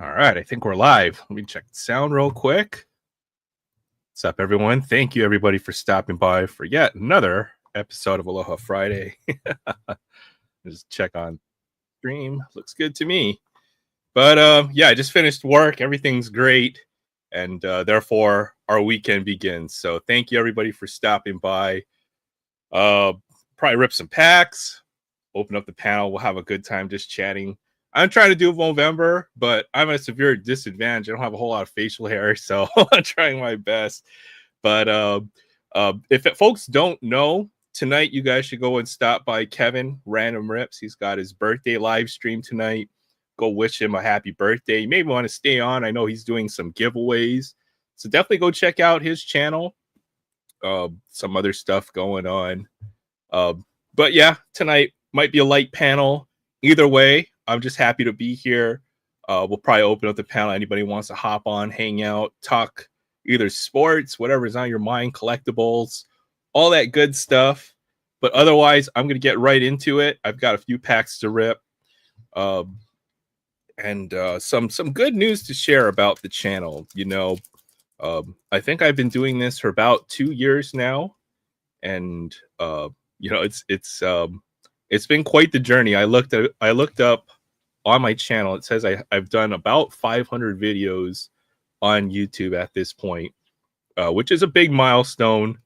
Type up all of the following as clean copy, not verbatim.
All right, I think we're live. Let me check the sound real quick. What's up, everyone? Thank you, everybody, for stopping by for yet another episode of Aloha Friday. Just check on stream. Looks good to me. But yeah, I just finished work. Everything's great, and therefore our weekend begins. So thank you, everybody, for stopping by. Probably rip some packs, open up the panel. We'll have a good time just chatting. I'm trying to do November, but I'm at a severe disadvantage. I don't have a whole lot of facial hair, so I'm trying my best. But if folks don't know, tonight you guys should go and stop by Kevin Random Rips. He's got his birthday live stream tonight. Go wish him a happy birthday. You may want to stay on. I know he's doing some giveaways, so definitely go check out his channel. Some other stuff going on. But yeah, tonight might be a light panel. Either way, I'm just happy to be here. We'll probably open up the panel. Anybody wants to hop on, hang out, talk either sports, whatever's on your mind, collectibles, all that good stuff. But otherwise, I'm going to get right into it. I've got a few packs to rip. And some good news to share about the channel. I think I've been doing this for about 2 years now. And it's been quite the journey. I looked up on my channel. It says I've done about 500 videos on YouTube at this point, which is a big milestone.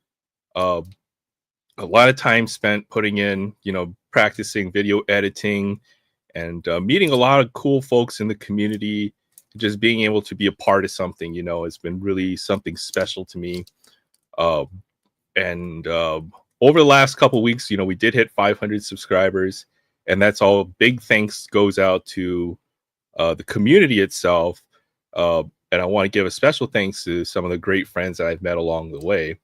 A lot of time spent putting in, practicing video editing and meeting a lot of cool folks in the community. Just being able to be a part of something, has been really something special to me. And over the last couple weeks, we did hit 500 subscribers, and that's all. Big thanks goes out to the community itself. And I want to give a special thanks to some of the great friends that I've met along the way.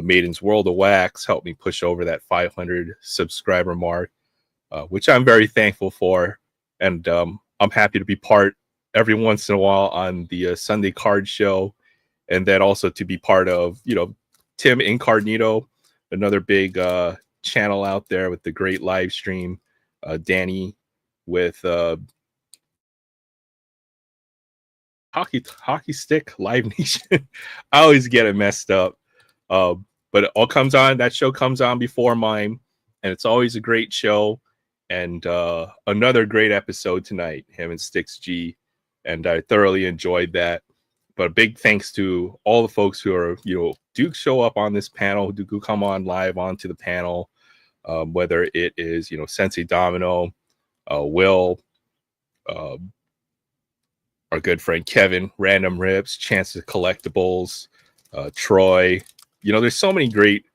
Maiden's World of Wax helped me push over that 500 subscriber mark, which I'm very thankful for. And I'm happy to be part every once in a while on the Sunday Card Show, and then also to be part of, Tim Incognito, another big channel out there with the great live stream. Danny with Hockey Stick Live Nation. I always get it messed up. But it all comes on. That show comes on before mine, and it's always a great show. And another great episode tonight, him and Sticks G, and I thoroughly enjoyed that. But a big thanks to all the folks who are, do show up on this panel, do come on live onto the panel, whether it is, Sensei Domino, Will, our good friend Kevin, Random Rips, Chances Collectibles, Troy. There's so many great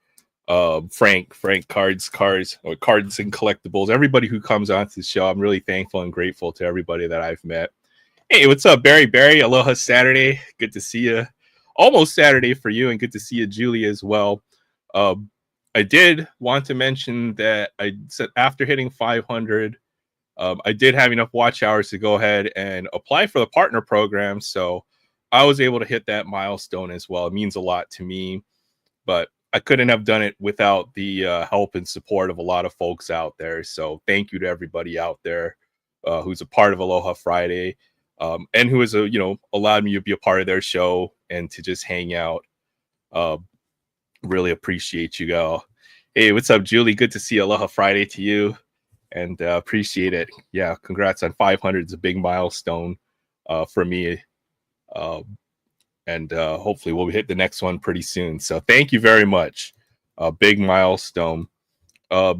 Frank Cards and Collectibles. Everybody who comes onto the show, I'm really thankful and grateful to everybody that I've met. Hey, what's up, Barry? Aloha Saturday. Good to see you. Almost Saturday for you, and good to see you, Julie, as well. I did want to mention that I said after hitting 500, I did have enough watch hours to go ahead and apply for the partner program. So I was able to hit that milestone as well. It means a lot to me, but I couldn't have done it without the help and support of a lot of folks out there. So thank you to everybody out there who's a part of Aloha Friday. And who has, allowed me to be a part of their show and to just hang out. Really appreciate you all. Hey, what's up, Julie? Good to see Aloha Friday to you, and appreciate it. Yeah, congrats on 500. It's a big milestone for me. And hopefully we'll hit the next one pretty soon. So thank you very much. Big milestone. I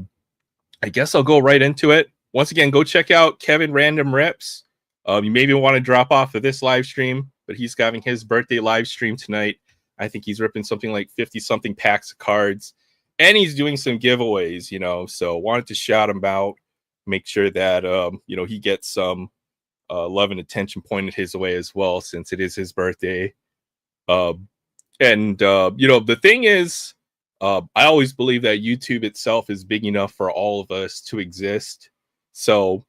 guess I'll go right into it. Once again, go check out Kevin Random Rips. You maybe want to drop off of this live stream, but he's having his birthday live stream tonight. I think he's ripping something like 50-something packs of cards, and he's doing some giveaways, so wanted to shout him out, make sure that, he gets some love and attention pointed his way as well, since it is his birthday. The thing is, I always believe that YouTube itself is big enough for all of us to exist. So,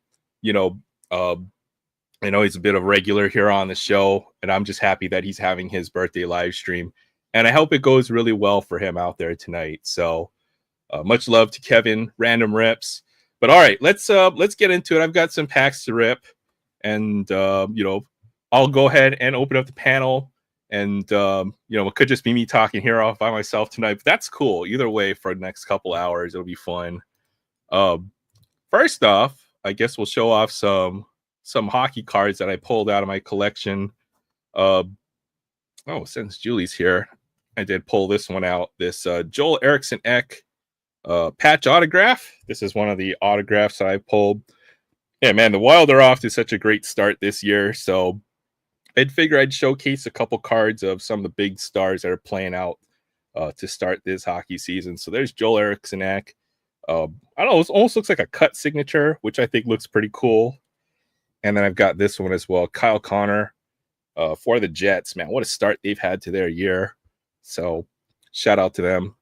I know he's a bit of a regular here on the show, and I'm just happy that he's having his birthday live stream. And I hope it goes really well for him out there tonight. So much love to Kevin Random Rips. But all right, let's get into it. I've got some packs to rip. And, I'll go ahead and open up the panel. And, it could just be me talking here off by myself tonight. But that's cool. Either way, for the next couple hours, it'll be fun. First off, I guess we'll show off some hockey cards that I pulled out of my collection. Since Julie's here, I did pull this one out. This Joel Eriksson Ek patch autograph. This is one of the autographs I pulled. Yeah, man, the Wild are off to such a great start this year. So I'd figure I'd showcase a couple cards of some of the big stars that are playing out to start this hockey season. So there's Joel Eriksson Ek. I don't know, it almost looks like a cut signature, which I think looks pretty cool. And then I've got this one as well, Kyle Connor for the Jets. Man, what a start they've had to their year. So shout out to them.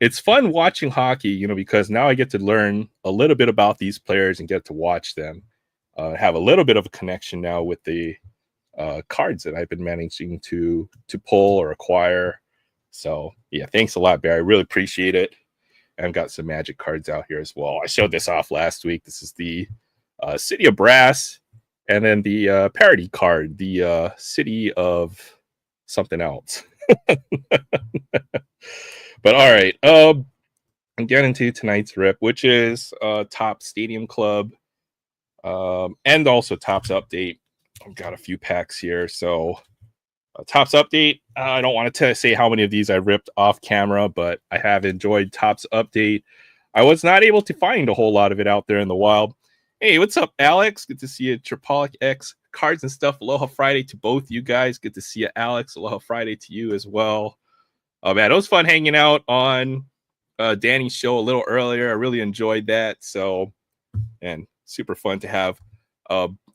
It's fun watching hockey, because now I get to learn a little bit about these players and get to watch them. Have a little bit of a connection now with the cards that I've been managing to pull or acquire. So yeah, thanks a lot, Barry. I really appreciate it. I've got some Magic cards out here as well. I showed this off last week. This is the City of Brass, and then the parody card, the City of something else. But all right, I'm getting into tonight's rip, which is Top Stadium Club and also Topps Update. I've got a few packs here. So Topps Update, I don't want to say how many of these I ripped off camera, but I have enjoyed Topps Update. I was not able to find a whole lot of it out there in the wild. Hey, what's up, Alex? Good to see you. Tripolic X Cards and Stuff. Aloha Friday to both you guys. Good to see you, Alex. Aloha Friday to you as well. Man, it was fun hanging out on Danny's show a little earlier. I really enjoyed that. So, and super fun to have.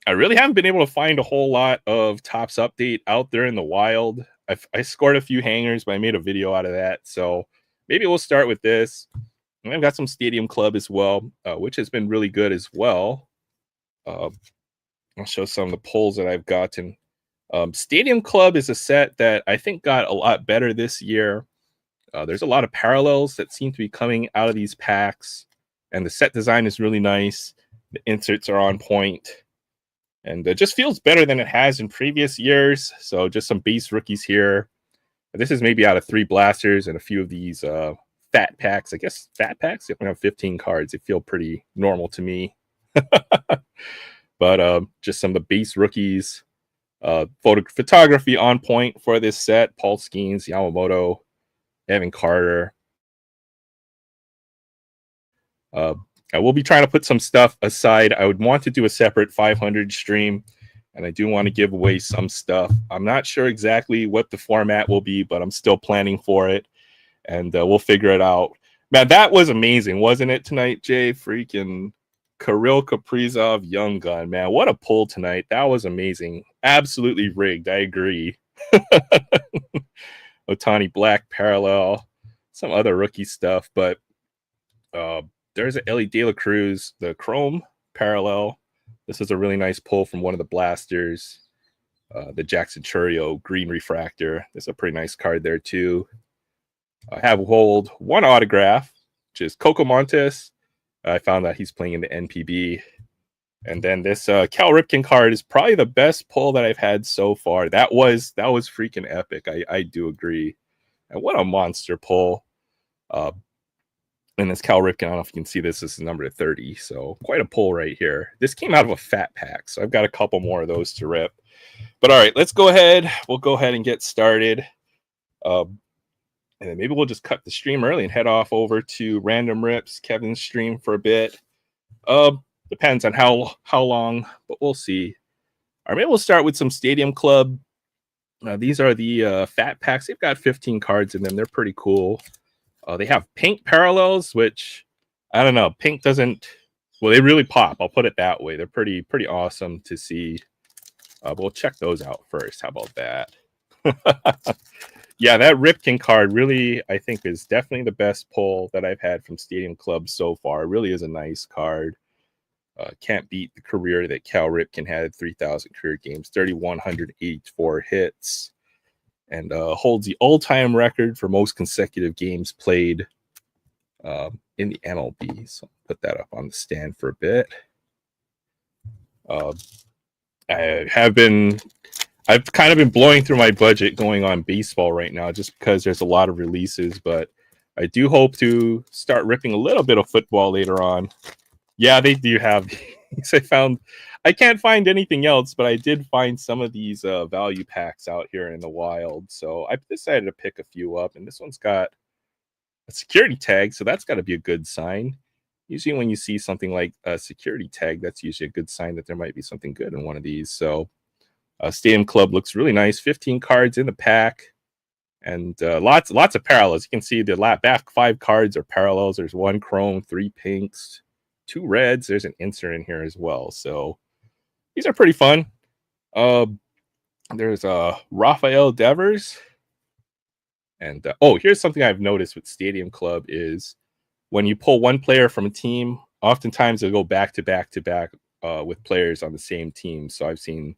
I really haven't been able to find a whole lot of Topps Update out there in the wild. I scored a few hangers, but I made a video out of that. So maybe we'll start with this. And I've got some Stadium Club as well, which has been really good as well. I'll show some of the pulls that I've gotten. Stadium Club is a set that I think got a lot better this year. There's a lot of parallels that seem to be coming out of these packs. And the set design is really nice. The inserts are on point. And it just feels better than it has in previous years. So just some base rookies here. This is maybe out of 3 blasters and a few of these fat packs. I guess fat packs, if we have 15 cards, they feel pretty normal to me. But just some of the base rookies. Photography on point for this set. Paul Skeens, Yamamoto, Evan Carter. I will be trying to put some stuff aside. I would want to do a separate 500 stream, and I do want to give away some stuff. I'm not sure exactly what the format will be, but I'm still planning for it, and we'll figure it out. Man, that was amazing, wasn't it, tonight, Jay? Freaking Kirill Kaprizov Young Gun, man. What a pull tonight. That was amazing. Absolutely rigged. I agree. Otani Black parallel, some other rookie stuff, but there's an Ellie De La Cruz, the Chrome parallel. This is a really nice pull from one of the blasters. The Jackson Churio Green Refractor. This is a pretty nice card there, too. I have hold one autograph, which is Coco Montes. I found that he's playing in the NPB. And then this Cal Ripken card is probably the best pull that I've had so far. That was freaking epic. I do agree. And what a monster pull. And this Cal Ripken, I don't know if you can see this. This is number 30. So quite a pull right here. This came out of a fat pack. So I've got a couple more of those to rip. But all right, let's go ahead. We'll go ahead and get started. And then maybe we'll just cut the stream early and head off over to Random Rips, Kevin's stream for a bit. Depends on how long, but we'll see. All right, maybe we'll start with some Stadium Club. These are the fat packs. They've got 15 cards in them. They're pretty cool. They have pink parallels, which I don't know. Pink doesn't. Well, they really pop. I'll put it that way. They're pretty awesome to see. We'll check those out first. How about that? Yeah, that Ripken card really, I think, is definitely the best pull that I've had from Stadium Club so far. It really is a nice card. Can't beat the career that Cal Ripken had, 3,000 career games, 3,184 hits, and holds the all-time record for most consecutive games played in the MLB. So I'll put that up on the stand for a bit. I've kind of been blowing through my budget going on baseball right now, just because there's a lot of releases. But I do hope to start ripping a little bit of football later on. Yeah, they do have these. I can't find anything else, but I did find some of these value packs out here in the wild. So I decided to pick a few up, and this one's got a security tag, so that's got to be a good sign. Usually when you see something like a security tag, that's usually a good sign that there might be something good in one of these. So Stadium Club looks really nice. 15 cards in the pack, and lots of parallels. You can see the back 5 cards are parallels. There's 1 chrome, 3 pinks, 2 reds. There's an insert in here as well. So these are pretty fun. There's Rafael Devers. And here's something I've noticed with Stadium Club is when you pull one player from a team, oftentimes they'll go back to back with players on the same team. So I've seen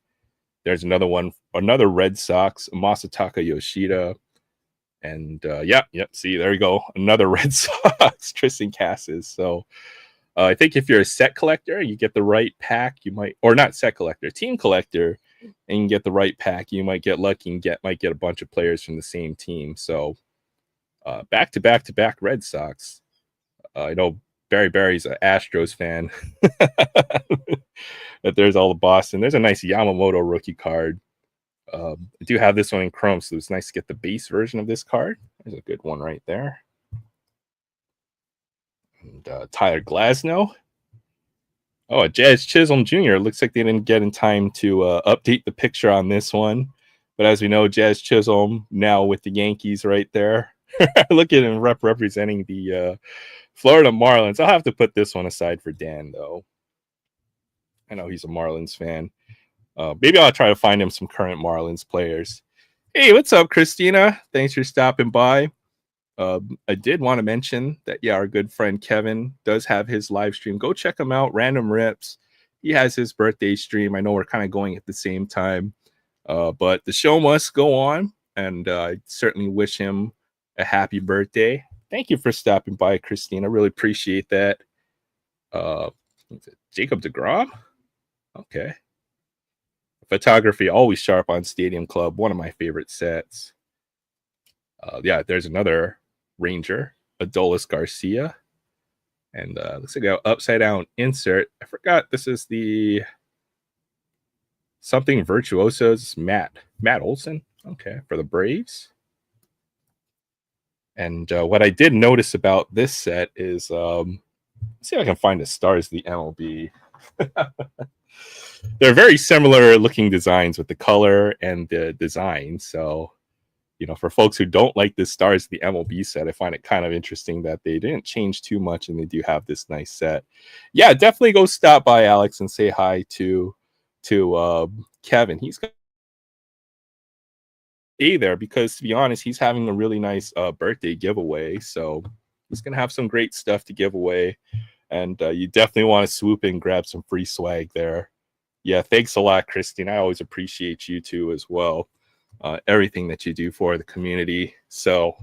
there's another Red Sox, Masataka Yoshida. And see, there you go. Another Red Sox, Tristan Cassis. So I think if you're a set collector, you get the right pack, you might, or not set collector, team collector, and you get the right pack, you might get lucky and might get a bunch of players from the same team. So back to back Red Sox. I know Barry's an Astros fan. But there's all the Boston. There's a nice Yamamoto rookie card. I do have this one in chrome, so it's nice to get the base version of this card. There's a good one right there. And Tyler Glasnow. Oh, Jazz Chisholm Jr. Looks like they didn't get in time to update the picture on this one. But as we know, Jazz Chisholm now with the Yankees right there. Look at him representing the Florida Marlins. I'll have to put this one aside for Dan, though. I know he's a Marlins fan. Maybe I'll try to find him some current Marlins players. Hey, what's up, Christina? Thanks for stopping by. I did want to mention that, our good friend Kevin does have his live stream. Go check him out, Random Rips. He has his birthday stream. I know we're kind of going at the same time, but the show must go on, and I certainly wish him a happy birthday. Thank you for stopping by, Christina. Really appreciate that. Jacob deGrom? Okay. Photography, always sharp on Stadium Club. One of my favorite sets. There's another Ranger, Adolis Garcia. And looks like an upside down insert. I forgot this is the something Virtuosos Matt Olson. Okay, for the Braves. And what I did notice about this set is, let's see if I can find the stars of the MLB. They're very similar looking designs with the color and the design. So, for folks who don't like the stars of the MLB set, I find it kind of interesting that they didn't change too much and they do have this nice set. Yeah, definitely go stop by, Alex, and say hi to Kevin. He's got there because, to be honest, he's having a really nice birthday giveaway. So he's going to have some great stuff to give away. And you definitely want to swoop in, grab some free swag there. Yeah, thanks a lot, Christine. I always appreciate you too as well. Everything that you do for the community. So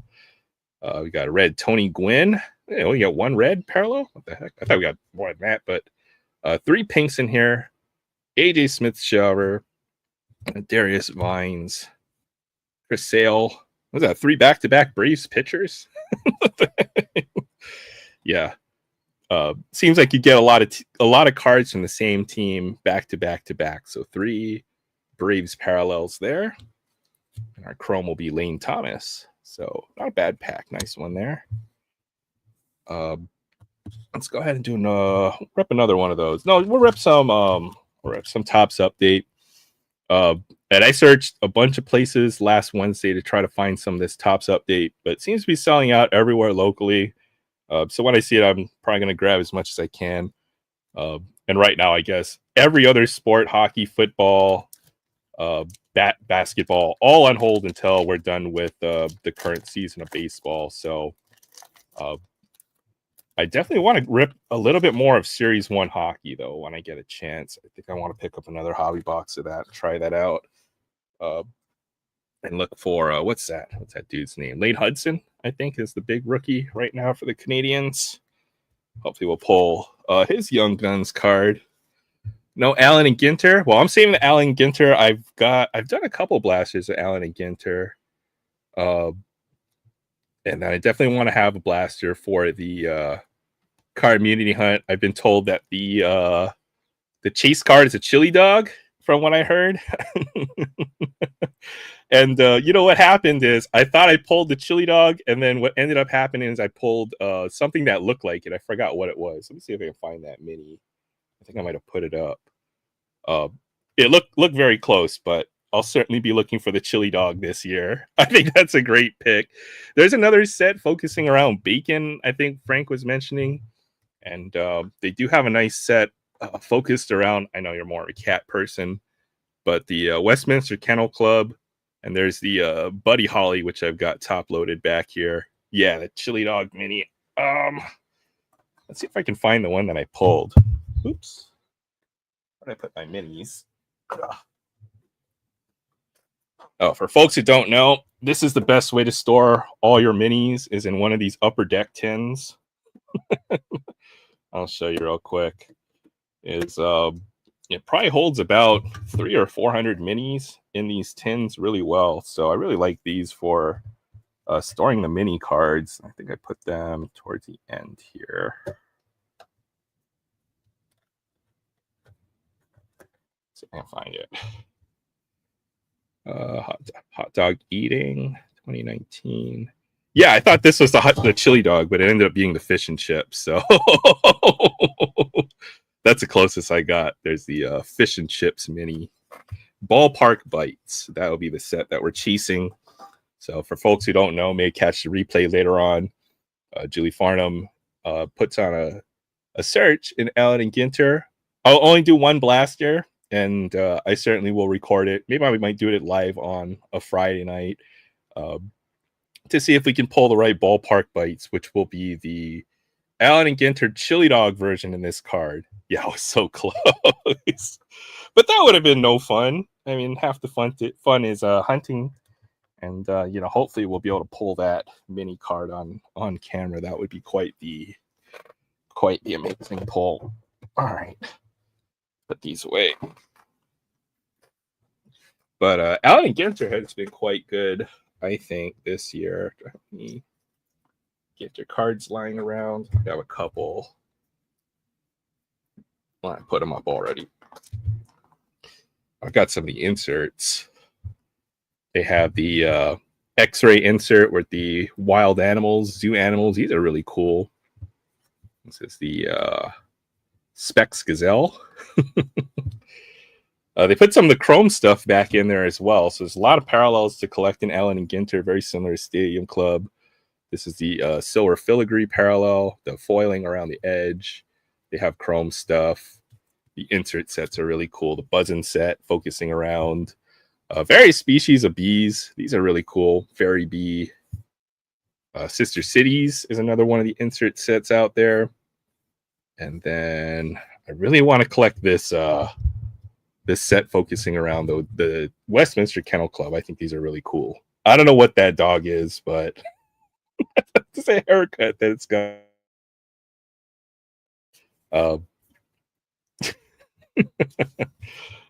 we got a red Tony Gwynn. We only got 1 red parallel. What the heck? I thought we got more than that, but 3 pinks in here. AJ Smith-Shawver, Darius Vines, Chris Sale. Was that 3 back-to-back Braves pitchers? Yeah. Seems like you get a lot of cards from the same team back to back. So 3 Braves parallels there. And our chrome will be Lane Thomas. So not a bad pack. Nice one there. Let's go ahead and do rep another one of those. No, we'll rep some Topps update. And I searched a bunch of places last Wednesday to try to find some of this Topps update, but it seems to be selling out everywhere locally. So when I see it, I'm probably going to grab as much as I can. And right now, I guess every other sport, hockey, football, basketball, all on hold until we're done with the current season of baseball. So I definitely want to rip a little bit more of Series 1 hockey, though, when I get a chance. I think I want to pick up another hobby box of that, try that out. And look for, what's that dude's name? Lane Hudson, I think, is the big rookie right now for the Canadians. Hopefully we'll pull his Young Guns card. No, Allen and Ginter. Well, I'm saving the Allen Ginter. I've done a couple blasters with Allen and Ginter. And I definitely want to have a blaster for the card immunity hunt. I've been told that the chase card is a chili dog, from what I heard. And you know what happened is I thought I pulled the chili dog, and then what ended up happening is I pulled something that looked like it. I forgot what it was. Let me see if I can find that mini. I think I might have put it up. It looked very close, but I'll certainly be looking for the chili dog this year. I think that's a great pick. There's another set focusing around bacon, I think Frank was mentioning. And they do have a nice set focused around, I know you're more a cat person, but the Westminster Kennel Club. And there's the Buddy Holly, which I've got top loaded back here. Yeah, the chili dog mini. Let's see if I can find the one that I pulled. Oops. Where did I put my minis? Oh, for folks who don't know, this is the best way to store all your minis, is in one of these upper deck tins. I'll show you real quick. It probably holds about 300 or 400 minis in these tins really well. So I really like these for storing the mini cards. I think I put them towards the end here. See if I can find it. Hot dog eating 2019. Yeah, I thought this was the chili dog, but it ended up being the fish and chips. So that's the closest I got. There's the fish and chips mini. Ballpark Bites. That will be the set that we're chasing. So for folks who don't know, may catch the replay later on. Julie Farnham puts on a search in Allen and Ginter. I'll only do one blaster, and I certainly will record it. Maybe we might do it live on a Friday night to see if we can pull the right Ballpark Bites, which will be the Allen and Ginter chili dog version in this card. Yeah, I was so close. But that would have been no fun. I mean, half the fun is hunting. And, hopefully we'll be able to pull that mini card on camera. That would be quite the amazing pull. All right. Put these away. But Allen and Ginter has been quite good, I think, this year. Let me get your cards lying around. I have a couple. Well, I put them up already. I've got some of the inserts. They have the X-ray insert with the wild animals, zoo animals. These are really cool. This is the Specs Gazelle. They put some of the chrome stuff back in there as well. So there's a lot of parallels to collecting Allen and Ginter, very similar to Stadium Club. This is the silver filigree parallel, the foiling around the edge. They have chrome stuff. The insert sets are really cool. The buzzing set focusing around various species of bees. These are really cool. Fairy bee. Sister Cities is another one of the insert sets out there. And then I really want to collect this this set focusing around the Westminster Kennel Club. I think these are really cool. I don't know what that dog is, but it's a haircut that it's got.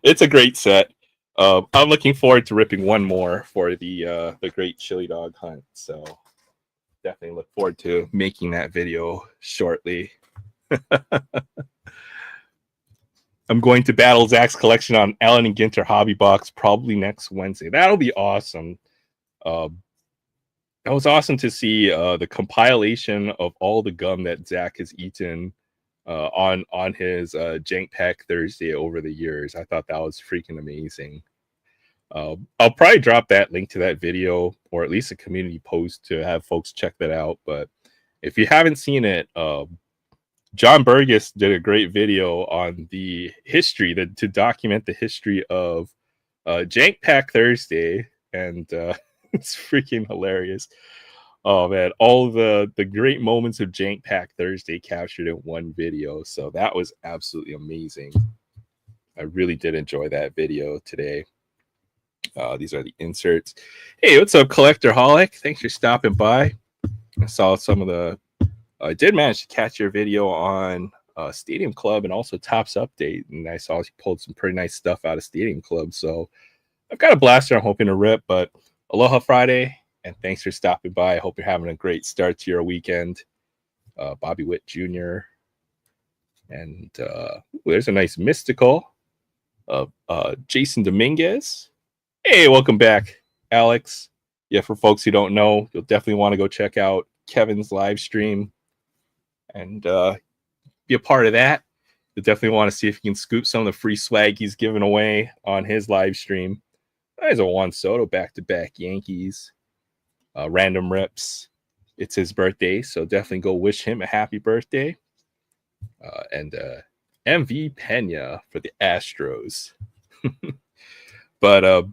It's a great set. I'm looking forward to ripping one more for the great chili dog hunt. So definitely look forward to making that video shortly. I'm going to battle Zach's collection on Allen and Ginter Hobby Box probably next Wednesday. That'll be awesome. That was awesome to see the compilation of all the gum that Zach has eaten on his Jank Pack Thursday over the years. I thought that was freaking amazing. I'll probably drop that link to that video, or at least a community post to have folks check that out. But if you haven't seen it, John Burgess did a great video on the history to document the history of Jank Pack Thursday, and it's freaking hilarious. Oh man, all the great moments of Jank Pack Thursday captured in one video. So that was absolutely amazing. I really did enjoy that video today. These are the inserts. Hey, what's up, Collector Holic? Thanks for stopping by. I saw some of the I did manage to catch your video on Stadium Club and also Topps Update, and I saw he pulled some pretty nice stuff out of Stadium Club. So I've got a blaster I'm hoping to rip. But Aloha Friday, and thanks for stopping by. I hope you're having a great start to your weekend. Bobby Witt Jr. And there's a nice mystical of Jason Dominguez. Hey, welcome back, Alex. Yeah, for folks who don't know, you'll definitely want to go check out Kevin's live stream and be a part of that. You'll definitely want to see if you can scoop some of the free swag he's giving away on his live stream. There's a Juan Soto back-to-back Yankees. Random rips. It's his birthday, so definitely go wish him a happy birthday. And MV Pena for the Astros. But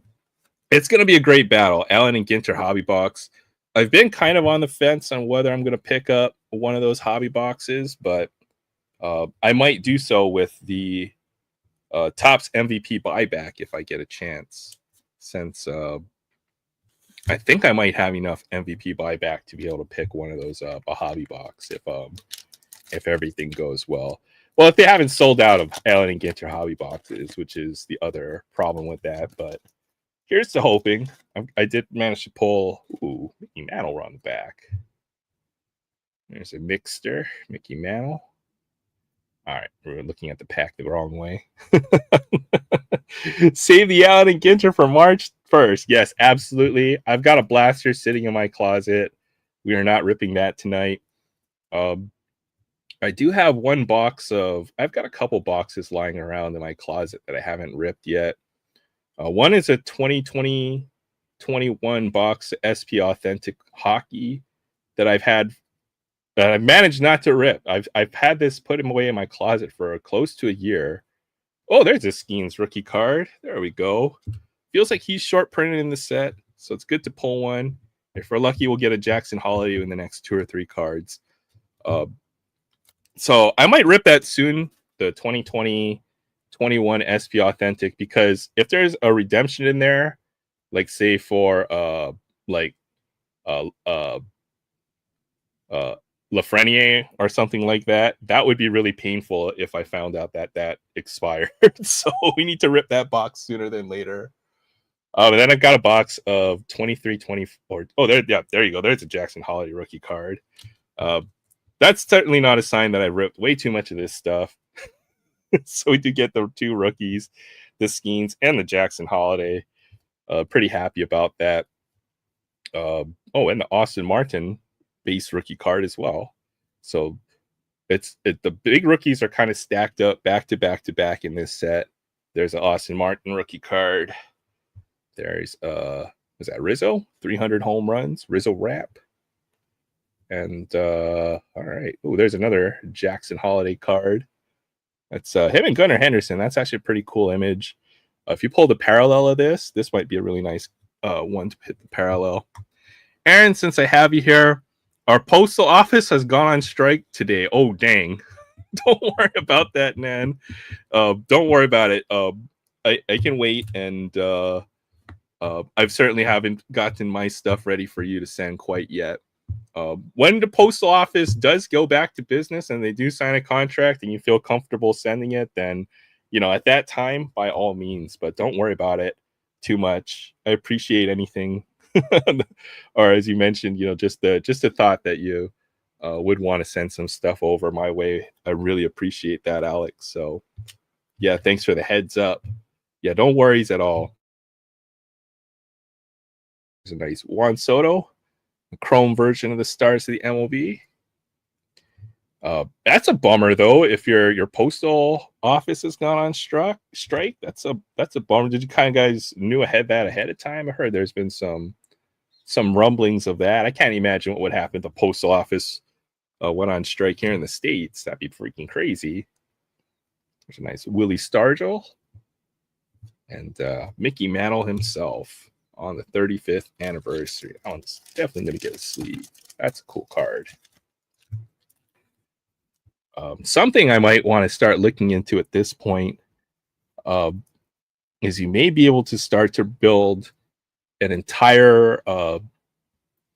it's going to be a great battle. Allen and Ginter hobby box. I've been kind of on the fence on whether I'm going to pick up one of those hobby boxes, but I might do so with the Topps MVP buyback if I get a chance, since I think I might have enough MVP buyback to be able to pick one of those a hobby box if everything goes well. Well, if they haven't sold out of Allen and Ginter hobby boxes, which is the other problem with that, but here's the hoping. I did manage to pull Mickey Mantle on the back. There's a Mixter, Mickey Mantle. All right, we're looking at the pack the wrong way. Save the Allen and Ginter for March 1st. Yes, absolutely. I've got a blaster sitting in my closet. We are not ripping that tonight. I do have one box of... I've got a couple boxes lying around in my closet that I haven't ripped yet. One is a 2020-21 box SP Authentic Hockey that I've had... I've managed not to rip. I've had this put him away in my closet for close to a year. Oh, there's a Skeens rookie card. There we go. Feels like he's short printed in the set, so it's good to pull one. If we're lucky, we'll get a Jackson Holiday in the next 2 or 3 cards. So I might rip that soon, the 2020-21 SP Authentic, because if there's a redemption in there, like say for Lafreniere or something like that, that would be really painful if I found out that expired. So we need to rip that box sooner than later. And then I've got a box of 23-24. Oh, there you go. There's a Jackson Holiday rookie card. That's certainly not a sign that I ripped way too much of this stuff. So we do get the 2 rookies, the Skeens, and the Jackson Holiday. Pretty happy about that. And the Austin Martin base rookie card as well. So the big rookies are kind of stacked up back to back in this set. There's an Austin Martin rookie card. There's is that Rizzo? 300 home runs, Rizzo wrap. And all right. Oh, there's another Jackson Holiday card. That's him and Gunnar Henderson. That's actually a pretty cool image. If you pull the parallel of this might be a really nice one to hit the parallel. Aaron, since I have you here, our postal office has gone on strike today. Oh, dang. Don't worry about that, man. Don't worry about it. I can wait, and I certainly haven't gotten my stuff ready for you to send quite yet. When the postal office does go back to business and they do sign a contract and you feel comfortable sending it, then, at that time, by all means, but don't worry about it too much. I appreciate anything. Or as you mentioned, just the thought that you would want to send some stuff over my way. I really appreciate that, Alex. So yeah, thanks for the heads up. Yeah, don't worries at all. There's a nice Juan Soto, the chrome version of the stars of the MLB. That's a bummer though. If your postal office has gone on strike, that's a bummer. Did you kind of guys knew ahead of time? I heard there's been some rumblings of that. I can't imagine what would happen if the postal office went on strike here in the States. That'd be freaking crazy. There's a nice Willie Stargell and Mickey Mantle himself on the 35th anniversary. That one's definitely going to get a sleeve. That's a cool card. Something I might want to start looking into at this point is you may be able to start to build an entire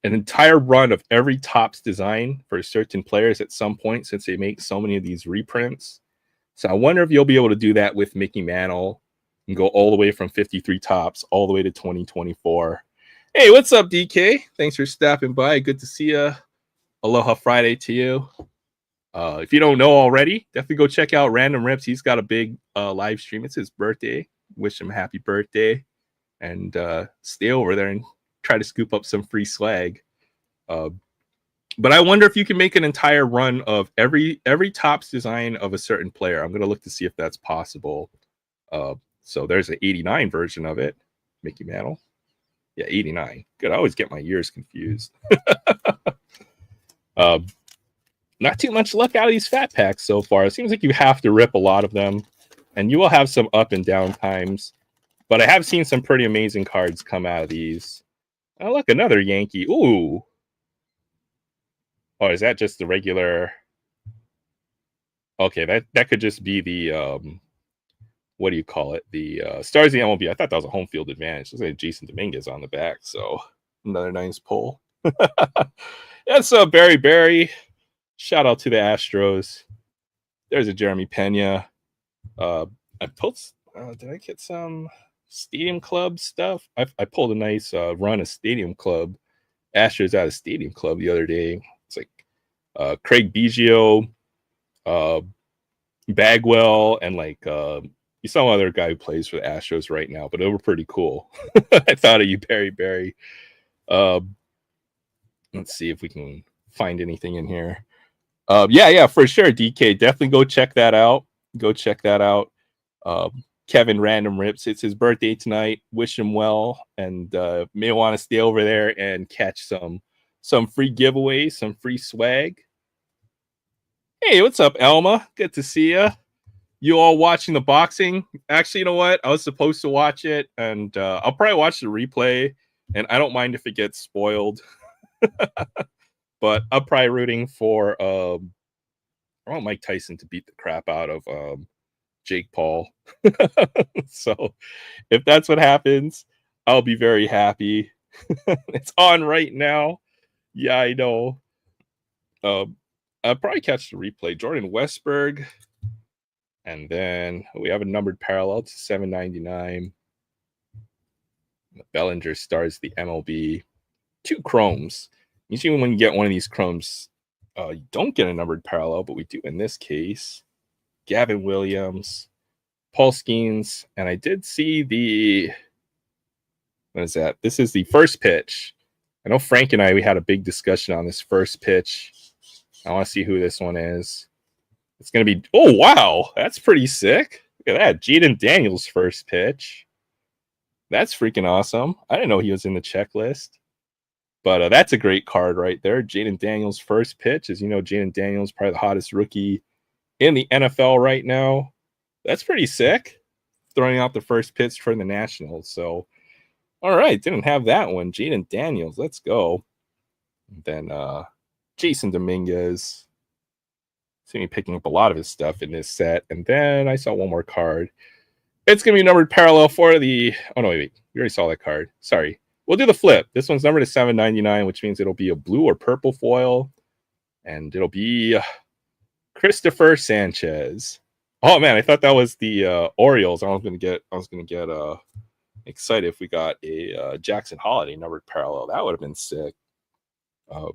an entire run of every Topps design for certain players at some point, since they make so many of these reprints. So I wonder if you'll be able to do that with Mickey Mantle and go all the way from 53 Topps all the way to 2024. Hey, what's up, DK? Thanks for stopping by. Good to see you. Aloha Friday to you. If you don't know already, definitely go check out Random Rips. He's got a big live stream. It's his birthday. Wish him a happy birthday. And stay over there and try to scoop up some free swag. But I wonder if you can make an entire run of every Topps design of a certain player. I'm going to look to see if that's possible. So there's an 89 version of it. Mickey Mantle. Yeah, 89. Good. I always get my years confused. Not too much luck out of these fat packs so far. It seems like you have to rip a lot of them. And you will have some up and down times. But I have seen some pretty amazing cards come out of these. Oh, look, another Yankee. Ooh. Oh, is that just the regular? Okay, that could just be the what do you call it? The Stars of the MLB. I thought that was a home field advantage. Looks like Jason Dominguez on the back. So another nice pull. That's Barry. Shout out to the Astros. There's a Jeremy Pena. I post. Did I get some Stadium Club stuff? I pulled a nice run of Stadium Club. Astros out of Stadium Club the other day. It's like Craig Biggio, Bagwell, and like some other guy who plays for the Astros right now. But they were pretty cool. I thought of you, Barry. Let's see if we can find anything in here. Yeah, for sure, DK. Definitely go check that out. Kevin Random Rips. It's his birthday tonight. Wish him well, and may want to stay over there and catch some free giveaways, some free swag. Hey, what's up, Elma? Good to see you. You all watching the boxing? Actually, you know what? I was supposed to watch it, and I'll probably watch the replay, and I don't mind if it gets spoiled. But I'm probably rooting for I want Mike Tyson to beat the crap out of Jake Paul. So if that's what happens, I'll be very happy. It's on right now. Yeah, I know. I'll probably catch the replay. Jordan Westberg. And then we have a numbered parallel to 799. Bellinger stars the MLB. 2 chromes. Usually when you get one of these chromes, you don't get a numbered parallel, but we do in this case. Gavin Williams, Paul Skeens, and I did see what is that? This is the first pitch. I know Frank and we had a big discussion on this first pitch. I want to see who this one is. It's going to be, oh, wow, that's pretty sick. Look at that, Jaden Daniels' first pitch. That's freaking awesome. I didn't know he was in the checklist. But that's a great card right there. Jaden Daniels' first pitch. As you know, Jaden Daniels probably the hottest rookie in the NFL right now. That's pretty sick. Throwing out the first pitch for the Nationals. So, all right. Didn't have that one. Jaden Daniels. Let's go. And then Jason Dominguez. See me picking up a lot of his stuff in this set. And then I saw one more card. It's going to be numbered parallel for the... Oh, no, wait. We already saw that card. Sorry. We'll do the flip. This one's numbered to 799, which means it'll be a blue or purple foil. And it'll be Christopher Sanchez. Oh man, I thought that was the Orioles. I was gonna get excited if we got a Jackson Holiday numbered parallel. That would have been sick. I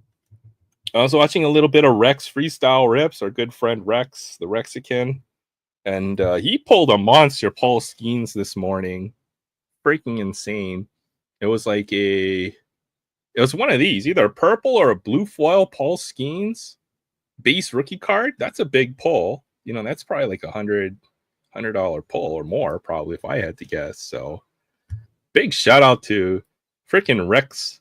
was watching a little bit of Rex Freestyle Rips, our good friend Rex, the Rexican. And he pulled a monster Paul Skeens this morning. Freaking insane. It was like it was one of these, either a purple or a blue foil Paul Skeens base rookie card. That's a big pull. You know, that's probably like $100 pull or more, probably, if I had to guess. So big shout out to freaking Rex,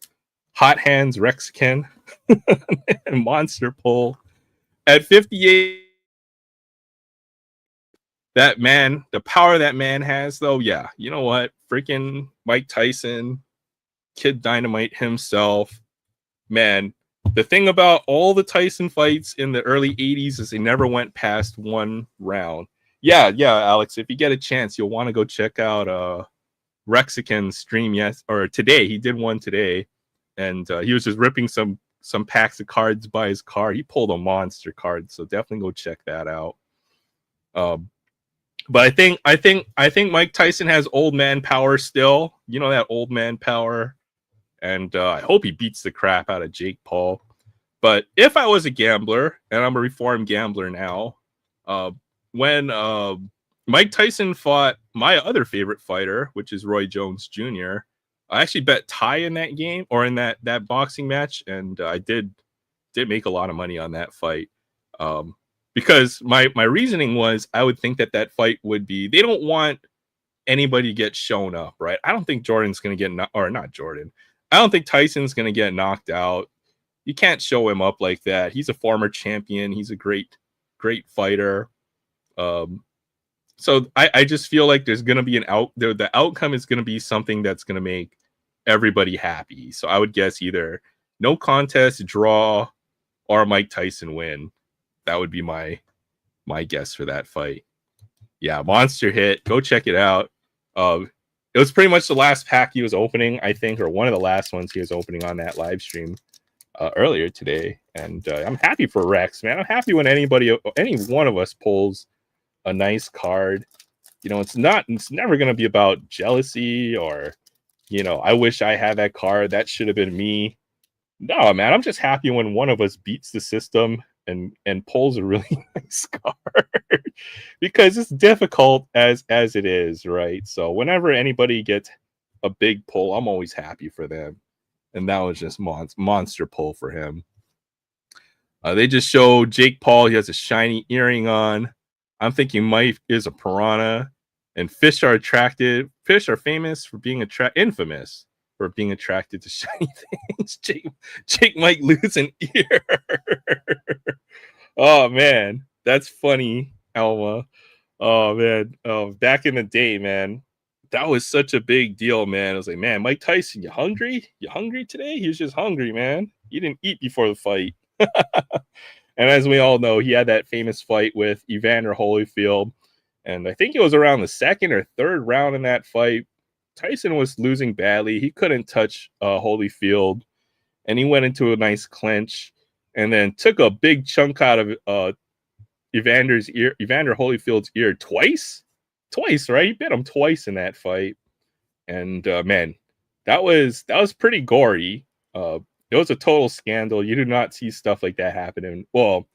Hot Hands Rexican, and monster pull at 58. That man, the power that man has, though, yeah, you know what? Freaking Mike Tyson, Kid Dynamite himself. Man, the thing about all the Tyson fights in the early 80s is they never went past one round. Yeah, Alex, if you get a chance, you'll want to go check out Rexican's stream today. He did one today. and he was just ripping some packs of cards by his car. He pulled a monster card, so definitely go check that out. But I think Mike Tyson has old man power still. You know, that old man power, and I hope he beats the crap out of Jake Paul. But if I was a gambler, and I'm a reformed gambler now, when Mike Tyson fought my other favorite fighter, which is Roy Jones Jr., I actually bet tie in that game, or in that boxing match, and I did make a lot of money on that fight. Because my reasoning was, I would think that fight would be, they don't want anybody to get shown up, right? I don't think Jordan's going to get, or not Jordan. I don't think Tyson's going to get knocked out. You can't show him up like that. He's a former champion. He's a great fighter. So I just feel like there's going to be the outcome is going to be something that's going to make everybody happy. So I would guess either no contest, draw, or Mike Tyson win. That would be my guess for that fight. Yeah, monster hit. Go check it out. It was pretty much the last pack he was opening, I think, or one of the last ones he was opening on that live stream earlier today. And I'm happy for Rex, man. I'm happy when any one of us pulls a nice card. You know, it's never going to be about jealousy or, you know, I wish I had that card. That should have been me. No, man, I'm just happy when one of us beats the system and pulls a really nice card, because it's difficult as it is, right? So whenever anybody gets a big pull, I'm always happy for them, and that was just monster pull for him. They just show Jake Paul. He has a shiny earring on. I'm thinking Mike is a piranha, and fish are famous for being infamous for being attracted to shiny things. Jake might lose an ear. Oh man, that's funny, Alma. Oh man, back in the day, man, that was such a big deal, man. I was like, man, Mike Tyson, you hungry? You hungry today? He was just hungry, man. He didn't eat before the fight. And as we all know, he had that famous fight with Evander Holyfield, and I think it was around the second or third round in that fight. Tyson was losing badly. He couldn't touch Holyfield, and he went into a nice clinch, and then took a big chunk out of Evander Holyfield's ear twice, right? He bit him twice in that fight, and man, that was pretty gory. It was a total scandal. You do not see stuff like that happening. Well,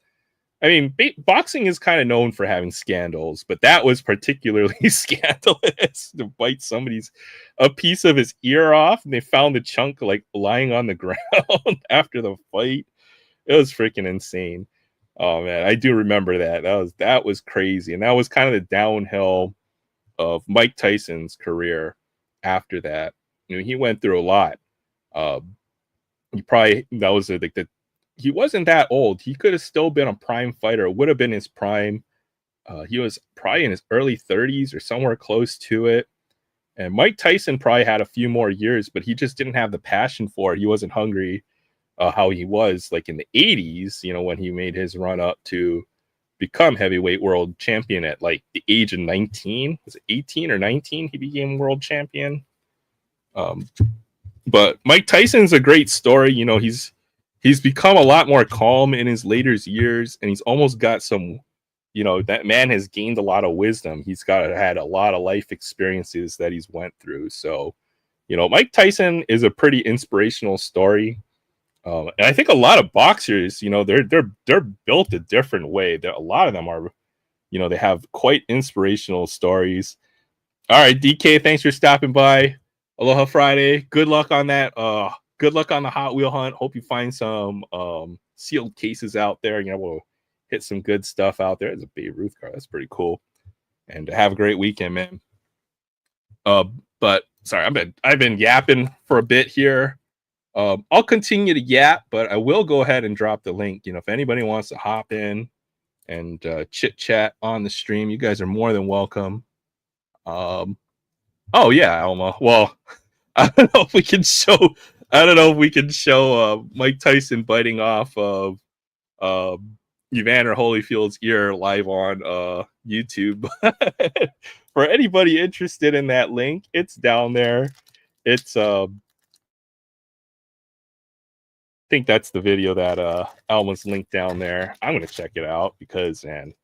I mean, boxing is kind of known for having scandals, but that was particularly scandalous, to bite a piece of his ear off, and they found the chunk like lying on the ground after the fight. It was freaking insane. Oh man, I do remember that. That was crazy, and that was kind of the downhill of Mike Tyson's career after that. You know, he went through a lot. He wasn't that old. He could have still been a prime fighter. It would have been his prime. He was probably in his early 30s or somewhere close to it. And Mike Tyson probably had a few more years, but he just didn't have the passion for it. He wasn't hungry how he was like in the 80s, you know, when he made his run up to become heavyweight world champion at like the age of 19. Was it 18 or 19 he became world champion? But Mike Tyson's a great story. You know, he's become a lot more calm in his later years, and he's almost got some, you know, that man has gained a lot of wisdom. He's had a lot of life experiences that he's went through. So, you know, Mike Tyson is a pretty inspirational story. And I think a lot of boxers, you know, they're built a different way. A lot of them are, you know, they have quite inspirational stories. All right, DK, thanks for stopping by. Aloha Friday. Good luck on that. Good luck on the Hot Wheel hunt. Hope you find some sealed cases out there. You know, we'll hit some good stuff out there. There's a Babe Ruth card. That's pretty cool. And have a great weekend, man. But sorry, I've been yapping for a bit here. I'll continue to yap, but I will go ahead and drop the link. You know, if anybody wants to hop in and chit chat on the stream, you guys are more than welcome. Oh yeah, Alma. Well, I don't know if we can show Mike Tyson biting off of Evander Holyfield's ear live on YouTube. For anybody interested in that link, it's down there. It's think that's the video that Alma's linked down there. I'm gonna check it out because, man,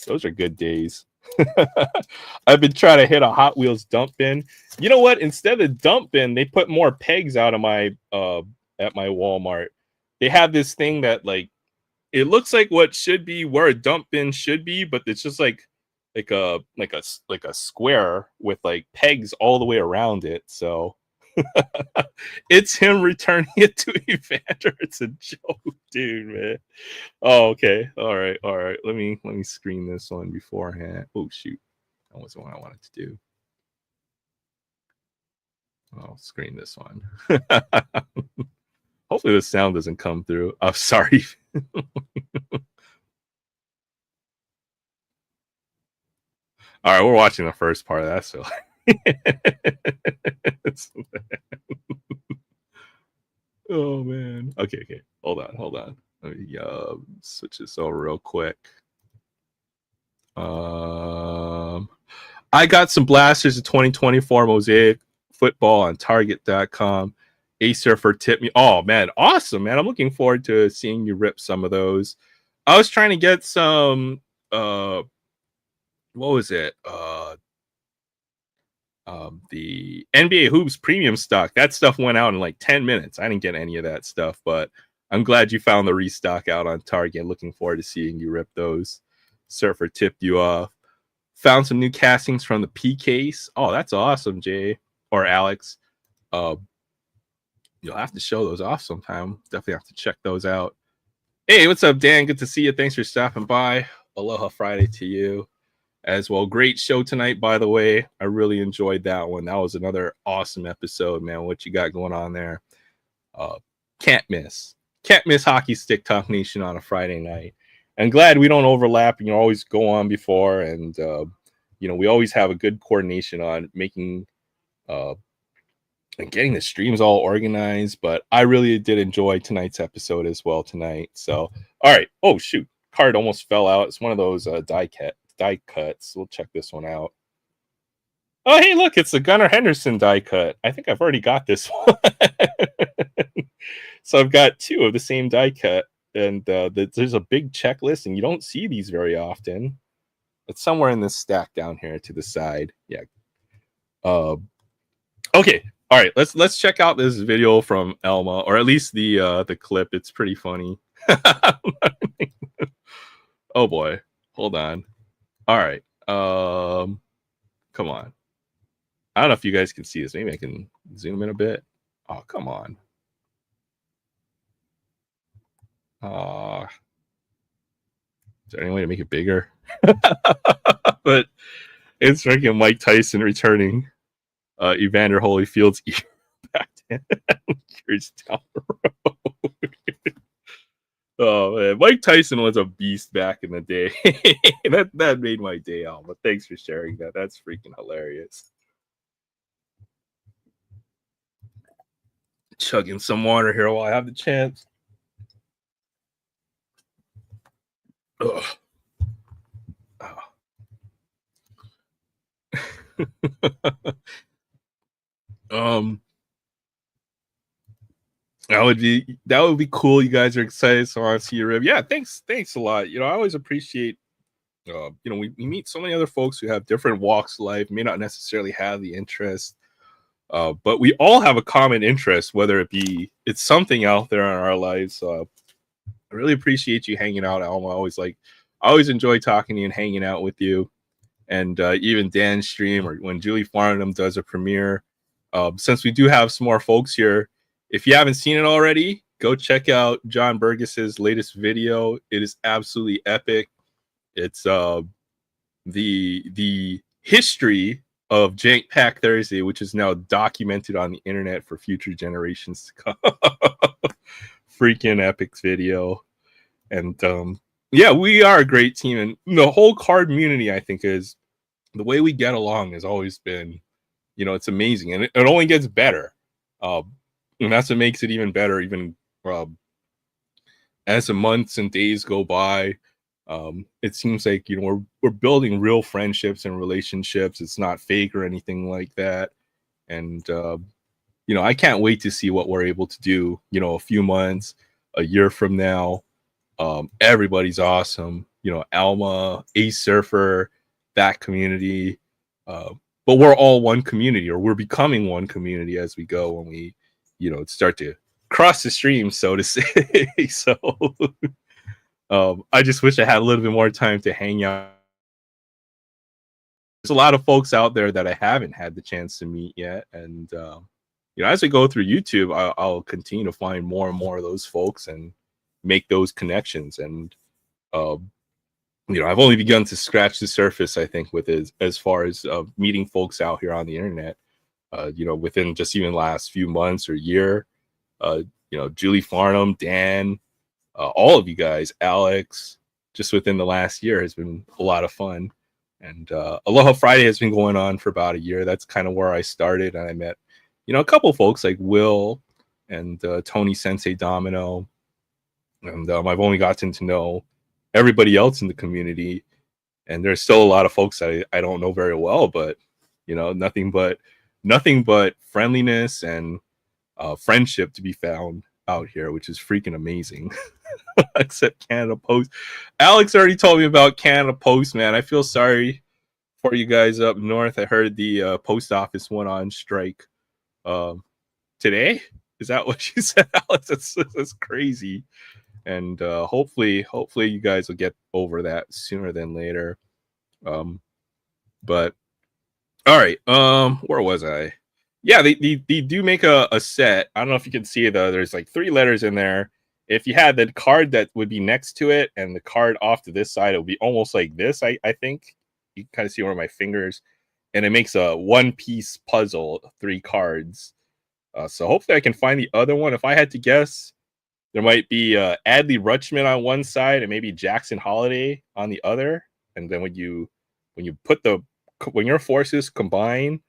those are good days. I've been trying to hit a Hot Wheels dump bin. You know what? Instead of dump bin, they put more pegs out of my at my Walmart. They have this thing that, like, it looks like what should be where a dump bin should be, but it's just like a square with like pegs all the way around it. So it's him returning it to Evander. It's a joke, dude, man. Oh, okay. All right. Let me screen this one beforehand. Oh shoot. That wasn't what I wanted to do. I'll screen this one. Hopefully the sound doesn't come through. I'm sorry. All right, we're watching the first part of that, so oh man. Okay. Hold on. Let me switch this over real quick. I got some blasters of 2024 Mosaic football on Target.com. Acer tipped me. Oh man, awesome, man. I'm looking forward to seeing you rip some of those. I was trying to get some what was it? The NBA Hoops premium stock. That stuff went out in like 10 minutes. I didn't get any of that stuff, but I'm glad you found the restock out on Target. Looking forward to seeing you rip those. Surfer tipped you off. Found some new castings from the P case. Oh, that's awesome, Jay or Alex. You'll have to show those off sometime. Definitely have to check those out. Hey, what's up, Dan? Good to see you. Thanks for stopping by. Aloha Friday to you as well. Great show tonight, by the way. I really enjoyed that one. That was another awesome episode, man. What you got going on there? Can't miss Hockey Stick Talk Nation on a Friday night. I'm glad we don't overlap and you always go on before. And, we always have a good coordination on making and getting the streams all organized. But I really did enjoy tonight's episode as well tonight. So, all right. Oh, shoot. Card almost fell out. It's one of those die cuts. We'll check this one out. Oh, hey, look, it's the Gunnar Henderson die cut. I think I've already got this one. So I've got two of the same die cut, and there's a big checklist, and you don't see these very often. It's somewhere in this stack down here to the side. Yeah. Okay. All right. Let's check out this video from Elma, or at least the clip. It's pretty funny. Oh boy. Hold on. All right. Come on. I don't know if you guys can see this. Maybe I can zoom in a bit. Oh, come on. Is there any way to make it bigger? But it's freaking Mike Tyson returning Evander Holyfield's ear back years down the road. Oh man, Mike Tyson was a beast back in the day. that made my day out. But thanks for sharing that. That's freaking hilarious. Chugging some water here while I have the chance. Ugh. Oh. That would be cool. You guys are excited, so I want to see your rib. Yeah, thanks a lot. I always appreciate. We meet so many other folks who have different walks of life, may not necessarily have the interest, but we all have a common interest, whether it's something out there in our lives. I really appreciate you hanging out, Alma. I always enjoy talking to you and hanging out with you, and even Dan's stream or when Julie Farnham does a premiere. Since we do have some more folks here, if you haven't seen it already, go check out John Burgess's latest video. It is absolutely epic. It's the history of Jank Pack Thursday, which is now documented on the internet for future generations to come. Freaking epic video. And yeah, we are a great team, and the whole card community, I think, is the way we get along has always been, it's amazing, and it only gets better. And that's what makes it even better, even as the months and days go by. It seems like we're building real friendships and relationships. It's not fake or anything like that. And I can't wait to see what we're able to do, a few months, a year from now. Everybody's awesome. Alma, Ace Surfer, that community. But we're all one community, or we're becoming one community as we go when we, start to cross the stream, so to say. So I just wish I had a little bit more time to hang out. There's a lot of folks out there that I haven't had the chance to meet yet. And, as we go through YouTube, I'll continue to find more and more of those folks and make those connections. And, I've only begun to scratch the surface, I think, with as far as meeting folks out here on the internet, within just even the last few months or year. Julie Farnham, Dan, all of you guys, Alex, just within the last year has been a lot of fun. And Aloha Friday has been going on for about a year. That's kind of where I started. And I met, a couple folks like Will and Tony Sensei Domino. And I've only gotten to know everybody else in the community. And there's still a lot of folks that I don't know very well, but, nothing but friendliness and friendship to be found out here, which is freaking amazing. Except Canada Post. Alex already told me about Canada Post, man. I feel sorry for you guys up north. I heard the post office went on strike today. Is that what you said, Alex? That's crazy. And hopefully you guys will get over that sooner than later. But all right, where was I? Yeah, they do make a set. I don't know if you can see it though. There's like 3 letters in there. If you had the card that would be next to it and the card off to this side, it would be almost like this. I think you can kind of see one of my fingers, and it makes a 1-piece puzzle, 3 cards. So hopefully I can find the other one. If I had to guess, there might be Adley Rutschman on one side and maybe Jackson Holiday on the other. And then when your forces combine,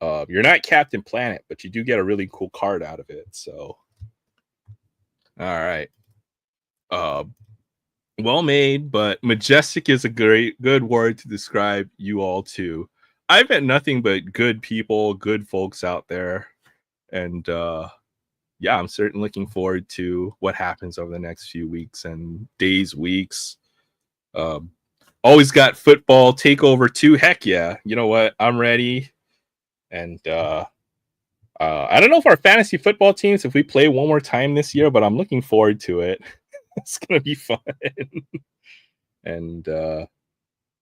you're not Captain Planet, but you do get a really cool card out of it. So, all right. Well made, but majestic is a good word to describe you all too. I've met nothing but good people, good folks out there. And yeah, I'm certainly looking forward to what happens over the next few weeks and days, weeks. Always got football takeover 2. Heck yeah. You know what? I'm ready. And I don't know if our fantasy football teams, if we play one more time this year, but I'm looking forward to it. It's gonna be fun. And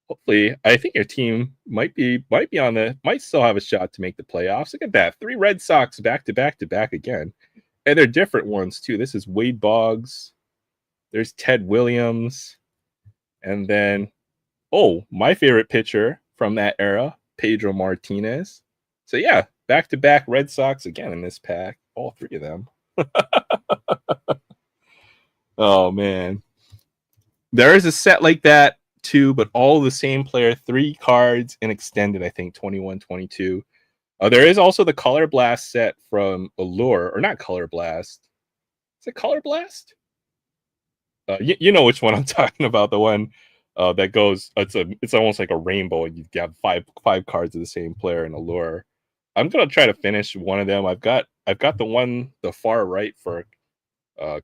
hopefully, I think your team might still have a shot to make the playoffs. Look at that. 3 Red Sox back to back again. And they're different ones too. This is Wade Boggs. There's Ted Williams. And then, my favorite pitcher from that era, Pedro Martinez. So yeah, back-to-back Red Sox again in this pack. All 3 of them. Oh, man. There is a set like that, too, but all the same player. 3 cards in extended, I think, 21, 22. There is also the Color Blast set from Allure. Or not Color Blast. Is it Color Blast? You know which one I'm talking about. The one that goes... It's almost like a rainbow, and you have five cards of the same player in Allure. I'm gonna try to finish one of them. I've got the one the far right for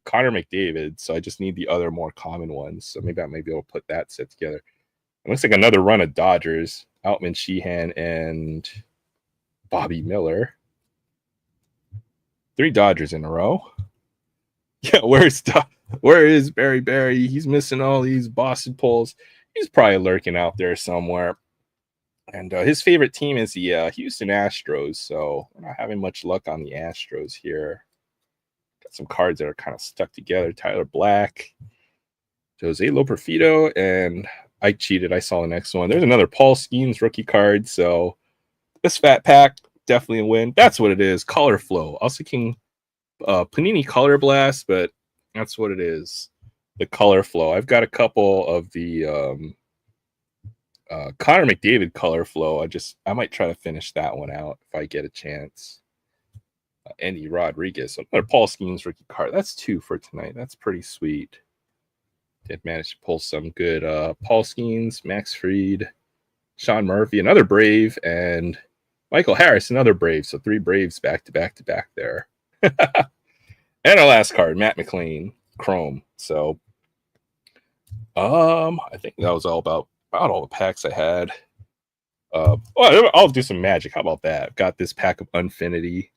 Connor McDavid, so I just need the other more common ones. So maybe I might be able to put that set together. It looks like another run of Dodgers, Outman Sheehan and Bobby Miller. 3 Dodgers in a row. Yeah, where is Barry? He's missing all these Boston polls. He's probably lurking out there somewhere. And his favorite team is the Houston Astros, so we're not having much luck on the Astros here. Got some cards that are kind of stuck together. Tyler Black, Jose Loperfido, and I cheated. I saw the next one. There's another Paul Skeens rookie card, so this fat pack, definitely a win. That's what it is, Color Flow. I was thinking Panini Color Blast, but that's what it is, the Color Flow. I've got a couple of the... Connor McDavid Color Flow. I might try to finish that one out if I get a chance. Andy Rodriguez, another Paul Skeens rookie card. That's 2 for tonight. That's pretty sweet. Did manage to pull some good Paul Skeens, Max Fried, Sean Murphy, another Brave, and Michael Harris, another Brave. So 3 Braves back to back to back there. And our last card, Matt McLean, Chrome. So I think that was all about all the packs I had. I'll do some magic. How about that? Got this pack of Unfinity.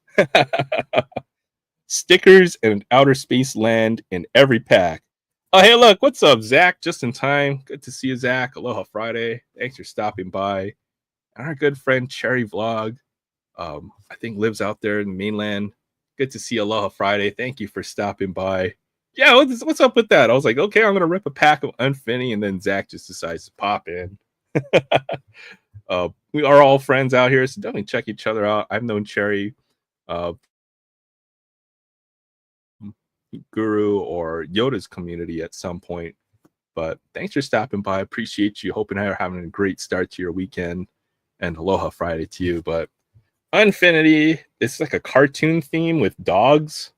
Stickers and Outer Space Land in every pack. Oh, hey, look, what's up, Zach? Just in time. Good to see you, Zach. Aloha Friday. Thanks for stopping by. And our good friend Cherry Vlog, I think lives out there in the mainland. Good to see Aloha Friday. Thank you for stopping by. Yeah, what's up with that? I was like, okay, I'm gonna rip a pack of Unfinity, and then Zach just decides to pop in. We are all friends out here, so definitely check each other out. I've known Cherry, Guru, or Yoda's community at some point. But thanks for stopping by. Appreciate you. Hoping you're having a great start to your weekend. And Aloha Friday to you. But Unfinity, it's like a cartoon theme with dogs.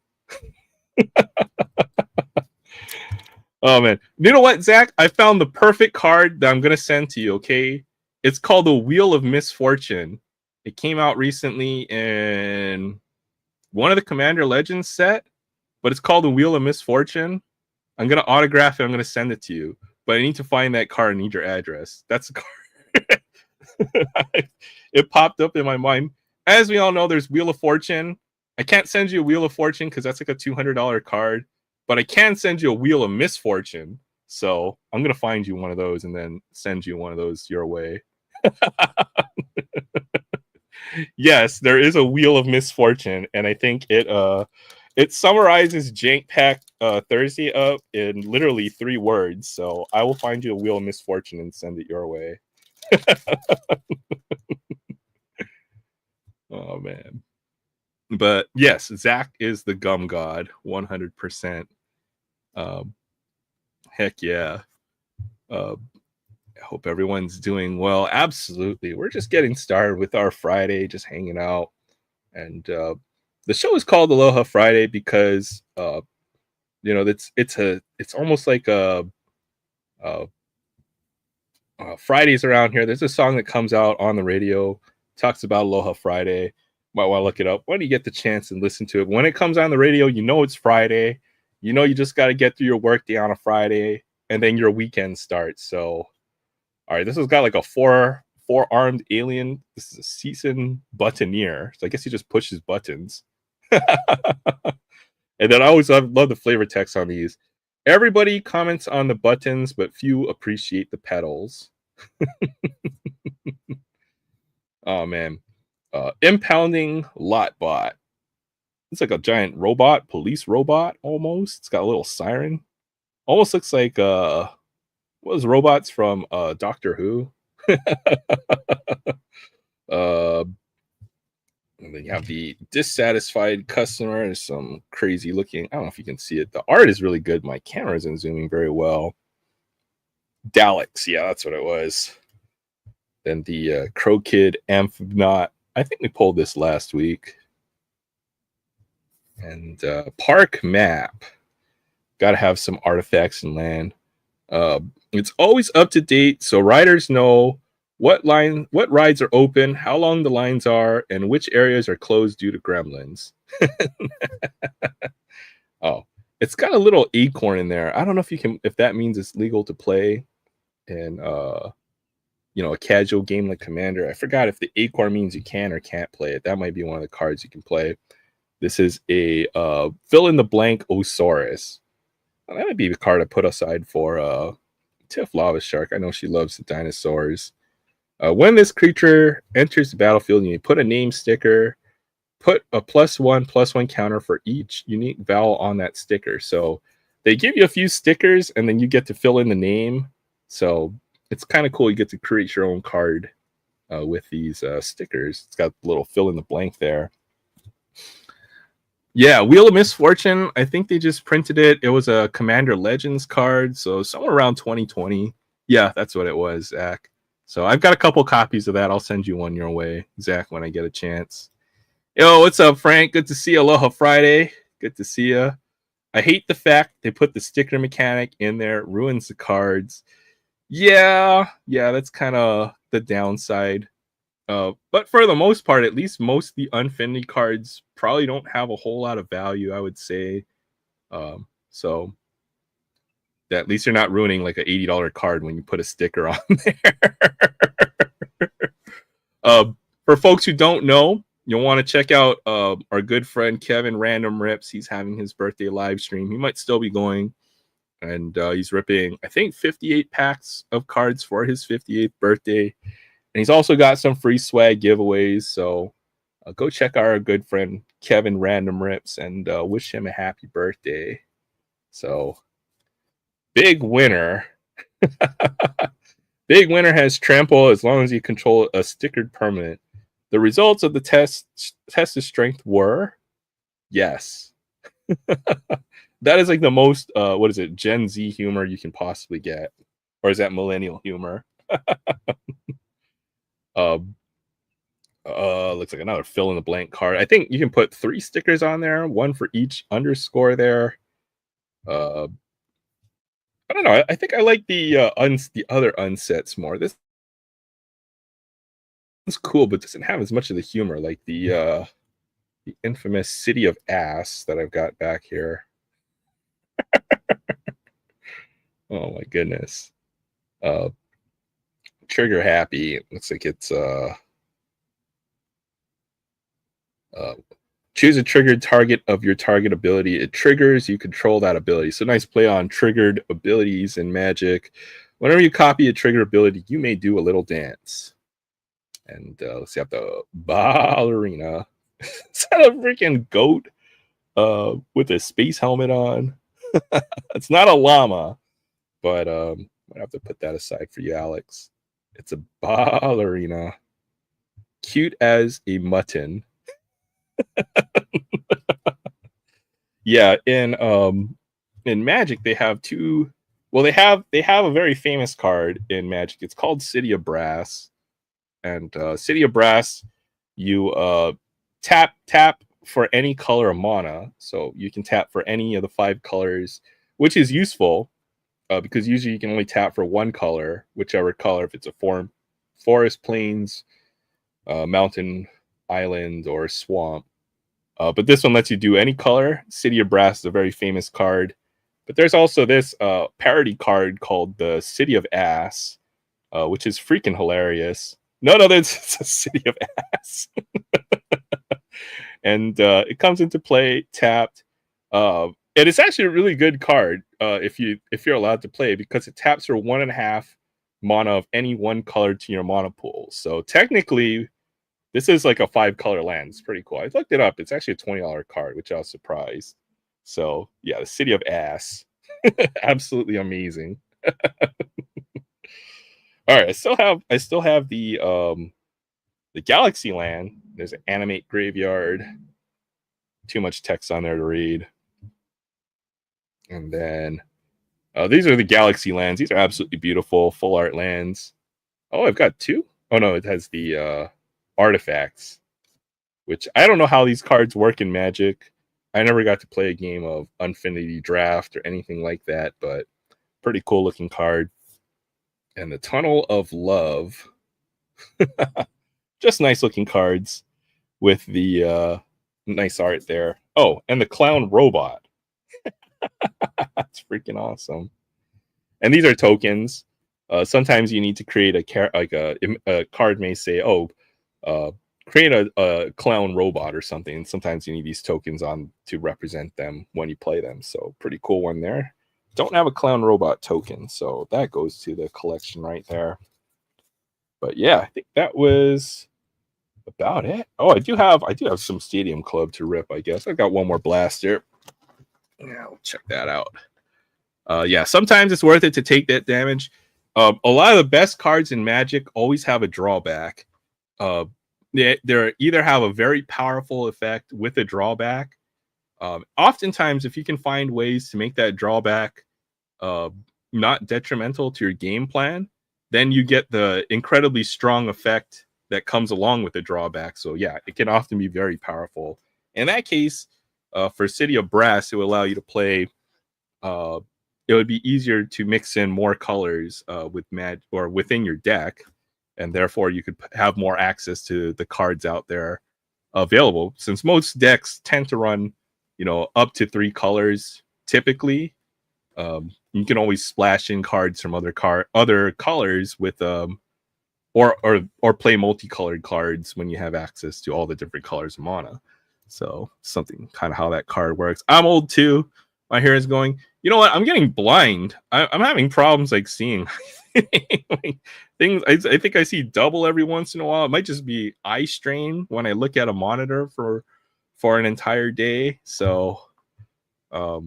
Oh, man. You know what, Zach? I found the perfect card that I'm going to send to you, okay? It's called the Wheel of Misfortune. It came out recently in one of the Commander Legends set, but it's called the Wheel of Misfortune. I'm going to autograph it. I'm going to send it to you. But I need to find that card and need your address. That's the card. It popped up in my mind. As we all know, there's Wheel of Fortune. I can't send you a Wheel of Fortune because that's like a $200 card. But I can send you a Wheel of Misfortune. So I'm going to find you one of those and then send you one of those your way. Yes, there is a Wheel of Misfortune. And I think it summarizes Jank Pack Thursday up in literally 3 words. So I will find you a Wheel of Misfortune and send it your way. Oh, man. But yes, Zach is the gum god, 100%. Heck yeah. I hope everyone's doing well. Absolutely. We're just getting started with our Friday, just hanging out. And the show is called Aloha Friday because it's almost like Fridays around here. There's a song that comes out on the radio, talks about Aloha Friday. Might want to look it up when you get the chance and listen to it. When it comes on the radio, you know it's Friday. You know you just got to get through your work day on a Friday, and then your weekend starts. So, all right, this has got like a four-armed alien. This is a seasoned buttoneer. So I guess he just pushes buttons. And then I always love the flavor text on these. Everybody comments on the buttons, but few appreciate the pedals. Oh, man. Impounding Lotbot. It's like a giant robot, police robot almost. It's got a little siren. Almost looks like what was robots from Doctor Who? And then you have the dissatisfied customer. There's some crazy looking. I don't know if you can see it. The art is really good. My camera isn't zooming very well. Daleks, yeah, that's what it was. Then the Crow Kid Amphignot. I think we pulled this last week. And Park Map. Got to have some artifacts and land. It's always up to date, so riders know what rides are open, how long the lines are, and which areas are closed due to gremlins. Oh, it's got a little acorn in there. I don't know if that means it's legal to play in a casual game like Commander. I forgot if the acorn means you can or can't play it. That might be one of the cards you can play. This is a fill in the blank Osaurus. Well, that might be the card I put aside for Tiff Lava Shark. I know she loves the dinosaurs. When this creature enters the battlefield, you put a name sticker, put a +1/+1 counter for each unique vowel on that sticker. So they give you a few stickers, and then you get to fill in the name. So it's kind of cool. You get to create your own card with these stickers. It's got a little fill in the blank there. Yeah, Wheel of Misfortune. I think they just printed it. It was a Commander Legends card, so somewhere around 2020. Yeah, that's what it was, Zach. So I've got a couple copies of that. I'll send you one your way, Zach, when I get a chance. Yo, what's up, Frank? Good to see you. Aloha Friday. Good to see you. I hate the fact they put the sticker mechanic in there. It ruins the cards. Yeah, that's kind of the downside. But for the most part, at least most of the Unfinity cards probably don't have a whole lot of value, I would say. So that at least you're not ruining like an $80 card when you put a sticker on there. For folks who don't know, you'll want to check out our good friend Kevin Random Rips. He's having his birthday live stream. He might still be going. And he's ripping, I think, 58 packs of cards for his 58th birthday. And he's also got some free swag giveaways. So go check our good friend Kevin Random Rips and wish him a happy birthday. So, big winner. Big winner has trample as long as you control a stickered permanent. The results of the test of strength were yes. That is like the most what is it, Gen Z humor you can possibly get, or is that millennial humor? Looks like another fill in the blank card. I think you can put 3 stickers on there, one for each underscore there. I don't know. I think I like the other unsets more. This is cool, but doesn't have as much of the humor like the infamous City of Ass that I've got back here. Oh my goodness. Trigger happy. It looks like it's choose a triggered target of your target ability. It triggers, you control that ability. So nice play on triggered abilities in Magic. Whenever you copy a trigger ability, you may do a little dance. And let's see, have the ballerina. Is that a freaking goat with a space helmet on? It's not a llama, but I have to put that aside for you, Alex. It's a ballerina. Cute as a mutton. Yeah, in Magic they have two. Well, they have a very famous card in Magic. It's called City of Brass, and City of Brass, you tap for any color of mana. So you can tap for any of the 5 colors, which is useful because usually you can only tap for one color, whichever color, if it's a forest, plains, mountain, island, or swamp. But this one lets you do any color. City of Brass is a very famous card. But there's also this parody card called the City of Ass, which is freaking hilarious. No, it's a City of Ass. And it comes into play tapped. And it's actually a really good card if you're allowed to play, because it taps for 1.5 mana of any one color to your mana pool. So technically, this is like a 5-color land. It's pretty cool. I looked it up. It's actually a $20 card, which I was surprised. So yeah, the City of Ass. Absolutely amazing. All right, I still have the Galaxy Land. There's an animate graveyard. Too much text on there to read. And then these are the Galaxy Lands. These are absolutely beautiful, full art lands. Oh, I've got 2. Oh no, it has the artifacts, which I don't know how these cards work in Magic. I never got to play a game of Unfinity Draft or anything like that, but pretty cool looking card. And the Tunnel of Love. Just nice looking cards with the nice art there. Oh, and the Clown Robot. That's freaking awesome. And these are tokens. Sometimes you need to create a card may say, create a clown robot or something. And sometimes you need these tokens on to represent them when you play them. So pretty cool one there. Don't have a clown robot token, so that goes to the collection right there. But yeah, I think that was about it. Oh, I do have some Stadium Club to rip, I guess. I've got one more blaster. Yeah, we'll check that out. Yeah, sometimes it's worth it to take that damage. A lot of the best cards in Magic always have a drawback. They either have a very powerful effect with a drawback. Oftentimes, if you can find ways to make that drawback not detrimental to your game plan, then you get the incredibly strong effect that comes along with the drawback. So yeah, it can often be very powerful. In that case, for City of Brass, it will allow you to play. It would be easier to mix in more colors with within your deck. and therefore you could have more access to the cards out there available. Since most decks tend to run, up to 3 colors typically, you can always splash in cards from other colors with or play multicolored cards when you have access to all the different colors of mana. So something kind of how that card works. I'm old too. My hair is going. You know what? I'm getting blind. I'm having problems like seeing like, things. I think I see double every once in a while. It might just be eye strain when I look at a monitor for an entire day. So, oh,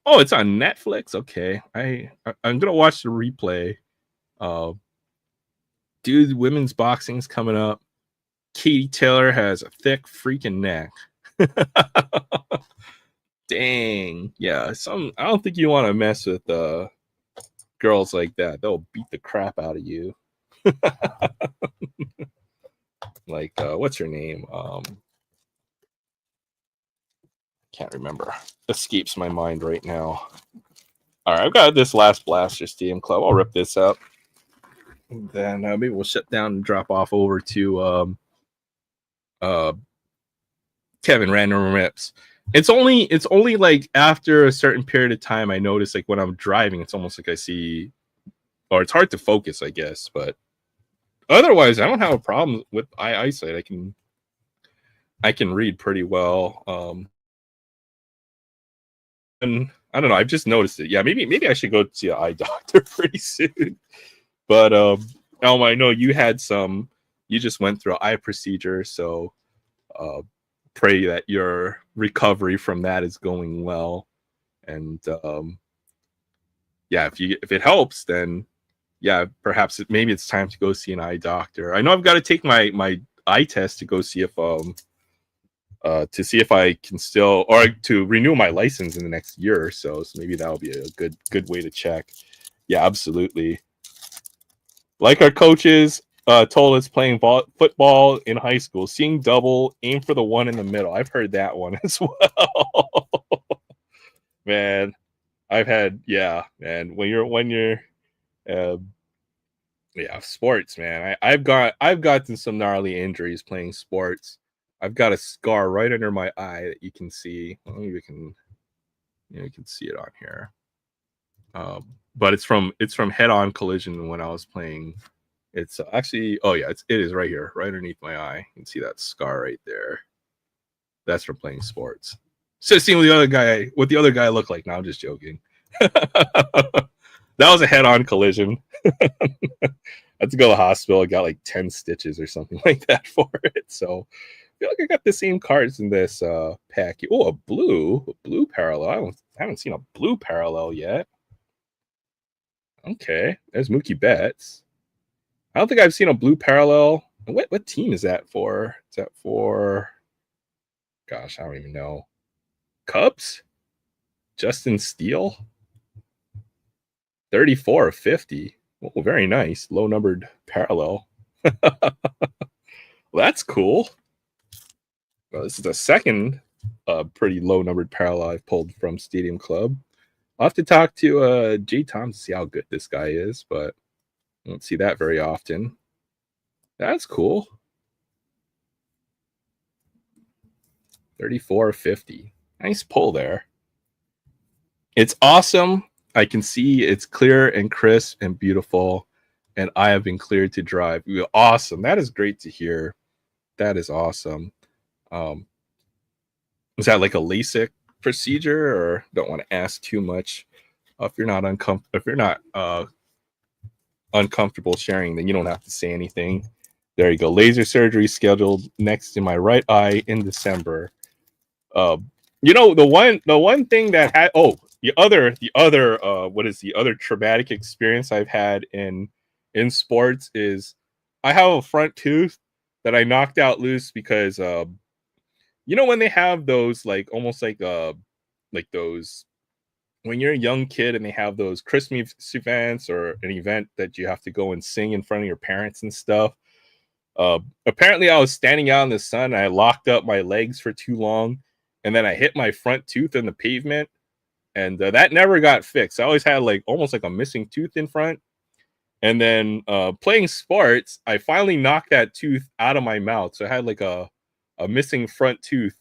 it's on Netflix. Okay, I'm gonna watch the replay. Dude, women's boxing's coming up. Katie Taylor has a thick freaking neck. Dang. Yeah, I don't think you want to mess with girls like that. They'll beat the crap out of you. Like what's her name? Can't remember. Escapes my mind right now. All right, I've got this last Blaster Stadium Club. I'll rip this up. And then maybe we'll shut down and drop off over to Kevin Random Rips. It's only like after a certain period of time I notice, like when I'm driving, it's almost like I see, or it's hard to focus, I guess, but otherwise I don't have a problem with eyesight. I can read pretty well. And I don't know, I've just noticed it. Yeah, maybe I should go see an eye doctor pretty soon. But Elma, I know you just went through an eye procedure, so pray that your recovery from that is going well. And yeah, if it helps, then yeah, perhaps maybe it's time to go see an eye doctor. I know I've got to take my eye test to go see if I can still, or to renew my license in the next year or so. So maybe that'll be a good way to check. Yeah, absolutely. Like our coaches told us playing football in high school, seeing double, aim for the one in the middle. I've heard that one as well. Man, I've had, yeah, man. When you're yeah, sports, man. I've gotten some gnarly injuries playing sports. I've got a scar right under my eye that you can see. Well, maybe you can see it on here. But it's from head-on collision when I was playing. It's actually, oh yeah, it is right here, right underneath my eye. You can see that scar right there. That's from playing sports. So seeing what the other guy looked like. Now I'm just joking. That was a head-on collision. I had to go to the hospital. I got like 10 stitches or something like that for it. So I feel like I got the same cards in this pack. Oh, a blue parallel. I haven't seen a blue parallel yet. Okay, there's Mookie Betts. I don't think I've seen a blue parallel. What team is that for? Is that for? Gosh, I don't even know. Cubs? Justin Steele? 34 of 50. Oh, very nice. Low numbered parallel. Well, that's cool. Well, this is the second pretty low numbered parallel I've pulled from Stadium Club. I'll have to talk to Jay Tom to see how good this guy is, but I don't see that very often. That's cool. 34 of 50. Nice pull there. It's awesome. I can see it's clear and crisp and beautiful, and I have been cleared to drive. Awesome. That is great to hear. That is awesome. Is that like a LASIK procedure, or don't want to ask too much? If you're not uncomfortable sharing, then you don't have to say anything. There you go. Laser surgery scheduled next to my right eye in December. The one thing that had the other what is the other traumatic experience I've had in sports is I have a front tooth that I knocked out loose because when they have those like almost like those when you're a young kid and they have those Christmas events or an event that you have to go and sing in front of your parents and stuff. Apparently I was standing out in the sun and I locked up my legs for too long, and then I hit my front tooth in the pavement, and that never got fixed. I always had like almost like a missing tooth in front, And then playing sports, I finally knocked that tooth out of my mouth. So I had like a missing front tooth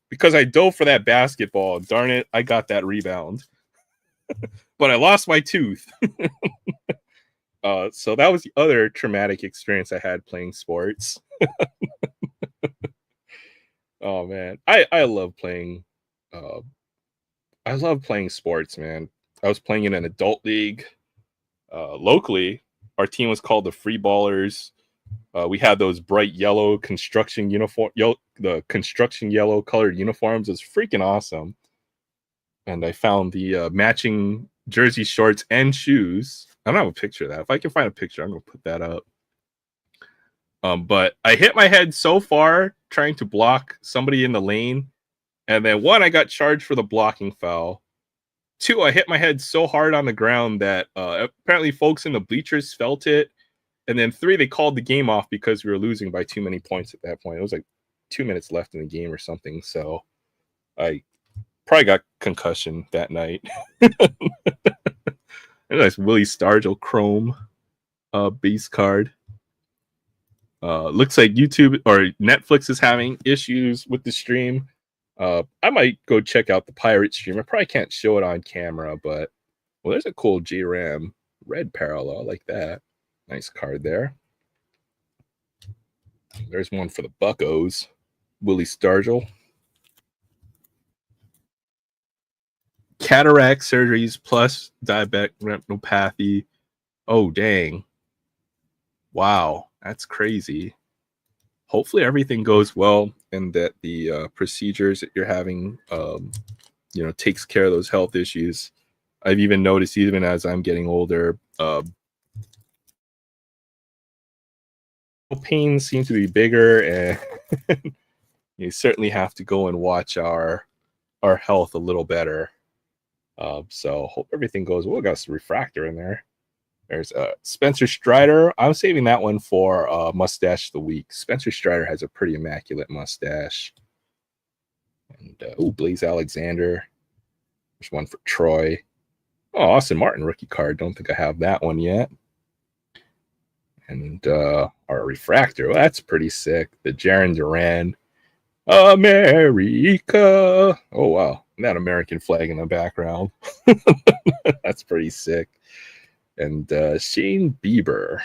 because I dove for that basketball. Darn it, I got that rebound. But I lost my tooth. So that was the other traumatic experience I had playing sports. Oh man, I love playing. Uh, I love playing sports, man. I was playing in an adult league locally. Our team was called the Free Ballers. We had those bright yellow construction uniform, the construction yellow colored uniforms. It was freaking awesome. And I found the matching jersey, shorts, and shoes. I don't have a picture of that. If I can find a picture, I'm gonna put that up. But I hit my head so far trying to block somebody in the lane, and then one, I got charged for the blocking foul. Two, I hit my head so hard on the ground that apparently folks in the bleachers felt it. And then three, they called the game off because we were losing by too many points at that point. It was like 2 minutes left in the game or something. So I probably got concussion that night. A nice Willie Stargell Chrome base card. Looks like YouTube or Netflix is having issues with the stream. I might go check out the pirate stream. I probably can't show it on camera, but well, there's a cool J-Ram red parallel. I like that. Nice card there. There's one for the Buccos. Willie Stargell. Cataract surgeries plus diabetic retinopathy. Oh, dang. Wow, that's crazy. Hopefully everything goes well and that the procedures that you're having, takes care of those health issues. I've even noticed, even as I'm getting older, pains seem to be bigger, and you certainly have to go and watch our health a little better. So hope everything goes well. We got some refractor in there. There's Spencer Strider. I'm saving that one for mustache of the week. Spencer Strider has a pretty immaculate mustache. And Blaze Alexander. There's one for Troy. Oh, Austin Martin rookie card. Don't think I have that one yet. And our refractor. Well, that's pretty sick. The Jaron Duran. America. Oh, wow. That American flag in the background. That's pretty sick. And Shane Bieber.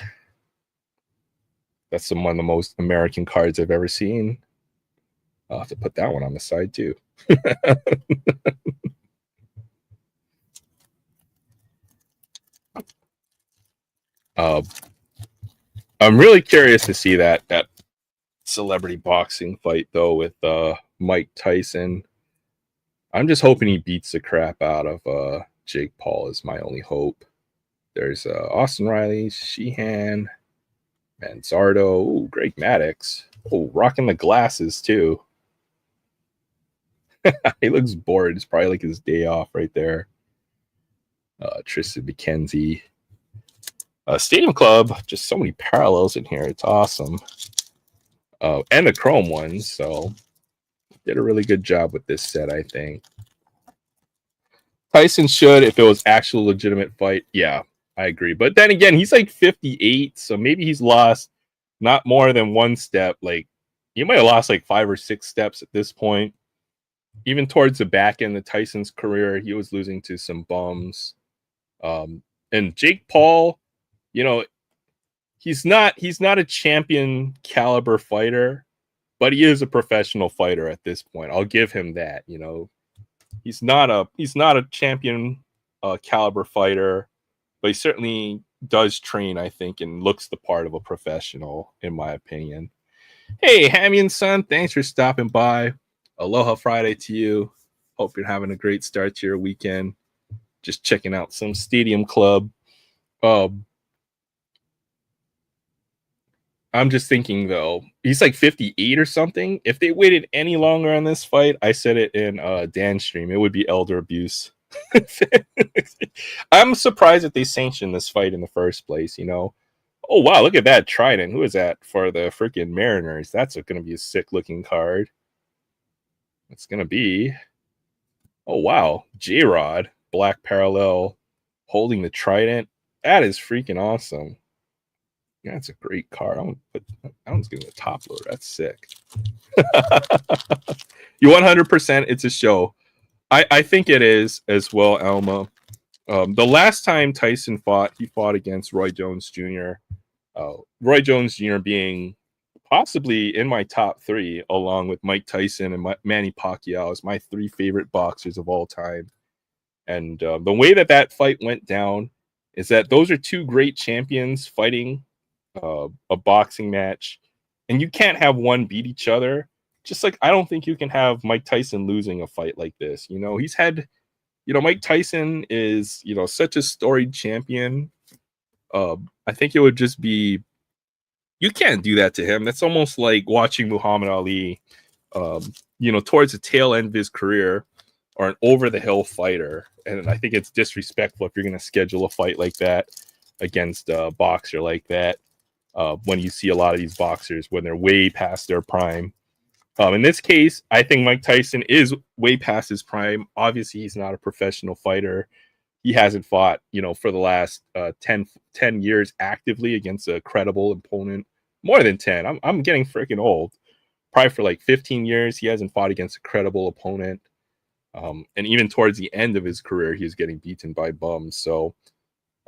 That's one of the most American cards I've ever seen. I'll have to put that one on the side too. I'm really curious to see that celebrity boxing fight though with Mike Tyson. I'm just hoping he beats the crap out of Jake Paul is my only hope. There's Austin Riley, Sheehan, Manzardo, Greg Maddux. Oh, rocking the glasses too. He looks bored. It's probably like his day off right there. Tristan McKenzie. Stadium Club, just so many parallels in here. It's awesome. And the chrome ones, so did a really good job with this set, I think. Tyson should, if it was actual legitimate fight, yeah, I agree. But then again, he's like 58, so maybe he's lost not more than one step. Like, he might have lost like 5 or 6 steps at this point. Even towards the back end of Tyson's career, he was losing to some bums. And Jake Paul, he's not a champion caliber fighter, but he is a professional fighter at this point. I'll give him that. He's not a champion caliber fighter, but he certainly does train, I think, and looks the part of a professional, in my opinion. Hey, Hammy and Son, thanks for stopping by. Aloha Friday to you. Hope you're having a great start to your weekend. Just checking out some Stadium Club. I'm just thinking, though, he's like 58 or something. If they waited any longer on this fight, I said it in Dan's stream, it would be elder abuse. I'm surprised that they sanctioned this fight in the first place, Oh, wow, look at that trident. Who is that for the freaking Mariners? That's going to be a sick-looking card. It's going to be, oh, wow, J-Rod, black parallel, holding the trident. That is freaking awesome. Yeah, that's a great card. I don't give it a top loader. That's sick. You 100%. It's a show. I think it is as well, Alma. The last time Tyson fought, he fought against Roy Jones Jr. Roy Jones Jr. being possibly in my top three, along with Mike Tyson and Manny Pacquiao, as my three favorite boxers of all time. And the way that that fight went down is that those are two great champions fighting a boxing match, and you can't have one beat each other. Just like I don't think you can have Mike Tyson losing a fight like this. You know, he's had, you know, Mike Tyson is, you know, such a storied champion. I think it would just be, you can't do that to him. That's almost like watching Muhammad Ali, you know, towards the tail end of his career, or an over the hill fighter. And I think it's disrespectful if you're going to schedule a fight like that against a boxer like that. When you see a lot of these boxers when they're way past their prime. In this case, I think Mike Tyson is way past his prime. Obviously, he's not a professional fighter. He hasn't fought, you know, for the last 10 years actively against a credible opponent. More than 10. I'm getting freaking old. Probably for like 15 years, he hasn't fought against a credible opponent. And even towards the end of his career, he was getting beaten by bums. So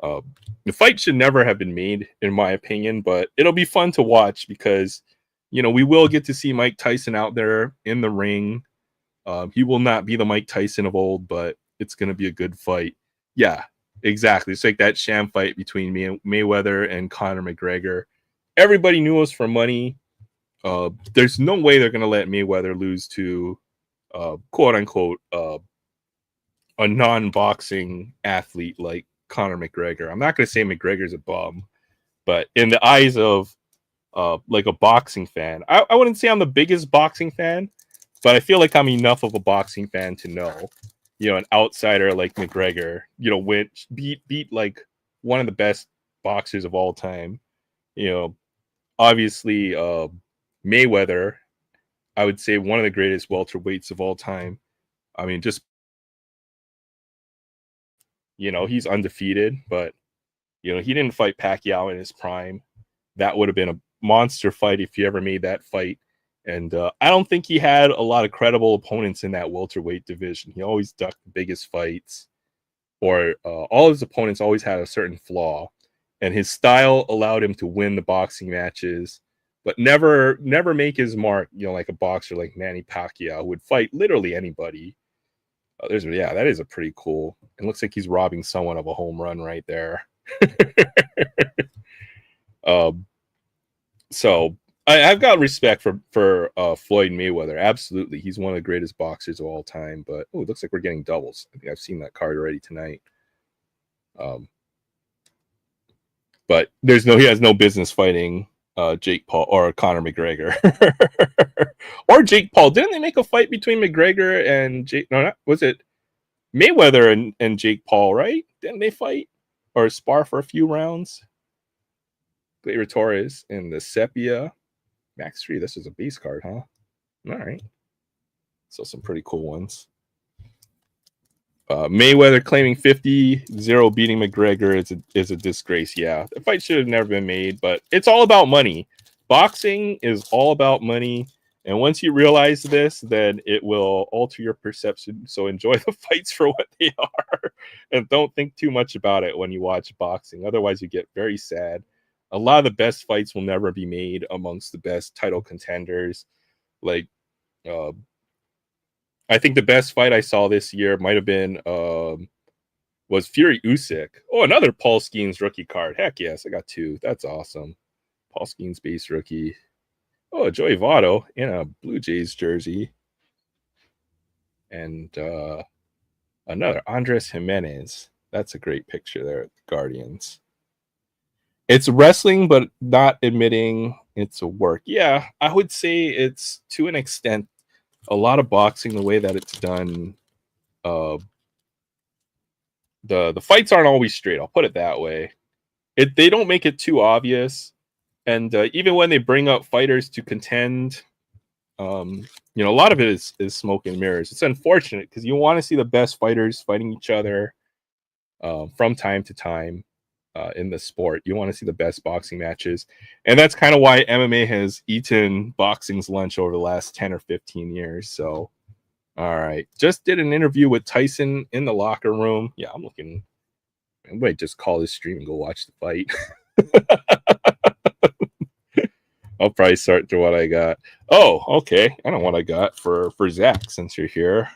the fight should never have been made, in my opinion, but it'll be fun to watch because, you know, we will get to see Mike Tyson out there in the ring. He will not be the Mike Tyson of old, but it's going to be a good fight. Yeah, exactly. It's like that sham fight between Mayweather and Conor McGregor. Everybody knew it was for money. There's no way they're going to let Mayweather lose to, quote unquote, a non-boxing athlete like Conor McGregor. I'm not going to say McGregor's a bum, but in the eyes of like a boxing fan, I wouldn't say I'm the biggest boxing fan, but I feel like I'm enough of a boxing fan to know, you know, an outsider like McGregor, you know, beat like one of the best boxers of all time. You know, obviously Mayweather, I would say one of the greatest welterweights of all time. I mean, just, you know, he's undefeated, but, you know, he didn't fight Pacquiao in his prime. That would have been a monster fight if he ever made that fight. And I don't think he had a lot of credible opponents in that welterweight division. He always ducked the biggest fights, or all his opponents always had a certain flaw. And his style allowed him to win the boxing matches, but never make his mark, you know, like a boxer like Manny Pacquiao who would fight literally anybody. Yeah, that is a pretty cool. It looks like he's robbing someone of a home run right there. So I've got respect for Floyd Mayweather. Absolutely, he's one of the greatest boxers of all time. But it looks like we're getting doubles. I think I've seen that card already tonight. But he has no business fighting Jake Paul or Conor McGregor or Jake Paul. Didn't they make a fight between McGregor and Jake? No, was it Mayweather and Jake Paul? Right? Didn't they fight or spar for a few rounds? Gleyber Torres in the Sepia. Max 3. This is a base card, huh? All right. So some pretty cool ones. Mayweather claiming 50-0 beating McGregor is a disgrace. Yeah, the fight should have never been made, but it's all about money. Boxing is all about money, and once you realize this, then it will alter your perception. So enjoy the fights for what they are, and don't think too much about it when you watch boxing. Otherwise, you get very sad. A lot of the best fights will never be made amongst the best title contenders. Like, I think the best fight I saw this year might have been was Fury Usyk. Oh, another Paul Skeens rookie card. Heck yes, I got two. That's awesome. Paul Skeens base rookie. Oh, Joey Votto in a Blue Jays jersey. And another Andres Jimenez. That's a great picture there at the Guardians. It's wrestling, but not admitting it's a work. Yeah, I would say it's, to an extent, a lot of boxing, the way that it's done. The fights aren't always straight. I'll put it that way. They don't make it too obvious, and even when they bring up fighters to contend, you know, a lot of it is smoke and mirrors. It's unfortunate because you want to see the best fighters fighting each other from time to time. in the sport. You want to see the best boxing matches, and that's kind of why MMA has eaten boxing's lunch over the last 10 or 15 years. So, all right, just did an interview with Tyson in the locker room. Yeah, I'm looking. I might just call this stream and go watch the fight. I'll probably start to what I got. Oh, okay. I know what I got for Zach since you're here.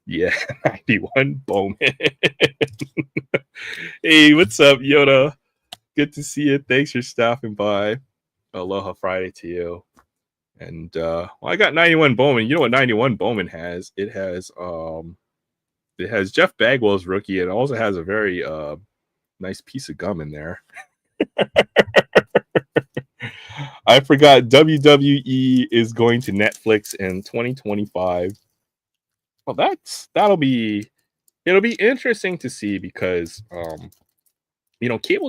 Yeah, 91 Bowman. Hey, what's up, Yoda? Good to see you. Thanks for stopping by. Aloha Friday to you. And well, I got 91 Bowman. You know what 91 Bowman has? It has Jeff Bagwell's rookie, and it also has a very nice piece of gum in there. I forgot WWE is going to Netflix in 2025. Well, it'll be interesting to see because cable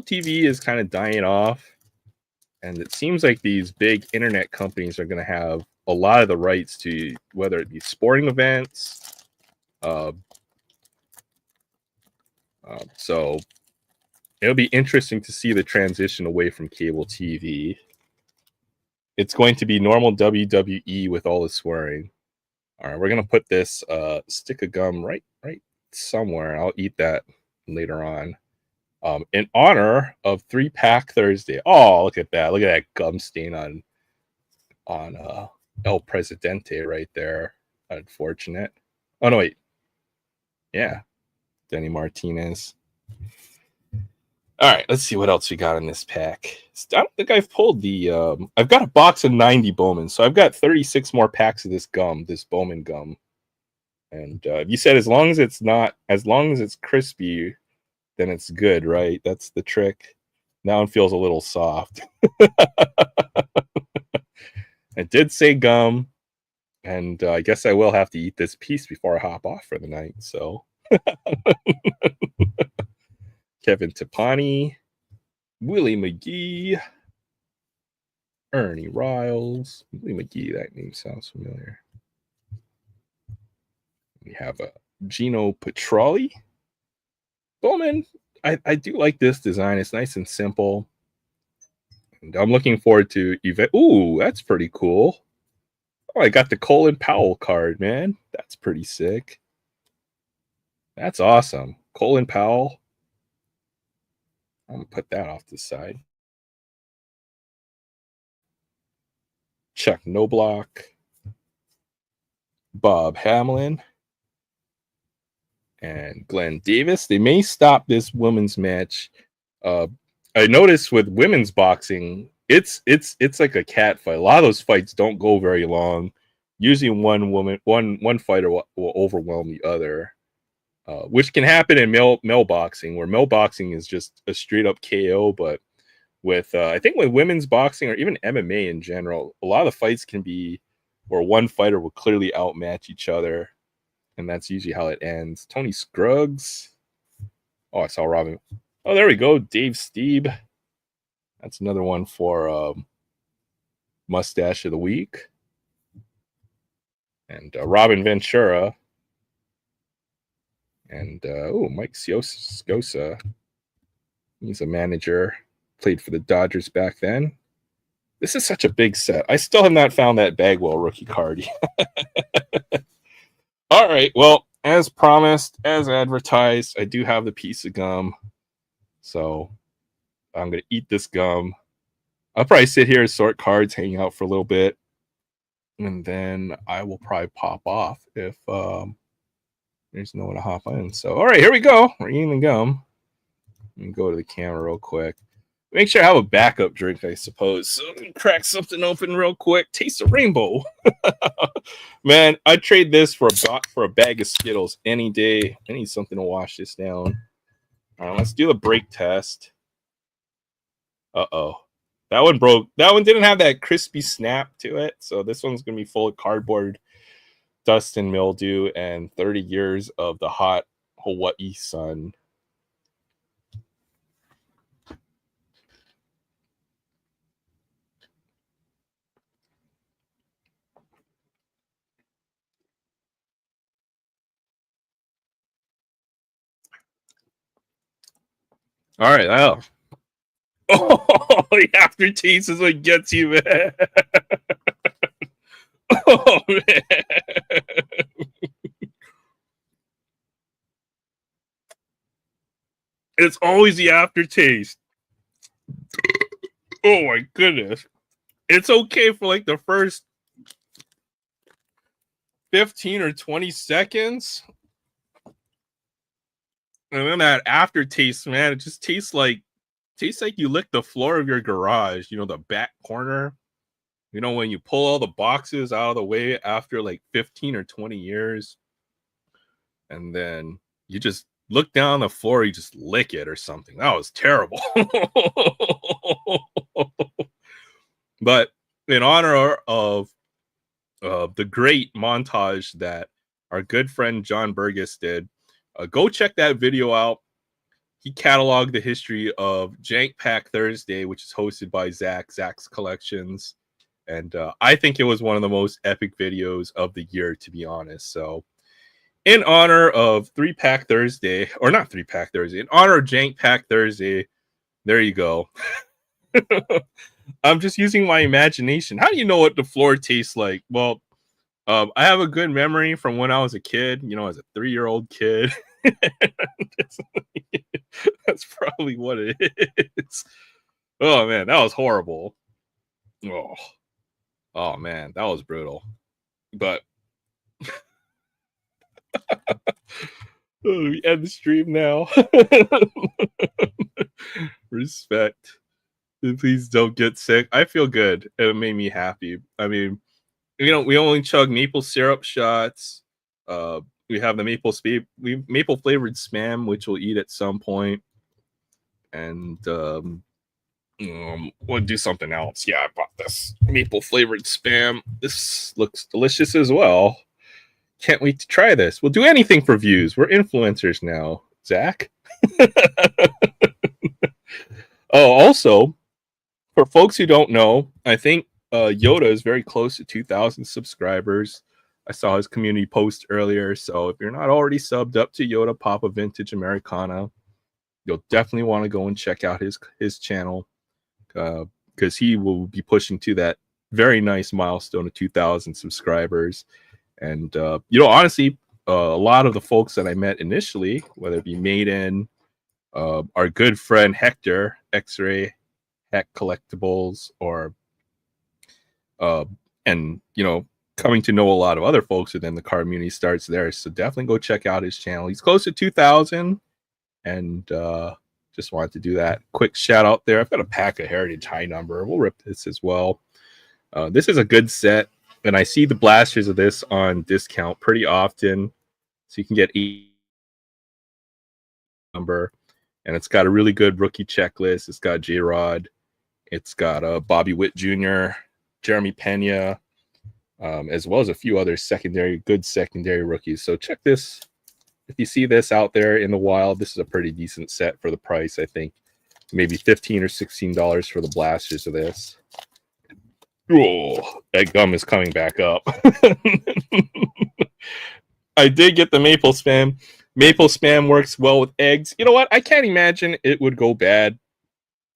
TV is kind of dying off, and it seems like these big internet companies are going to have a lot of the rights to whether it be sporting events. So it'll be interesting to see the transition away from cable TV. It's going to be normal WWE with all the swearing. All right, we're gonna put this stick of gum right somewhere. I'll eat that later on. In honor of 3-Pack Thursday. Oh, look at that! Look at that gum stain on El Presidente right there. Unfortunate. Oh no, wait. Yeah, Denny Martinez. All right, let's see what else we got in this pack. I don't think I've pulled the. I've got a box of 90 Bowman, so I've got 36 more packs of this Bowman gum. And you said as long as it's crispy, then it's good, right? That's the trick. That one feels a little soft. I did say gum, and I guess I will have to eat this piece before I hop off for the night. So, Kevin Tapani, Willie McGee, Ernie Riles, Willie McGee. That name sounds familiar. We have a Gino Petrelli. Bowman, I do like this design. It's nice and simple. And I'm looking forward to event. Ooh, that's pretty cool. Oh, I got the Colin Powell card, man. That's pretty sick. That's awesome. Colin Powell. I'm gonna put that off to the side. Chuck Noblock. Bob Hamlin. And Glenn Davis. They may stop this women's match. I noticed with women's boxing, it's like a cat fight. A lot of those fights don't go very long. Usually, one fighter will overwhelm the other, which can happen in male boxing, where male boxing is just a straight up KO. But with I think with women's boxing or even MMA in general, a lot of the fights can be where one fighter will clearly outmatch each other, and that's usually how it ends. Tony Scruggs. Oh, I saw Robin. Oh, there we go. Dave Steeb. That's another one for Mustache of the Week. And Robin Ventura. And Mike Scosa. He's a manager. Played for the Dodgers back then. This is such a big set. I still have not found that Bagwell rookie card yet. All right. Well, as promised, as advertised, I do have the piece of gum. So I'm going to eat this gum. I'll probably sit here and sort cards, hang out for a little bit. And then I will probably pop off if there's no one to hop in. So, all right, here we go. We're eating the gum. Let me go to the camera real quick. Make sure I have a backup drink, I suppose. So let me crack something open real quick. Taste the rainbow. Man, I'd trade this for a bag of Skittles any day. I need something to wash this down. All right, let's do the brake test. Uh-oh. That one broke. That one didn't have that crispy snap to it. So this one's going to be full of cardboard dust and mildew and 30 years of the hot Hawaii sun. All right. Oh, the aftertaste is what gets you, man. Oh, man. It's always the aftertaste. Oh my goodness. It's okay for like the first 15 or 20 seconds. And then that aftertaste, man, it just tastes like you licked the floor of your garage, the back corner. When you pull all the boxes out of the way after like 15 or 20 years, and then you just look down the floor, you just lick it or something. That was terrible. But in honor of the great montage that our good friend John Burgess did, go check that video out. He cataloged the history of Jank Pack Thursday, which is hosted by Zach's Collections. And I think it was one of the most epic videos of the year, to be honest. So in honor of 3-Pack Thursday, or not 3-Pack Thursday, in honor of Jank Pack Thursday, there you go. I'm just using my imagination. How do you know what the floor tastes like? Well, I have a good memory from when I was a kid, as a 3-year-old kid. That's probably what it is. Oh, man, that was horrible. Oh man, that was brutal. But we end the stream now. Respect. Please don't get sick. I feel good. It made me happy. I mean, we only chug maple syrup shots. We have the maple flavored spam, which we'll eat at some point. And we'll do something else. Yeah, I bought this maple flavored spam. This looks delicious as well. Can't wait to try this. We'll do anything for views. We're influencers now, Zach. Oh, also, for folks who don't know, I think Yoda is very close to 2,000 subscribers. I saw his community post earlier. So if you're not already subbed up to Yoda Papa Vintage Americana, you'll definitely want to go and check out his channel, because he will be pushing to that very nice milestone of 2,000 subscribers. And honestly, a lot of the folks that I met initially, whether it be Maiden, our good friend Hector, X-Ray Heck Collectibles, or and coming to know a lot of other folks within the card community starts there. So definitely go check out his channel. He's close to 2,000, and just wanted to do that quick shout out there. I've got a pack of Heritage High Number. We'll rip this as well. This is a good set, and I see the blasters of this on discount pretty often, so you can get each number. And it's got a really good rookie checklist. It's got J-Rod. It's got Bobby Witt Jr., Jeremy Pena, as well as a few other good secondary rookies. So check this. If you see this out there in the wild, this is a pretty decent set for the price. I think maybe $15 or $16 for the blasters of this. Oh, that gum is coming back up. I did get the maple spam. Maple spam works well with eggs. You know what? I can't imagine it would go bad.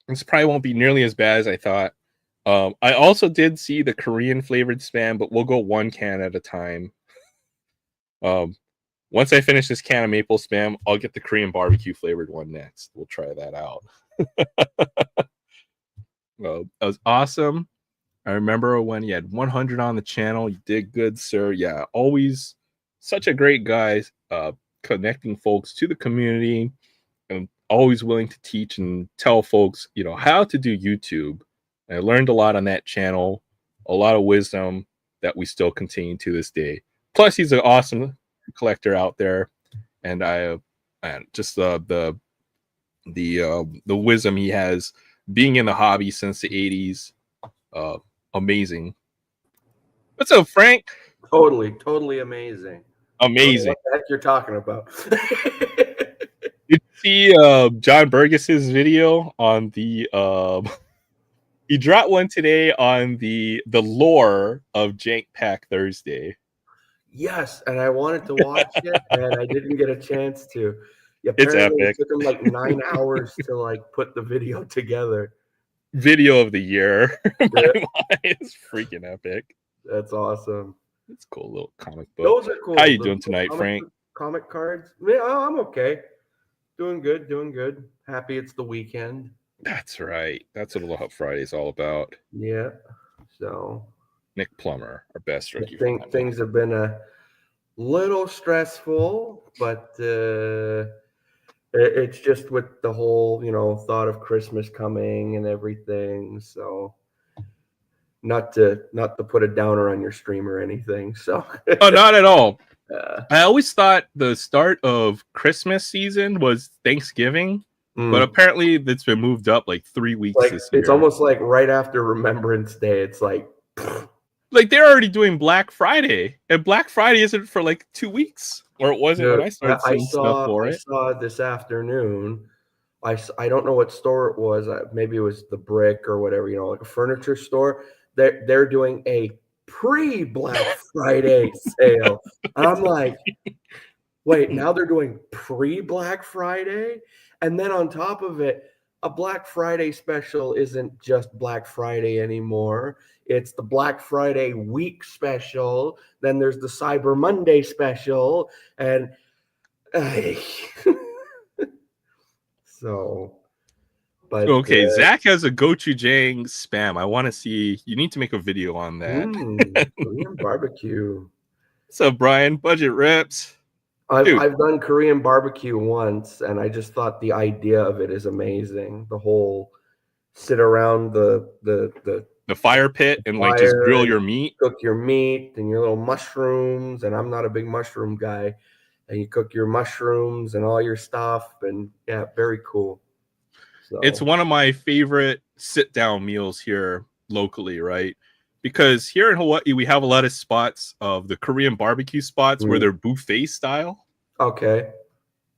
This probably won't be nearly as bad as I thought. I also did see the Korean flavored spam, but we'll go one can at a time. Once I finish this can of maple spam, I'll get the Korean barbecue flavored one next. We'll try that out. Well, that was awesome. I remember when you had 100 on the channel. You did good, sir. Yeah, always such a great guy, connecting folks to the community, and always willing to teach and tell folks, how to do YouTube. And I learned a lot on that channel, a lot of wisdom that we still continue to this day. Plus, he's an awesome collector out there, and just the wisdom he has being in the hobby since the 80s. Amazing. What's up, Frank? Totally amazing. Amazing. What the heck you're talking about? Did you see John Burgess's video on the he dropped one today on the lore of Jank Pack Thursday. Yes, and I wanted to watch it, and I didn't get a chance to. It's apparently it epic. took him like 9 hours to like put the video together. Video of the year. Yeah, It's freaking epic. that's awesome. It's a cool little comic book. Those are How cool. you The doing tonight, Frank? comic cards. Yeah, I'm okay. Doing good, doing good. Happy it's the weekend. That's right. That's what Aloha Friday is all about. Yeah. So Nick Plummer, our best I rookie for think Monday. things have been a little stressful, but it's just with the whole, thought of Christmas coming and everything. So not to put a downer on your stream or anything. So Oh, not at all. uh, I always thought the start of Christmas season was Thanksgiving, but apparently it's been moved up like 3 weeks like this year. it's almost like right after Remembrance Day. It's like Like they're already doing Black Friday, and Black Friday isn't for like 2 weeks, or it wasn't when I started seeing stuff for I it. saw this afternoon. I don't know what store it was. Maybe it was the Brick or whatever, like a furniture store. They're doing a pre-Black Friday sale. And I'm like, wait, now they're doing pre-Black Friday? And then on top of it, a Black Friday special isn't just Black Friday anymore. It's the Black Friday week special. Then there's the Cyber Monday special. And so, but Okay, Zach has a gochujang spam. I want to see. You need to make a video on that. Korean barbecue. What's up, Brian? Budget Reps. I've done Korean barbecue once, and I just thought the idea of it is amazing. The whole sit around the fire pit and like just grill your meat, cook your meat and your little mushrooms. And I'm not a big mushroom guy. And you cook your mushrooms and all your stuff, and yeah, very cool. So it's one of my favorite sit-down meals here locally, right? Because here in Hawaii, we have a lot of spots of the Korean barbecue spots where they're buffet style. Okay.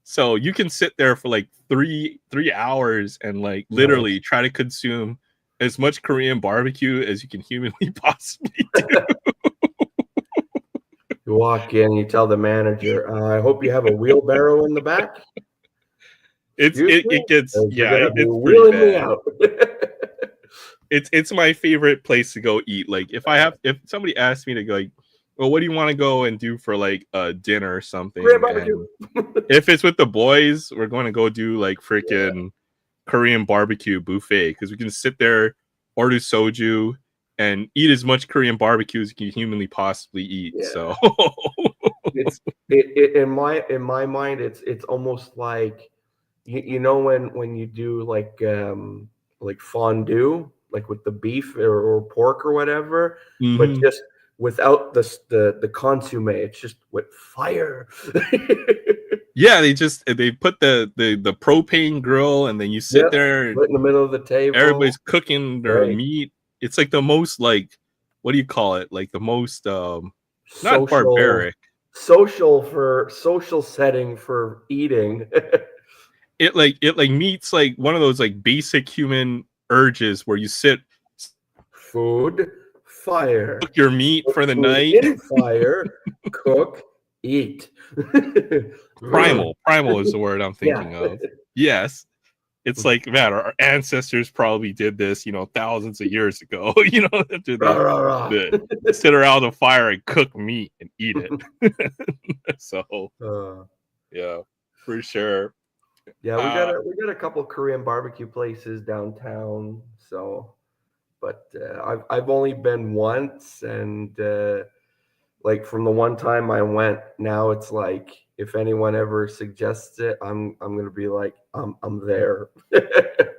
So you can sit there for like three hours and like literally try to consume as much Korean barbecue as you can humanly possibly do. You walk in, you tell the manager, I hope you have a wheelbarrow in the back. It gets it's wheeling me out. It's my favorite place to go eat. Like if somebody asks me to go, like, well, what do you want to go and do for like a dinner or something? If it's with the boys, we're going to go do like freaking Korean barbecue buffet, because we can sit there, order soju, and eat as much Korean barbecue as you can humanly possibly eat. Yeah. So in my mind, it's almost like when you do like fondue, like with the beef or pork or whatever, but just without the consomme. It's just with fire. Yeah, they put the propane grill, and then you sit there right in the middle of the table. Everybody's cooking their meat. It's like the most, like, what do you call it? Like the most not barbaric. Social setting for eating. It meets like one of those like basic human urges where you sit, food, fire, cook your meat for the night, in fire, cook, eat. Primal is the word I'm thinking of. Yes. It's like, man, our ancestors probably did this, thousands of years ago. After they sit around the fire and cook meat and eat it. So, yeah, for sure. Yeah, we got a couple of Korean barbecue places downtown. So, but I've only been once, and like from the one time I went, now it's like if anyone ever suggests it, I'm gonna be like, I'm there.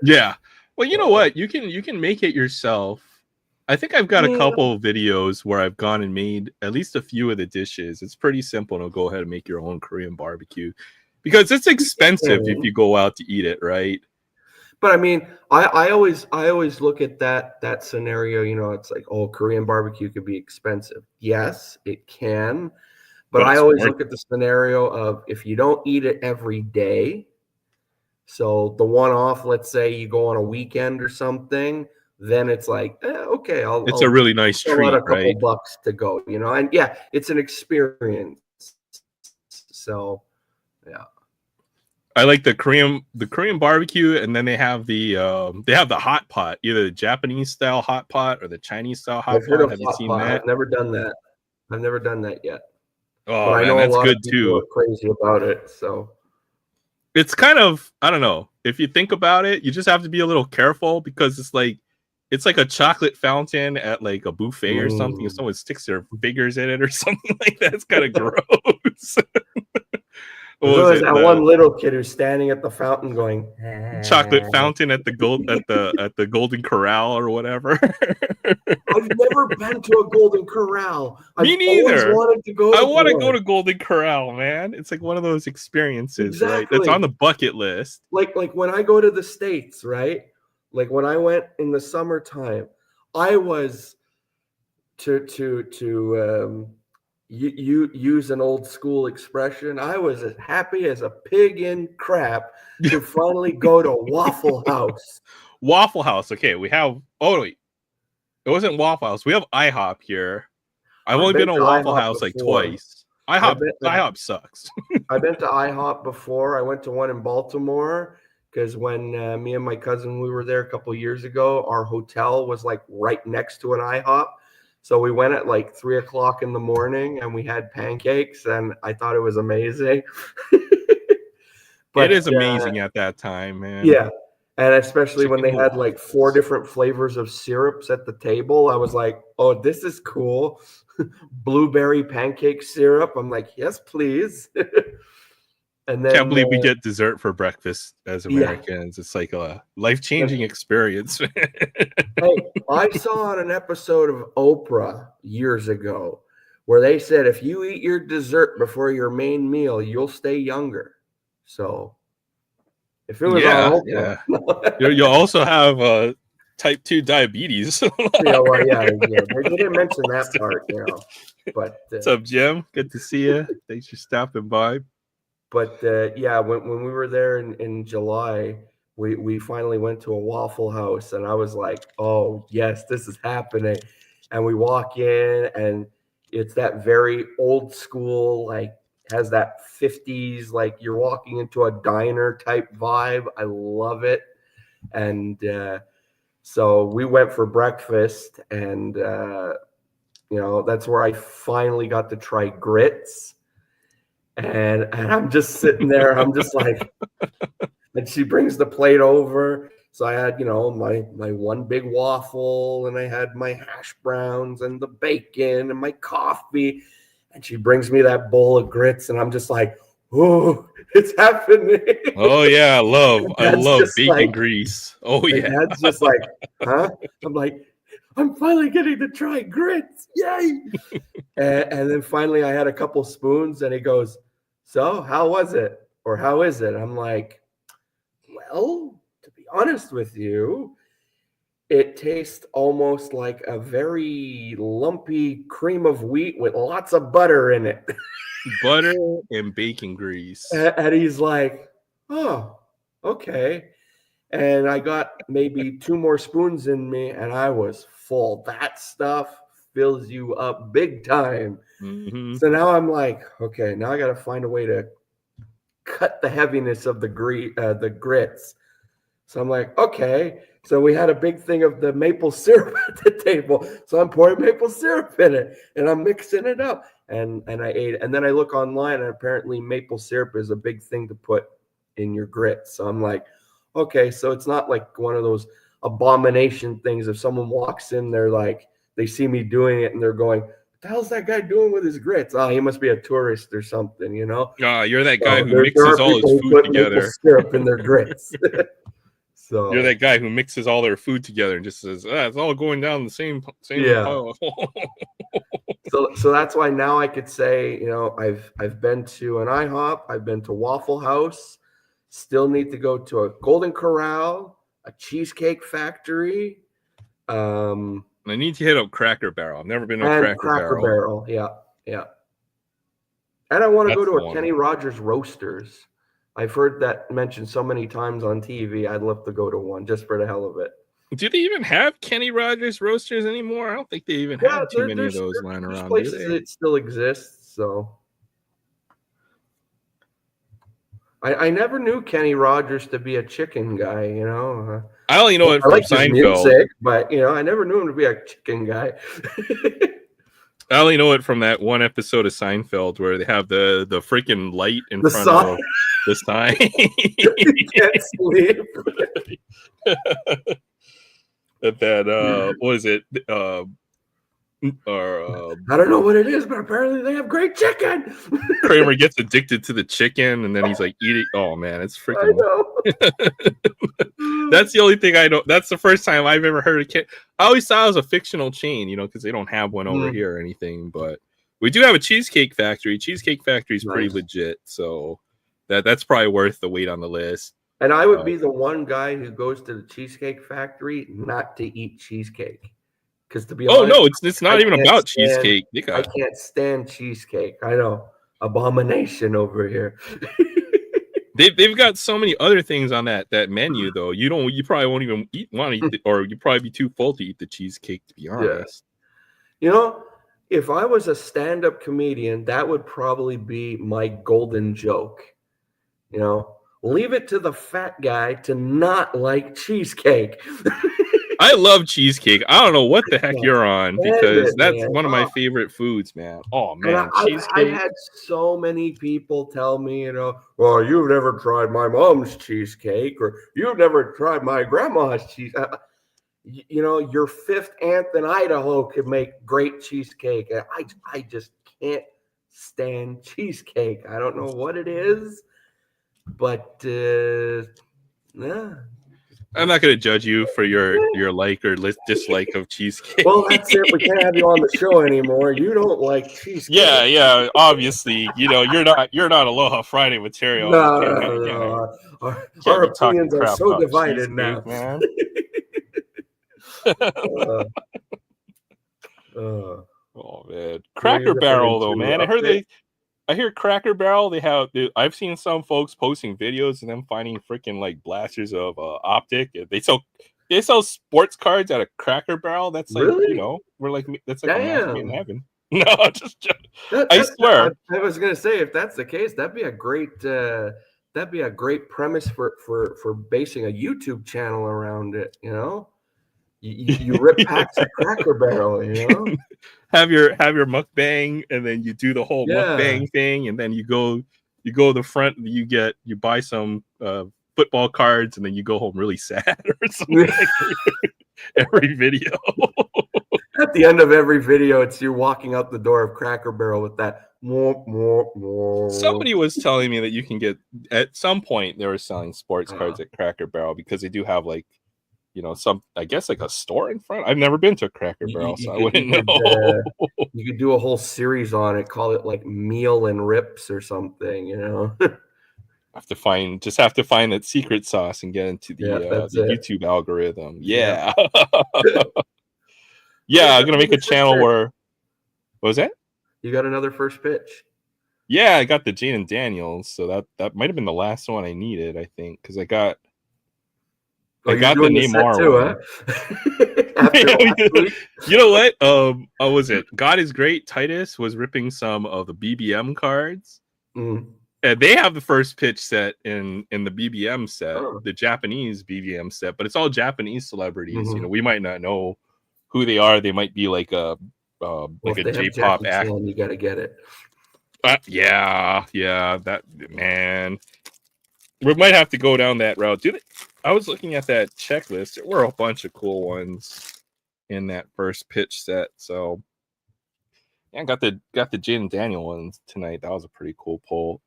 Yeah. Well, you know what? You can make it yourself. I think I've got a couple of videos where I've gone and made at least a few of the dishes. It's pretty simple to go ahead and make your own Korean barbecue, because it's expensive if you go out to eat it, right? But I mean, I always look at that scenario. It's like, oh, Korean barbecue could be expensive. Yes, it can. But I always look at the scenario of if you don't eat it every day. So the one-off, let's say you go on a weekend or something, then it's like, okay, it's a really nice treat, a couple right? bucks to go, and yeah, it's an experience. So, yeah. I like the Korean barbecue, and then they have the hot pot, either the Japanese style hot pot or the Chinese style hot I've heard pot. of Have you hot seen pot. that? I've never done that. I've never done that yet. But Oh I man, know a that's lot of good people too. are crazy about it. So It's kind of, I don't know, if you think about it, you just have to be a little careful because it's like a chocolate fountain at like a buffet or something. If someone sticks their fingers in it or something like that, it's kind of gross. What there's was always it? that The one little kid who's standing at the fountain going, chocolate fountain at the Golden Corral or whatever. I've never been to a Golden Corral. Me I've always neither. wanted to go I to want to go one. to Golden Corral, man. It's like one of those experiences, right? That's on Exactly. the bucket list. Like when I go to the States, right? Like when I went in the summertime, I was you use an old school expression. I was as happy as a pig in crap to finally go to Waffle House. Waffle House. Okay, we have. Oh wait, it wasn't Waffle House. We have IHOP here. I've I've only been been to to Waffle IHOP House like before. twice. I've IHOP sucks. been to IHOP before. I went to one in Baltimore because when me and my cousin we were there a couple years ago, our hotel was like right next to an IHOP. So we went at like 3 o'clock in the morning and we had pancakes, and I thought it was amazing. It But is amazing at that time, man. yeah, and especially when Chicken they had like 4 waffles. different flavors of syrups at the table, I was like, "Oh, this is cool." Blueberry pancake syrup. I'm like, "Yes, please." And Can't then believe we get dessert for breakfast as yeah. Americans. It's like a life-changing experience. Hey, I saw on an episode of Oprah years ago where they said if you eat your dessert before your main meal, you'll stay younger. So if it was Yeah, on yeah. Oprah, You also have type 2 diabetes. yeah, well, yeah, they didn't mention that part, but What's up, Jim? Good to see you. Thanks for stopping by. yeah, when we were there in July, we finally went to a Waffle House, and I was like, oh yes, this is happening. And we walk in, and it's that very old school, like has that 50s, like you're walking into a diner type vibe. I love it. And so we went for breakfast, and that's where I finally got to try grits. And I'm just sitting there. I'm just like, and she brings the plate over. So I had, my one big waffle, and I had my hash browns and the bacon and my coffee. And she brings me that bowl of grits, and I'm just like, oh, it's happening. Oh yeah, I Dad's love just bacon like, grease. Oh and yeah. Dad's just like, huh? I'm like, I'm finally getting to try grits. Yay. And then finally I had a couple spoons, and he goes, so how was it? Or how is it? I'm like, well, to be honest with you, it tastes almost like a very lumpy cream of wheat with lots of butter in it. Butter and bacon grease. And he's like, oh, okay. And I got maybe 2 more spoons in me, and I was full. That stuff fills you up big time. Mm-hmm. So now I'm like, okay, now I got to find a way to cut the heaviness of the grits. So I'm like, okay. So we had a big thing of the maple syrup at the table. So I'm pouring maple syrup in it, and I'm mixing it up. And I ate it. And then I look online, and apparently maple syrup is a big thing to put in your grits. So I'm like, okay, so it's not like one of those abomination things. If someone walks in, they're like, they see me doing it, and they're going, what the hell's that guy doing with his grits? Oh, he must be a tourist or something, You're that guy So who there mixes are all people his who food put maple together. syrup in their grits. You're So that guy who mixes all their food together and just says, it's all going down the same yeah. pile. So that's why now I could say, I've been to an IHOP, I've been to Waffle House, still need to go to a Golden Corral, a Cheesecake Factory, I need to hit up Cracker Barrel. I've never been to a and Cracker Barrel. Barrel. Yeah, yeah. And I want to go That's to the a one. Kenny Rogers Roasters. I've heard that mentioned so many times on TV. I'd love to go to one just for the hell of it. Do they even have Kenny Rogers Roasters anymore? I don't think they even have too many of those lying there's around, do places they? it still exists. So I never knew Kenny Rogers to be a chicken guy, you know. I only know it I from like his Seinfeld. music, but you know, I never knew him to be a chicken guy. I only know it from that one episode of Seinfeld where they have the freaking light in The front sign, of the sign. you can't sleep. That what is it? I don't know what it is, but apparently they have great chicken. Kramer gets addicted to the chicken, and then he's like eating. Oh man, it's I freaking. know. That's the only thing I know. That's the first time I've ever heard of. I always thought it was a fictional chain, you know, because they don't have one over here or anything. But we do have a Cheesecake Factory. Cheesecake Factory is pretty legit, so that's probably worth the wait on the list. And I would be the one guy who goes to the Cheesecake Factory not to eat cheesecake. Because to be honest, no, it's not even about cheesecake. I can't stand cheesecake. I know, abomination over here. They've got so many other things on that menu though. You probably won't even want to eat or you probably be too full to eat the cheesecake, to be honest. Yeah. You know, if I was a stand-up comedian, that would probably be my golden joke. You know, leave it to the fat guy to not like cheesecake. I love cheesecake. I don't know what the heck you're on because that's one of my favorite foods, man. Oh man, cheesecake. I've had so many people tell me, you know, well, you've never tried my mom's cheesecake, or you've never tried my grandma's cheese. You know, your fifth aunt in Idaho could make great cheesecake. I just can't stand cheesecake. I don't know what it is, but yeah. I'm not going to judge you for your like or dislike of cheesecake. Well, that's it. We can't have you on the show anymore. You don't like cheesecake. Yeah. Obviously, you know you're not Aloha Friday material. No. Our opinions are so divided now, man. Oh man, Cracker Barrel though, man. I hear Cracker Barrel. I've seen some folks posting videos of them finding freaking like blasters of optic. They sell sports cards at a Cracker Barrel. That's like really? You know, that's like Damn. a match made in heaven. No, just I swear. I was gonna say if that's the case, that'd be a great premise for basing a YouTube channel around it. You know, you rip packs of Cracker Barrel. You know. have your mukbang, and then you do the whole mukbang thing, and then you go to the front, you buy some football cards, and then you go home really sad or something. Every video. At the end of every video, it's you walking out the door of Cracker Barrel with that. Somebody was telling me that you can get, at some point they were selling sports cards at Cracker Barrel because they do have like, you know, I guess like a store in front. I've never been to a Cracker Barrel, so I wouldn't know. You could do a whole series on it, call it like Meal and Rips or something, you know. Have to find that secret sauce and get into the YouTube algorithm. Yeah. Yeah, I'm gonna make a channel where. What was that? You got another first pitch? Yeah, I got the Jane and Daniels, so that might have been the last one I needed, I think, because I got the Neymar one. You know what? What was it? God is Great. Titus was ripping some of the BBM cards. And they have the first pitch set in the BBM set, the Japanese BBM set, but it's all Japanese celebrities. You know, we might not know who they are. They might be like a J-pop act. You got to get it. Yeah. That, man, we might have to go down that route. I was looking at that checklist. There were a bunch of cool ones in that first pitch set. So yeah, I got the Jane and Daniel ones tonight. That was a pretty cool pull.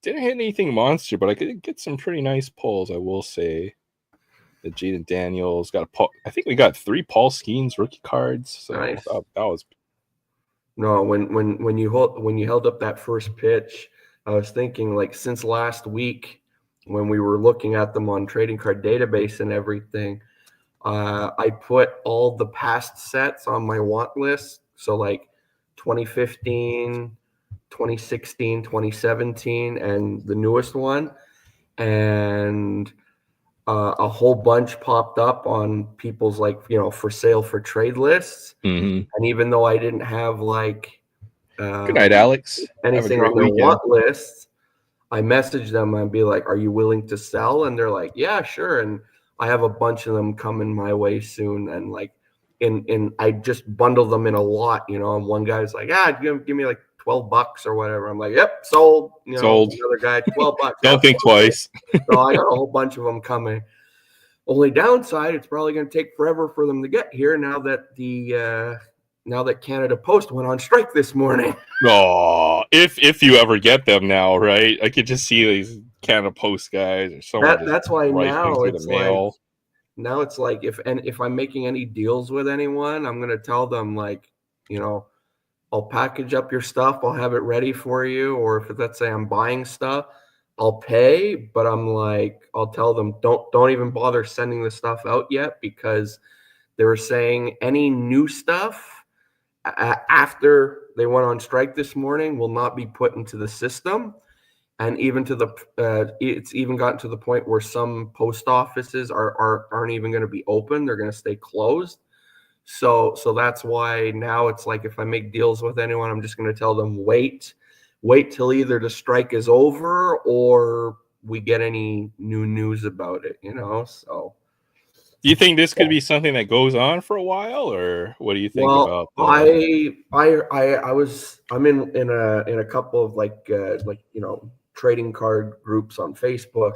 Didn't hit anything monster, but I could get some pretty nice pulls, I will say. The Jaden Daniels I think we got 3 Paul Skeens rookie cards. So nice. that was. No, when you held up that first pitch, I was thinking like since last week when we were looking at them on Trading Card Database and everything, I put all the past sets on my want list. So like 2015. 2016, 2017, and the newest one, and a whole bunch popped up on people's like, you know, for sale for trade lists. And even though I didn't have like good night, Alex, anything on their want list, I message them and be like, "Are you willing to sell?" And they're like, "Yeah, sure." And I have a bunch of them coming my way soon, and like, in I just bundle them in a lot, you know. And one guy's like, give me like $12 or whatever. I'm like, "Yep, sold." You know, Sold. another guy, $12. Don't Have think fun with it. twice. So I got a whole bunch of them coming. Only downside, it's probably going to take forever for them to get here now that Canada Post went on strike this morning. Oh, if you ever get them now, right? I could just see these Canada Post guys or someone just That's why rifling through the mail. now it's like if I'm making any deals with anyone, I'm gonna tell them like, you know, I'll package up your stuff, I'll have it ready for you, or if let's say I'm buying stuff, I'll pay, but I'm like, I'll tell them don't even bother sending the stuff out yet because they were saying any new stuff after they went on strike this morning will not be put into the system. And even to the it's even gotten to the point where some post offices aren't even going to be open, they're going to stay closed. So that's why now it's like if I make deals with anyone, I'm just going to tell them wait till either the strike is over or we get any new news about it, you know. So Do you think this could be something that goes on for a while, or what do you think well, about the? I'm in a couple of like you know, trading card groups on Facebook,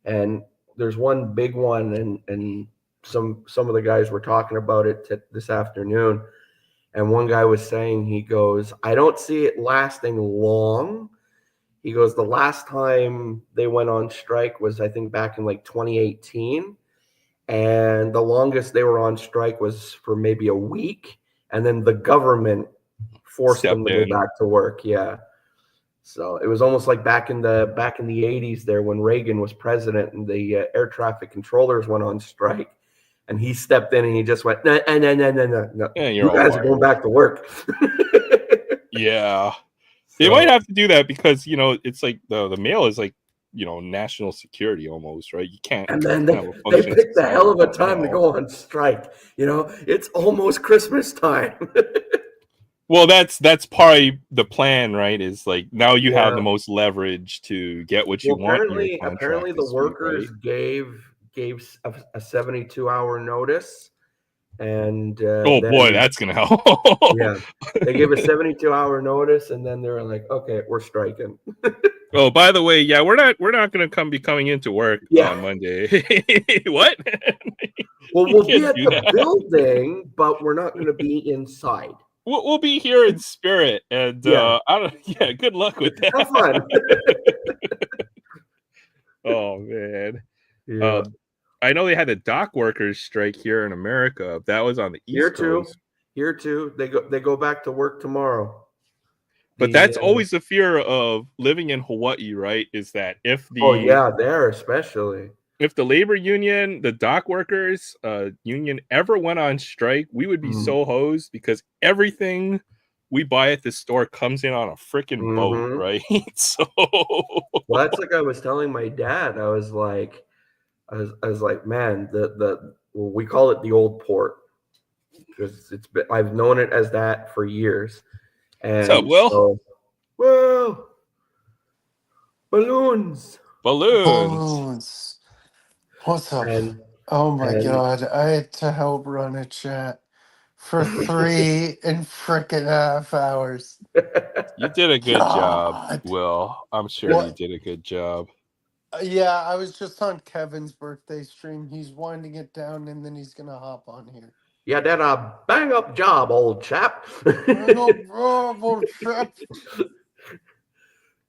and there's one big one, and some of the guys were talking about it this afternoon, and one guy was saying, he goes, I don't see it lasting long. He goes, the last time they went on strike was I think back in like 2018, and the longest they were on strike was for maybe a week, and then the government forced them Stepped to go in. back to work. Yeah. So it was almost like back in the 80s there when Reagan was president and the air traffic controllers went on strike, and he stepped in and he just went, no, no, no, no, no, no, no. Yeah, you're You all guys are going fired. back to work. Yeah, they might So have to do that because it's like the mail is like national security almost, right? You can't and then have a they functioning picked a society hell of a without time to mail. go on strike. You know, it's almost Christmas time. Well, that's probably the plan, right? Is like now you have the Yeah. most leverage to get what you Well, want in your apparently contract the dispute, workers right? gave a 72-hour notice, and Oh boy, then that's gonna help. yeah, they gave a 72-hour notice, and then they were like, okay, we're striking. Oh, by the way, yeah, we're not gonna be coming into work Yeah, on Monday. What? well, You we'll be can't at do the that. building, but we're not going to be inside. We'll be here in spirit, and Yeah, I don't. Yeah, good luck with have that. fun. Oh man. Yeah, Uh, I know they had the dock workers strike here in America. That was on the here East too. Coast. Here too. They go back to work tomorrow. But The that's always the fear of living in Hawaii, right? Is that Oh yeah, there especially. if the labor union, the dock workers union ever went on strike, we would be Mm-hmm. so hosed because everything we buy at the store comes in on a freaking boat, Mm-hmm. right? So Well, that's like I was telling my dad. I was like, man, well, we call it the old port because I've known it as that for years, what's up, and Will? so whoa, balloons, Balloons. Balloons. What's up? and Oh my and god, I had to help run a chat for 3.5 hours. You did a good job, God. Will. I'm sure you What? did a good job. Yeah, I was just on Kevin's birthday stream. He's winding it down and then he's gonna hop on here. you did a bang up job, old chap. No problem, chap.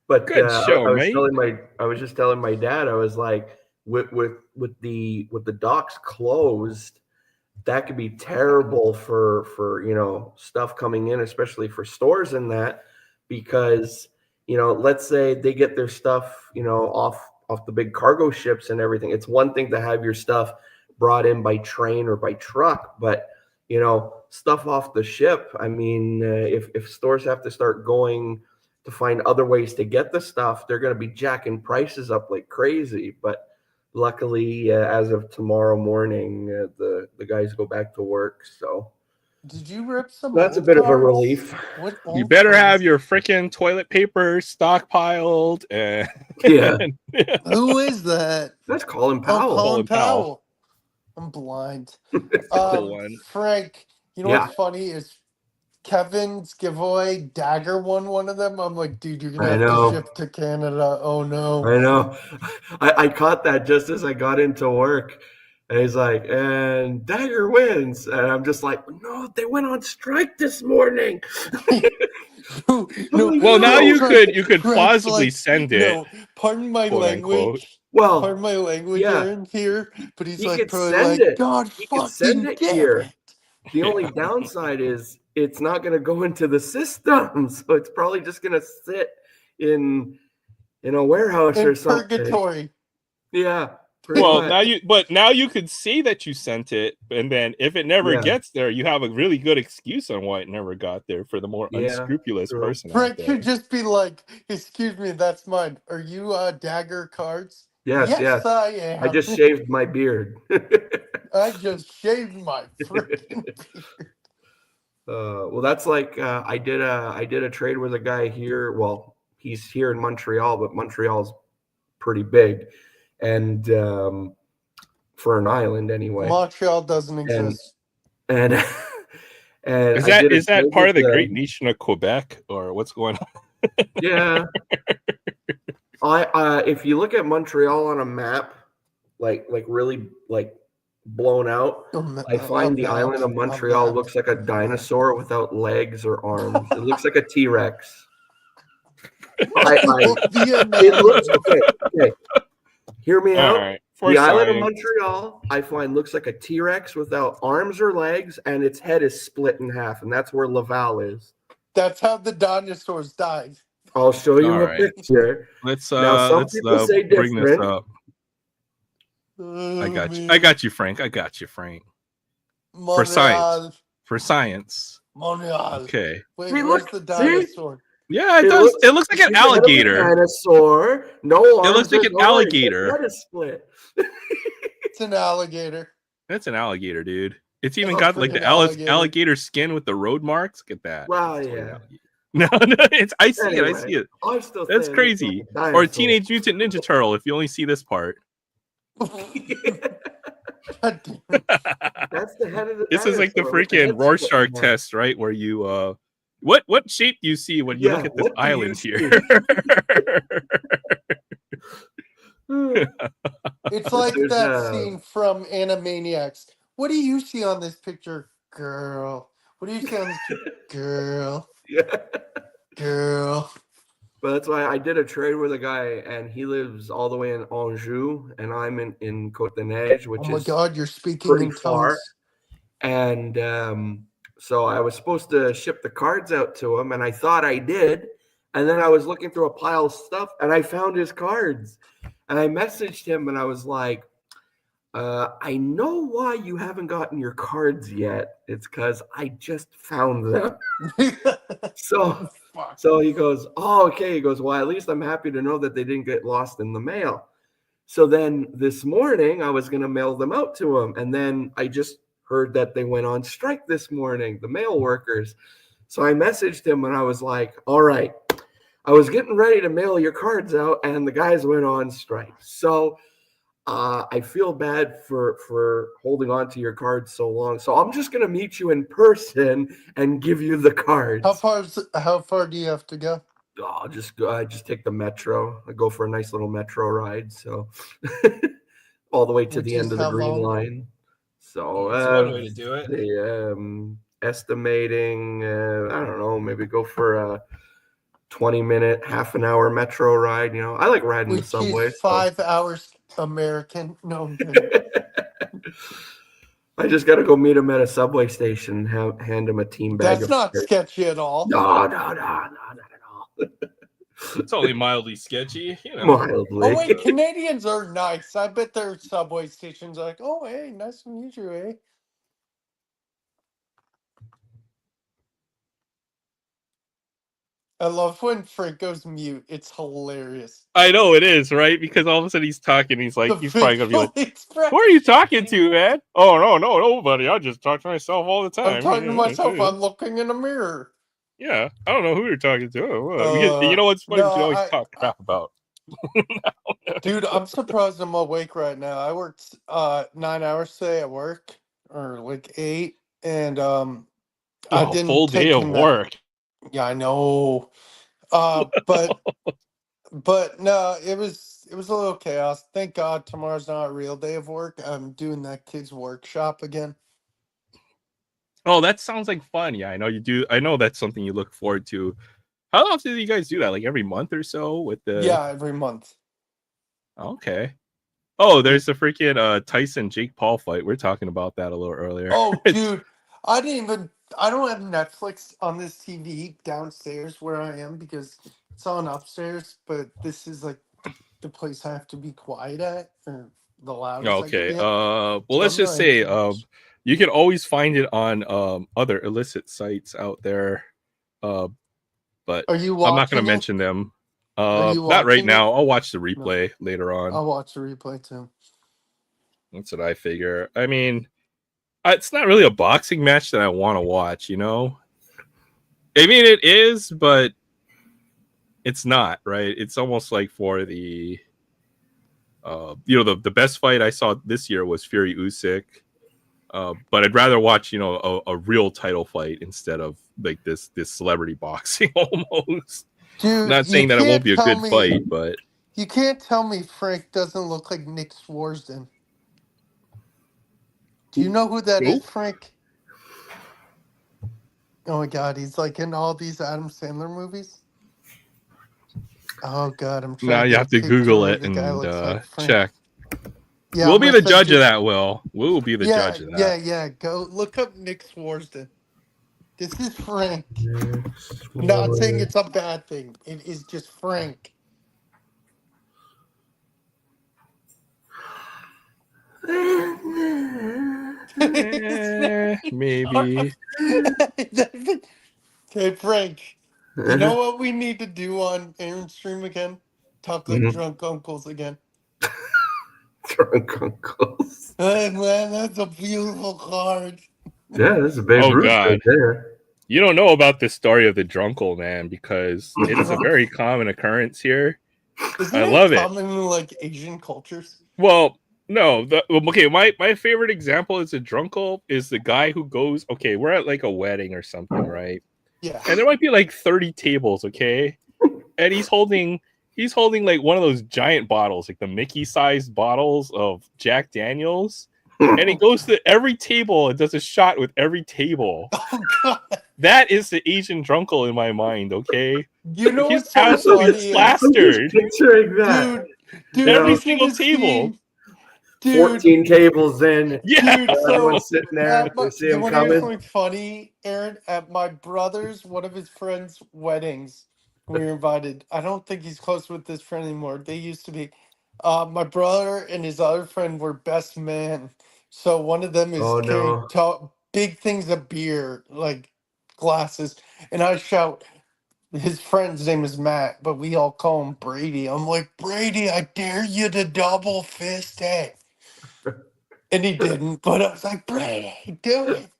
But Good show, mate. I was just telling my dad, I was like, with the docks closed, that could be terrible for stuff coming in, especially for stores and that, because let's say they get their stuff off the big cargo ships and everything. It's one thing to have your stuff brought in by train or by truck, but stuff off the ship. I mean, if stores have to start going to find other ways to get the stuff, they're going to be jacking prices up like crazy. But luckily, as of tomorrow morning, the guys go back to work. So Did you rip some That's a old bit of a cards? relief. What You old better cards? have your freaking toilet paper stockpiled. And Yeah. Who is that? That's Colin Oh, Powell. Colin Colin Powell. Powell. I'm blind. That's a cool one. Frank, you know Yeah. what's funny is Kevin's giveaway Dagger won one of them. I'm like, dude, you're gonna I have know. to ship to Canada. Oh no. I know. I caught that just as I got into work. And he's like, and Dagger wins. And I'm just like, no, they went on strike this morning. No, Well, now no. you could Frank's plausibly like, send it, no, pardon my quote unquote. language. Well, Pardon my language, yeah. Aaron, here, but he's He like could probably send like, it. God He could send fucking it damn here. it. The only downside is it's not going to go into the system. So it's probably just going to sit in a warehouse In or something. purgatory. Yeah. Pretty Well, much. now you could see that you sent it, and then if it never Yeah. gets there, you have a really good excuse on why it never got there for the more Yeah, unscrupulous true. person out Frank there. should just be like, excuse me, that's mine. Are you Dagger Cards? Yes, yes. I am. I just shaved my beard. I just shaved my freaking beard. Well, that's like I did a trade with a guy here. Well, he's here in Montreal, but Montreal's pretty big, and for an island anyway. Montreal doesn't exist. And and Is I did a that trade part of with the Great Nation of Quebec, or what's going on? Yeah. If you look at Montreal on a map, like really like blown out, I find the island of Montreal looks like a dinosaur without legs or arms. It looks like a T-Rex. It looks okay. Hear me All out. right, The island of science. Montreal, I find, looks like a T-Rex without arms or legs, and its head is split in half, and that's where Laval is. That's how the dinosaurs died. I'll show you All a right. picture. Let's Now, some people say bring this different. up. I got you. I got you, Frank. I got you, Frank. For science. For science. Montreal. Okay. Wait, See, where's look, the dinosaur? Yeah, it does. It looks like an see the head of a alligator. Dinosaur. No arms. It looks like an alligator. Its head is split. It's an alligator. That's an alligator, dude. It's even Oh, got like the freaking alligator skin with the road marks. Look at that. Wow, That's totally yeah. No, it's I see it. I Anyway, see it. I'm still That's saying crazy. it's like a Or a dinosaur. Teenage Mutant Ninja Turtle if you only see this part. God damn it. That's the head of the This is like the dinosaur with the freaking head Rorschach split in half. test, right? Where you what shape do you see when you look at this what do you island see? here? It's like There's, that scene from Animaniacs. What do you see on this picture, girl? What do you see on this picture, girl? Yeah. Girl. But that's why I did a trade with a guy, and he lives all the way in Anjou, and I'm in Côte de Neige, which Oh my is God, you're speaking pretty in far. tongues. And so I was supposed to ship the cards out to him, and I thought I did. And then I was looking through a pile of stuff, and I found his cards. And I messaged him, and I was like, I know why you haven't gotten your cards yet. It's because I just found them. So he goes, oh, okay. He goes, well, at least I'm happy to know that they didn't get lost in the mail. So then this morning I was going to mail them out to him. And then I just heard that they went on strike this morning, the mail workers. So I messaged him and I was like, all right, I was getting ready to mail your cards out and the guys went on strike. So I feel bad for holding on to your cards so long. So I'm just going to meet you in person and give you the cards. How far do you have to go? I just take the metro. I go for a nice little metro ride. So all the way to the end of the green line. So that's one way to do it. Estimating, I don't know, maybe go for a 20-minute, half an hour metro ride. You know, I like riding the subway. 5 hours American. No, I'm kidding. I just got to go meet him at a subway station and hand him a team bag. That's not sketchy at all. No, not at all. It's only mildly sketchy, you know. Mildly. Oh wait, Canadians are nice. I bet their subway stations are like, oh hey, nice to meet you, eh? I love when Frank goes mute. It's hilarious. I know it is, right? Because all of a sudden he's talking. He's like, The he's probably gonna be facial like, expression. "Who are you talking to, man?" Oh no, nobody. I just talk to myself all the time. I'm talking to myself. I'm looking in a mirror. Yeah, I don't know who you're talking to. You know what's funny? We No, should always talk crap about. dude, I'm surprised I'm awake right now. I worked 9 hours today at work, or like 8, and I A full didn't day take a of nap. work. Yeah, I know. But no, it was a little chaos. Thank God tomorrow's not a real day of work. I'm doing that kids workshop again. Oh, that sounds like fun. Yeah, I know you do. I know that's something you look forward to. How often do you guys do that? Like every month or so with the Yeah, every month. Okay. Oh, there's the freaking Tyson Jake Paul fight. We're talking about that a little earlier. Oh, dude, I don't have Netflix on this TV downstairs where I am because it's on upstairs, but this is like the place I have to be quiet at, or the loudest I can Okay. be at. Well, So let's I'm just not say into much. you can always find it on other illicit sites out there. Uh but Are you I'm not going to watching it? mention them. Are you Not right watching it? now. I'll watch the No, replay later on. I'll watch the replay too. That's what I figure. I mean, it's not really a boxing match that I want to watch, you know? I mean, it is, but it's not, right? It's almost like for the the best fight I saw this year was Fury Usyk. But I'd rather watch, a real title fight instead of like this celebrity boxing almost. I'm Dude, not saying that it won't be a good fight, but you can't tell me Frank doesn't look like Nick Swarsden. Do you know who that is, Who? Frank? Oh my God, he's like in all these Adam Sandler movies. Oh God, I'm trying now to you get a have to picture Google where it the guy and looks like Frank. check. Yeah, We'll I'm be gonna the send judge you. of that, Will. We'll be the Yeah, judge of that. yeah. Go look up Nick Swarsden. This is Frank. Next Not saying one. it's a bad thing. It is just Frank. Maybe. Okay, Frank. You know what we need to do on Aaron's stream again? Talk like Mhm. drunk uncles again. Drunk uncles. Hey man, that's a beautiful card. Yeah, this is Babe Oh Ruth right God. there. You don't know about the story of the drunkle, man, because it's a very common occurrence here. Isn't I it love it. common in like Asian cultures? Well, no, okay, my favorite example is a drunkle is the guy who goes, okay, we're at like a wedding or something, right? Yeah. And there might be like 30 tables, okay? And he's holding like one of those giant bottles, like the Mickey sized bottles of Jack Daniels. And he goes to every table and does a shot with every table. Oh God. That is the Asian drunkle in my mind, okay? You know He's what's so absolutely funny? I'm just plastered. picturing that. Dude, Every listen single to table. Steve. Dude, 14 tables in. Yeah. dude, so Everyone's sitting there. They see you him want to hear coming. something funny, Aaron? At my brother's, one of his friends' weddings, we were invited. I don't think he's close with this friend anymore. They used to be. My brother and his other friend were best men. So one of them is Oh carrying no. big things of beer, like glasses, and I shout. His friend's name is Matt, but we all call him Brady. I'm like, Brady, I dare you to double fist it. And he didn't, but I was like, Brady, do it.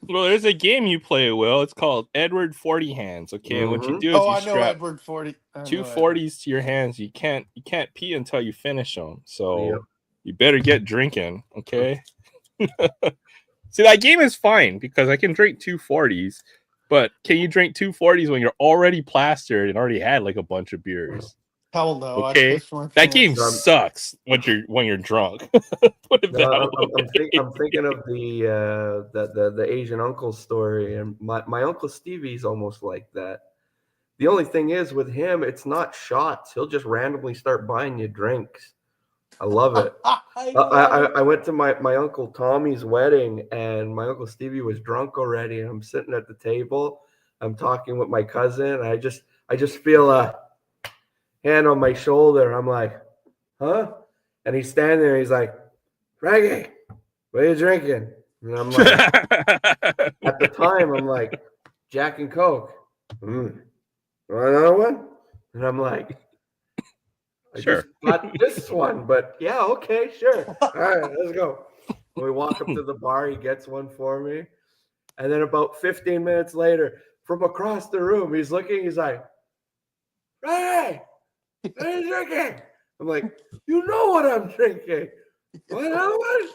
Well, there's a game you play, Will. It's called Edward 40 Hands. Okay, and what you Mm-hmm. do is Oh, you I know strap Edward 40. I two know Edward. 40s to your hands. You can't pee until you finish them. So Yep. you better get drinking. Okay. See, that game is fine because I can drink two 40s, but can you drink two 40s when you're already plastered and already had like a bunch of beers? Hell no, I Okay, pissed my that game pants. sucks when you're drunk. Put it No, that I'm thinking of the Asian uncle story, and my uncle Stevie's almost like that. The only thing is with him, it's not shots. He'll just randomly start buying you drinks. I love it. I went to my uncle Tommy's wedding, and my uncle Stevie was drunk already, and I'm sitting at the table. I'm talking with my cousin, and I just feel a hand on my shoulder. I'm like, huh? And he's standing there. He's like, Frankie, what are you drinking? And I'm like, way. at the time, I'm like, Jack and Coke. Mm. Want another one? And I'm like, I Sure. just got this one, but yeah, okay, sure. All right, let's go. We walk up to the bar. He gets one for me. And then about 15 minutes later, from across the room, he's looking. He's like, "Hey, what are you drinking?" I'm like, "You know what I'm drinking." What else?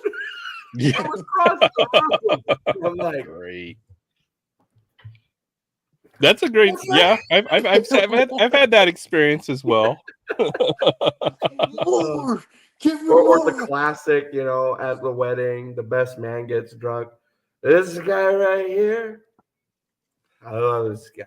Yeah. From across the room. I'm like, Great. That's a great. "What's Yeah, that?" I've had that experience as well. More, give me Or the more. classic, at the wedding, the best man gets drunk. This guy right here, I love this guy.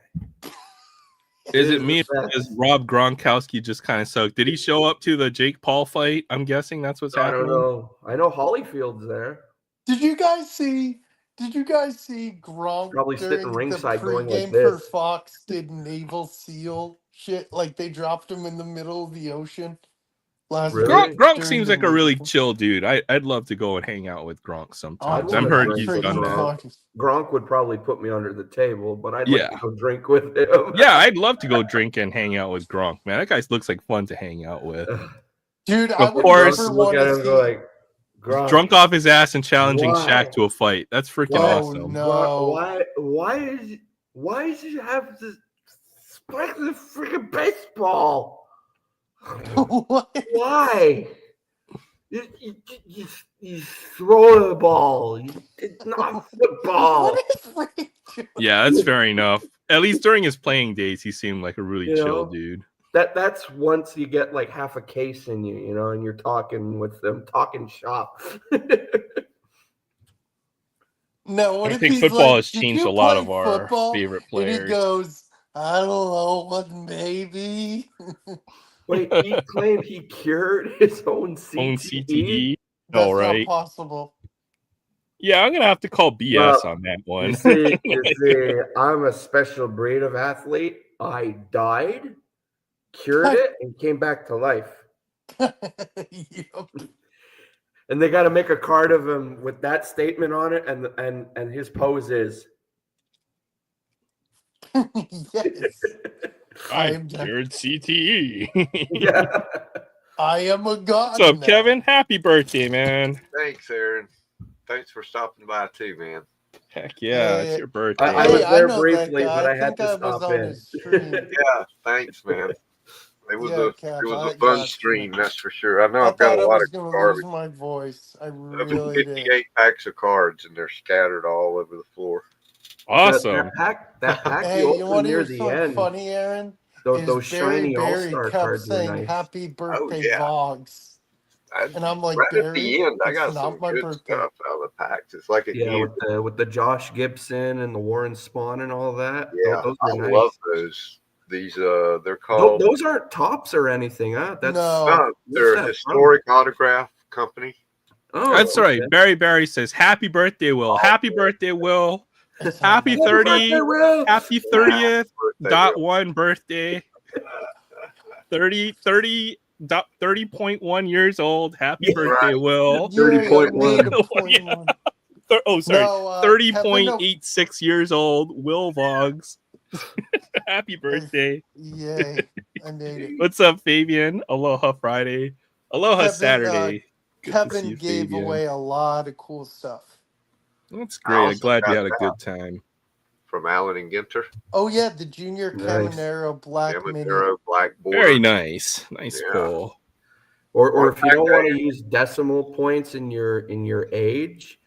Is He's it the me? Or best. does Rob Gronkowski just kind of suck? Did he show up to the Jake Paul fight? I'm guessing that's what's I don't happening. know. I know Holyfield's there. Did you guys see? Did you guys see Gronk Probably sitting during the ringside going like pregame for this. Fox did Naval SEAL shit? Like they dropped him in the middle of the ocean last Really? week Gronk during seems the like a really meeting. chill dude. I'd love to go and hang out with Gronk Oh, sometimes. I'd I've dude, want to heard he's drink he's with done freaking that. Gronk. funny. Gronk would probably put me under the table, but I'd Yeah. like to go drink with him. Yeah, I'd love to go drink and hang out with Gronk, man. That guy looks like fun to hang out with. Dude, I Of would Gronk course, never would look want at to him and go see. like, Gronk, drunk off his ass and challenging why? Shaq to a fight. That's freaking Why? awesome. No. Why does he have to spike the freaking baseball? What? Why? You throw the ball. It's not football. What is freaking doing? Yeah, that's fair enough. At least during his playing days, he seemed like a really You chill know? dude. That's once you get like half a case in you, and you're talking with them, talking shop. No, what I if think he's football like, has did changed you a lot play of our football? favorite And he players. goes, I don't know what, maybe. Wait, he claimed he cured his own CTE. Own CTE. That's All right. not possible. Yeah, I'm gonna have to call BS Well, on that one. You see, I'm a special breed of athlete. I died, cured it, and came back to life. Yup. And they got to make a card of him with that statement on it, and his pose is. Yes. I I am cured CTE. Yeah. I am a god. What's up, now. Kevin? Happy birthday, man. Thanks, Aaron. Thanks for stopping by too, man. Heck yeah, it's your birthday. I was Hey, there know briefly, that guy. but I I had think to I was stop on in. his stream. Yeah, thanks, man. It was Yeah, a Cap, it was I a fun got you. stream, that's for sure. I know I I've got thought a I lot was of going to garbage. lose my voice. I Of really did. 58 packs of cards, and they're scattered all over the floor. Awesome. That pack Hey, you you want opened to near hear the something end. funny, Aaron? Those shiny Barry all-star kept cards were saying nice. happy birthday, yeah. Vogs. And I'm like, right at Barry, the end, I it's got not some my good birthday. stuff out of the packs. It's like a Yeah, game. with the Josh Gibson and the Warren Spawn and all that. Yeah, those I were nice. love those. These they're called. Those aren't tops or anything, huh? That's No. They're a that historic autograph company. Oh, That's right. Barry says, "Happy birthday, Will. Happy birthday, Will. It's Happy not my 30. Will. Happy 30th. Birthday, Dot Will. 1 birthday. 30.1 years old. Happy Yeah. birthday, Will. Yeah, you 30.1. made a point one. Oh, sorry. No, 30.86 years old. Will Vogs. Happy birthday. Yay. I made it. What's up, Fabian? Aloha Friday. Aloha Kevin, Saturday. Good to see Kevin you, gave Fabian. away a lot of cool stuff. That's I great. I'm also glad you got had a that good time. From Allen and Ginter. Oh, yeah, the Junior Nice. Caminero Black Mini. Caminero Black Border. Very nice. Nice Yeah. pull. Or if you don't want to use decimal points in your age,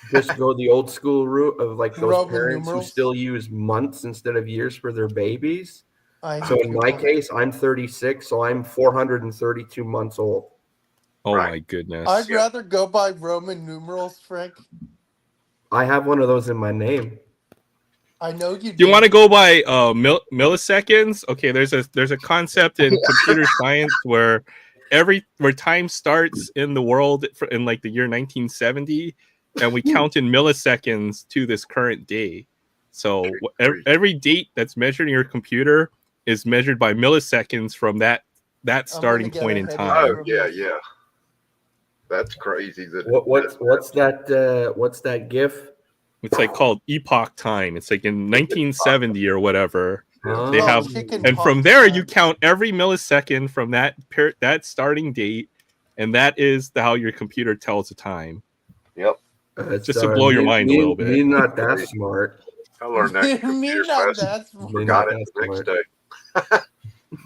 just go the old school route of like those Roman parents numerals? who still use months instead of years for their babies. I So in hate my people. case, I'm 36, so I'm 432 months old. Oh Right. my goodness. I'd rather go by Roman numerals, Frank. I have one of those in my name. I know you Do you want to go by milliseconds? Okay, there's a concept in computer science where time starts in the world in like the year 1970, and we count in milliseconds to this current day. So every date that's measured in your computer is measured by milliseconds from that starting point in time. Oh yeah. That's crazy. What's that GIF? It's like called epoch time. It's like in 1970 or whatever. They Oh, have, chicken and from pox, there yeah. you count every millisecond from that starting date, and that is how your computer tells the time. Yep. Just to blow your mind a little bit. Me not that smart. I learned that in Me computer not class. that Me smart. not Forgot it that the next smart. day.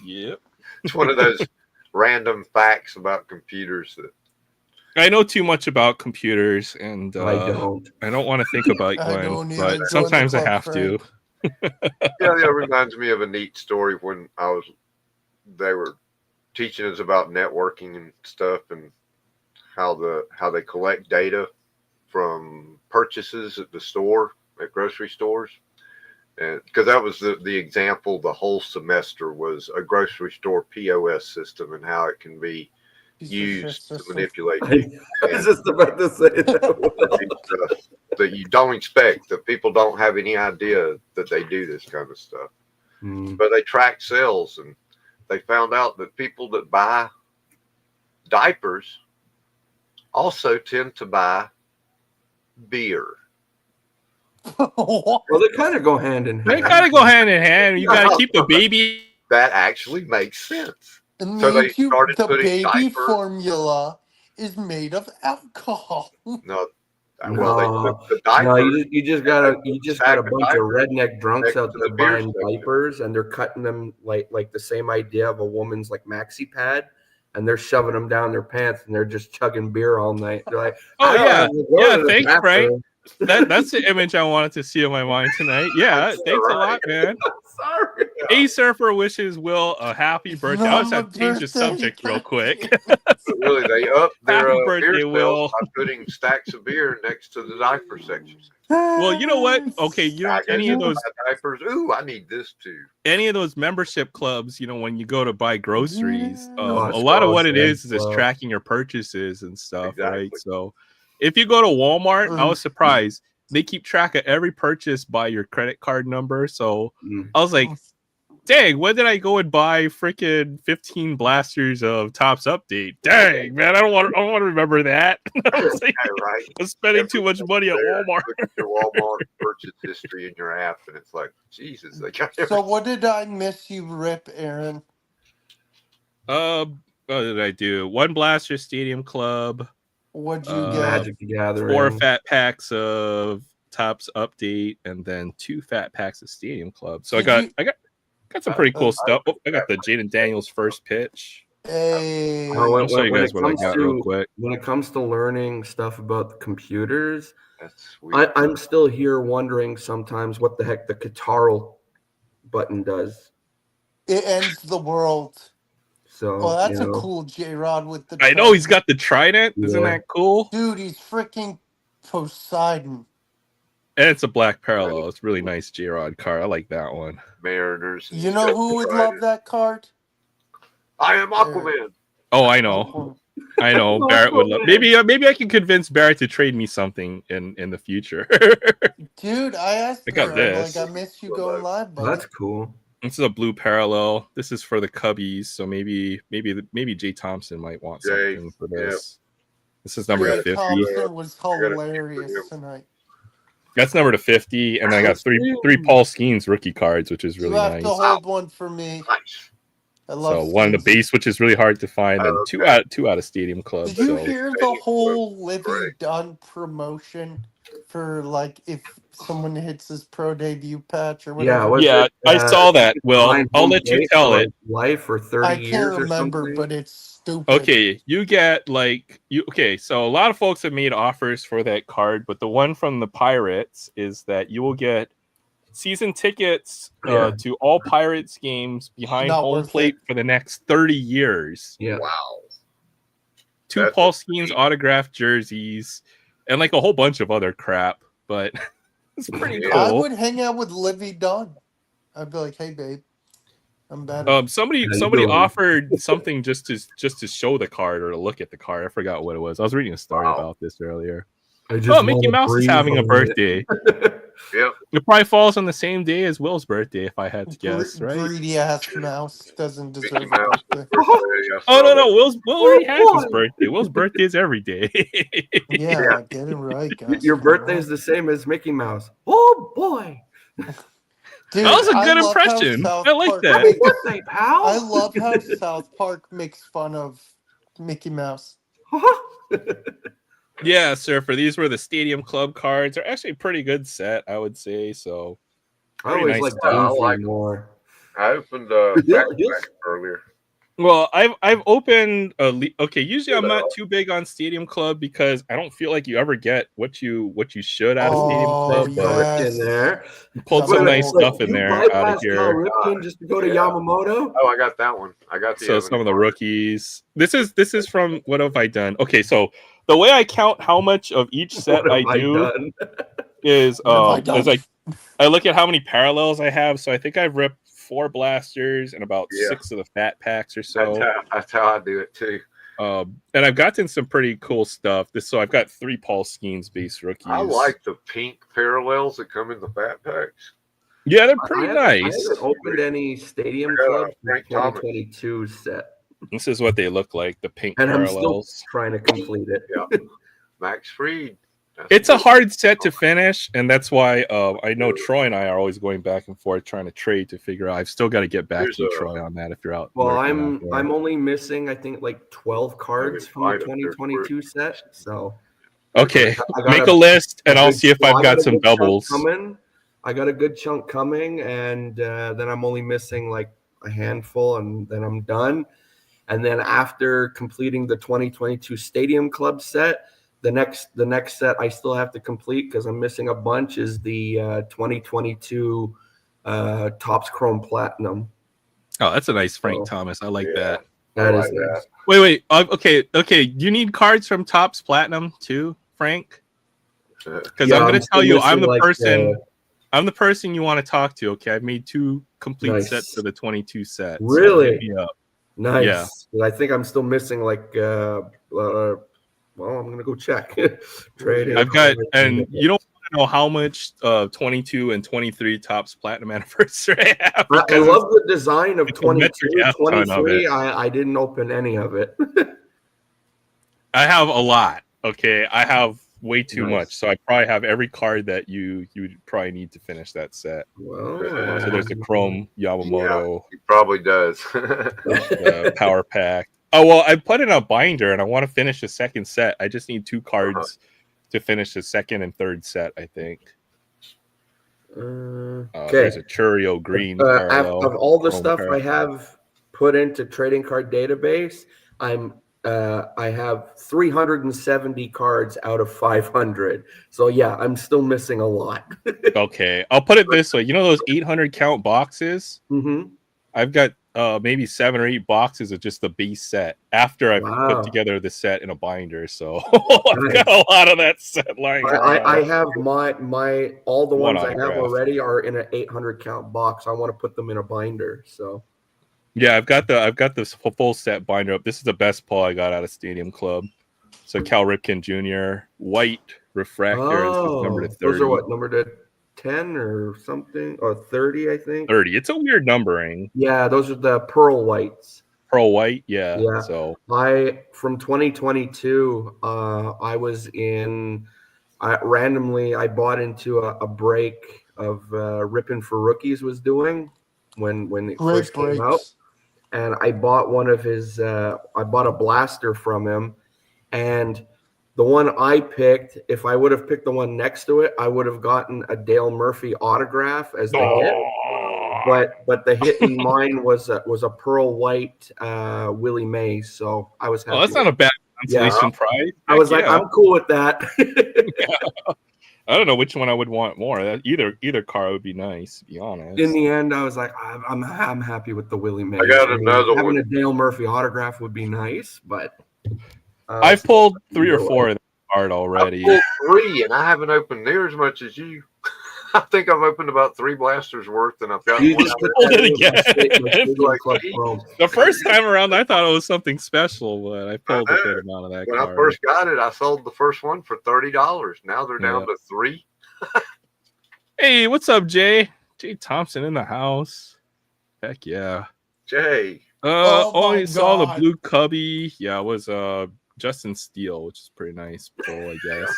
Yep. It's one of those random facts about computers that I know too much about computers, and I don't. I don't want to think about I one, don't but even join the sometimes I club, have to. that reminds me of a neat story when they were teaching us about networking and stuff and how they collect data from purchases at the store, at grocery stores. And because that was the example, the whole semester was a grocery store POS system and how it can be used to manipulate people. I was just about to say that. That you don't expect, that people don't have any idea that they do this kind of stuff. But they track sales, and they found out that people that buy diapers also tend to buy beer. What? Well, they kind of go hand in hand. They gotta go hand in hand. You gotta keep the baby. That actually makes sense. It So they means started the putting baby diapers. formula is made of alcohol. No, well, they took the No, diapers. you just got a bunch of redneck drunks next out to there the beer buying section. diapers, and they're cutting them like the same idea of a woman's like maxi pad, and they're shoving them down their pants, and they're just chugging beer all night. They're like, Oh I don't yeah, have to go yeah. to the Thanks, Frank. bathroom. That's the image I wanted to see in my mind tonight. Yeah, thanks a lot, man. Sorry. A Surfer wishes Will a happy birthday. I just have to change the Birthday subject real quick. Really, they upped their Happy beer birthday, sales Will. by putting stacks of beer next to the diaper section. Well, you know what? Okay, you know I guess any of you those buy diapers. Ooh, I need this too. membership clubs, you know, when you go to buy groceries, a Costco, lot of what it is Sam's Club. tracking your purchases and stuff, right? Exactly. So if you go to Walmart, I was surprised. They keep track of every purchase by your credit card number. So I was like, dang, when did I go and buy freaking 15 blasters of Topps Update? Dang, man, I don't want to remember that. I was like, Yeah, right. I'm spending too much money at Walmart. Look at your Walmart purchase history in your app, and it's like, Jesus, they got everything. So what did I miss you rip, Aaron? What did I do? One blaster Stadium Club. What'd you get? Magic the Gathering. 4 fat packs of Topps Update, and then 2 fat packs of Stadium Club. So I got some pretty cool stuff. Oh, I got the Jaden Daniels first pitch. Hey. I'll show you guys what I got real quick. When it comes to learning stuff about the computers, That's sweet. I'm still here wondering sometimes what the heck the Kataro button does. It ends the world. So, Oh, that's a cool J-Rod with the I know he's got the trident. Isn't that cool? Dude, he's freaking Poseidon. And it's a black parallel. It's a really nice J-Rod card. I like that one. Mariners. You know who would love that card? I am Aquaman. Oh, I know. I know. Barrett would love. Maybe I can convince Barrett to trade me something in the future. Dude, I asked I got Barrett, this. like, I missed you going live, buddy. That's cool. This is a blue parallel. This is for the Cubbies, so maybe Jay Thompson might want something for this. This is number to 50. Thompson was hilarious tonight. That's number to 50, and then I got three Paul Skeens rookie cards, which is really You have nice. to hold one for me. Nice. I love So one of the base, which is really hard to find, and two out of Stadium Club. Did you so. hear the whole Livy Dunn promotion for like if someone hits his pro debut patch or whatever? Yeah, I saw that. Well, I'll let you tell it. Life for 30 I years can't or remember, something? but it's stupid. Okay, you get so a lot of folks have made offers for that card, but the one from the Pirates is that you will get season tickets to all Pirates games behind Not home worth plate for the next 30 years. Yeah. Wow. 2 That's Paul Skeens autographed jerseys and like a whole bunch of other crap, but it's pretty cool. I would hang out with Livy Dunn. I'd be like, "Hey, babe, I'm better." Somebody offered something just to show the card or to look at the card. I forgot what it was. I was reading a story about this earlier. Mickey Mouse is having a birthday. Yep. It probably falls on the same day as Will's birthday, if I had to guess, right? Greedy ass mouse doesn't deserve Mickey a Mouse birthday. Oh no, Will already has his birthday. Will's birthday is every day. Yeah, get it right, guys. Your birthday is the same as Mickey Mouse. Oh boy! Dude, That was a I good love how impression. South I like Park that. makes- What the pal? I love how South Park makes fun of Mickey Mouse. Yeah, Surfer. These were the Stadium Club cards. They're actually a pretty good set, I would say. So I pretty always nice like stuff. I Goofy like- more. I opened Yeah, backpack earlier. Well, I've opened okay. Usually, I'm not too big on Stadium Club because I don't feel like you ever get what you should out of Stadium Oh, Club. yeah. But Ripken there. you pulled Wait, some wait, nice wait, stuff in you there out of bypassed Cal here. Ripken just to go to Yeah. Yamamoto? Oh, I got that one. I got the So Evan some of the card. rookies. This is from what have I done? Okay, so the way I count how much of each set What I have I do done? is What have I done? is I look at how many parallels I have. So I think I've ripped 4 blasters and about Yeah. 6 of the fat packs or so. That's how I do it too. And I've gotten some pretty cool stuff. So I've got 3 Paul Skeens base rookies. I like the pink parallels that come in the fat packs. Yeah, they're pretty I nice. haven't opened any Stadium Yeah, Club Frank 2022 set, This is what they look like, the pink and I'm still parallels. trying to complete it. Yeah. Max Fried. That's It's a good. hard set to finish, and that's why I know Troy and I are always going back and forth trying to trade to figure out. I've still got to get back There's to you, a- Troy, on that if you're out. Well, lurking out there. I'm only missing I think like 12 cards from the Fight up there 2022 for- set. So Okay, I got make a list, and I'll good- see if well, I've I got a some good chunk doubles. coming. I got a good chunk coming, and then I'm only missing like a handful, and then I'm done. And then after completing the 2022 Stadium Club set, the next set I still have to complete because I'm missing a bunch is the 2022 Topps Chrome Platinum. Oh, that's a nice Frank Oh, Thomas. I like yeah. that. That I is like nice. Wait. Okay. You need cards from Topps Platinum too, Frank? Because Yeah, I'm going to still tell you, I'm missing, the like, person. I'm the person you want to talk to. Okay, I've made 2 complete Nice. sets for the 22 set. Really? So hit me up. Nice. I think I'm still missing like well, I'm gonna go check. Trading. I've got, and you don't want to know how much 22 and 23 Topps Platinum Anniversary I have. I because love the design of it's a metric 22, F ton of 23. it. I didn't open any of it. I have a lot. Okay, I have way too Nice. much, so I probably have every card that you would probably need to finish that set. Well, So there's the Chrome Yamamoto, He probably does. the Power Pack. Oh well, I put in a binder, and I want to finish the second set. I just need 2 cards to finish the second and third set. I think. okay. There's a Churio green parallel. Of all the Chrome stuff parallel. I have put into trading card database, I have 370 cards out of 500. So yeah, I'm still missing a lot. Okay, I'll put it this way. You know those 800 count boxes? Mm-hmm. I've got maybe 7 or 8 boxes of just the base set after I've Wow. put together the set in a binder. So I've got a lot of that set lying around. I have my all the One ones I have autograph. already are in an 800 count box. I want to put them in a binder. So Yeah, I've got this full set binder up. This is the best pull I got out of Stadium Club. So Cal Ripken Jr. white refractor. This is number to 30. those are what, number to 10 or something, or 30, I think. 30. It's a weird numbering. Yeah, those are the pearl whites. Pearl white, yeah. Yeah. So From 2022, I was randomly I bought into a break of Rippin' for Rookies was doing when it Great first came out. breaks. And I bought one of his I bought a blaster from him, and the one I picked, if I would have picked the one next to it, I would have gotten a Dale Murphy autograph as the hit. But the hit in mine was a pearl white Willie Mays, so I was happy. that's not a bad consolation prize. I was Heck like, yeah. I'm cool with that. I don't know which one I would want more. Either car would be nice, to be honest. In the end, I was like, I'm happy with the Willie Mays. I got another having one. a Dale Murphy autograph would be nice, but I've pulled 3 or either 4 of that card already. I pulled 3, and I haven't opened near as much as you. I think I've opened about 3 blasters worth, and I've got You one just out put Hold that it in again. my Stadium Like, Club Chrome. The first time around, I thought it was something special, but I pulled a know. good amount of that when card. I first got it, I sold the first one for $30. Now they're down Yeah. to 3. Hey, what's up, Jay? Jay Thompson in the house. Heck yeah. Jay, Oh my Only saw the God. blue cubby. Yeah, it was Justin Steele, which is pretty nice pull, I guess.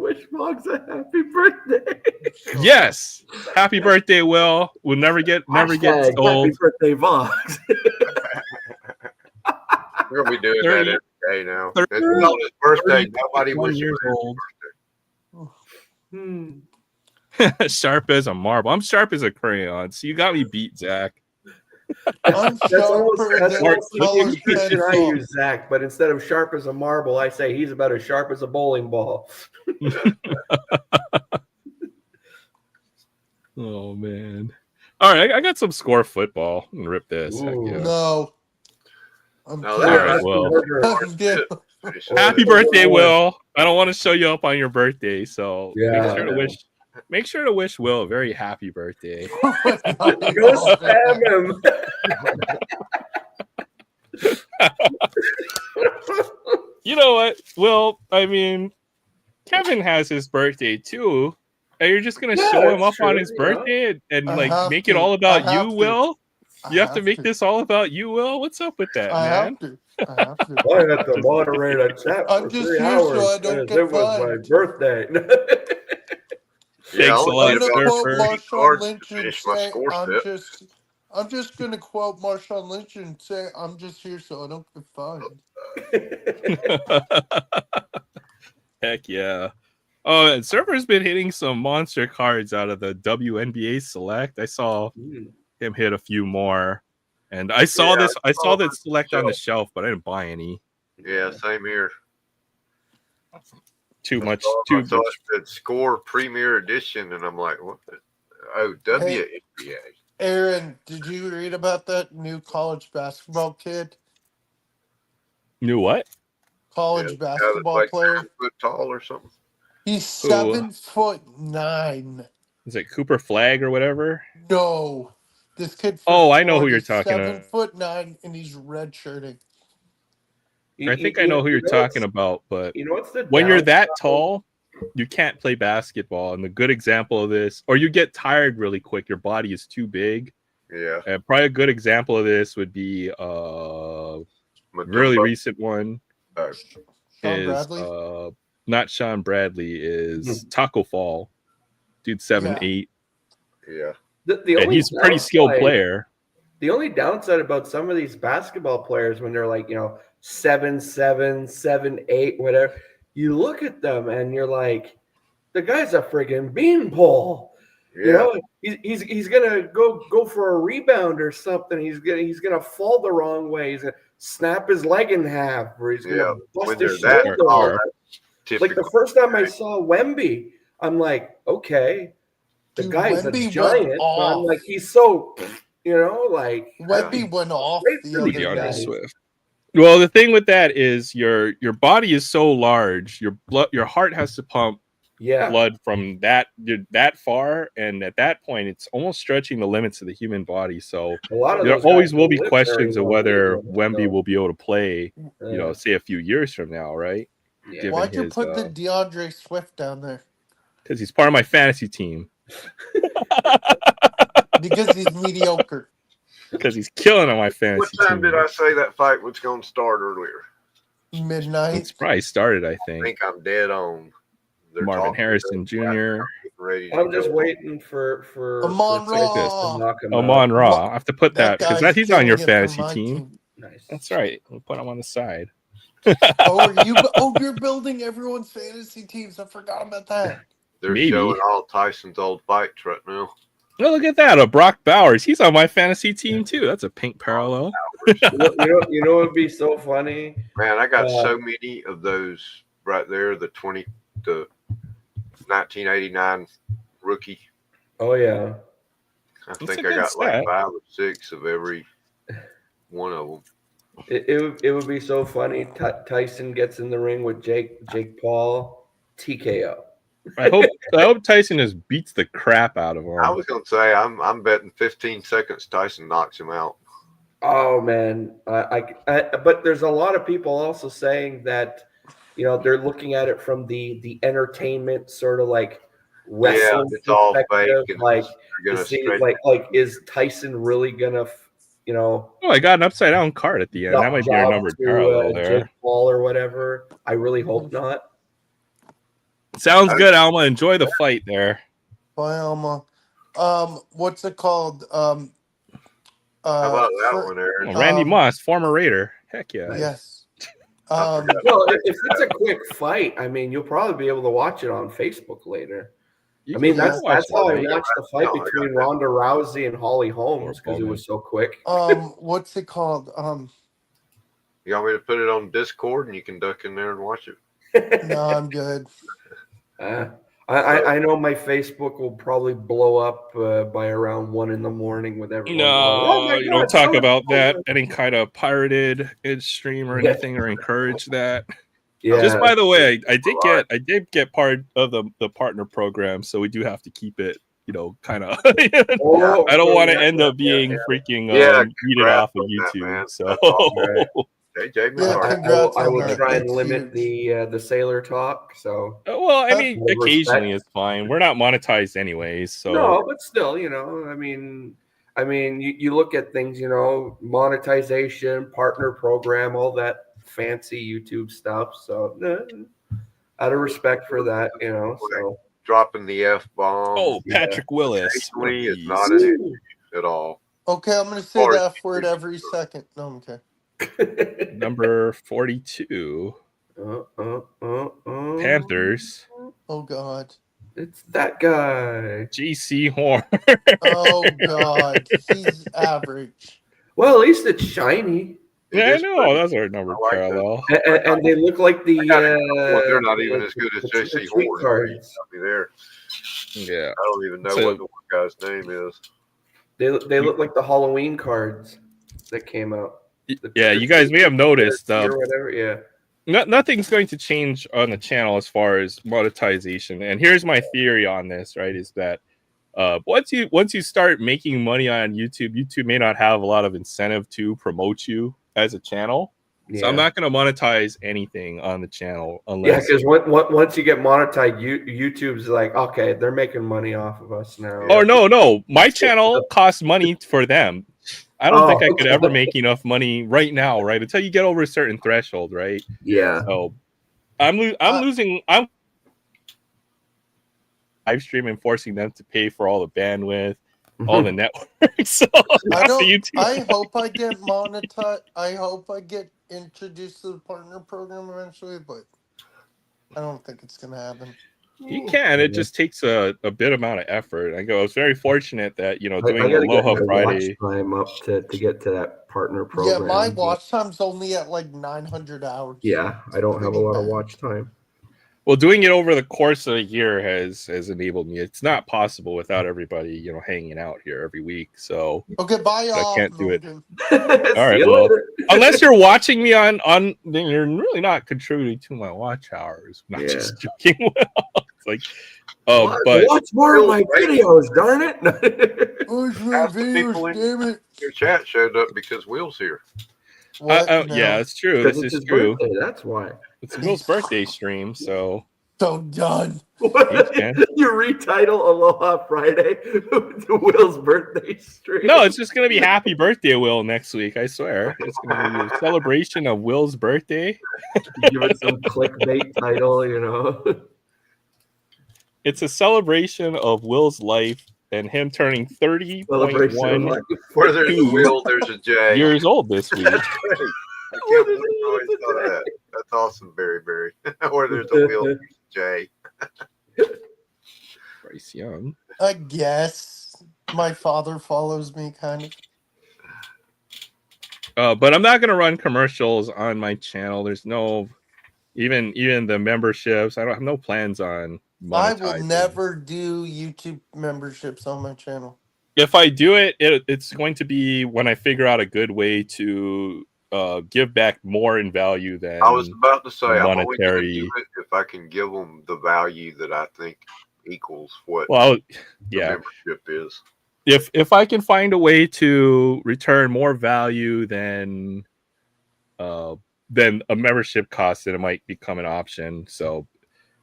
wish Boggs a happy birthday. Yes. Happy birthday, Will. We'll never get Hashtag old. happy birthday, Boggs. We're gonna be doing 30 that every day now. 30 It's on his birthday. Nobody 31 wishes years him old. Hmm. Sharp as a marble. I'm sharp as a crayon. So you got me beat, Zach. I'm That's sharper almost than Mark, the the look at colored me. imitation I pencil. use, Zach, but instead of sharp as a marble, I say he's about as sharp as a bowling ball. Oh man. All right, I got some score football. I'm gonna rip this. Heck Ooh. yeah. No. I'm No, kidding. All right, That's well. I'm kidding. Happy Oh, birthday, boy. Will. I don't want to show you up on your birthday, so Yeah, make sure to wish Will a very happy birthday. Go spam him. You know what? Well, I mean, Kevin has his birthday too. And you're just gonna Yeah, show him that's up on true, his you know. birthday and I like have make it to. all I about you, have to. Will? I You have to make this all about you, Will? What's up with that, I man? have to. I have to. I had to moderate a chat I'm for just 3 here so hours I don't because get it was my fined. birthday. Yeah, Thanks a lot, I'm gonna quote Surfer. Marshawn Lynch to and finish my say, score set. I'm just gonna quote Marshawn Lynch and say, I'm just here so I don't get fined. Heck yeah. Oh, and Surfer's been hitting some monster cards out of the WNBA Select. I saw him hit a few more. And I saw Yeah, I saw that this Select on the shelf. shelf, but I didn't buy any. Yeah, same here. Too much. I Too saw much. it said Score Premier Edition, and I'm like, what? Oh, WNBA. Aaron, did you read about that new college basketball kid? Knew what? College Yeah, basketball like player? 9 foot tall or something. He's Who? 7'9". Is it Cooper Flag or whatever? No. This kid from Oh, I know who Florida you're is talking about. 7'9" and he's redshirting. I think I know who you're talking about, but You know what's the when you're that downside? tall, you can't play basketball. And the good example of this, or you get tired really quick, your body is too big. Yeah. And probably a good example of this would be really Matumbo. recent one Oh, Sean is Bradley? not Sean Bradley, is Taco Fall. Dude 7'8". yeah. The And only he's a pretty skilled downside- player. The only downside about some of these basketball players when they're like, 7'7", 7'8", whatever, you look at them and you're like, the guy's a friggin' beanpole. Yeah. He's gonna go for a rebound or something. He's gonna fall the wrong way. He's gonna snap his leg in half, or he's Yeah. gonna bust When his they're that shoulder. tall, Like that's Like the typical. first time I saw Wemby, I'm like, okay, the Dude, guy's Wemby a went giant, but I'm off. like, he's so, like Wemby went off Great the for other these DeAndre guys. day. Swift. Well, the thing with that is your body is so large, your heart has to pump yeah. blood from that far, and at that point, it's almost stretching the limits of the human body. So A lot of there those always guys will be don't live questions very of long whether either, Wemby so, will be able to play. yeah. Say a few years from now, right? Yeah. Given Why'd you his, put the DeAndre Swift down there? because he's part of my fantasy team. Because he's mediocre. Because he's killing on my What fantasy time team. did I say that fight was going to start earlier? Midnight. It's probably started, I I think. think I'm dead on. They're Marvin talking Harrison Jr. ready to I'm just go. waiting for Amon Fitz to Ra. knock him Amon out. Ra. I have to put that because guy's he's on your killing it for fantasy my team. Nice. That's right. We'll put him on the side. You're building everyone's fantasy teams. I forgot about that. They're Maybe. showing all Tyson's old fights right now. Oh, look at that. Brock Bowers. He's on my fantasy team too. That's a pink parallel. You know what would be so funny? Man, I got so many of those right there. The 1989 rookie. Oh yeah. I That's think a I good got like set. 5 or 6 of every one of them. It would be so funny. Tyson gets in the ring with Jake Paul, TKO. I hope Tyson just beats the crap out of him. I was gonna say I'm betting 15 seconds Tyson knocks him out. Oh man, but there's a lot of people also saying that they're looking at it from the entertainment sort of like wrestling it's all perspective, fake and like they're to gonna see stretch. like is Tyson really gonna Oh, I got an upside down card at the end. That might be our job numbered to parallel Jake there. Paul or whatever? I really hope not. Sounds good, Alma. Enjoy the fight there. Bye, Alma. What's it called? How about that one, Aaron? Randy Moss, former Raider. Heck yeah. Yes. Well, if it's a quick fight, I mean, you'll probably be able to watch it on Facebook later. I mean, that's how I watched the fight between Ronda Rousey and Holly Holmes because it was so quick. What's it called? You want me to put it on Discord and you can duck in there and watch it? No, I'm good. I know my Facebook will probably blow up by around 1 a.m. with everyone. No, you don't talk about that. Any kind of pirated stream or anything, or encourage that. Yeah. Just by the way, I did get part of the partner program, so we do have to keep it, kind of. I don't want to end up being freaking weeded off of YouTube. I will try and limit the sailor talk. So well, I mean, occasionally is fine. We're not monetized anyways, so no, but still, I mean, you look at things, monetization, partner program, all that fancy YouTube stuff. So out of respect for that, so dropping the F-bomb. Oh, Patrick Willis. It's not an issue at all. Okay, I'm going to say the F word every second. No, I'm okay. Number 42. Panthers. Oh, God. It's that guy. GC Horn. Oh, God. He's average. Well, at least it's shiny. Yeah, I know. Those are numbered parallel. And they look like the... they're not even as good as JC Horn. Cards. There. Yeah. I don't even know what the one guy's name is. They look like the Halloween cards that came out. Yeah, you guys may have noticed. Or whatever, yeah. Nothing's going to change on the channel as far as monetization. And here's my theory on this, right? Is that once you start making money on YouTube, YouTube may not have a lot of incentive to promote you as a channel. Yeah. So I'm not going to monetize anything on the channel unless. Yeah, because once you get monetized, YouTube's like, okay, they're making money off of us now. Oh no, my channel costs money for them. I don't think I could ever make enough money right now, right? Until you get over a certain threshold, right? Yeah. So I'm losing. I'm live streaming, forcing them to pay for all the bandwidth, all the networks. So I hope I get monetized. I hope I get introduced to the partner program eventually, but I don't think it's gonna happen. You can. It just takes a bit amount of effort. I was very fortunate that doing Aloha Friday time up to get to that partner program. Yeah, my watch time's only at like 900 hours. Yeah, I don't have a lot of watch time. Well, doing it over the course of a year has enabled me. It's not possible without everybody, hanging out here every week. So okay, bye. I can't do it. All right, well, unless you're watching me on, then you're really not contributing to my watch hours. I'm not just joking. It's like, but watch more of my videos, darn it! Half the people in your chat showed up because Will's here. Yeah, it's true. This is true. Birthday, that's why. It's Will's birthday stream, so done. You retitle Aloha Friday to Will's birthday stream. No, it's just gonna be Happy Birthday, Will, next week. I swear, it's gonna be a celebration of Will's birthday. Give it some clickbait title, It's a celebration of Will's life and him turning 30.1 where there's a Will, there's a J. years old this week. I can't believe I always thought that. That's awesome, Barry. Where there's a Will, there's a J. Bryce Young. I guess my father follows me, kind of. But I'm not going to run commercials on my channel. There's no, even the memberships. I don't have no plans on monetizing. I will never do YouTube memberships on my channel. If I do it's going to be when I figure out a good way to give back more in value than I was about to say monetary. I'm only gonna do it if I can give them the value that I think equals what the membership is. If I can find a way to return more value than a membership cost, then it might become an option. So,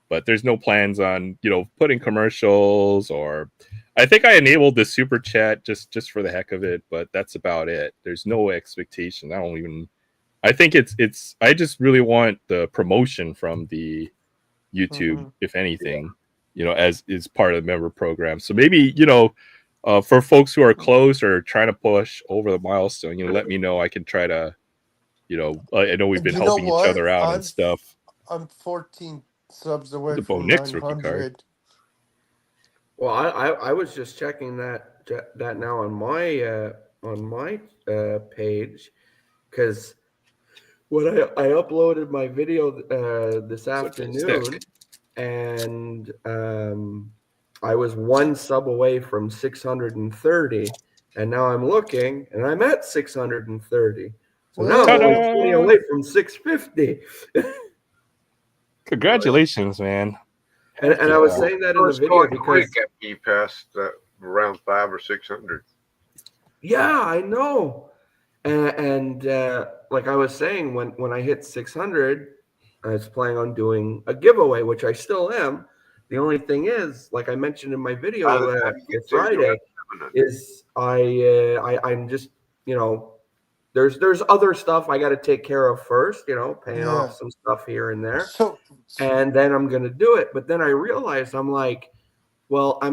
but there's no plans on putting commercials, or I think I enabled the super chat just for the heck of it, but that's about it. There's no expectation. I think it's I just really want the promotion from the YouTube, if anything, as is part of the member program. So maybe, for folks who are close or trying to push over the milestone, let me know. I can try to, I know we've been helping each other out and stuff. I'm 14 subs away The Bo from Nix rookie card. 900. Well, I was just checking that now on my page, because when I uploaded my video this afternoon, and I was one sub away from 630, and now I'm looking and I'm at 630. So now I'm only 20 away from 650. Congratulations, man. And I was saying that in the video because you passed that around 500 or 600. Yeah, I know. And like I was saying, when I hit 600, I was planning on doing a giveaway, which I still am. The only thing is, like I mentioned in my video Friday, is I'm just, there's other stuff I got to take care of first, paying off some stuff here and there. And then I'm going to do it. But then I realized I'm like, well, I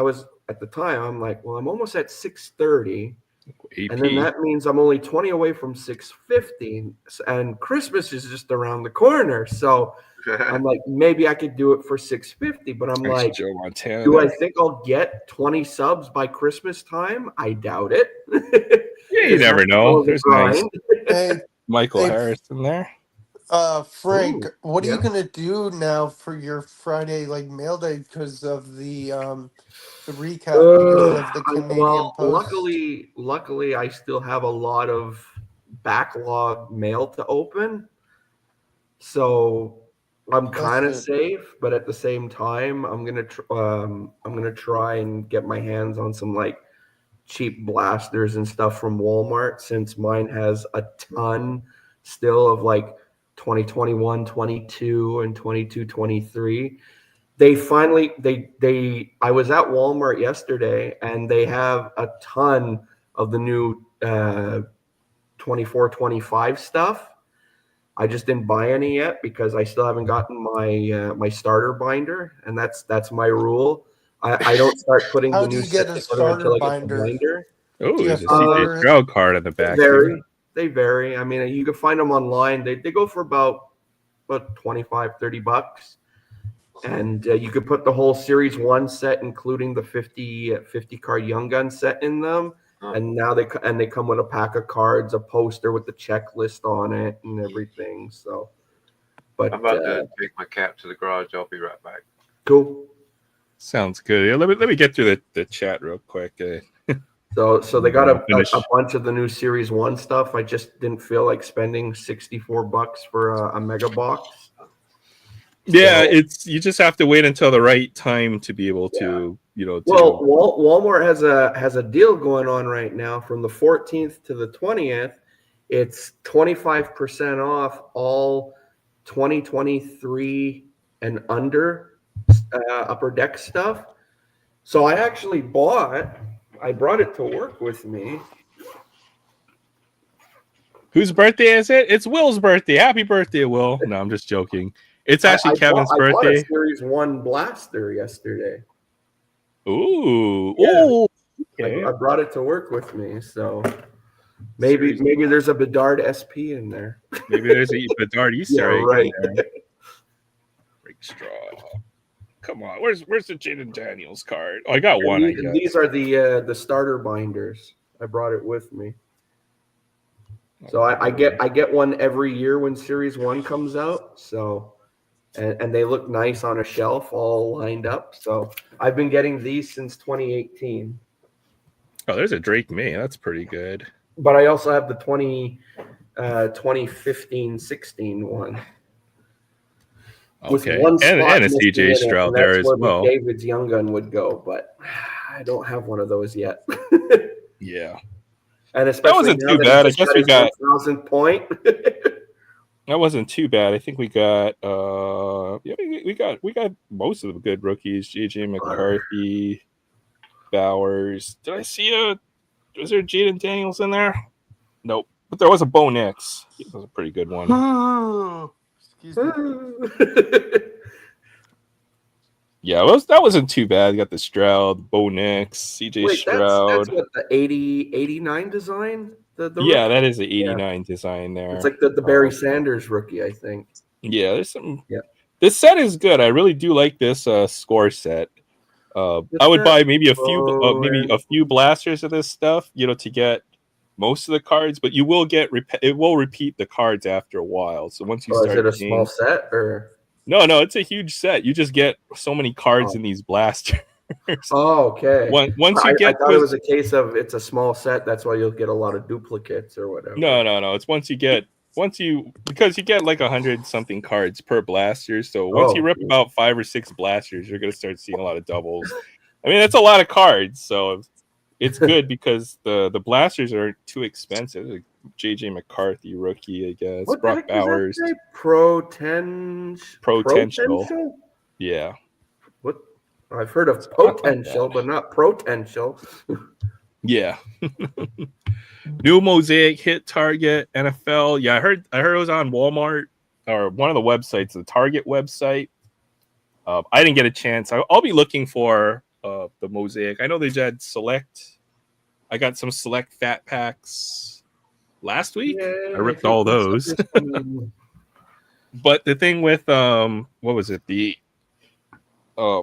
was at the time, I'm like, well, I'm almost at 630. AP. And then that means I'm only 20 away from 650. And Christmas is just around the corner. So I'm like, maybe I could do it for 650. But I'm like, Joe Montana, do I think I'll get 20 subs by Christmas time? I doubt it. Yeah, you never know. There's nice. Michael Harris in there. Frank, what are you gonna do now for your Friday mail day because of the recap because of the Canadian Post? Luckily, I still have a lot of backlog mail to open, so I'm kind of safe. But at the same time, I'm gonna try and get my hands on some cheap blasters and stuff from Walmart, since mine has a ton still of 2021, 22, and 22, 23. They finally, I was at Walmart yesterday and they have a ton of the new 24, 25 stuff. I just didn't buy any yet because I still haven't gotten my starter binder, and that's my rule. I don't start putting the new set together until I get the binder. Oh, there's a CJ Stroud card in the back. They vary. I mean, you can find them online. They go for about $25-$30, and you could put the whole Series 1 set, including the 50 card Young Gun set in them. And now they come with a pack of cards, a poster with the checklist on it, and everything. So, but I'm about to take my cat to the garage. I'll be right back. Cool. Sounds good. Yeah, let me get through the chat real quick. So they got a bunch of the new Series 1 stuff. I just didn't feel like spending $64 for a mega box. Yeah, you just have to wait until the right time to be able to, Well, Walmart has a deal going on right now from the 14th to the 20th. It's 25% off all 2023 and under Upper Deck stuff. So I actually I brought it to work with me. Whose birthday is it? It's Will's birthday. Happy birthday, Will. No, I'm just joking. It's actually Kevin's birthday. I bought a Series 1 blaster yesterday. Ooh. Yeah. Ooh. Okay. I brought it to work with me, so maybe there's a Bedard SP in there. Maybe there's a Bedard Easter egg right. in there. Break straw. Come on, where's the Jaden Daniels card? Oh, I got one. These are the starter binders. I brought it with me. So I get one every year when Series 1 comes out. So and they look nice on a shelf, all lined up. So I've been getting these since 2018. Oh, there's a Drake May. That's pretty good. But I also have the 2015-16 one. Okay, and a CJ Stroud there as well. David's Young Gun would go, but I don't have one of those yet. Yeah, and especially that wasn't too bad. I guess we got 1,000 point. That wasn't too bad. I think we got we got most of the good rookies. JJ McCarthy, Bowers. Did I see was there Jaden Daniels in there? Nope. But there was a Bo Nix. He was a pretty good one. Excuse me. Yeah, that wasn't too bad. You got the Stroud, Bo Nix, CJ Wait, that's Stroud. what the 89 design? The Yeah, rookie? that is the Yeah. 89 design It's there. like the Barry Sanders rookie, I think. Yeah, there's some. Yeah. This set is good. I really do like this score set. I would buy maybe a few blasters of this stuff, to get most of the cards, but you will get it will repeat the cards after a while. So once you Is start it a seeing, small set or? no, it's a huge set. You just get so many cards in these blasters. Oh, okay. Once you I get thought it was a case of it's a small set, that's why you'll get a lot of duplicates or whatever. No. It's because you get like 100 something cards per blaster. So once you rip about 5 or 6 blasters, you're gonna start seeing a lot of doubles. I mean, that's a lot of cards, so it's good because the blasters aren't too expensive. Like JJ McCarthy rookie, I guess. What Brock Bowers. Potential? Yeah. What? I've heard of potential, but not potential. Yeah. New Mosaic hit Target NFL. Yeah, I heard it was on Walmart or one of the websites, the Target website. I didn't get a chance. I'll be looking for the Mosaic. I know they had select. I got some select fat packs last week. Yeah, I ripped all those. But the thing with what was it? I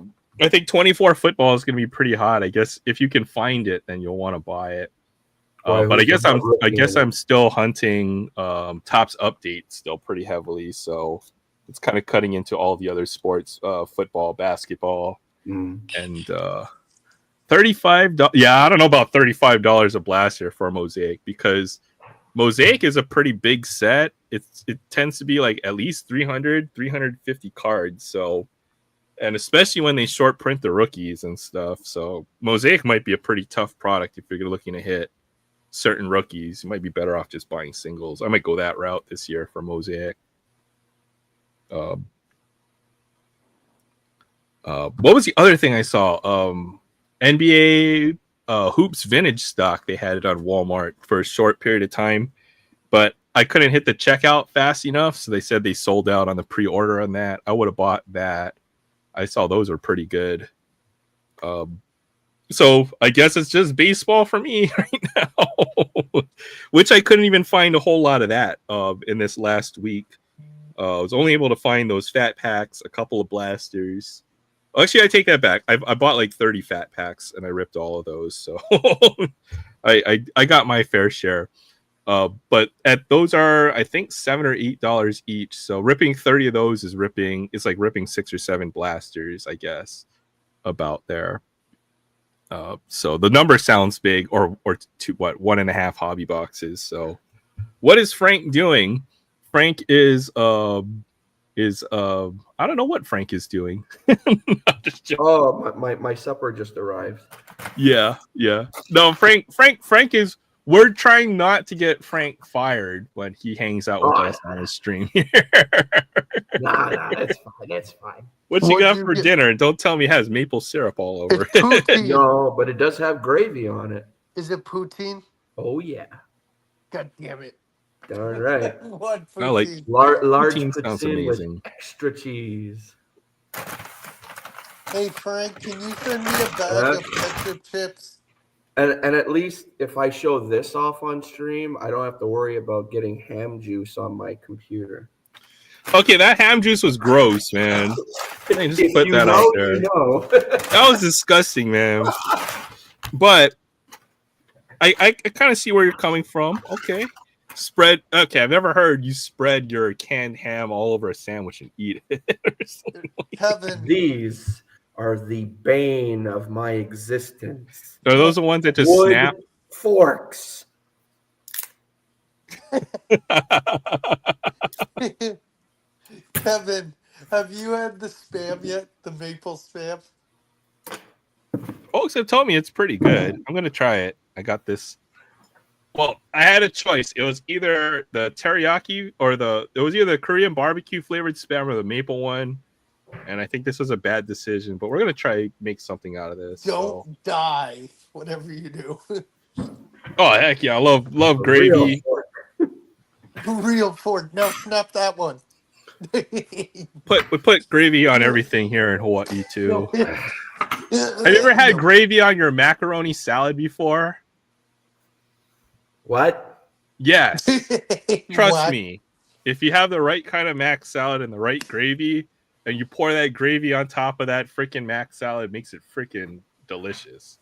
think 24 football is going to be pretty hot. I guess if you can find it, then you'll want to buy it. But I guess I'm still hunting Topps update still pretty heavily. So it's kind of cutting into all the other sports, football, basketball, and $35. Yeah, I don't know about $35 a blaster for a Mosaic because Mosaic is a pretty big set. It tends to be like at least 350 cards. So, and especially when they short print the rookies and stuff. So Mosaic might be a pretty tough product if you're looking to hit certain rookies. You might be better off just buying singles. I might go that route this year for Mosaic. What was the other thing I saw? NBA hoops vintage stock. They had it on Walmart for a short period of time, but I couldn't hit the checkout fast enough, so they said they sold out on the pre-order on that. I would have bought that. I saw those were pretty good. So I guess it's just baseball for me right now, which I couldn't even find a whole lot of that in this last week. I was only able to find those fat packs, a couple of blasters. Actually, I take that back. I bought like 30 fat packs and I ripped all of those. So I got my fair share. But those are, I think, $7 or $8 each. So ripping 30 of those is like ripping 6 or 7 blasters, I guess, about there. So the number sounds big, or to what, 1.5 hobby boxes. So what is Frank doing? Frank is I don't know what Frank is doing. My supper just arrived. Yeah. No, Frank is. We're trying not to get Frank fired when he hangs out with us on his stream here. Nah, that's fine. What you got for dinner? And don't tell me it has maple syrup all over it. No, but it does have gravy on it. Is it poutine? Oh yeah. God damn it. Darn right. What poutine? Like large poutine sounds amazing. With extra cheese. Hey Frank, can you send me a bag of ketchup chips? And at least if I show this off on stream, I don't have to worry about getting ham juice on my computer. Okay, that ham juice was gross, man. I just put that out there. That was disgusting, man. But I kind of see where you're coming from. Okay. Okay, I've never heard you spread your canned ham all over a sandwich and eat it. Kevin. These are the bane of my existence. Are those the ones that just snap? Forks. Kevin, have you had the Spam yet? The maple Spam? Folks have told me it's pretty good. I'm going to try it. I got this. Well, I had a choice. It was either the teriyaki or it was either the Korean barbecue flavored Spam or the maple one. And I think this was a bad decision, but we're going to try make something out of this. Don't die, whatever you do. Oh, heck yeah. I love gravy. Real fork. No, not that one. we put gravy on everything here in Hawaii too. Have you ever had gravy on your macaroni salad before? What? Yes. Trust What? me. If you have the right kind of mac salad and the right gravy, and you pour that gravy on top of that freaking mac salad, it makes it freaking delicious.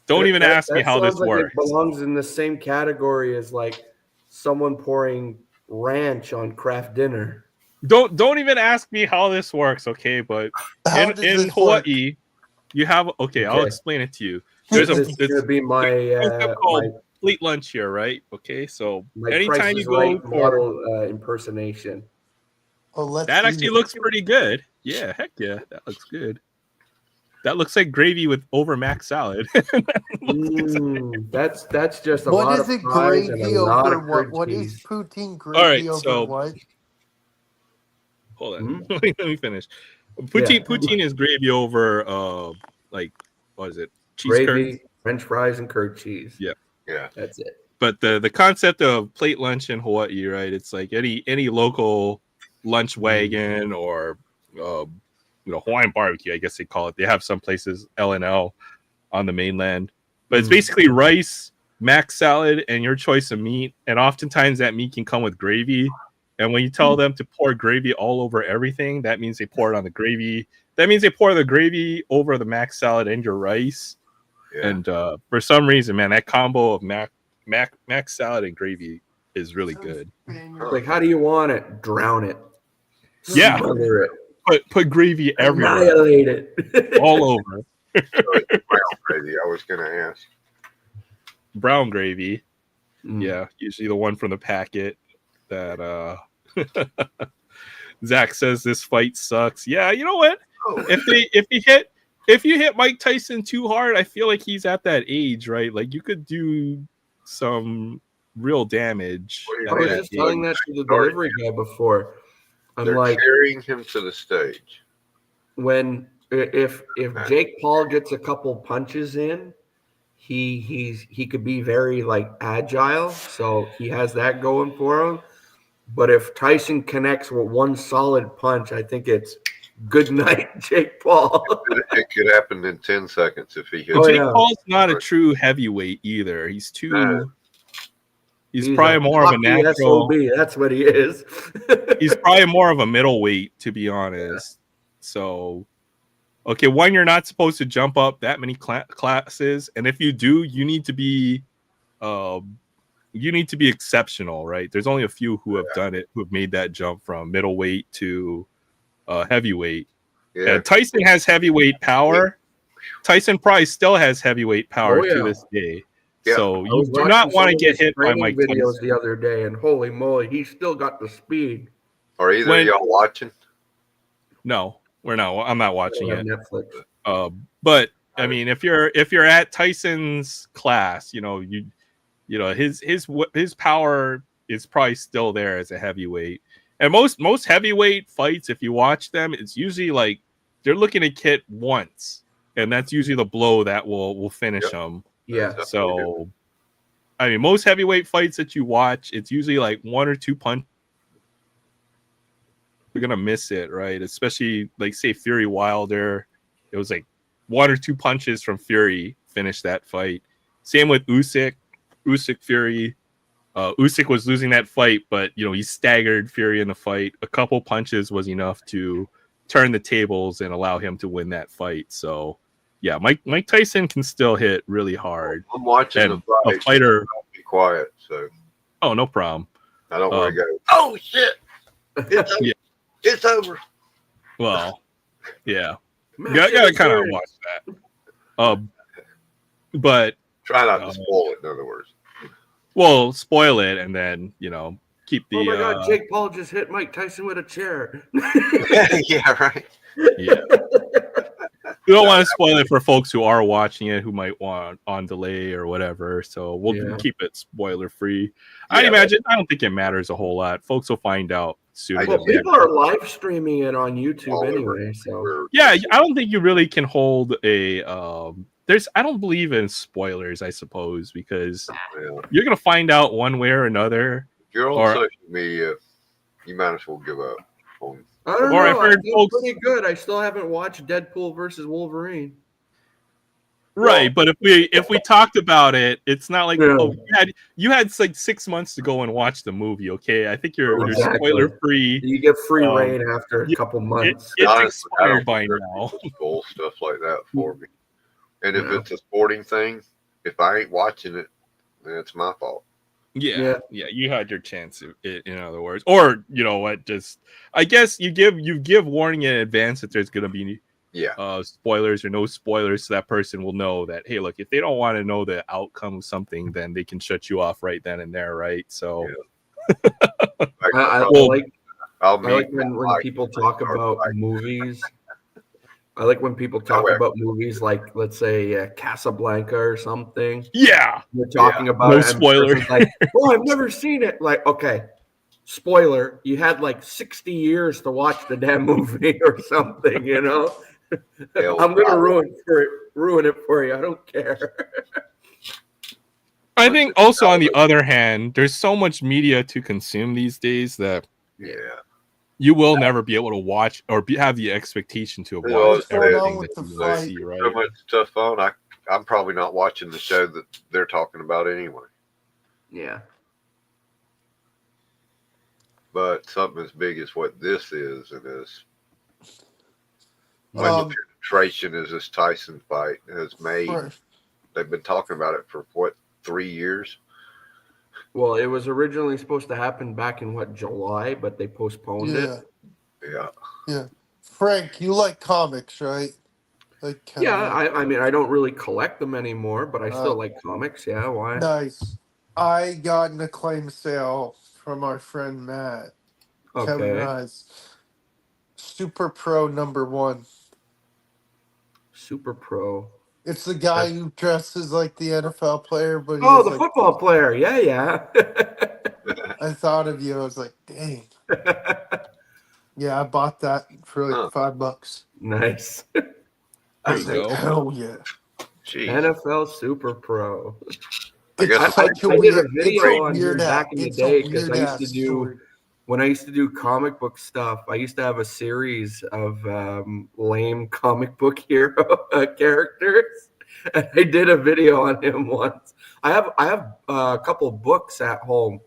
Don't even ask me how this sounds like works. it belongs in the same category as like someone pouring ranch on Kraft dinner. Don't even ask me how this works, okay? But How does in this work? Hawaii, you have okay. I'll Okay. explain it to you. There's This is gonna be my concept called plate lunch here, right? Okay, so my anytime Price you is go Right for model impersonation. Oh, let's that, see actually this. looks pretty good. Yeah, heck yeah, that looks good. That looks like gravy with over mac salad. That's just a What lot is of it fries and a gravy lot over of what? curd What is cheese. poutine All right, gravy over so what? hold on, Hmm? let me finish. Yeah. Poutine is gravy over like what is it? Cheese curds. Gravy, French fries, and curd cheese. Yeah. Yeah. That's it. But the concept of plate lunch in Hawaii, right? It's like any local lunch wagon or Hawaiian barbecue, I guess they call it. They have some places L&L on the mainland, but it's basically rice, mac salad, and your choice of meat. And oftentimes that meat can come with gravy. And when you tell them to pour gravy all over everything, that means they pour it on the gravy. That means they pour the gravy over the mac salad and your rice. Yeah. And for some reason, man, that combo of mac salad and gravy is really good. Like, how do you want it? Drown it. Yeah. Smother it. Put gravy everywhere, Annihilate it. all over. Brown gravy, I was gonna ask. Brown gravy, Mm. yeah, usually the one from the packet that Zach says this fight sucks. Yeah, you know what? Oh, If you hit Mike Tyson too hard, I feel like he's at that age, right? Like you could do some real damage. I was just telling that to the delivery guy before. I'm they're like, carrying him to the stage. if Jake Paul gets a couple punches in, he could be very like agile, so he has that going for him. But if Tyson connects with one solid punch, I think it's good night, Jake Paul. It could happen in 10 seconds if he hits. Oh, Jake yeah. Paul's not a true heavyweight either. He's too. No. He's probably more of a natural. SOB, that's what he is. He's probably more of a middleweight, to be honest. So, okay, one, you're not supposed to jump up that many classes, and if you do, you need to be exceptional, right? There's only a few who have done it, who have made that jump from middleweight to heavyweight. Yeah. And Tyson has heavyweight power. Tyson Price still has heavyweight power to this day. Yeah. So you do not want to get hit by Mike videos Tyson. the other day, and holy moly, he still got the speed. Are either of y'all watching? No, we're not. I'm not watching it. Netflix. But I mean, if you're at Tyson's class, his power is probably still there as a heavyweight. And most heavyweight fights, if you watch them, it's usually like they're looking to hit once, and that's usually the blow that will finish them. Yeah. So, I mean, most heavyweight fights that you watch, it's usually like one or two punches. You're gonna miss it, right? Especially like say Fury Wilder, it was like one or two punches from Fury finished that fight. Same with Usyk Fury. Usyk was losing that fight, but he staggered Fury in the fight. A couple punches was enough to turn the tables and allow him to win that fight. So, yeah, Mike Tyson can still hit really hard. I'm watching And the fight. a fighter. Be quiet, so Oh, no problem. I don't want to go. Oh shit! It's over. Yeah. It's over. Well, yeah, you gotta kind of watch that. But Try not to spoil it. In other words, well, spoil it and then keep the. Oh my God! Jake Paul just hit Mike Tyson with a chair. yeah, right. Yeah. We don't want to spoil it for folks who are watching it who might want on delay or whatever. So we'll keep it spoiler free. I don't think it matters a whole lot. Folks will find out soon. Well, people are live streaming it on YouTube anyway. So yeah, I don't think you really can hold a. I don't believe in spoilers, I suppose, because you're gonna find out one way or another. If you're on social media, you might as well give up. on. I don't Or know. I've heard I feel folks- pretty good. I still haven't watched Deadpool versus Wolverine. Right, but if we talked about it, it's not like Yeah. oh you had like 6 months to go and watch the movie. Okay, I think you're Exactly. spoiler free. You get free Um, reign after a yeah, couple months. It's Honestly, I don't expired by care if now. people spoil stuff like that for me. And if Yeah. it's a sporting thing, if I ain't watching it, then it's my fault. Yeah, you had your chance. In other words, or you know what? Just I guess you give warning in advance that there's gonna be spoilers or no spoilers, so that person will know that hey, look, if they don't want to know the outcome of something, then they can shut you off right then and there, right? So I Well, like I'll I like meet my when wife people before talk I start about fighting. movies. I like when people talk However. about movies like, let's say, Casablanca or something. yeah, We're talking about no it, and the spoiler. person's like, "Oh, I've never seen it." Like, okay, spoiler: you had like 60 years to watch the damn movie or something. You know, Hell, I'm gonna ruin it for you. I don't care. I think also on the other hand, there's so much media to consume these days that yeah. you will never be able to watch or have the expectation to Well, watch What's going on everything with that the you will fight? see, So right? much stuff on. I'm probably not watching the show that they're talking about anyway. Yeah. But something as big as what this is, and as much penetration as this Tyson fight has made, they've been talking about it for what, 3 years? Well, it was originally supposed to happen back in July, but they postponed it. Yeah. Frank, you like comics, right? Like Yeah, I mean, I don't really collect them anymore, but I still Oh. like comics. Yeah, why? Nice. I got an acclaim sale from our friend Matt. Kevin Okay. Rice. Super Pro #1. Super Pro. It's the guy who dresses like the NFL player, but he Oh, has the like, football player. Yeah, yeah. I thought of you. I was like, dang. Yeah, I bought that for like $5. Nice. I There was you like, go. hell yeah. Jeez. NFL Super Pro. I guess It's such a I did weird, a video it's a on here weird back ass, in the it's day a because weird I used to ass do story. when I used to do comic book stuff. I used to have a series of lame comic book hero characters. And I did a video on him once. I have a couple books at home.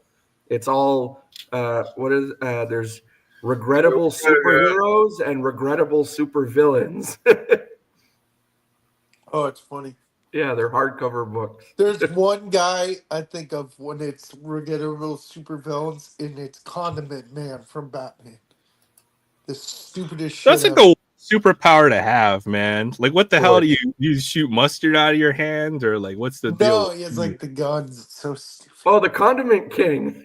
It's all there's regrettable superheroes and regrettable supervillains. Oh, it's funny. Yeah, they're hardcover books. There's one guy I think of when it's regrettable supervillains, and it's Condiment Man from Batman. The stupidest shit That's like ever. the superpower to have, man. Like, what the hell What? do you shoot mustard out of your hand, or like, what's the deal? No, he has like the guns. It's so stupid. Oh, the Condiment King.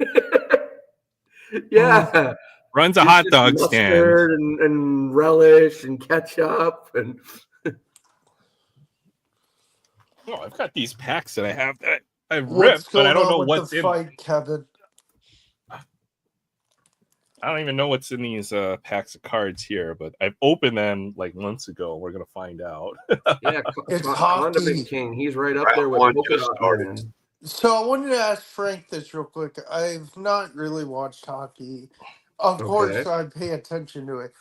Yeah. Runs a It's hot just dog stand. mustard and relish and ketchup and Oh, I've got these packs that I have that I've What's ripped, but I going don't know on with what's the in. fight, Kevin? I don't even know what's in these packs of cards here, but I've opened them like months ago. We're gonna find out. yeah, It's Condiment hockey. King. He's right up Round there with one Polka just Dot started. Man. So I wanted to ask Frank this real quick. I've not really watched hockey. Of course, I pay attention to it.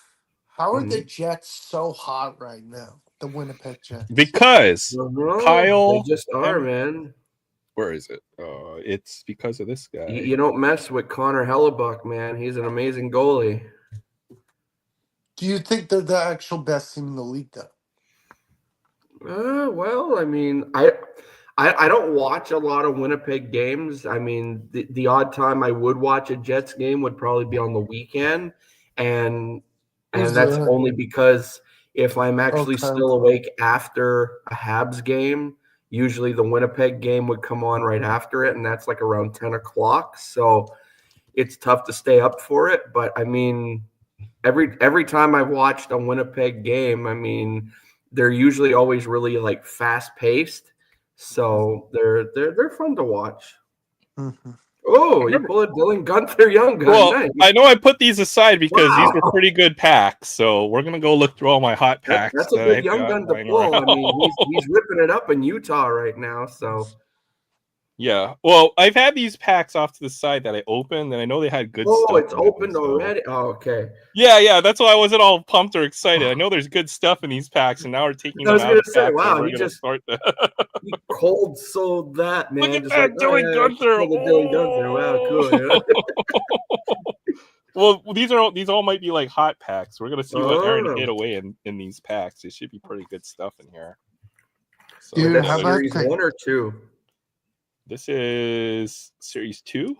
How are the Jets so hot right now? The Winnipeg Jets. Because They Kyle, just are, man. where is it? It's because of this guy. You don't mess with Connor Hellebuck, man. He's an amazing goalie. Do you think they're the actual best team in the league, though? Well, I mean, I don't watch a lot of Winnipeg games. I mean, the odd time I would watch a Jets game would probably be on the weekend, and that's only because if I'm actually still awake after a Habs game, usually the Winnipeg game would come on right after it, and that's like around 10 o'clock. So it's tough to stay up for it. But I mean, every time I've watched a Winnipeg game, I mean, they're usually always really like fast paced. So they're fun to watch. Mm-hmm. Oh, you pull a Dylan Gunther Young Gun. Well, nice. I know I put these aside because these were Wow. pretty good packs. So we're gonna go look through all my hot packs. That's a that good I've Young got Gun to lying pull. I around. mean, he's ripping it up in Utah right now. So Yeah. Well, I've had these packs off to the side that I opened, and I know they had good stuff. Oh, it's in them, opened so- already. Oh, okay. Yeah. That's why I wasn't all pumped or excited. I know there's good stuff in these packs, and now we're taking I them was out gonna of the say, packs, wow, and we're you gonna just start the. you cold sold that, man. Look at Just that, like, Dilly oh, yeah, Gunther. pull the Dilly Gunther. Wow, cool. Yeah. Well, these all might be like hot packs. We're gonna see what Aaron Oh. hid away in these packs. It should be pretty good stuff in here. So Dude, That's how about series the- 1 or 2? this is series 2.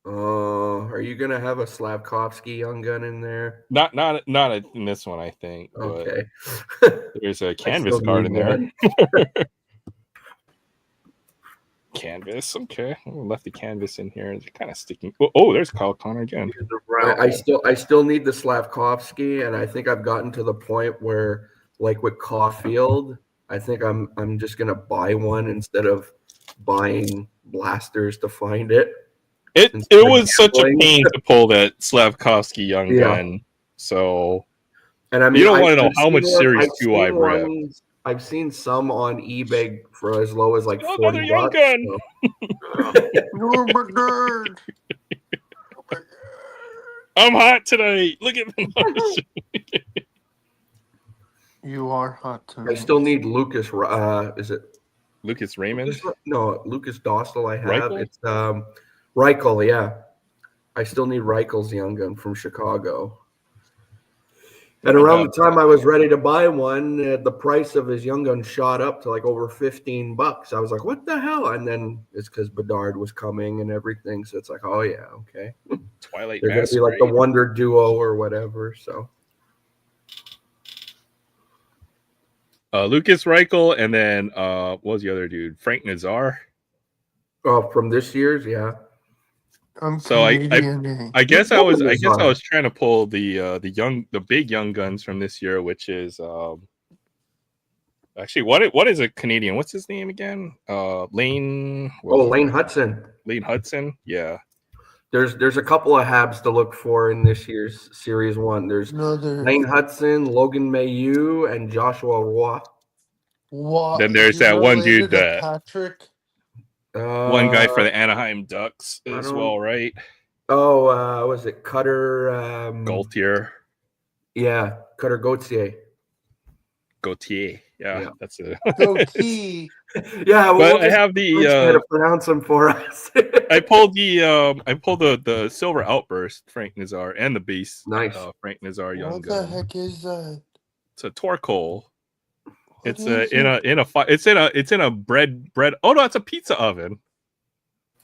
Are you gonna have a Slavkovsky young gun in there? Not in this one, I think. But Okay. there's a I canvas still card need in there. one. Canvas, okay. I left the canvas in here. It's kind of sticking. Oh, there's Kyle Connor again. The round I still need the Slavkovsky, and I think I've gotten to the point where, like with Caulfield, I think I'm just gonna buy one instead of buying blasters to find it. It Instead of was such a gambling. pain to pull that Slavkovsky young Yeah. gun. So And I mean, you don't want to know I've how much seen one- series I've 2 seen I've read. ones- I've seen some on eBay for as low as like Oh, 40 another young bucks. gun. So. Oh my god! I'm hot tonight. Look at me. You are hot tonight. I still need Lucas. Is it Lucas Raymond. No, Lucas Dostal. I have Reichel? It's Reichel. Yeah, I still need Reichel's young gun from Chicago. And around the time I was ready to buy one, the price of his young gun shot up to like over $15. I was like, "What the hell?" And then it's because Bedard was coming and everything, so it's like, "Oh yeah, okay." Twilight They're going to be like the Wonder Duo or whatever. So Lucas Reichel, and then what was the other dude? Frank Nazar. from this year's, yeah. I'm So Canadian. I guess I was Nazar. trying to pull the big young guns from this year, which is actually what is a Canadian? What's his name again? Lane. Lane Hudson. Lane Hudson. Yeah. There's a couple of Habs to look for in this year's Series 1. There's Lane Hudson, Logan Mailloux, and Joshua Roy. What? Then there's that one dude that Patrick. one guy for the Anaheim Ducks as well, right? Was it Cutter? Gaultier. Yeah, Cutter Gauthier. Gautier. Yeah, that's it. Goatee. Yeah, well, but I have the to pronounce them for us. I pulled the Silver Outburst Frank Nazar and the Beast Frank Nazar young What gun. the heck is that? It's a Torkoal. What It's is in a bread. Oh no, it's a pizza oven.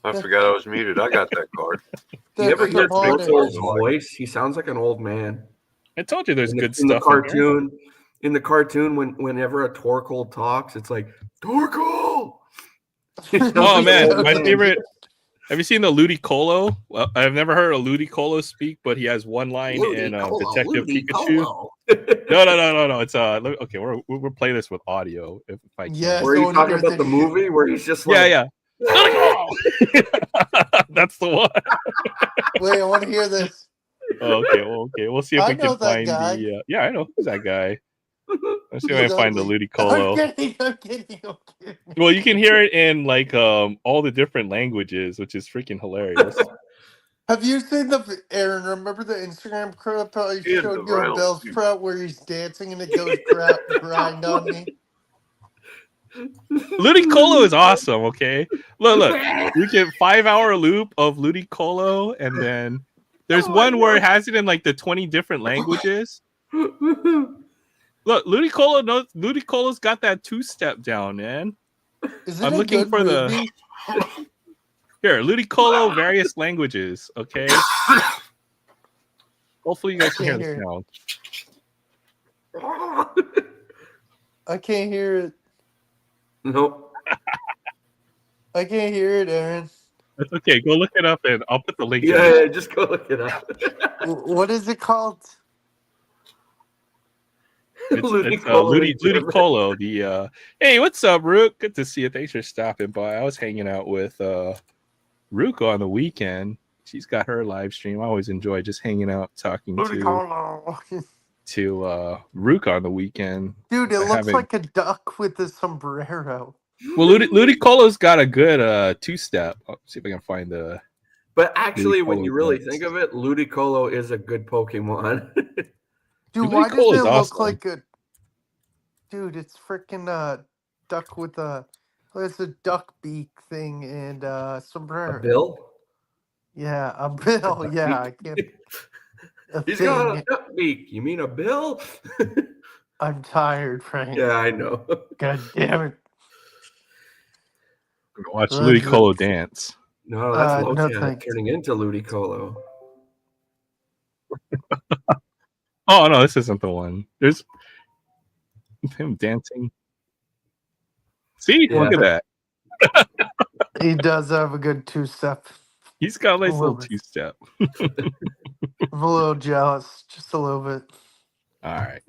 I forgot I was muted. I got that card. You ever hear That's Torkoal's voice? He sounds like an old man. I told you there's good in the stuff cartoon. In the cartoon, whenever a Torkoal talks, it's like Torkoal. Oh man, my favorite. Have you seen the Ludicolo? Well, I've never heard a Ludicolo speak, but he has one line in Detective Pikachu. No. It's okay. We'll play this with audio if I can. Yeah, Were you talking about the movie where he's just like, yeah. That's the one. Wait, I want to hear this. Okay. We'll see if we can find guy. the. Yeah, I know who's that guy. Let's see if I He's can find the ugly. Ludicolo. I'm kidding. Well, you can hear it in like all the different languages, which is freaking hilarious. Have you seen Aaron? Remember the Instagram clip I In showed the you of realm. Bell Sprout where he's dancing and it goes grind on me? Ludicolo is awesome. Okay, look, you get 5-hour loop of Ludicolo, and then there's one where it has it in like the 20 different languages. Look, Ludicolo's got that 2-step down, man. Is it I'm a looking good for movie? Here, Ludicolo, various languages. Okay. Hopefully, you guys can hear the sound. I can't hear it. Nope. I can't hear it, Aaron. That's okay. Go look it up, and I'll put the link. Yeah, just go look it up. What is it called? It's Ludicolo. Hey, what's up, Rook? Good to see you. Thanks for stopping by. I was hanging out with Rook on the weekend. She's got her live stream. I always enjoy just hanging out, talking to Rook on the weekend. Dude, it looks like a duck with a sombrero. Well, Ludicolo's got a good two-step. See if I can find the. But actually, when Ludicolo you really dance. think of it, Ludicolo is a good Pokemon. Dude, why does Ludicolo's it look awesome. like a dude? It's freaking duck with a. It's a duck beak thing and A sombrero. bill? Yeah, a bill. Yeah, I can't. A He's got a thing. duck beak. You mean a bill? I'm tired, Frank. Yeah, I know. God damn it. Watch That's it. Ludicolo dance. No, that's No Lotad thanks. turning into Ludicolo. Oh no, this isn't the one. There's him dancing. See, look Yeah. at that. He does have a good two-step. He's got a nice little little bit. two-step. I'm a little jealous, just a little bit. All right.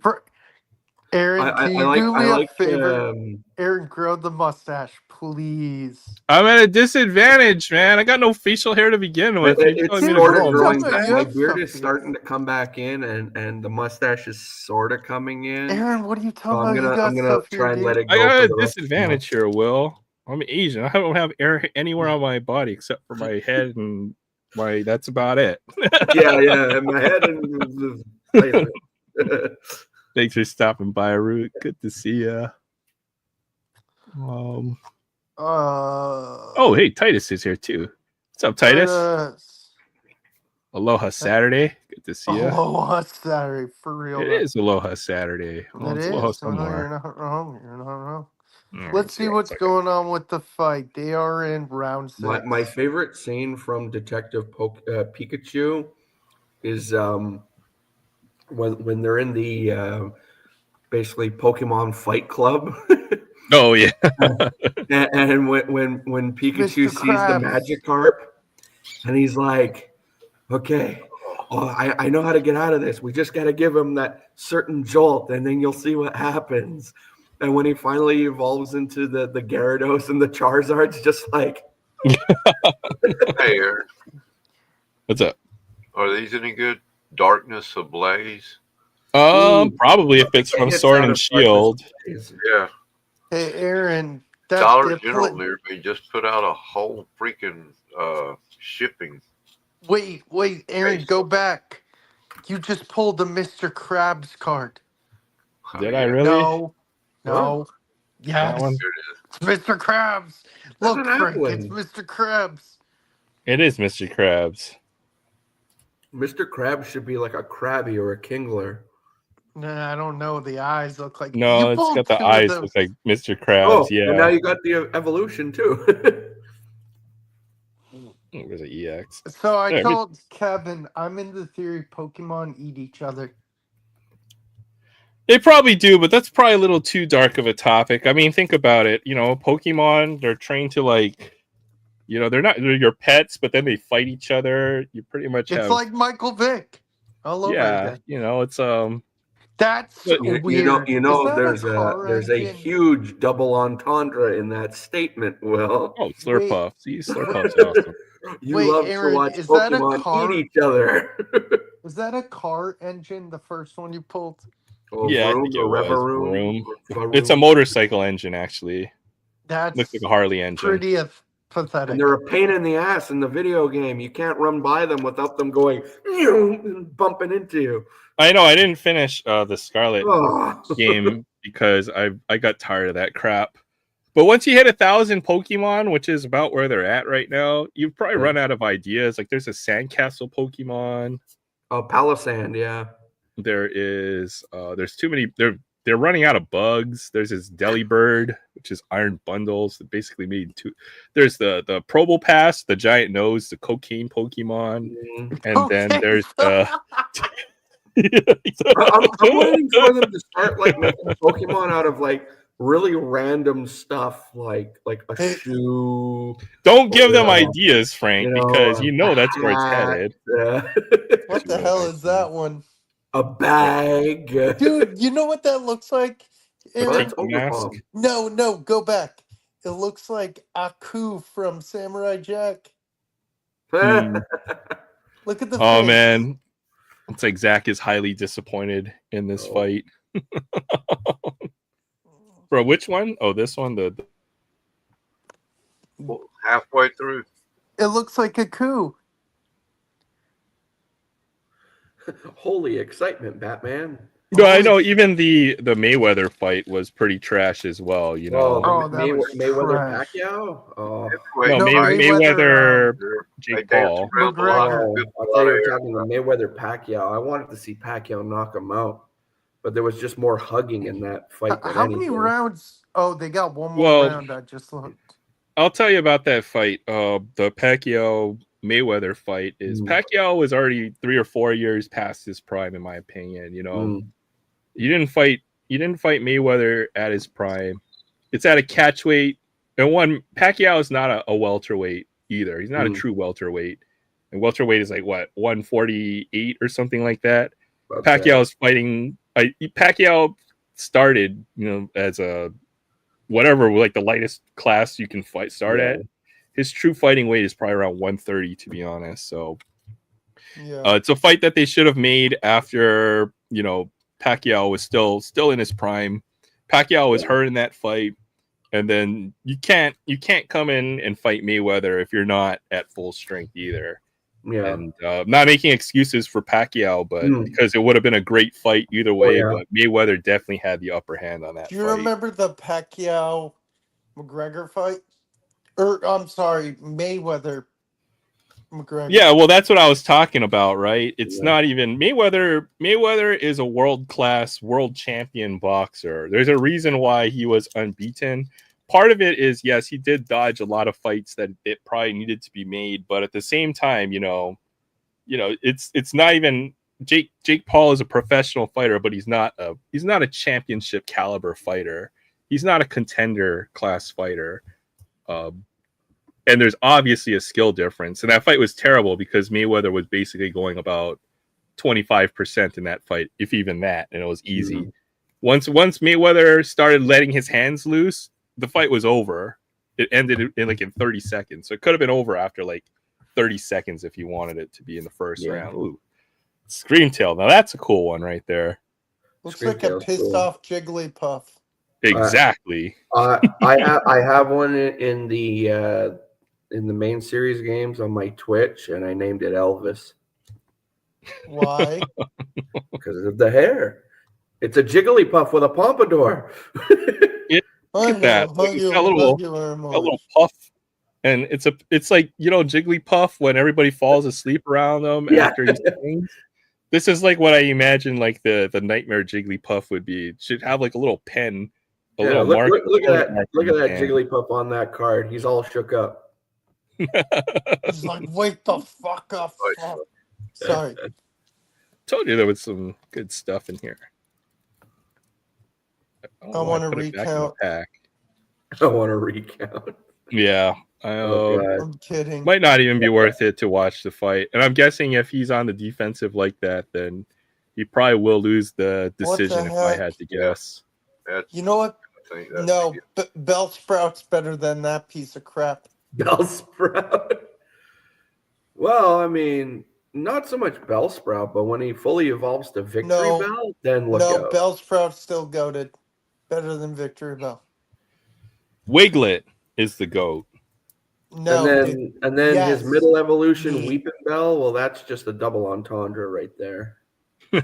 Aaron, can you do me a favor? Aaron, grow the mustache, please. I'm at a disadvantage, man. I got no facial hair to begin with. You're It's telling me to sort grow of a growing mustache? back. You My have beard stuff is here. starting to come back in, and the mustache is sort of coming in. Aaron, what are you So talking about? You got I'm gonna stuff here, try and let dude. it I go got for a the rest of the month. disadvantage here, Will. I'm Asian. I don't have hair anywhere on my body except for my head and my. That's about it. Yeah, in my head and Thanks for stopping by, Root. Good to see ya. Oh, hey, Titus is here too. What's up, Titus? Aloha Saturday. Good to see you. Aloha Saturday, for real. It is Aloha Saturday. Well, It it's is. Aloha No, somewhere. you're not wrong. You're not wrong. Right, Let's see what's going on with the fight. They are in round 6. My favorite scene from Detective Pikachu is when they're in the basically Pokemon Fight Club. Oh yeah. and when Pikachu Mr. sees Krabs. the Magikarp, and he's like, "Okay, I know how to get out of this. We just got to give him that certain jolt, and then you'll see what happens." And when he finally evolves into the Gyarados and the Charizards, just like, Hey, Aaron, What's up? are these any good? Darkness Ablaze? Probably if it's from hits Sword out and of Shield. Yeah. Hey, Aaron. That Dollar General near me just put out a whole freaking shipping. Wait, Aaron, go back. You just pulled the Mr. Krabs card. Did I really? No. Yes. That one? It's Mr. Krabs. Look, an Frank, apple. it's Mr. Krabs. It is Mr. Krabs. Mr. Krabs should be like a Krabby or a Kingler. Nah, I don't know. The eyes look like. No, you it's pulled got the two of eyes those. look like Mr. Krabs. Oh, Yeah. and now you got the evolution too. There's an EX. So I There, told Kevin, I'm in the theory Pokemon eat each other. They probably do, but that's probably a little too dark of a topic. I mean, think about it. You know, Pokemon, they're trained to they're your pets, but then they fight each other. You pretty much It's have like Michael Vick all over again. it's That's But weird. Is that there's a engine? huge double entendre in that statement, Will. Oh, Slurpuff. See, Slurpuff's awesome. You Wait, love Aaron, to watch is that a Pokemon car? eat each other. Was that a car engine, the first one you pulled? Yeah, I Vroom think it or was. Revaroom. Vroom. It's a motorcycle engine, actually. That's Looks like a Harley engine. pretty pathetic. And they're a pain in the ass in the video game. You can't run by them without them going and bumping into you. I know. I didn't finish the Scarlet Oh. game because I got tired of that crap. But once you hit 1,000 Pokemon, which is about where they're at right now, you've probably run out of ideas. Like there's a Sandcastle Pokemon. Oh, Palisand, yeah. There is there's too many. They're running out of bugs. There's this Delibird, which is Iron Bundles that basically made two. There's the Probopass, the giant nose, the cocaine Pokemon, and then there's the. I'm waiting for them to start like making Pokemon out of like really random stuff, like a shoe. Don't give them ideas, Frank, because that's where it's hat. headed. What the hell is that one? A bag. Dude, you know what that looks like? Well, that's mask. No, go back. It looks like Aku from Samurai Jack. Look at the face. Man. It's like Zach is highly disappointed in this fight. Bro, which one? Oh, this one? The halfway through. It looks like a coup. Holy excitement, Batman. No, I Holy know even the Mayweather fight was pretty trash as well. You know, Oh, that was Mayweather trash. Pacquiao. Oh, Wait, No, Mayweather, Hey, Jake danced Paul. around a lot. McGregor. oh, I thought you were talking about Mayweather Pacquiao. I wanted to see Pacquiao knock him out, but there was just more hugging in that fight than How many anything. rounds? Oh, they got one more Well, round. I just looked. I'll tell you about that fight. The Pacquiao Mayweather fight is Pacquiao was already 3 or 4 years past his prime, in my opinion. You know, you didn't fight Mayweather at his prime. It's at a catch weight, and Pacquiao is not a welterweight either. He's not a true welterweight, and welterweight is like what 148 or something like that. Pacquiao's fighting. Pacquiao started, as a whatever, like the lightest class you can start at. His true fighting weight is probably around 130, to be honest. So, it's a fight that they should have made after Pacquiao was still in his prime. Pacquiao was hurt in that fight, and then you can't come in and fight Mayweather if you're not at full strength either. Yeah, and not making excuses for Pacquiao, but because it would have been a great fight either way. But Mayweather definitely had the upper hand on that. Do you remember the Pacquiao McGregor fight? I'm sorry, Mayweather McGregor. Yeah, well, that's what I was talking about, right? It's not even Mayweather. Mayweather is a world-class, world champion boxer. There's a reason why he was unbeaten. Part of it is, yes, he did dodge a lot of fights that it probably needed to be made, but at the same time, it's not even Jake Paul is a professional fighter, but he's not a championship caliber fighter. He's not a contender class fighter. And there's obviously a skill difference. And that fight was terrible because Mayweather was basically going about 25% in that fight, if even that, and it was easy. Once Mayweather started letting his hands loose, the fight was over. It ended in 30 seconds. So it could have been over after 30 seconds if you wanted it to be in the first round. Ooh. Screamtail. Now that's a cool one right there. Looks like a pissed off Jigglypuff. Exactly. I have one in the main series games on my Twitch, and I named it Elvis. Why? Because of the hair. It's a Jigglypuff with a pompadour. Look at that. A little puff. And it's like, Jigglypuff when everybody falls asleep around them after he sings. This is like what I imagine the nightmare Jigglypuff would be. It should have like a little pen, little mark. Look at that Jigglypuff on that card. He's all shook up. He's like, wake the fuck up. Sorry. Told you there was some good stuff in here. I want to recount. I want to recount. Yeah. I'm kidding. Might not even be worth it to watch the fight. And I'm guessing if he's on the defensive like that, then he probably will lose the decision if I had to guess. You know what? No, Bellsprout's better than that piece of crap. Bellsprout? Well, I mean, not so much Bellsprout, but when he fully evolves to Victory Bell, then look out. No, Bellsprout's still goated. Better than Victory Bell. Wiglet is the GOAT. No, and then his middle evolution, Weeping Bell. Well, that's just a double entendre right there. I'm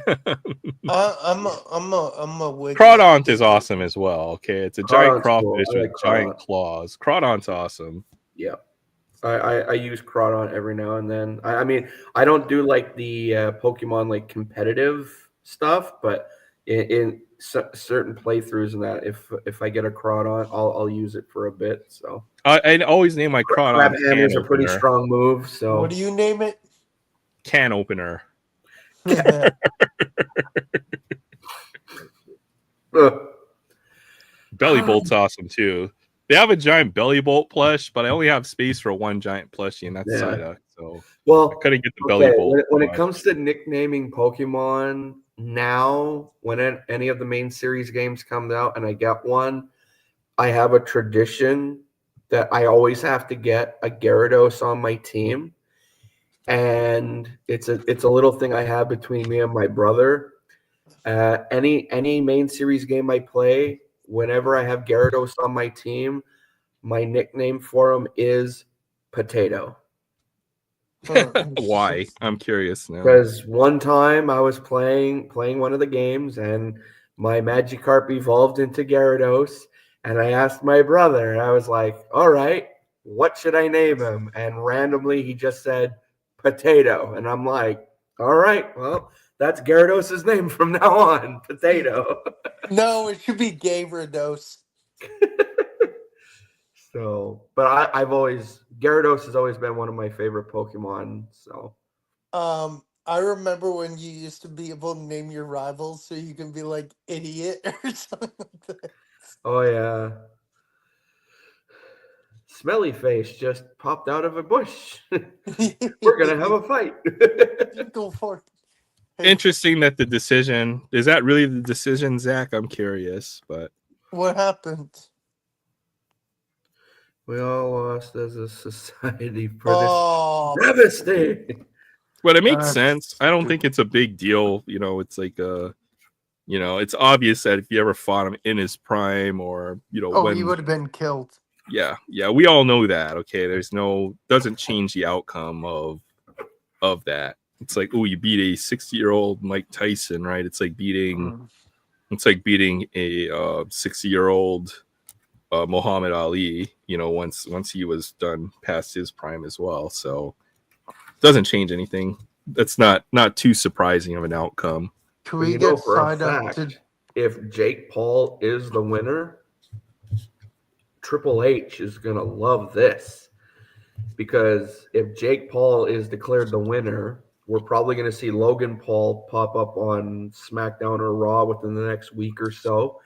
a Wiglet. Crawdaunt is awesome as well. Okay, it's a giant crawfish with giant claws. Crawdaunt's awesome. Yeah, I use Crawdaunt every now and then. I mean, I don't do like the Pokemon competitive stuff, but in certain playthroughs and that, if I get a Crawdaunt, I'll use it for a bit. So I always name my Crawdaunt. Crab Hammer's a pretty strong move. So what do you name it? Can opener. Belly Bolt's awesome too. They have a giant Belly Bolt plush, but I only have space for one giant plushie, and that's Psyduck. So I couldn't get the Belly Bolt. When it comes to nicknaming Pokemon now, when any of the main series games come out and I get one, I have a tradition that I always have to get a Gyarados on my team. And it's a little thing I have between me and my brother. Any main series game I play, whenever I have Gyarados on my team, my nickname for him is Potato. Why? I'm curious now. Because one time I was playing one of the games, and my Magikarp evolved into Gyarados, and I asked my brother, and I was like, "All right, what should I name him?" And randomly he just said Potato, and I'm like, "All right, well, that's Gyarados' name from now on, Potato." No, it should be Gyarados. So, but I've always Gyarados has always been one of my favorite Pokemon. So, I remember when you used to be able to name your rivals so you can be like idiot or something like that. oh yeah, Smelly Face just popped out of a bush. We're gonna have a fight. Go for it. Hey, Interesting that the decision is that really the decision, Zach? I'm curious, but what happened? We all lost as a society for Oh, this travesty. it makes That's sense. I don't think it's a big deal. It's like it's obvious that if you ever fought him in his prime, or oh, when he would have been killed. yeah, we all know that. Okay, doesn't change the outcome of that. It's like, oh, you beat a 60-year-old Mike Tyson, right? It's like beating a 60-year-old Muhammad Ali. Once he was done past his prime as well. So it doesn't change anything. That's not too surprising of an outcome. Can But we you know get for a signed up fact, to? if Jake Paul is the winner, Triple H is gonna love this, because if Jake Paul is declared the winner, we're probably going to see Logan Paul pop up on SmackDown or Raw within the next week or so.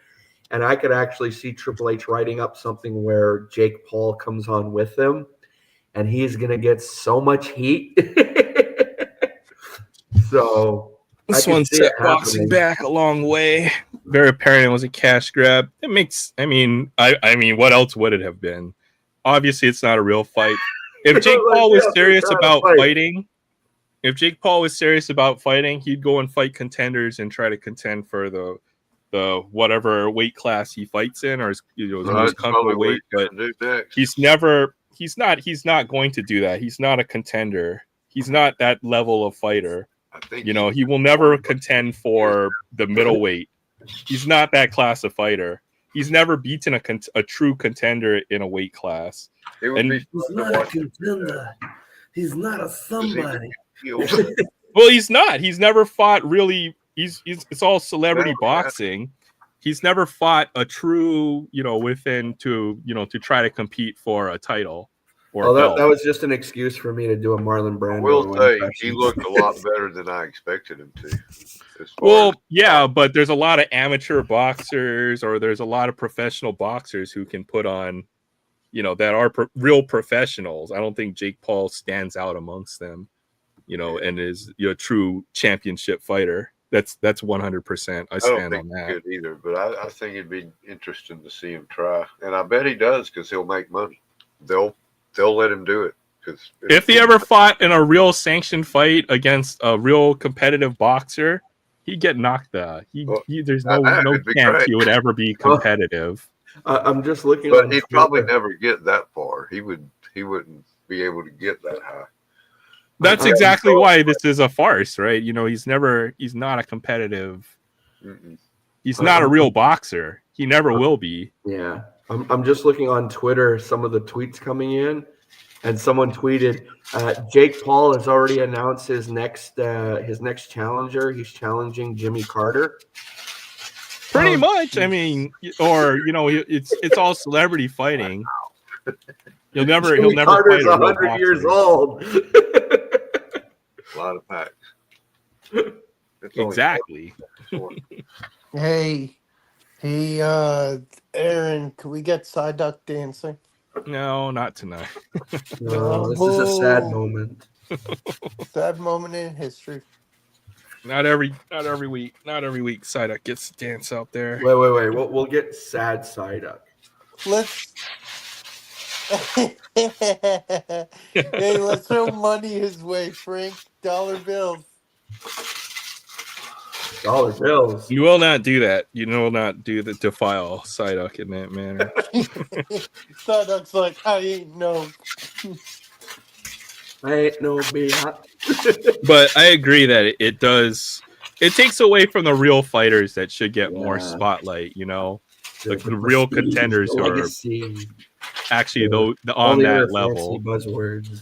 And I could actually see Triple H writing up something where Jake Paul comes on with him, and he's going to get so much heat. So This I can one see set it boxing happening. back a long way. Very apparent it was a cash grab. It makes. I mean, what else would it have been? Obviously, it's not a real fight. If Jake Paul was serious about fighting, he'd go and fight contenders and try to contend for the whatever weight class he fights in, or his most comfortable weight. But he's not going to do that. He's not a contender. He's not that level of fighter. He will never contend for the middleweight. He's not that class of fighter. He's never beaten a true contender in a weight class. He's not a contender. He's not a somebody. Well, he's not. He's never fought really. It's all celebrity boxing. He's never fought a true, within to try to compete for a title or a belt. That was just an excuse for me to do a Marlon Brando. I will say he looked a lot better than I expected him to. Well, yeah, but there's a lot of amateur boxers, or there's a lot of professional boxers who can put on, that are real professionals. I don't think Jake Paul stands out amongst them, and is a true championship fighter. That's 100%. I stand on that. Good either, but I think it'd be interesting to see him try, and I bet he does, because he'll make money. They'll let him do it. Because if he ever fought in a real sanctioned fight against a real competitive boxer, he'd get knocked out. There's no chance he would ever be competitive. I'm just looking, but he'd probably never get that far. He wouldn't be able to get that high. That's exactly why this is a farce, right? He's not a competitive. He's not a real boxer. He never will be. Yeah. I'm just looking on Twitter, some of the tweets coming in, and someone tweeted, Jake Paul has already announced his next challenger. He's challenging Jimmy Carter. Pretty much. I mean, or it's all celebrity fighting. He'll never Carter's fight a 100 years old. A lot of packs. Exactly. Hey, Aaron, can we get Psyduck dancing? No, not tonight. No, this is a sad moment. Sad moment in history. Not every week. Not every week. Psyduck gets to dance out there. Wait. We'll get sad Psyduck. Let's. Hey, let's throw money his way, Frank. Dollar bills. Dollar bills. You will not do that. You will not do the defile Psyduck in that manner. Psyduck's like, I ain't no. I ain't no beat. But I agree that it does. It takes away from the real fighters that should get more Yeah. spotlight. You know, The the real prestige, contenders the who are legacy, actually all on the that other level. fancy buzzwords.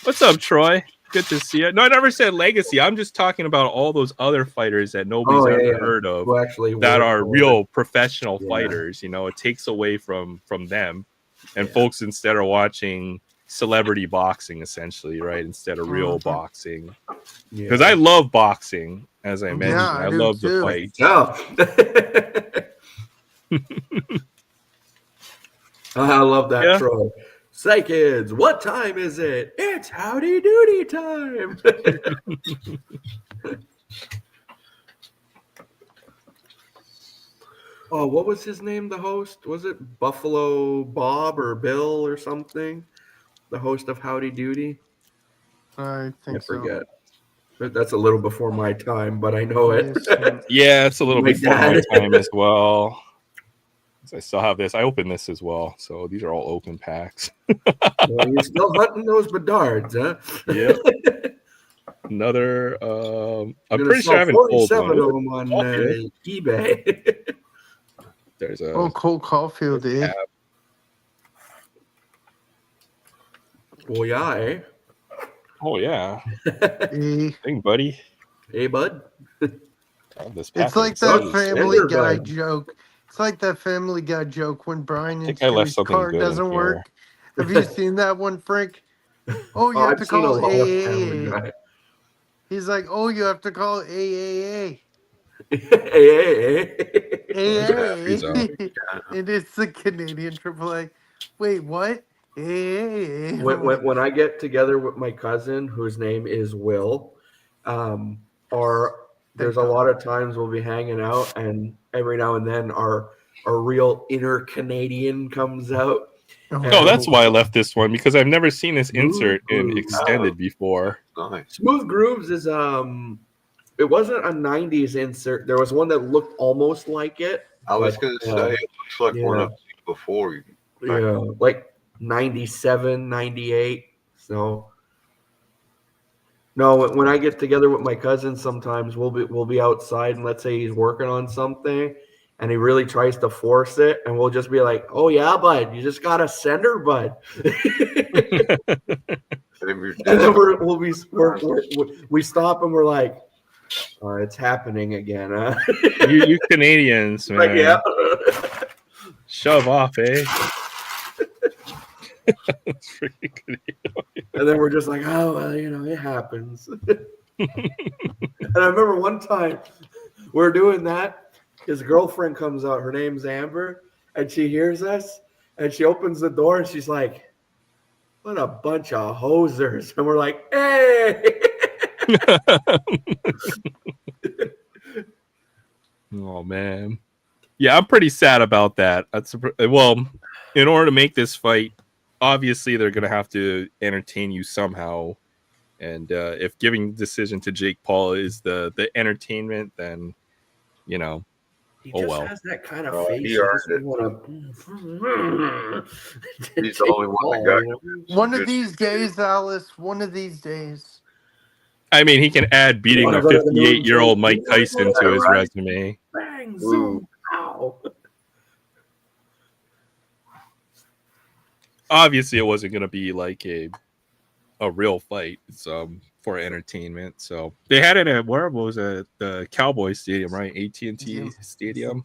What's up, Troy? Good to see you. No, I never said legacy. I'm just talking about all those other fighters that nobody's ever heard of Who actually that work are for real professional Yeah. fighters. You know, it takes away from them, and Yeah. folks instead are watching celebrity boxing essentially, right? Instead of real boxing. Because I love boxing, as I mentioned. Yeah, I I do love the too. fight. I love that, Yeah. Troy. Say, kids, what time is it? It's howdy doody time. Oh, what was his name, the host? Was it Buffalo Bob or Bill or something? The host of Howdy Doody? I think I forget. But that's a little before my time, but I know it. Yes. Yeah, it's a little My before my dad. time as well. I still have this. I opened this as well. So these are all open packs. Well, you're still hunting those bedards, huh? Yep. Another. I'm You're pretty sure I haven't pulled 47 one. of them on Caulfield. eBay. There's a. Oh, Cole Caulfield, eh? Well, yeah, eh? Oh yeah, Eh. thing, buddy. Hey, bud. Oh, this pack It's like is that exciting. Family Slender Guy Bud. joke. It's like that Family Guy joke when Brian I think and I left Stewie's something car good in doesn't here. work. Have you seen that one, Frank? Oh, you have I've to seen a call lot of Family AAA. Guy. He's like, oh, you have to call AAA. Hey. He's AAA. And it's the Canadian AAA. Wait, what? AAA. When I get together with my cousin, whose name is Will, there's a lot of times we'll be hanging out, and every now and then our real inner Canadian comes out. Oh, that's why I left this one, because I've never seen this insert in Ooh. extended before. Nice. Smooth Grooves is it wasn't a 90s insert. There was one that looked almost like it. I was but, going to say, it looks like one yeah. I've seen before. Yeah, like 97, 98. So no, when I get together with my cousin, sometimes we'll be outside, and let's say he's working on something and he really tries to force it, and we'll just be like, "Oh yeah, bud, you just gotta send her, bud." And then we stop and we're like, it's happening again, huh? you Canadians, man. Like, yeah. Shove off, eh? It's freaking Canadian. And then we're just like, oh, well, it happens. And I remember one time we're doing that. His girlfriend comes out. Her name's Amber. And she hears us. And she opens the door and she's like, what a bunch of hosers. And we're like, hey. Oh, man. Yeah, I'm pretty sad about that. Well, in order to make this fight, obviously they're going to have to entertain you somehow. And if giving the decision to Jake Paul is the entertainment, then, He oh just well. has that kind of face. He earned it. He's the only one that got One of these days, Alice. One of these days. I mean, he can add beating a 58-year-old Mike Tyson to his resume. Bang, zoom, ow. Obviously, it wasn't going to be like a real fight. It's for entertainment. So they had it at where was it? The Cowboys Stadium, right? AT&T Yep. Stadium.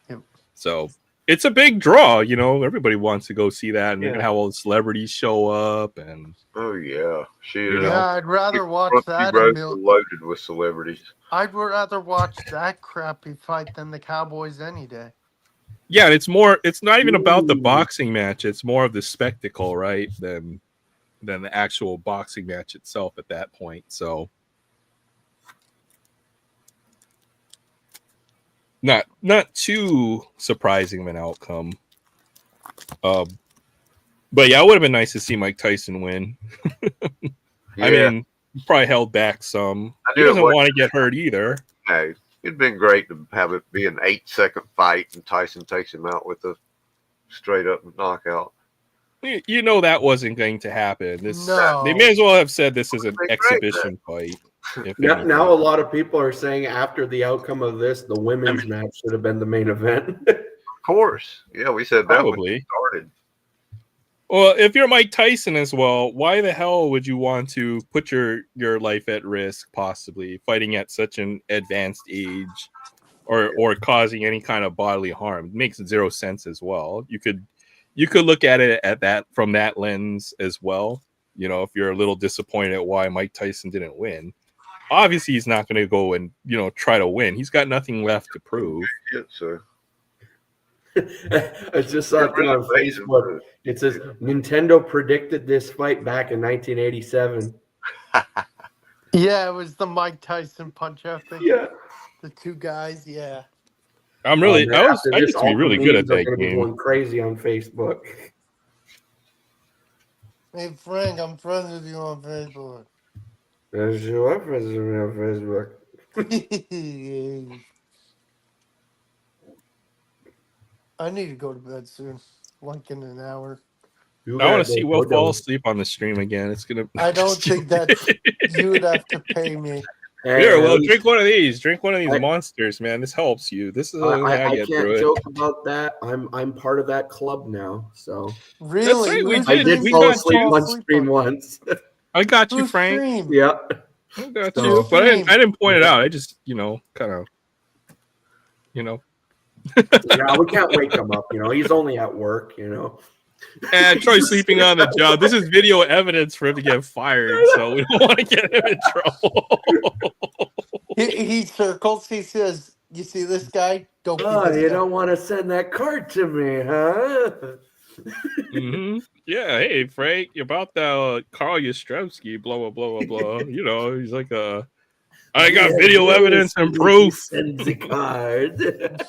Yep. So it's a big draw. Everybody wants to go see that, and they're Yeah. gonna have all the celebrities show up, and Oh, yeah. Yeah, I'd rather watch that. Loaded with celebrities. I'd rather watch that crappy fight than the Cowboys any day. yeah, and it's more. It's not even about the Ooh. boxing match. It's more of the spectacle, right? Than the actual boxing match itself at that point. So not too surprising of an outcome. But yeah, it would have been nice to see Mike Tyson win. I mean, he probably held back some. He doesn't want to get hurt either. Hey, It'd been great to have it be an 8-second fight and Tyson takes him out with a straight up knockout. You know that wasn't going to happen. No. They may as well have said this is an Great, exhibition fight. If Now, anything. now a lot of people are saying after the outcome of this, the women's match should have been the main event. Of course. Yeah, we said that when it Probably. started. Well, if you're Mike Tyson as well, why the hell would you want to put your life at risk, possibly fighting at such an advanced age, or causing any kind of bodily harm? It makes zero sense as well. You could look at it at that from that lens as well. You know, if you're a little disappointed at why Mike Tyson didn't win, obviously he's not going to go and try to win. He's got nothing left to prove. Yeah, so I just saw a thing on Facebook. It says Nintendo predicted this fight back in 1987. Yeah, it was the Mike Tyson punch out thing. Yeah. The two guys, yeah. I'm really, Man, I after used this, to be all really the good at memes are that gonna be game. Going crazy on Facebook. Hey Frank, I'm friends with you on Facebook. There's your friends on Facebook. I need to go to bed soon, like in an hour. I want to see Will fall asleep on the stream again. It's gonna. I don't think that you would have to pay me. Here, well, drink one of these. Drink one of these monsters, man. This helps you. This is the only way I get can't through joke it. about that. I'm part of that club now, so Really? That's right, I did We fall got asleep you. on stream once. I got you, Who's Frank. stream? Yeah. I got So- you. But I didn't point it out. I just, kind of, Yeah, we can't wake him up. He's only at work. And Troy's sleeping on the job. This is video evidence for him to get fired, so we don't want to get him in trouble. He circles. He says, "You see this guy? Don't be Oh, this you guy." don't want to send that card to me, huh? Mm-hmm. Yeah, hey Frank, about that Carl Yastrzemski, blah blah blah blah blah. He's like I got video evidence and proof. Send the card.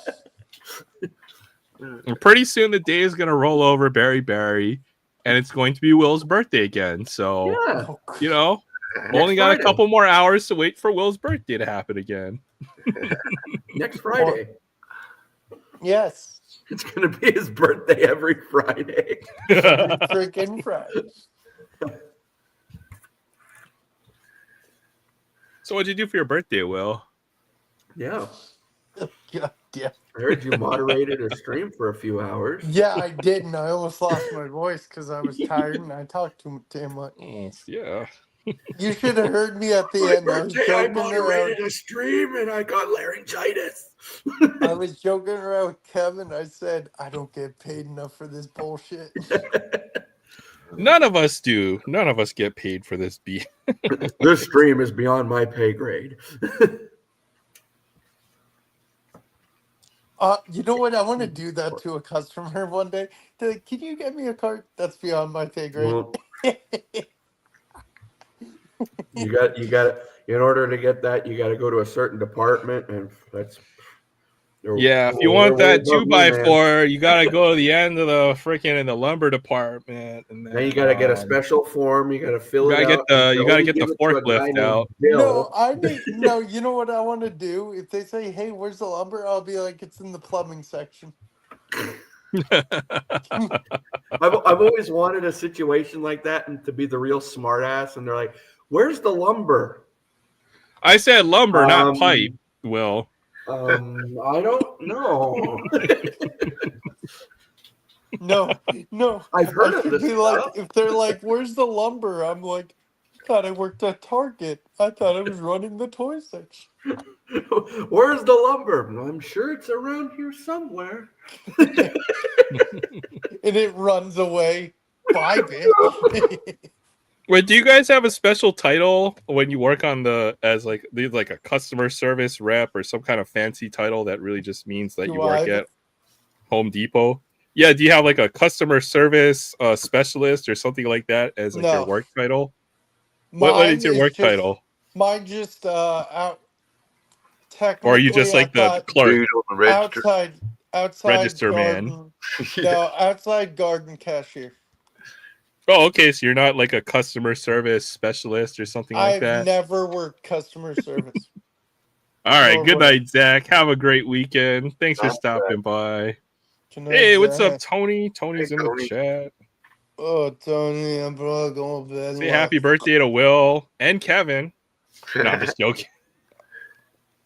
And pretty soon the day is gonna roll over Barry, and it's going to be Will's birthday again. So Yeah. only got Friday. a couple more hours to wait for Will's birthday to happen again. Next Friday. Yes, It's going to be his birthday every Friday. freaking Friday. So what'd you do for your birthday, Will? Yeah. God damn. I heard you moderated a stream for a few hours. Yeah, I did, and I almost lost my voice because I was tired and I talked too much. Yeah. You should have heard me at the My end. I was birthday, I joking moderated around. a stream and I got laryngitis. I was joking around with Kevin. I said, I don't get paid enough for this bullshit. None of us do. None of us get paid for this beat. This stream is beyond my pay grade. You know what? I want to do that to a customer one day. They're like, can you get me a card? That's beyond my pay grade. Well, you got in order to get that, you got to go to a certain department, and that's Yeah, if you want that 2x4, you gotta go to the end of the freaking in the lumber department, and Then you got to get a special form. You got to fill it out. You gotta get the forklift out. No, no. You know what I want to do? If they say, "Hey, where's the lumber?" I'll be like, "It's in the plumbing section." I've always wanted a situation like that and to be the real smart ass, and they're like, "Where's the lumber?" I said lumber, not pipe. Will. I don't know. No. I've heard of this. Be like, if they're like, "Where's the lumber?" I'm like, "Thought I worked at Target. I thought I was running the toy section." Where's the lumber? I'm sure it's around here somewhere. And it runs away. Bye, bitch. Wait, do you guys have a special title when you work on as like a customer service rep or some kind of fancy title that really just means that you work at Home Depot? Yeah, do you have like a customer service specialist or something like that as like your work title? What is your work title? Mine just out. Or are you just like the clerk? Dude on the register. Outside Register garden, man. No, outside garden cashier. Oh, okay. So you're not like a customer service specialist or something like that? I've never worked customer service. All right. Good Normal. night, Zach. Have a great weekend. Thanks for Night, stopping by. Good night, Hey, what's up, Zach. Tony? Tony's Hey, in Tony. the chat. Oh, Tony, I'm probably going to bed. Say happy birthday to Will and Kevin. No, I'm just joking.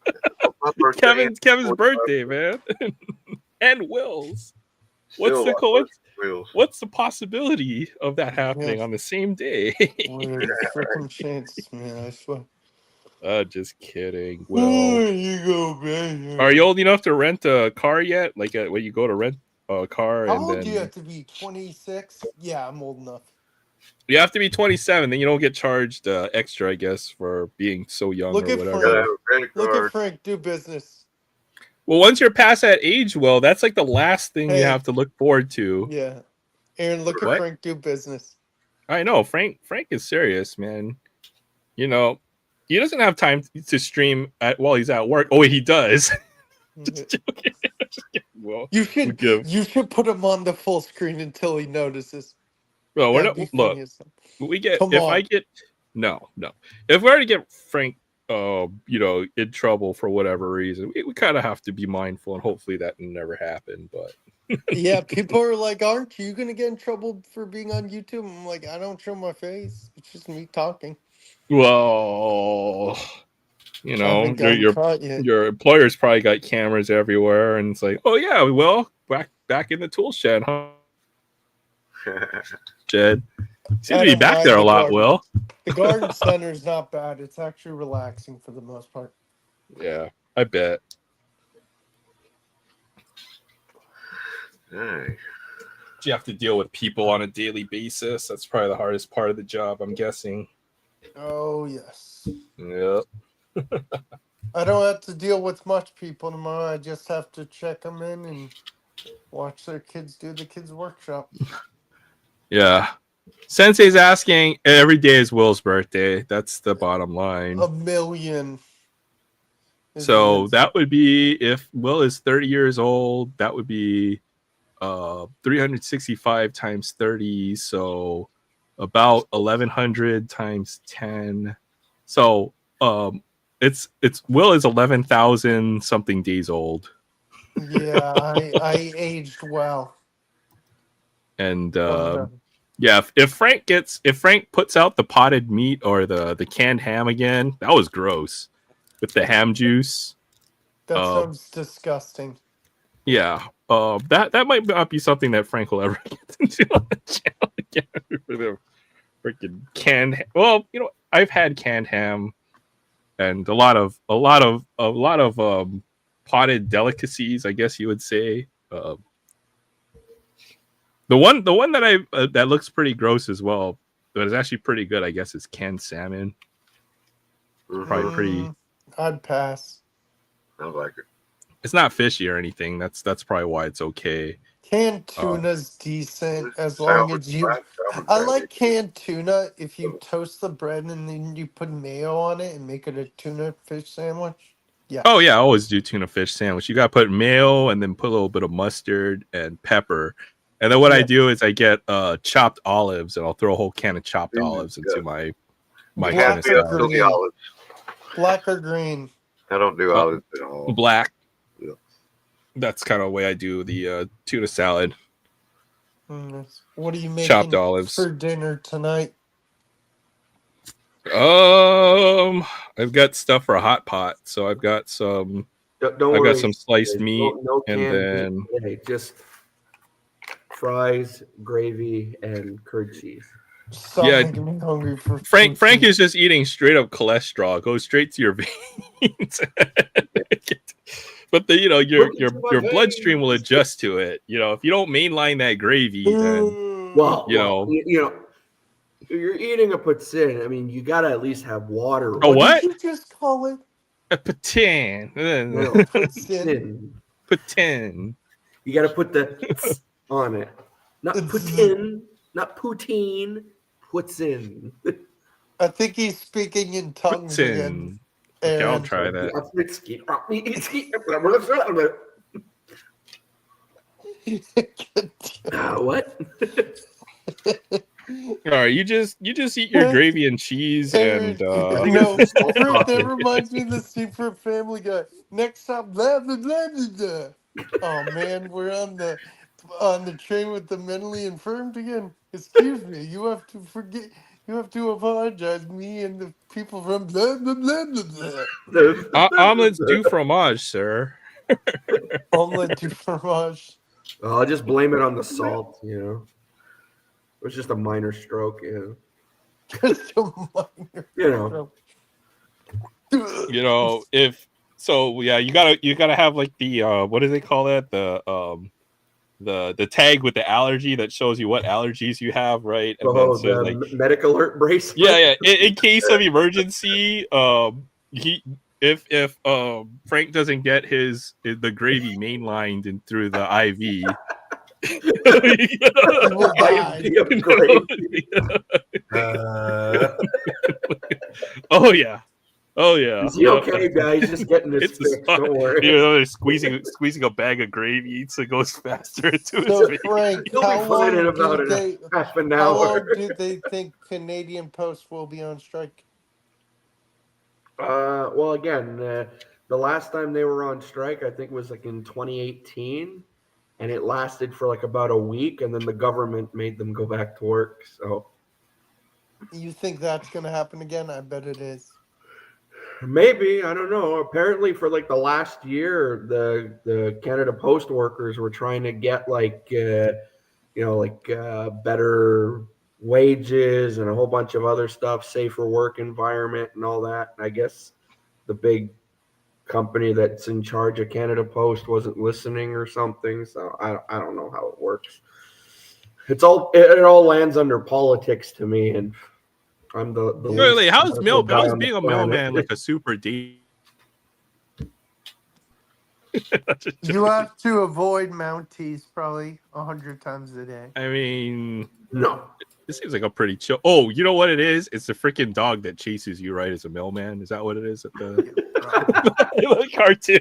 My birthday Kevin's birthday, man. And Will's. Still wheels. What's the possibility of that happening on the same day? Weird freaking chances, man. I swear. Just kidding. There Will, you go, man. are you old enough to rent a car yet? Like when you go to rent a car, How and old then do you have to be? 26? Yeah, I'm old enough. you have to be 27. Then you don't get charged extra, I guess, for being so young Look or at whatever. Gotta have a credit Look card. at Frank do business. Well, once you're past that age, Will, that's like the last thing Hey. you have to look forward to. Yeah. Aaron, look at What? Frank do business. I know Frank is serious, man. You know, he doesn't have time to stream while he's at work. Oh, wait, he does. Just joking. Well, You we should put him on the full screen until he notices. well, we're That'd not, be look, funny as hell. we get Come if on. I get no. If we were to get Frank, in trouble for whatever reason, we kind of have to be mindful, and hopefully that never happen. But Yeah, people are like, aren't you going to get in trouble for being on YouTube? I'm like, I don't show my face. It's just me talking. well, I haven't gotten caught yet. your employer's probably got cameras everywhere, and it's like, oh yeah, well, back in the tool shed, huh? Jed, seems to be don't back mind there a the lot. garden. Will, The garden center is not bad. It's actually relaxing for the most part. yeah, I bet. Hey. You have to deal with people on a daily basis. That's probably the hardest part of the job, I'm guessing. Oh, yes. Yep. I don't have to deal with much people tomorrow. I just have to check them in and watch their kids do the kids' workshop. Yeah. Sensei's asking, every day is Will's birthday. That's the bottom line. A million. So that would be, if Will is 30 years old, that would be 365 times 30. So about 1100 times 10. So it's Will is 11,000 something days old. Yeah, I aged well. And yeah, if Frank puts out the potted meat or the canned ham again, that was gross with the ham juice. That sounds disgusting. Yeah, that might not be something that Frank will ever get into on the channel again. For the freaking canned. Well, I've had canned ham and a lot of potted delicacies, I guess you would say. The one that that looks pretty gross as well, but it's actually pretty good, I guess, is canned salmon. Probably pretty. I'd pass. I like it. It's not fishy or anything. That's probably why it's okay. Canned tuna's decent as long as you. I like canned tuna if you toast the bread and then you put mayo on it and make it a tuna fish sandwich. Yeah. Oh yeah, I always do tuna fish sandwich. You gotta put mayo and then put a little bit of mustard and pepper. And then what I do is I get chopped olives, and I'll throw a whole can of chopped olives into my kind of salad. Black or green? I don't do olives at all. Black. Yeah. That's kind of the way I do the tuna salad. What are you making chopped olives for dinner tonight? I've got stuff for a hot pot, so I've got some. I've got some sliced meat, and then just fries, gravy, and curd cheese. Stop making me hungry for Frank is just eating straight up cholesterol. Goes straight to your veins. But your bloodstream will adjust to it. If you don't mainline that gravy, then you're eating a poutine. I mean, you gotta at least have water. What did you just call it? A poutine. No, poutine. You gotta put the on it. Not poutine, not poutine. Poutine. I think he's speaking in tongues again. Okay, I'll try that. What? All right, you just eat your gravy and cheese and I think No, it's just Frank, that talking. reminds me of the scene from Family Guy. Next stop, blah blah blah blah blah. Oh man, we're on the train with the mentally infirmed again. Excuse me, you have to forget. You have to apologize, me and the people from blah blah blah blah blah. omelets du fromage, sir. Omelette du fromage. I'll just blame it on the salt. It was just a minor stroke. Just a minor You know. stroke. You know, if so, yeah, you gotta have like the what do they call that? The tag with the allergy that shows you what allergies you have, right? And then so the like medical alert bracelet. yeah. In case of emergency, if Frank doesn't get the gravy mainlined and through the IV, He will die. IV of gravy. Oh yeah. Is he okay, guys? Just getting this It's fixed. Don't worry. they're squeezing a bag of gravy so it goes faster into his So veins. Frank, He'll be how fine in long about do they? half an How long hour. do they think Canadian Post will be on strike? Well, again, the last time they were on strike, I think was like in 2018, and it lasted for like about a week, and then the government made them go back to work. So You think that's going to happen again? I bet it is. maybe, I don't know. Apparently, for like the last year, the Canada Post workers were trying to get better wages and a whole bunch of other stuff, safer work environment and all that. And I guess the big company that's in charge of Canada Post wasn't listening or something. So I don't know how it works. It all lands under politics to me, and I'm the Really, least how's political guy how's on the being a planet. mailman like a super D? You have to avoid Mounties probably 100 times a day. I mean, No. this seems like a pretty chill. Oh, you know what it is? It's the freaking dog that chases you, right? As a mailman, is that what it is? At the cartoon,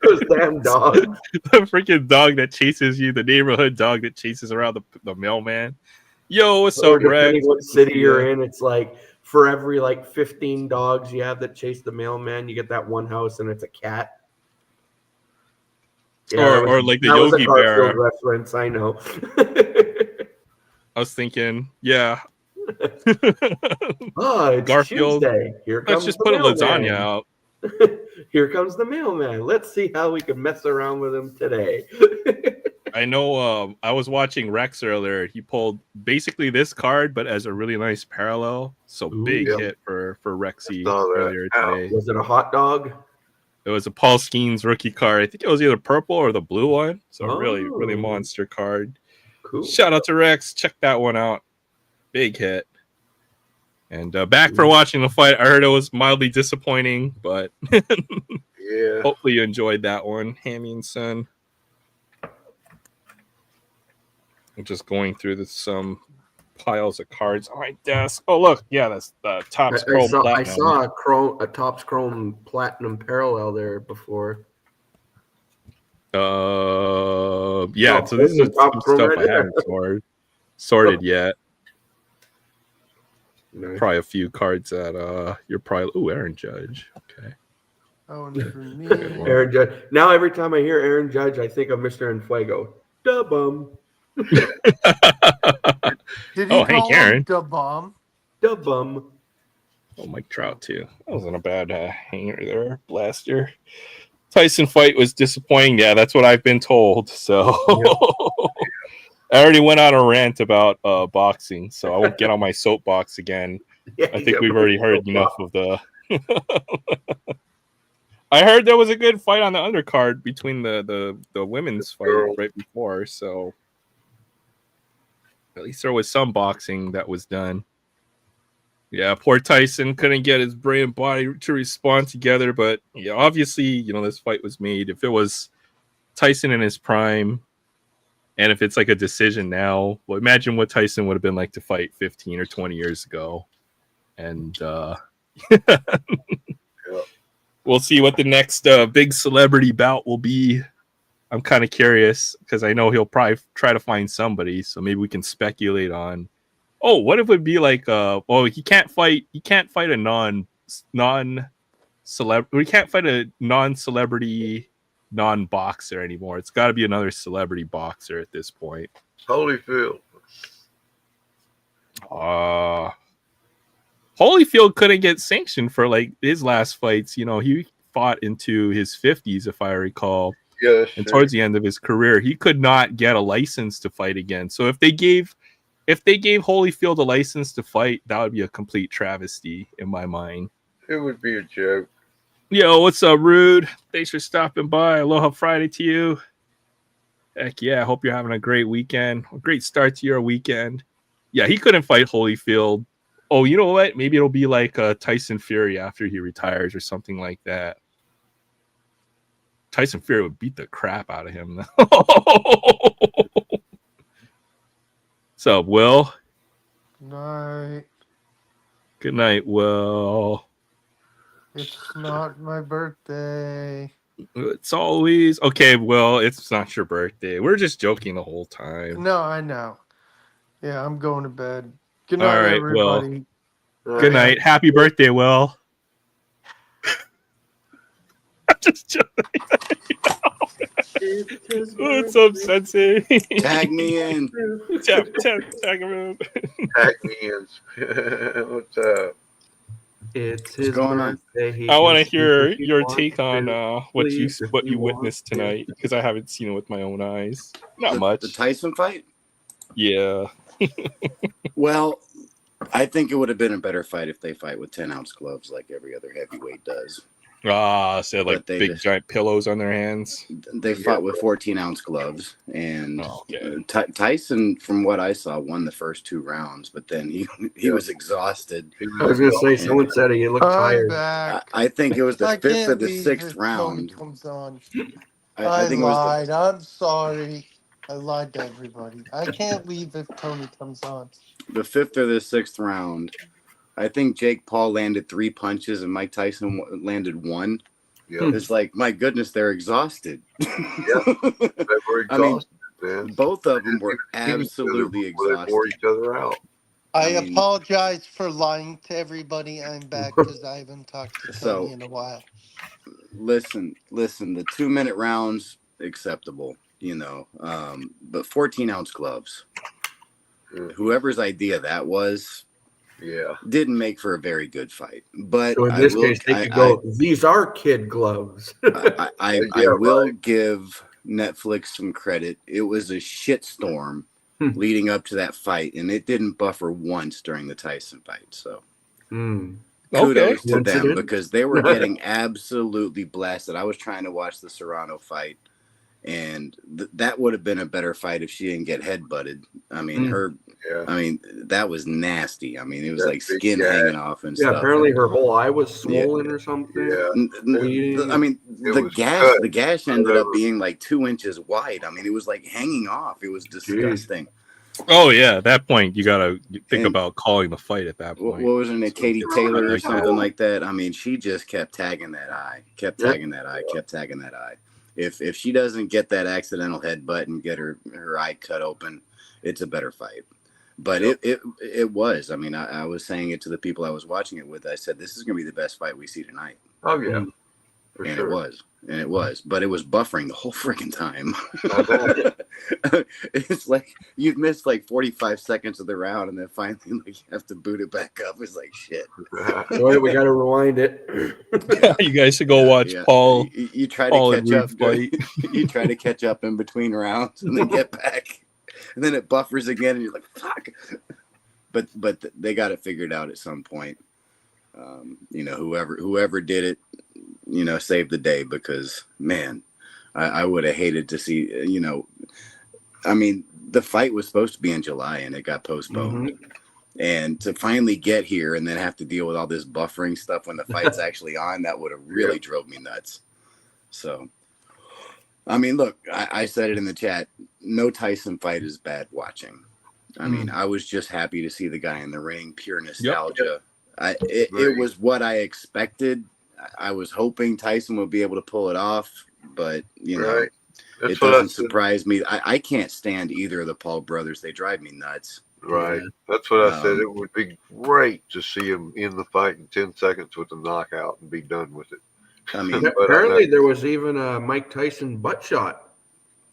Those damn dogs. the freaking dog that chases you, the neighborhood dog that chases around the mailman. Yo, what's Or up, Rex? depending what city you're in, it's like for every like 15 dogs you have that chase the mailman, you get that one house and it's a cat. Yeah, or like the that was a Yogi Garfield Bear. reference, I know. I was thinking, yeah. Oh, it's Garfield. Tuesday. Here comes Let's just the put a mailman. lasagna out. Here comes the mailman. Let's see how we can mess around with him today. I know I was watching Rex earlier. He pulled basically this card, but as a really nice parallel. So Ooh, big yep. hit for Rexy I saw that. earlier Ow. today. Was it a hot dog? It was a Paul Skeens rookie card. I think it was either purple or the blue one. So really Oh. monster card. Cool. Shout out to Rex. Check that one out. Big hit. And back for watching the fight. I heard it was mildly disappointing, but Yeah. hopefully you enjoyed that one, Hammy and Son. I'm just going through some piles of cards on my desk. Oh, look. Yeah, that's the Topps Chrome I Platinum. saw a Topps Chrome Platinum parallel there before. Yeah, Oh, so this is this is some Topps Chrome stuff right I there. haven't sorted yet. Nice. Probably a few cards that you're probably... Ooh, Aaron Judge. Okay. Oh, and for me, Aaron Judge. Now every time I hear Aaron Judge, I think of Mr. Enfuego. Da bum. did he Oh, Hank call him Aaron. the bomb? Da bum. Oh, Mike Trout, too. That wasn't a bad hanger there. Blaster. Tyson fight was disappointing. Yeah, that's what I've been told. So I already went on a rant about boxing, so I won't get on my soapbox again. Yeah, I think we've already heard enough of the... I heard there was a good fight on the undercard between the women's fight right before, so at least there was some boxing that was done. Yeah, poor Tyson couldn't get his brain and body to respond together, but yeah, obviously, this fight was made. If it was Tyson in his prime, and if it's like a decision now, well, imagine what Tyson would have been like to fight 15 or 20 years ago. And we'll see what the next big celebrity bout will be. I'm kind of curious because I know he'll probably try to find somebody, so maybe we can speculate on. Oh, what if it would be like well, he can't fight a non-celebrity non-boxer anymore. It's got to be another celebrity boxer at this point. Holyfield. Holyfield couldn't get sanctioned for like his last fights. You know, he fought into his 50s, if I recall. Yes. And towards the end of his career, he could not get a license to fight again. So if they gave Holyfield a license to fight, that would be a complete travesty in my mind. It would be a joke. Yo, what's up, Rude? Thanks for stopping by. Aloha Friday to you. Heck yeah, I hope you're having a great weekend. A great start to your weekend. Yeah, he couldn't fight Holyfield. Oh, you know what? Maybe it'll be like Tyson Fury after he retires or something like that. Tyson Fury would beat the crap out of him. What's up, Will? Night. Good night, Will. It's not my birthday. It's always okay. Well, it's not your birthday. We're just joking the whole time. No, I know. Yeah, I'm going to bed. Good night, All right, everybody. Will. Good night. Happy birthday, Will. I'm just joking. What's up, Sensei? Tag me in. Tag him in. Tag me in. What's up? It's his going on? birthday. I want to hear your take on what you witnessed tonight, because I haven't seen it with my own eyes. Not much. The Tyson fight? Yeah. Well, I think it would have been a better fight if they fight with 10-ounce gloves like every other heavyweight does. So like big giant pillows on their hands. They fought with 14-ounce gloves, and okay. Tyson, from what I saw, won the first 2 rounds, but then he was exhausted. I was going to say, someone said he looked tired. Back. I think it was the I 5th can't or the leave 6th if round. Tony comes on. I think it was lied. I'm sorry. I lied to everybody. I can't leave if Tony comes on. the 5th or the 6th round. I think Jake Paul landed 3 punches and Mike Tyson landed 1. Yeah. It's like, my goodness, they're exhausted. Yeah. They were exhausted, man. Both of them were absolutely exhausted. They wore each other out. I apologize for lying to everybody. I'm back because I haven't talked to Tony in a while. Listen, the 2-minute rounds, acceptable, but 14-ounce gloves. Whoever's idea that was, didn't make for a very good fight. But so in this case, they could go, these are kid gloves. I will give Netflix some credit. It was a shitstorm leading up to that fight, and it didn't buffer once during the Tyson fight. So kudos to them, because they were getting absolutely blasted. I was trying to watch the Serrano fight, and that would have been a better fight if she didn't get headbutted. I mean, that was nasty. I mean, it was like skin hanging off and stuff. Apparently her whole eye was swollen or something. I mean, the gash ended up being like 2 inches wide. I mean, it was like hanging off. It was disgusting. Oh yeah, at that point you gotta think about calling the fight. At that point, what was her name, Katie Taylor or something like that? I mean, she just kept tagging that eye, kept tagging that eye. If she doesn't get that accidental headbutt and get her eye cut open, it's a better fight. But it was. I mean, I was saying it to the people I was watching it with. I said, this is going to be the best fight we see tonight. Oh, yeah. And it was. But it was buffering the whole freaking time. It's like you've missed like 45 seconds of the round, and then finally you have to boot it back up. It's like, shit. So we got to rewind it. You guys should go watch Paul. You try to catch up. You try to catch up in between rounds and then get back. And then it buffers again, and you're like, fuck. But they got it figured out at some point. Whoever did it, saved the day, because, man, I would have hated to see, I mean, the fight was supposed to be in July, and it got postponed. Mm-hmm. And to finally get here and then have to deal with all this buffering stuff when the fight's actually on, that would have really drove me nuts. So, I mean, look, I said it in the chat. No Tyson fight is bad watching. I mean, I was just happy to see the guy in the ring. Pure nostalgia. Yep. It was what I expected. I was hoping Tyson would be able to pull it off, but, it doesn't surprise me. I can't stand either of the Paul brothers. They drive me nuts. Right. Yeah. That's what I said. It would be great to see him in the fight in 10 seconds with a knockout and be done with it. I mean, But Apparently, there was even a Mike Tyson butt shot.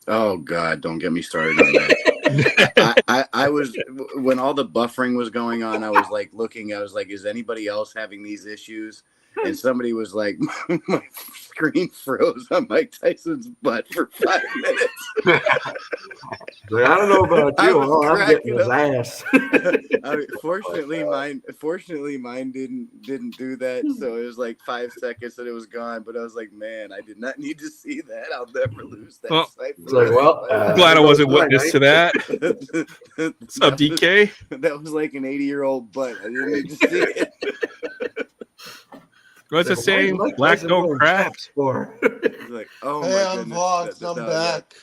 oh God, don't get me started on that. I was, when all the buffering was going on, I was like looking, I was like, is anybody else having these issues? And somebody was like, my screen froze on Mike Tyson's butt for 5 minutes. Like, I don't know about I you. was All I'm getting cracking is up. ass. I mean, fortunately, mine didn't do that. So it was like 5 seconds and it was gone. But I was like, man, I did not need to see that. I'll never lose that Well, sight. It's like, well, Glad I wasn't goes witness to that. What's up, DK? That was like an 80-year-old butt. I didn't need to see it. What's the Like, saying? Mike Black Tyson don't wearing crack. chaps for? It's like, oh Hey, my I'm goodness. Vox. I'm back.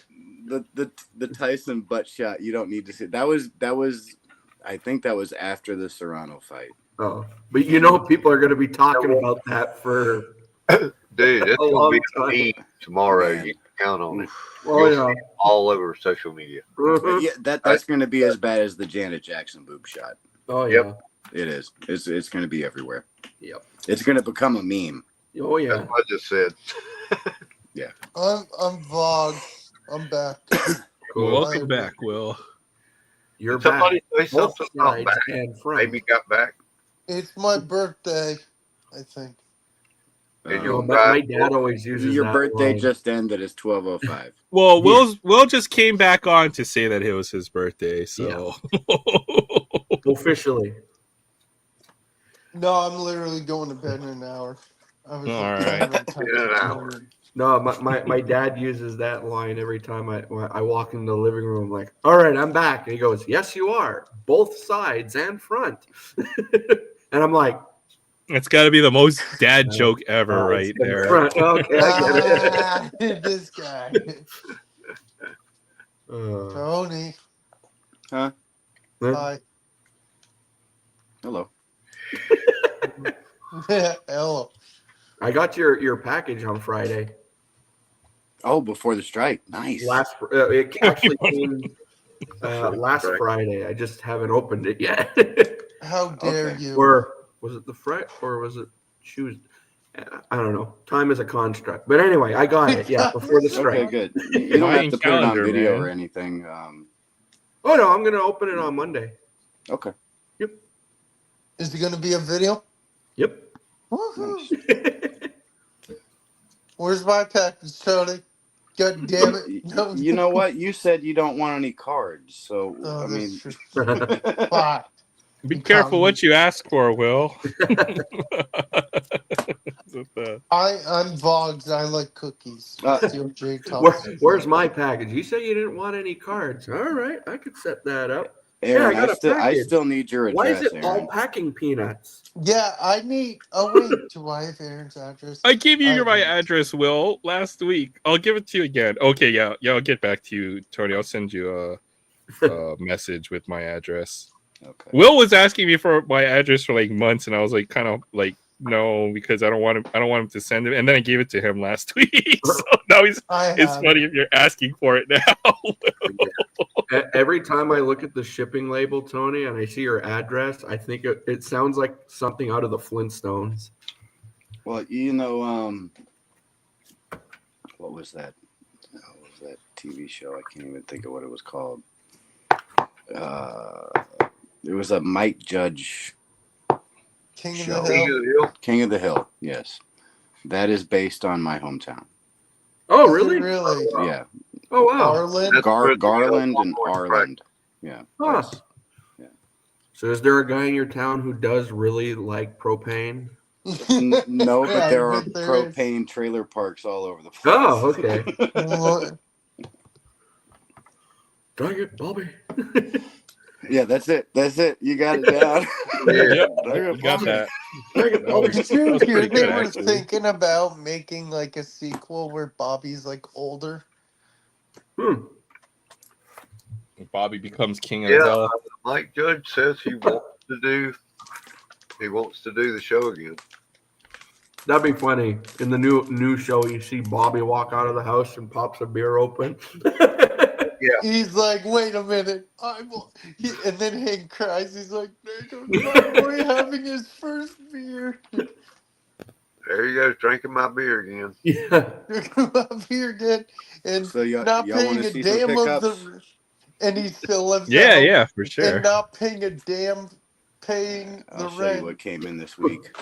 The Tyson butt shot. You don't need to see. That was. I think that was after the Serrano fight. Oh, but you know, people are going to be talking about that for dude, it's a going long to be time. a meme tomorrow. Man. You can count on it. Oh, You'll yeah. see it all over social media. Mhm. Yeah, that's going to be as bad as the Janet Jackson boob shot. Oh, Yep. yeah. It is. It's going to be everywhere. Yep. It's going to become a meme. Oh, yeah. That's what I just said. I'm Vox. I'm back. Cool. Welcome back, Will. You're Did somebody back. say Both something about sides back? and front. Maybe got back. It's my birthday, I think. And Oh, you'll my dad always uses Your that birthday line. just ended. It's 12:05. Well, Yeah. Will just came back on to say that it was his birthday, so Officially. No, I'm literally going to bed in an hour. I was All like, right. In an hour. No, my dad uses that line every time when I walk into the living room. Like, all right, I'm back. And he goes, yes, you are. Both sides and front. And I'm like, it's got to be the most dad joke ever, right it's in there. front. Okay, I get it. this guy. Tony. Huh? Hi. Hello. Hello. I got your package on Friday. Oh, before the strike. Nice. It actually came last Friday. I just haven't opened it yet. How dare Okay. you? Or was it the Friday or was it Tuesday? I don't know. Time is a construct. But anyway, I got it. Yeah, before the strike. Okay, good. You don't have to put it on Calendar, video man. or anything. Oh no, I'm gonna open it on Monday. Okay. Yep. Is it going to be a video? Yep. Woohoo. Where's my package, Tony? God damn it. No. You know what? You said you don't want any cards, so Oh, I that's mean. true. Fuck. Be careful what you ask for, Will. I'm Vogs. I like cookies. Where's my package? You say you didn't want any cards. All right, I could set that up. Aaron, I got a I package. still need your address. Why is it Aaron. all packing peanuts? Yeah, I need. Oh wait, do I have Aaron's address? I gave you my do. address, Will, last week. I'll give it to you again. Okay, yeah, I'll get back to you, Tony. I'll send you a message with my address. Okay. Will was asking me for my address for like months, and I was like, kind of like, no, because I don't want him to send it. And then I gave it to him last week. So now it's funny if you're asking for it now. Every time I look at the shipping label, Tony, and I see your address, I think it sounds like something out of the Flintstones. Well, you know, what was that? What was that TV show? I can't even think of what it was called. It was a Mike Judge King show. of the Hill. King of the Hill, yes. That is based on my hometown. Oh, really? Really? Yeah. Oh, wow. Garland and Arland. Yeah. Huh. Yeah. So is there a guy in your town who does really like propane? No, but Yeah, there are but there propane trailer parks all over the place. Oh, okay. Dang it, Bobby. Yeah, that's it. You got it down. Yep, you got that. Did you was hear pretty they good, were actually. thinking about making like a sequel where Bobby's like older? Bobby becomes king of the hill. Mike Judge says he wants to do the show again. That'd be funny. In the new show, you see Bobby walk out of the house and pops a beer open. He's like, wait a minute. And then Hank cries. He's like, my boy having his first beer. There you go, drinking my beer again. Yeah. Drinking my beer again. And So not y'all paying want to a see some damn of pickups? the. And he still lives Yeah, at home. yeah, for sure. And not paying a damn paying the I'll show you rent. what came in this week.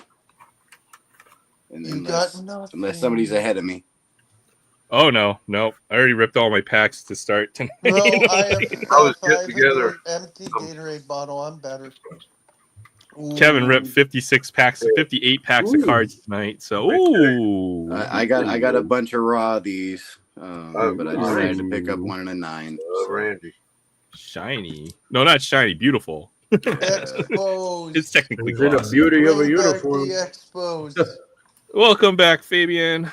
And You got unless nothing. somebody's ahead of me. Oh no. I already ripped all my packs to start tonight. Well, I have I was stuff. I getting have together. an empty Gatorade bottle. I'm better. Kevin Ooh. ripped 58 packs of cards tonight. So ooh. I got a bunch of raw of these, but I decided to nice. pick up 1 and a 9. Randy. Shiny. No, not shiny, beautiful. Exposed. It's technically Is it a glossy. beauty of a Bring back uniform? the exposed. Welcome back, Fabian.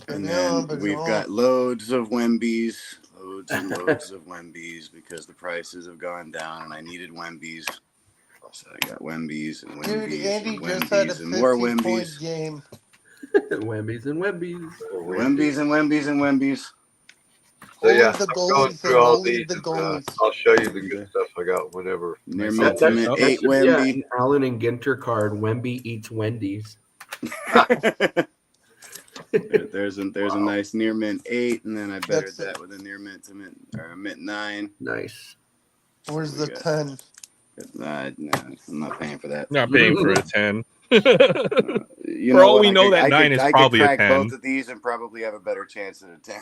And Yeah, then we've got loads of Wembies, loads and loads of Wembies because the prices have gone down, and I needed Wembies. So I got Wembies and Dude, Wembies Andy and just had a Wembies and more 50-point Wembies. game. Wembies and Wembies. Wembies and Wembies and Wembies. So yeah, Only the I'm going goalies through and all only these. the And, goalies. I'll show you the good stuff I got whenever. Near Nice. mint to mint That 8 should be Wemby. an Allen and Ginter card. Wemby eats Wendy's. There's a nice near mint 8, and then I bettered That's that with a near mint to mint or a mint 9. Nice. Where's We the got- 10? Nah, I'm not paying for that. Not paying for a 10. You For know all what? we know, that I 9 is I probably could a crack 10. both of these and probably have a better chance at a 10.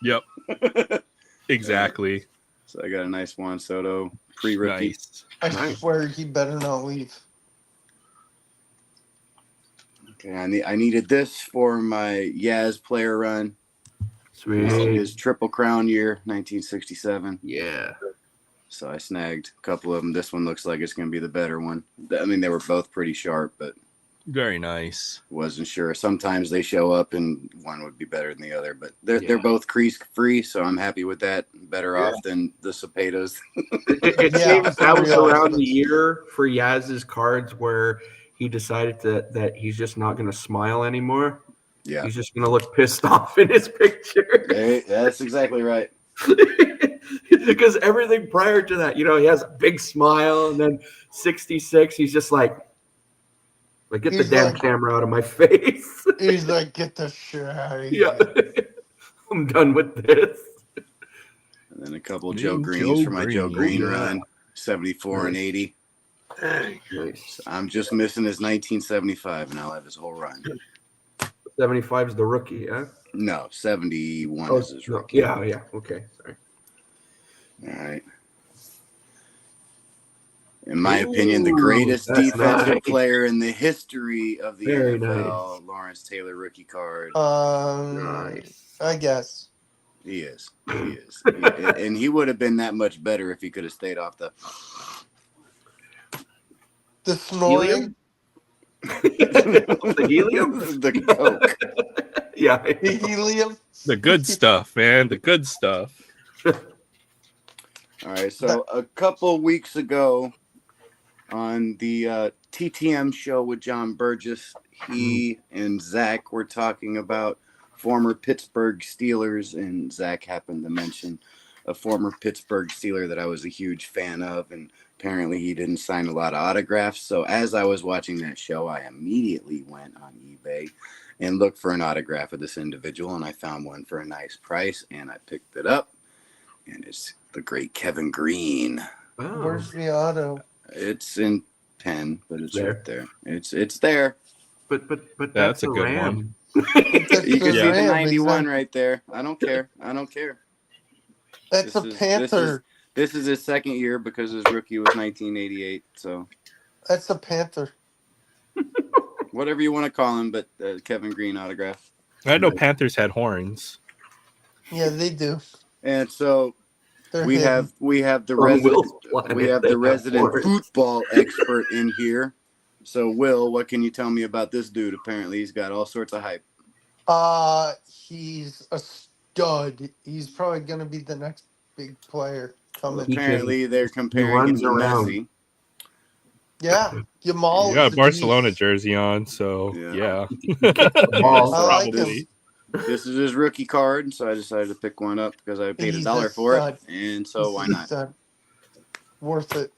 Yep. Exactly. So I got a nice Juan Soto pre-rookie. Nice. I Nice. swear he better not leave. Okay, I needed this for my Yaz player run. Sweet. His Triple Crown year, 1967. Yeah. So I snagged a couple of them. This one looks like it's going to be the better one. I mean, they were both pretty sharp, but Very nice. wasn't sure. Sometimes they show up and one would be better than the other, but they're both crease free, so I'm happy with that. Better off than the Cepedos. It Yeah, seems that was real. around the year for Yaz's cards where he decided that he's just not going to smile anymore. Yeah, He's just going to look pissed off in his picture. Hey, that's exactly right. Because everything prior to that, he has a big smile, and then 66, he's just like get He's the damn like- camera out of my face. He's like, get the shit out of Yeah. here. I'm done with this. And then a couple Name Joe Greens Joe for my Green. Joe Green Oh, yeah. run, 74 and Nice. 80. Nice. I'm just missing his 1975, and I'll have his whole run. 75 is the rookie, yeah? No, 71 Oh, is his no. rookie. Yeah. Okay, sorry. All right. In my opinion, the Ooh, greatest that's defensive nice. player in the history of the Very NFL, Lawrence Taylor rookie card. Nice. I guess. He is. And he would have been that much better if he could have stayed off the The snoring. Helium? The helium? the coke. Yeah. The helium. The good stuff, man. The good stuff. All right, so a couple weeks ago on the TTM show with John Burgess, he and Zach were talking about former Pittsburgh Steelers, and Zach happened to mention a former Pittsburgh Steeler that I was a huge fan of, and apparently he didn't sign a lot of autographs. So as I was watching that show, I immediately went on eBay and looked for an autograph of this individual, and I found one for a nice price, and I picked it up, and it's the great Kevin Green. Oh. Where's the auto? It's in pen, but it's There. right there. It's there. But That's a good Ram. You can see the Ram, 91 right there. I don't care. That's This a is- Panther. This is his second year because his rookie was 1988. So That's a Panther. whatever you want to call him, but Kevin Green autograph. I know Panthers had horns. Yeah, they do. And so They're we hidden. have the On resident Will's planet, we have they the resident horns. football expert in here. So Will, what can you tell me about this dude? Apparently he's got all sorts of hype. He's a stud. He's probably gonna be the next big player coming. Apparently they're comparing him runs to around. Messi. Yeah, Jamal. You got a is a Barcelona beast. jersey on, so Yeah. yeah. Ball. I like him. Probably. This is his rookie card, so I decided to pick one up because I paid He's $1 a for stud. it, and so why not? Worth it.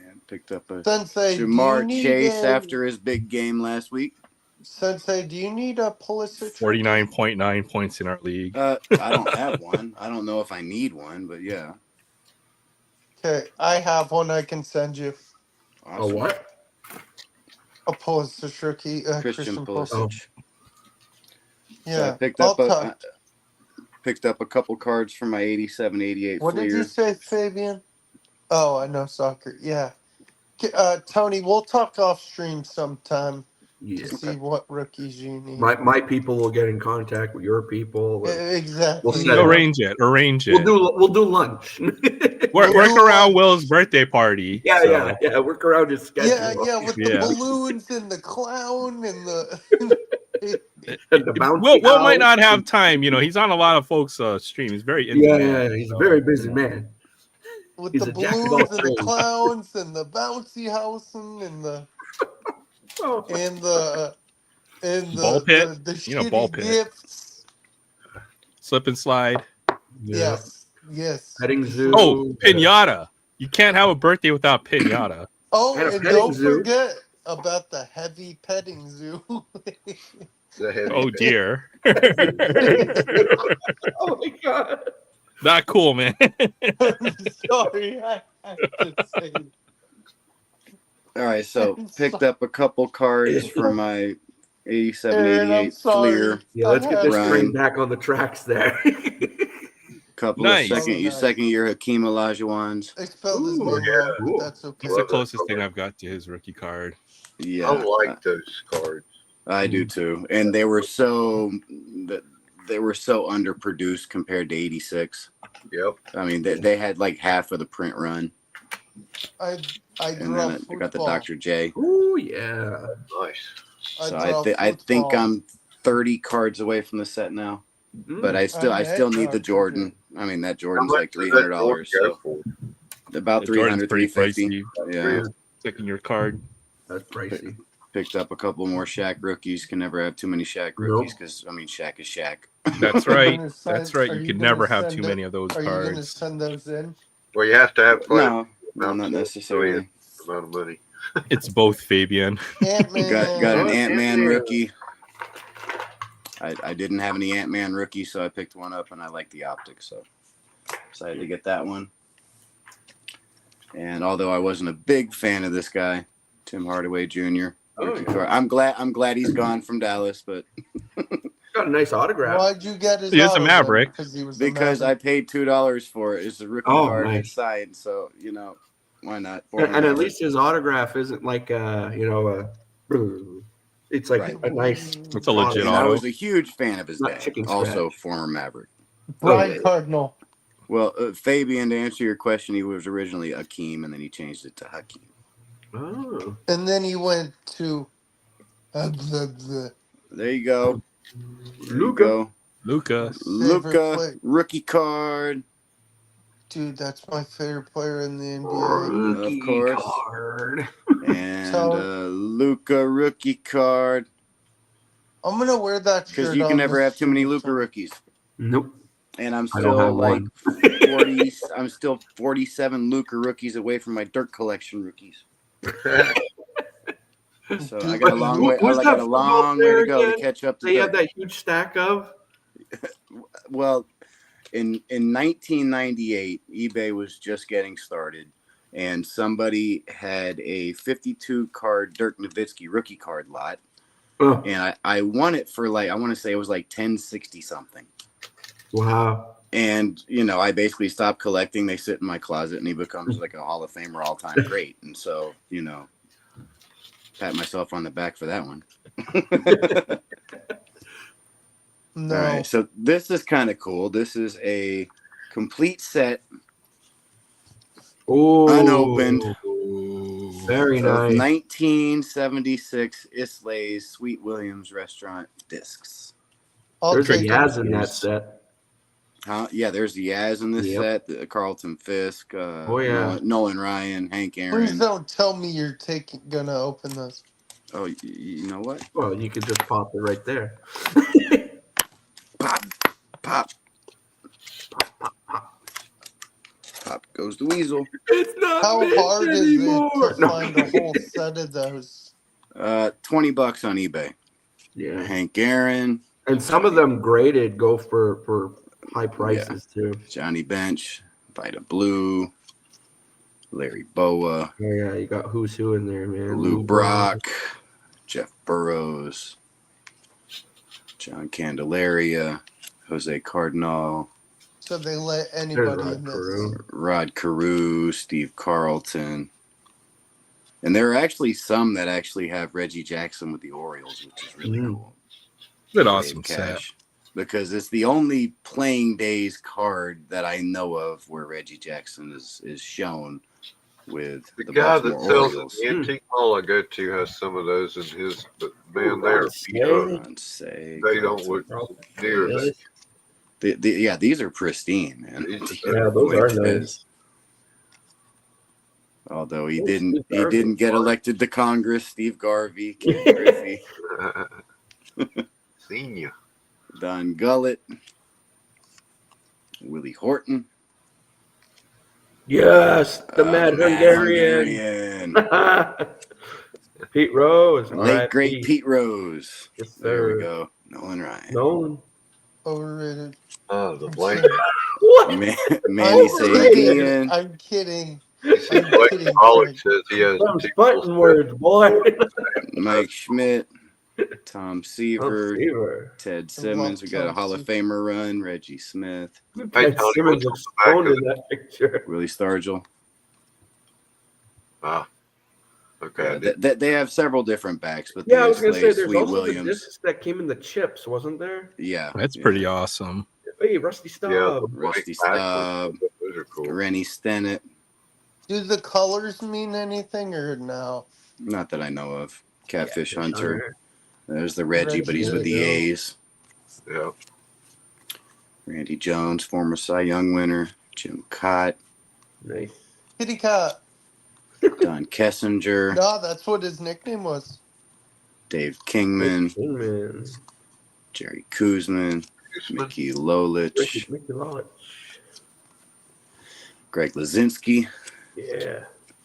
And picked up a Sensei, do you Jamar need Chase a, after his big game last week. Sensei, do you need a Pulisic? 49.9 points in our league. I don't have one. I don't know if I need one, but yeah. Okay, I have one I can send you. A Awesome. what? A Pulisic rookie. Christian Pulisic. Pulisic. Yeah, So I picked I'll up a talk. picked up a couple cards for my 87-88 What did you Fleer. say, Fabian? Oh, I know soccer. Yeah. Tony, we'll talk off stream sometime Yeah. to see what rookies you need. My people will get in contact with your people. Exactly. We'll set it up. Arrange it. We'll do lunch. Work We'll do around lunch. Will's birthday party. Yeah, so. yeah. Work around his schedule. Yeah, with the Yeah. balloons and the clown and the. And the bouncy Will might house. not have time. He's on a lot of folks' stream. He's very into Yeah, he's a very busy man. With He's the a jack of all balloons and the trades. clowns and the bouncy house and the Oh, Ball pit? the You know, ball shitty pit. gifts. Slip and slide. yeah. Yes. Petting zoo. Oh, pinata. You can't have a birthday without pinata. Oh, And a and petting don't zoo. forget about the heavy petting zoo. The heavy Oh dear. Oh my god. Not cool, man. I'm sorry, I have to say. All right, so I'm picked up a couple cards for my Aaron, I'm 87-88 sorry. Fleer. Yeah, let's get this Ryan. train back on the tracks there. Couple Nice. of Oh, nice. second year Hakeem Olajuwons. I spelled his Ooh, name yeah. wrong, but Cool. that's okay. That's the closest thing I've got to his rookie card. Yeah, I like those cards. I do too. And they were so underproduced compared to 86. Yep. I mean, they had like half of the print run, I and draw then I got the football. Dr. J. Ooh, yeah. Nice. So draw I think football. I'm 30 cards away from the set now, but I still need the Jordan. I mean, that Jordan's like $300, so about The Jordan's 300, pretty 350. pricey. Yeah, Taking your card. That's pricey. picked up a couple more Shaq rookies. Can never have too many Shaq rookies because I mean Shaq is Shaq. That's Are you right. gonna send- That's right. are You you can gonna never have send too it- many of those Are you going to cards. send those in? Well, you have to have quite No, not necessarily. a amount of money. It's both, Fabian. Ant-Man. Got an Oh, Ant-Man Ant-Man. rookie. I didn't have any Ant-Man rookies, so I picked one up, and I like the optics, so decided to get that one. And although I wasn't a big fan of this guy, Tim Hardaway Jr. Oh, rookie yeah. card. I'm glad he's gone from Dallas, but Got a nice autograph. Why'd you get his He is a autograph? Maverick. Because he was because a I Maverick. paid $2 for it. It's a rookie Oh, card nice. it's signed, so why not? And at least his autograph isn't like it's like Right. a nice. It's a legit And I auto. was a huge fan of his Not dad, chicken also scratch. former Maverick. Brian Okay. Cardinal. Well, Fabian, to answer your question, he was originally Akeem, and then he changed it to Hakeem. Oh. And then he went to the There you go. There you Luka. go. Luca. Luka, play. rookie card. dude, that's my favorite player in the NBA. Rookie Of course. card. And So- Luka rookie card. I'm gonna wear that shirt. Because you can on never this have too many stream Luka sometime. rookies. Nope. And I'm I don't still have like one. 40. I'm still 47 Luka rookies away from my Dirt Collection rookies. So I got a long way. I Who's got that a long way player to go to again? catch up to They have Dirt. that huge stack of. Well, in 1998, eBay was just getting started, and somebody had a 52 card Dirk Nowitzki rookie card lot, Oh, and I won it for I want to say it was like 1060 something. wow. And I basically stopped collecting. They sit in my closet, and he becomes like a Hall of Famer, all time great. And so pat myself on the back for that one. No. All right, so this is kind of cool. This is a complete set, Oh, unopened. Very of nice. 1976 Islay's Sweet Williams Restaurant discs. I'll There's a take it. Yaz in that set. Yeah, there's the Yaz in this Yep. set, the Carlton Fisk, Oh, yeah. Nolan Ryan, Hank Please Aaron. don't tell me you're gonna open this. Oh, you know what? Well, you could just pop it right there. Pop, pop, pop goes the weasel. It's not How mint hard is it anymore. to find a whole set of those? $20 on eBay. Yeah, Hank Aaron, and some of them graded go for high prices too. Johnny Bench, Vita Blue, Larry Boa, Oh yeah, you got who's who in there, man. Lou Brock, Jeff Burrows, John Candelaria, Jose Cardinal, So they let There's anybody Rod in this. Carew. Rod Carew, Steve Carlton. And there are actually some that actually have Reggie Jackson with the Orioles, which is really cool. An Dave awesome set. Cash. Because it's the only playing days card that I know of where Reggie Jackson is shown with The the guy that Baltimore sells Orioles. the antique mall I go to has some of those in his, but man, they're beat up. They don't look near as These are pristine, man. Yeah, those are nice. Although he didn't get elected to Congress. Steve Garvey, Ken Griffey, Senior, Don Gullett, Willie Horton. Yes, the Mad Hungarian. Pete Rose. Late great Pete Rose. Yes, sir. There we go. Nolan Ryan. Nolan. Overrated. oh, the I'm blank. kidding. What? Manny kidding. Sabian. I'm kidding. You see, I'm Blake kidding, Pollock Craig. says he has Some two fighting words, boy. Mike Schmidt. Tom Seaver. Seaver. Ted Simmons. We got a Tom Hall of Famer run. Reggie Smith. Hey, Ted Tony, Simmons what's looks on the back stoned of in that picture. Willie Stargell. Ah, okay. I did. They have several different backs, but Yeah, I they was gonna play say there's Sweet also Williams. the discs that came in the chips, wasn't there? Yeah, That's pretty awesome. Hey, Rusty Staub. Yeah, the Rusty blank back Staub, ones, those are cool. Rennie Stennett. Do the colors mean anything or no? Not that I know of. Catfish Yeah, Hunter. sure. There's the Reggie, but he's with the Reggie. A's. Yeah. Randy Jones, former Cy Young winner. Jim Cott. Nice. Kitty Cat. Don Kessinger. No, that's what his nickname was. Dave Kingman. Man. Jerry Kuzman. Mickey Lolich. Mickey Lolich. Greg Lazinski. Yeah.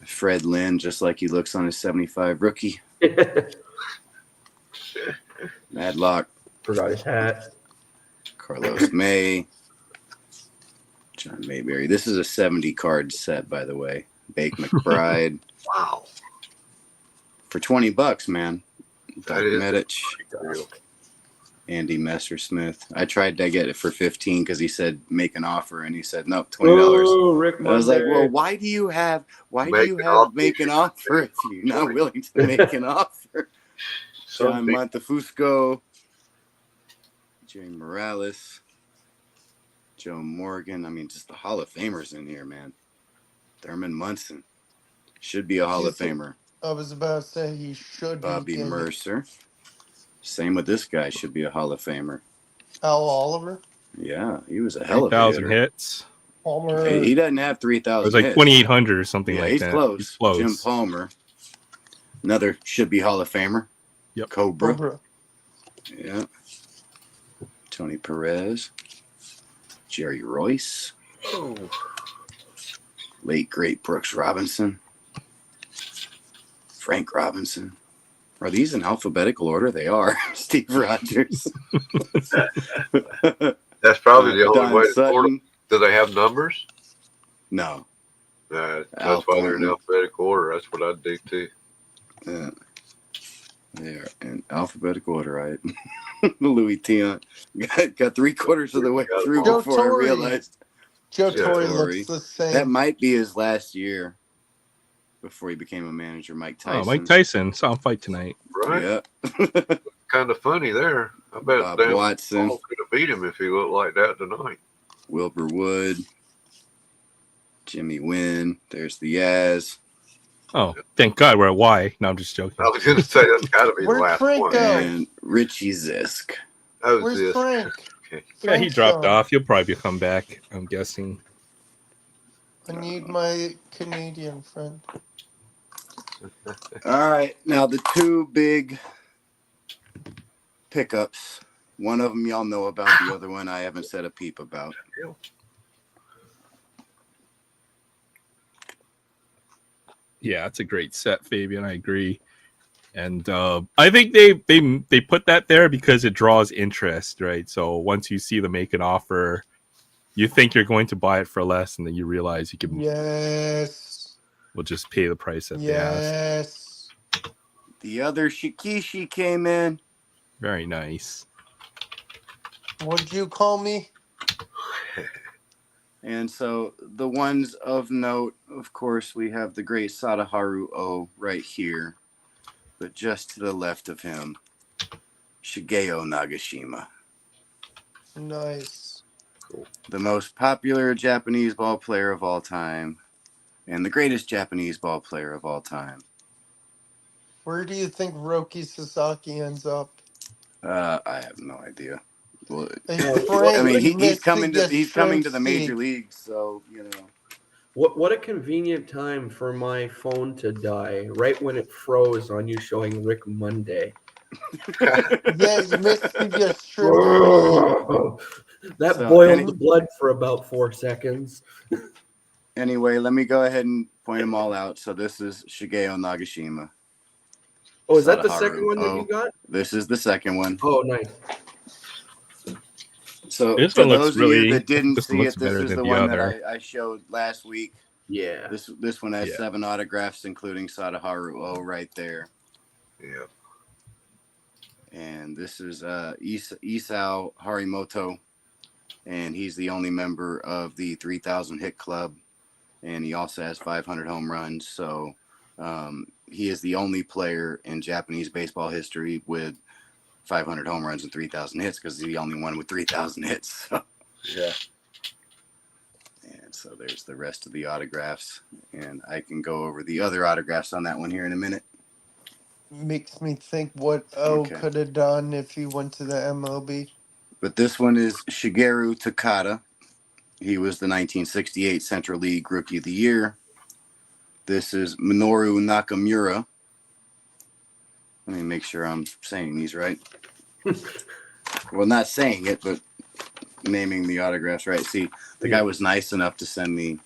Fred Lynn, just like he looks on his 75 rookie. Madlock. Forgot his hat. Carlos May. John Mayberry. This is a 70 card set, by the way. Bake McBride. Wow. For $20, man. Doc That is Medich. real. Andy Messersmith. I tried to get it for $15 because he said make an offer, and he said no, $20. Oh, Rick I was like, Monday. well, why do you have Make an offer if you're not willing to make an offer? John Some big- Montefusco, Jerry Morales, Joe Morgan. I mean, just the Hall of Famers in here, man. Thurman Munson should be a Hall of Famer. I was about to say he should Bobby be. Mercer. Same with this guy, should be a Hall of Famer. Al Oliver. Yeah, he was a hell of a 3,000 hitter. hits. Palmer. He doesn't have It 3,000 was like hits. 2,800 or something Yeah, like he's that. close. He's close. Jim Palmer. Another should be Hall of Famer. Yep. Cobra. Yeah. Tony Perez. Jerry Royce. Oh, Late great Brooks Robinson. Frank Robinson. Are these in alphabetical order? They are. Steve Rogers. that's probably the only Don way to sort Sutton. them. Do they have numbers? No. That's Al why they're in Thornton. alphabetical order. That's what I'd do too. Yeah. They are in alphabetical order, right? Louis Tion. Got 3/4 of the way through Joe before I Torre. realized. Joe Yeah, Torre Torre. looks the same. That might be his last year before he became a manager. Mike Tyson. Oh, Mike Tyson saw him fight tonight. Right? Yeah. Kind of funny there. I bet Bob Dan Watson. Paul could have beat him if he looked like that tonight. Wilbur Wood. Jimmy Wynn. There's the Yaz. Oh, thank God we're at Y. No, I'm just joking. I was going to say that's got to be the Where'd last Frank one. go? And Richie Zisk. How's Where's this? Frank? Okay. Yeah, he Frank's dropped gone. off. He'll probably come back, I'm guessing. I need my Canadian friend. All right, now the two big pickups. One of them y'all know about. The other one I haven't said a peep about. Yeah, it's a great set, Fabian. I agree. And I think they put that there because it draws interest, right? So once you see them make an offer, you think you're going to buy it for less, and then you realize you can. Yes. We'll just pay the price that they ask. Yes. The other Shikishi came in. Very nice. What'd you call me? And so the ones of note, of course, we have the great Sadaharu O right here. But just to the left of him, Shigeo Nagashima. Nice. Cool. The most popular Japanese ball player of all time. And the greatest Japanese ball player of all time. Where do you think Roki Sasaki ends up? I have no idea. Well, Frank I mean, he's coming to shrimp the major steak. leagues, so you know. What a convenient time for my phone to die, right when it froze on you showing Rick Monday. Yeah, you missed your strippers. That So, boiled the blood for about 4 seconds. Anyway, let me go ahead and point them all out. So this is Shigeo Nagashima. Oh, is that the Sadaharu second one that O. you got? This is the second one. Oh, nice. So This for one looks those of you really. that didn't This one see looks it, this better is than the the one other. that I showed last week. Yeah. This one has Yeah. 7 autographs, including Sadaharu O right there. Yeah. And this is Isao Harimoto, and he's the only member of the 3,000 hit club, and he also has 500 home runs. So he is the only player in Japanese baseball history with 500 home runs and 3,000 hits because he's the only one with 3,000 hits. So. Yeah. And so there's the rest of the autographs, and I can go over the other autographs on that one here in a minute. Makes me think what O could have done if he went to the MLB. But this one is Shigeru Takada. He was the 1968 Central League Rookie of the Year. This is Minoru Nakamura. Let me make sure I'm saying these right. Well, not saying it, but naming the autographs right. See, the guy was nice enough to send me,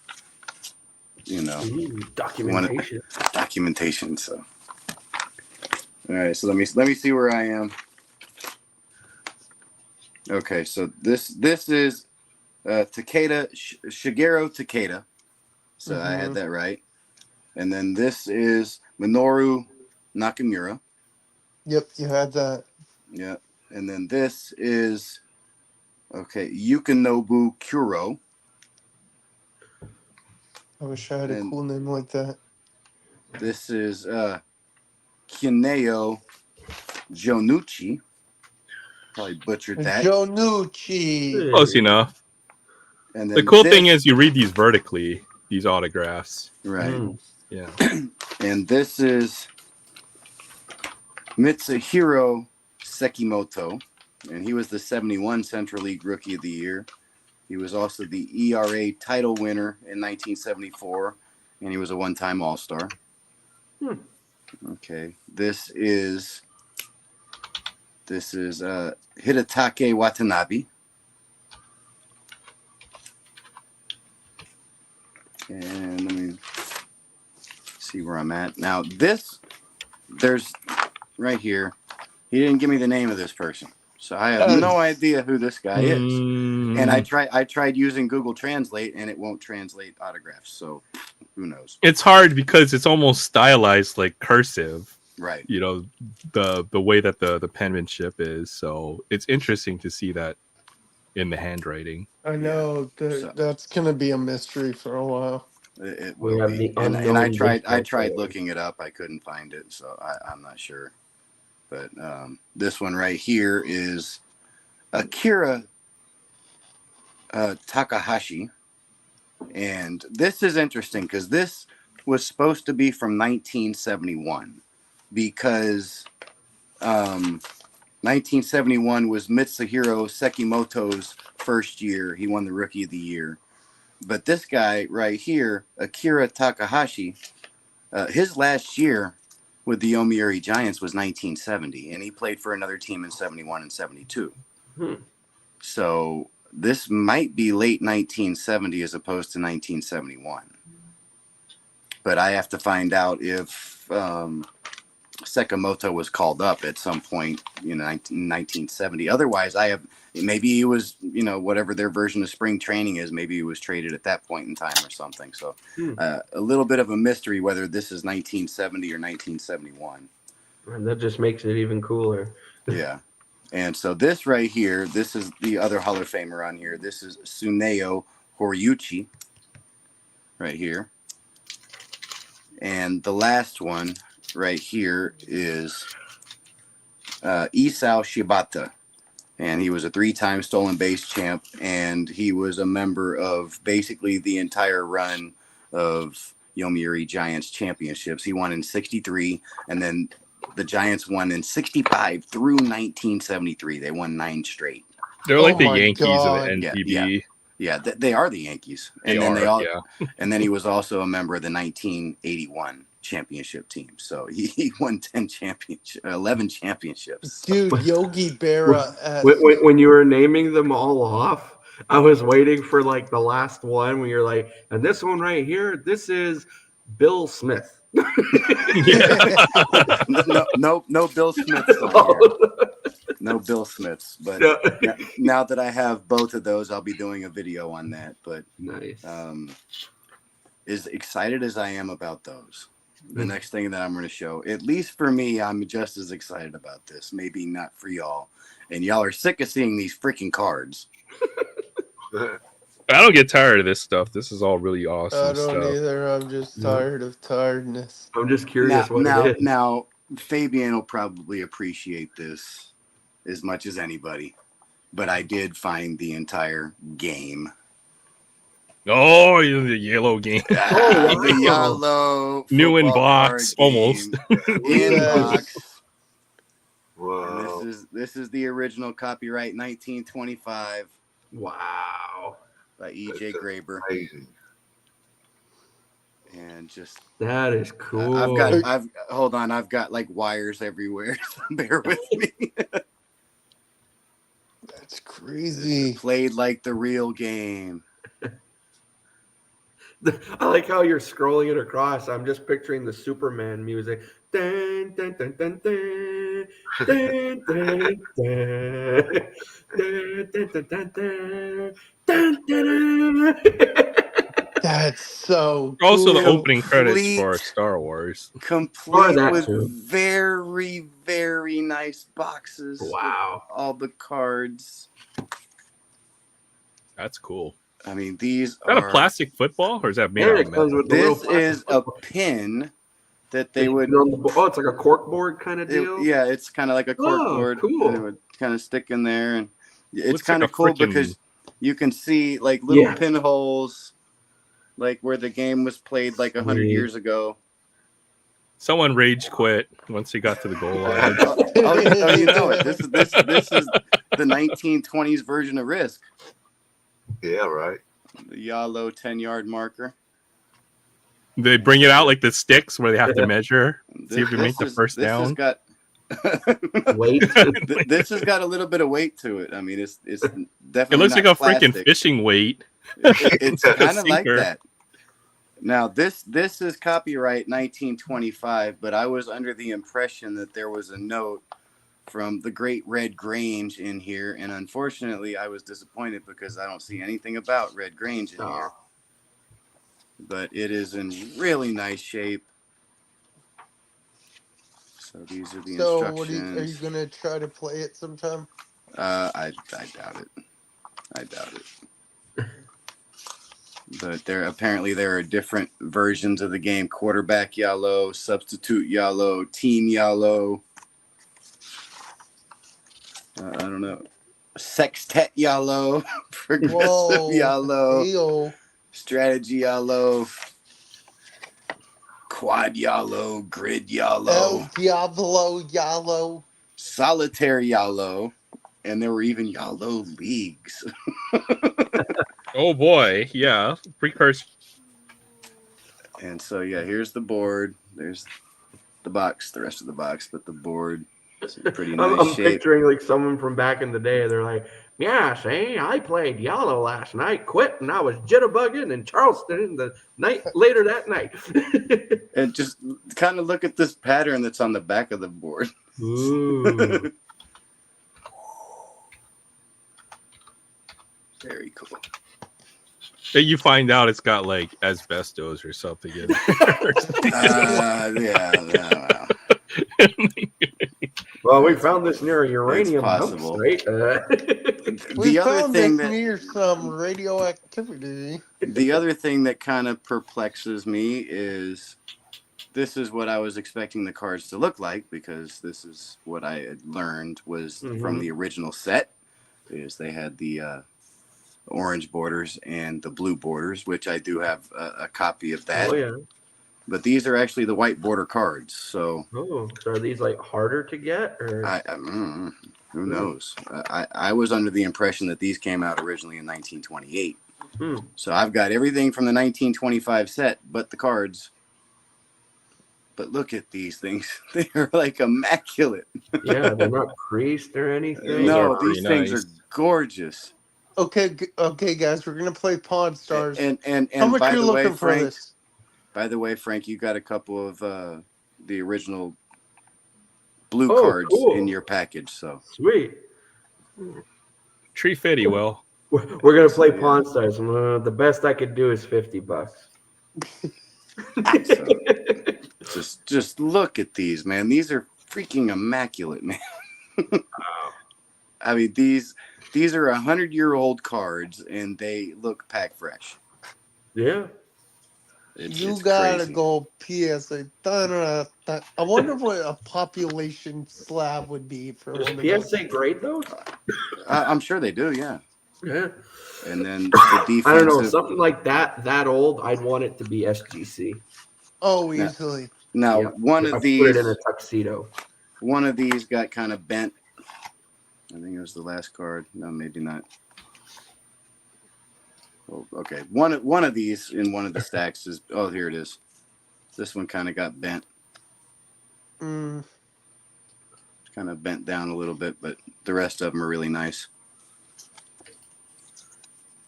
Documentation. Documentation. So, all right. So let me see where I am. Okay, so this is Takeda, Shigeru Takeda. So I had that right. And then this is Minoru Nakamura. Yep, you had that. Yeah. And then this is, Yukinobu Kuro. I wish I had a cool name like that. This is Kineo Jonucci. Probably butchered that. Jonucci. Close enough. And then the cool thing is you read these vertically, these autographs. Right. Yeah. And this is Mitsuhiro Sekimoto, and he was the 71 Central League Rookie of the Year. He was also the ERA title winner in 1974, and he was a one-time All-Star. Okay, this is Hidatake Watanabe. And let me see where I'm at. Now, there's right here. He didn't give me the name of this person. So I have no idea who this guy is. And I tried using Google Translate, and it won't translate autographs. So who knows? It's hard because it's almost stylized like cursive. Right. The way that the penmanship is. So it's interesting to see that in the handwriting. I know that's gonna be a mystery for a while. It will be. And I tried looking it up. I couldn't find it, so I'm not sure. But this one right here is Akira Takahashi. And this is interesting because this was supposed to be from 1971 because 1971 was Mitsuhiro Sekimoto's first year. He won the Rookie of the Year. But this guy right here, Akira Takahashi, his last year with the Yomiuri Giants was 1970, and he played for another team in 71 and 72. So this might be late 1970 as opposed to 1971. But I have to find out if Sakamoto was called up at some point, in 1970. Otherwise, maybe he was, whatever their version of spring training is, maybe he was traded at that point in time or something. So a little bit of a mystery whether this is 1970 or 1971. And that just makes it even cooler. Yeah. And so this right here, this is the other Hall of Famer on here. This is Tsuneo Horiuchi right here. And the last one right here is Isao Shibata. And he was a 3-time stolen base champ. And he was a member of basically the entire run of Yomiuri Giants championships. He won in 63, and then the Giants won in 65 through 1973. They won 9 straight. They're like the my Yankees God. of the NPB. Yeah, they are the Yankees. And and then he was also a member of the 1981 championship team. So he won 11 championships. Dude, Yogi Berra. When you were naming them all off, I was waiting for like the last one when you're like, and this one right here, this is Bill Smith. No Bill Smiths on here. No Bill Smiths. But now that I have both of those, I'll be doing a video on that. But nice. As excited as I am about those, the next thing that I'm going to show, at least for me, I'm just as excited about this. Maybe not for y'all. And y'all are sick of seeing these freaking cards. I don't get tired of this stuff. This is all really awesome I don't stuff. either. I'm just tired of tiredness. I'm just curious what it is. Now, Fabian will probably appreciate this as much as anybody. But I did find the entire game. Oh, the yellow game. The yellow. New in box, almost. In box. Wow. And this is the original copyright 1925. Wow. By E.J. Graber. Amazing. And just that is cool. I've got like wires everywhere. So bear with me. That's crazy. Played like the real game. I like how you're scrolling it across. I'm just picturing the Superman music. Dun, dun, dun, dun, dun. Dun, dun, dun. Dun, dun, dun, dun, dun. Dun, dun, dun. That's so Also, cool. the opening credits for Star Wars. Complete with very, very nice boxes. Wow. All the cards. That's cool. I mean, these is that a plastic football, or is that made out of metal? This is a pin that they would. Oh, it's like a cork board kind of deal. It's kind of like a cork board. Cool. And it would kind of stick in there, and it's kind of cool because you can see like little pinholes, like where the game was played like 100 years ago. Someone rage quit once he got to the goal line. You know it. This is the 1920s version of Risk. Yeah, right. The Yalo 10-yard marker. They bring it out like the sticks where they have to measure, see if you make the first down. Weight. This has got a little bit of weight to it. I mean, it's definitely. It looks not like a plastic. freaking fishing weight. It's kind of like that. Now, this is copyright 1925, but I was under the impression that there was a note from the Great Red Grange in here, and unfortunately, I was disappointed because I don't see anything about Red Grange in here. But it is in really nice shape. So these are the instructions. Are you gonna try to play it sometime? I doubt it. But there are different versions of the game: quarterback Yalo, substitute Yalo, team Yalo. I don't know. Sextet Yalo, progressive Yalo, strategy Yalo, quad Yalo, grid Yalo, El Diablo Yalo, solitaire Yalo, and there were even Yalo leagues. Oh boy, yeah, precursor. And so here's the board. there's the box, the rest of the box, but the board is in pretty I'm, nice I'm shape. picturing like someone from back in the day. They're like, yeah, see, I played yellow last night, quit, and I was jitterbugging in Charleston the night later that night. And just kind of look at this pattern that's on the back of the board. Ooh. Very cool. Then you find out it's got like asbestos or something in there. Yeah. Well, we found this near a uranium dump possible. site. We The other found thing this that near some radioactivity. the other thing that kind of perplexes me is this is what I was expecting the cards to look like, because this is what I had learned was from the original set, is they had the orange borders and the blue borders, which I do have a copy of that. Oh, yeah. But these are actually the white border cards. So, Oh, so are these like harder to get? Or who knows? I was under the impression that these came out originally in 1928. So I've got everything from the 1925 set, but the cards. But look at these things. They're like immaculate. Yeah, they're not creased or anything. No, pretty these things nice. are gorgeous. Okay, guys, we're gonna play Pawn Stars. And How much by you the looking way, for Frank, this? by the way, Frank, you got a couple of the original blue cards in your package. So sweet. Tree Fitty, well. We're gonna play Pawn Stars. The best I could do is $50. So, just look at these, man. These are freaking immaculate, man. I mean, these are 100-year-old cards, and they look pack fresh. Yeah. You gotta crazy. go PSA. I wonder what a population slab would be for Does one of those. PSA grade those? I'm sure they do, yeah. Yeah. And then the defensive. I don't know, something like that old. I'd want it to be SGC. Oh, easily. Now, Yeah. one I of put it in these, a tuxedo. one of these got kind of bent. I think it was the last card. No, maybe not. Oh, okay, one of these in one of the stacks is. Oh, here it is. This one kind of got bent. Kind of bent down a little bit, but the rest of them are really nice.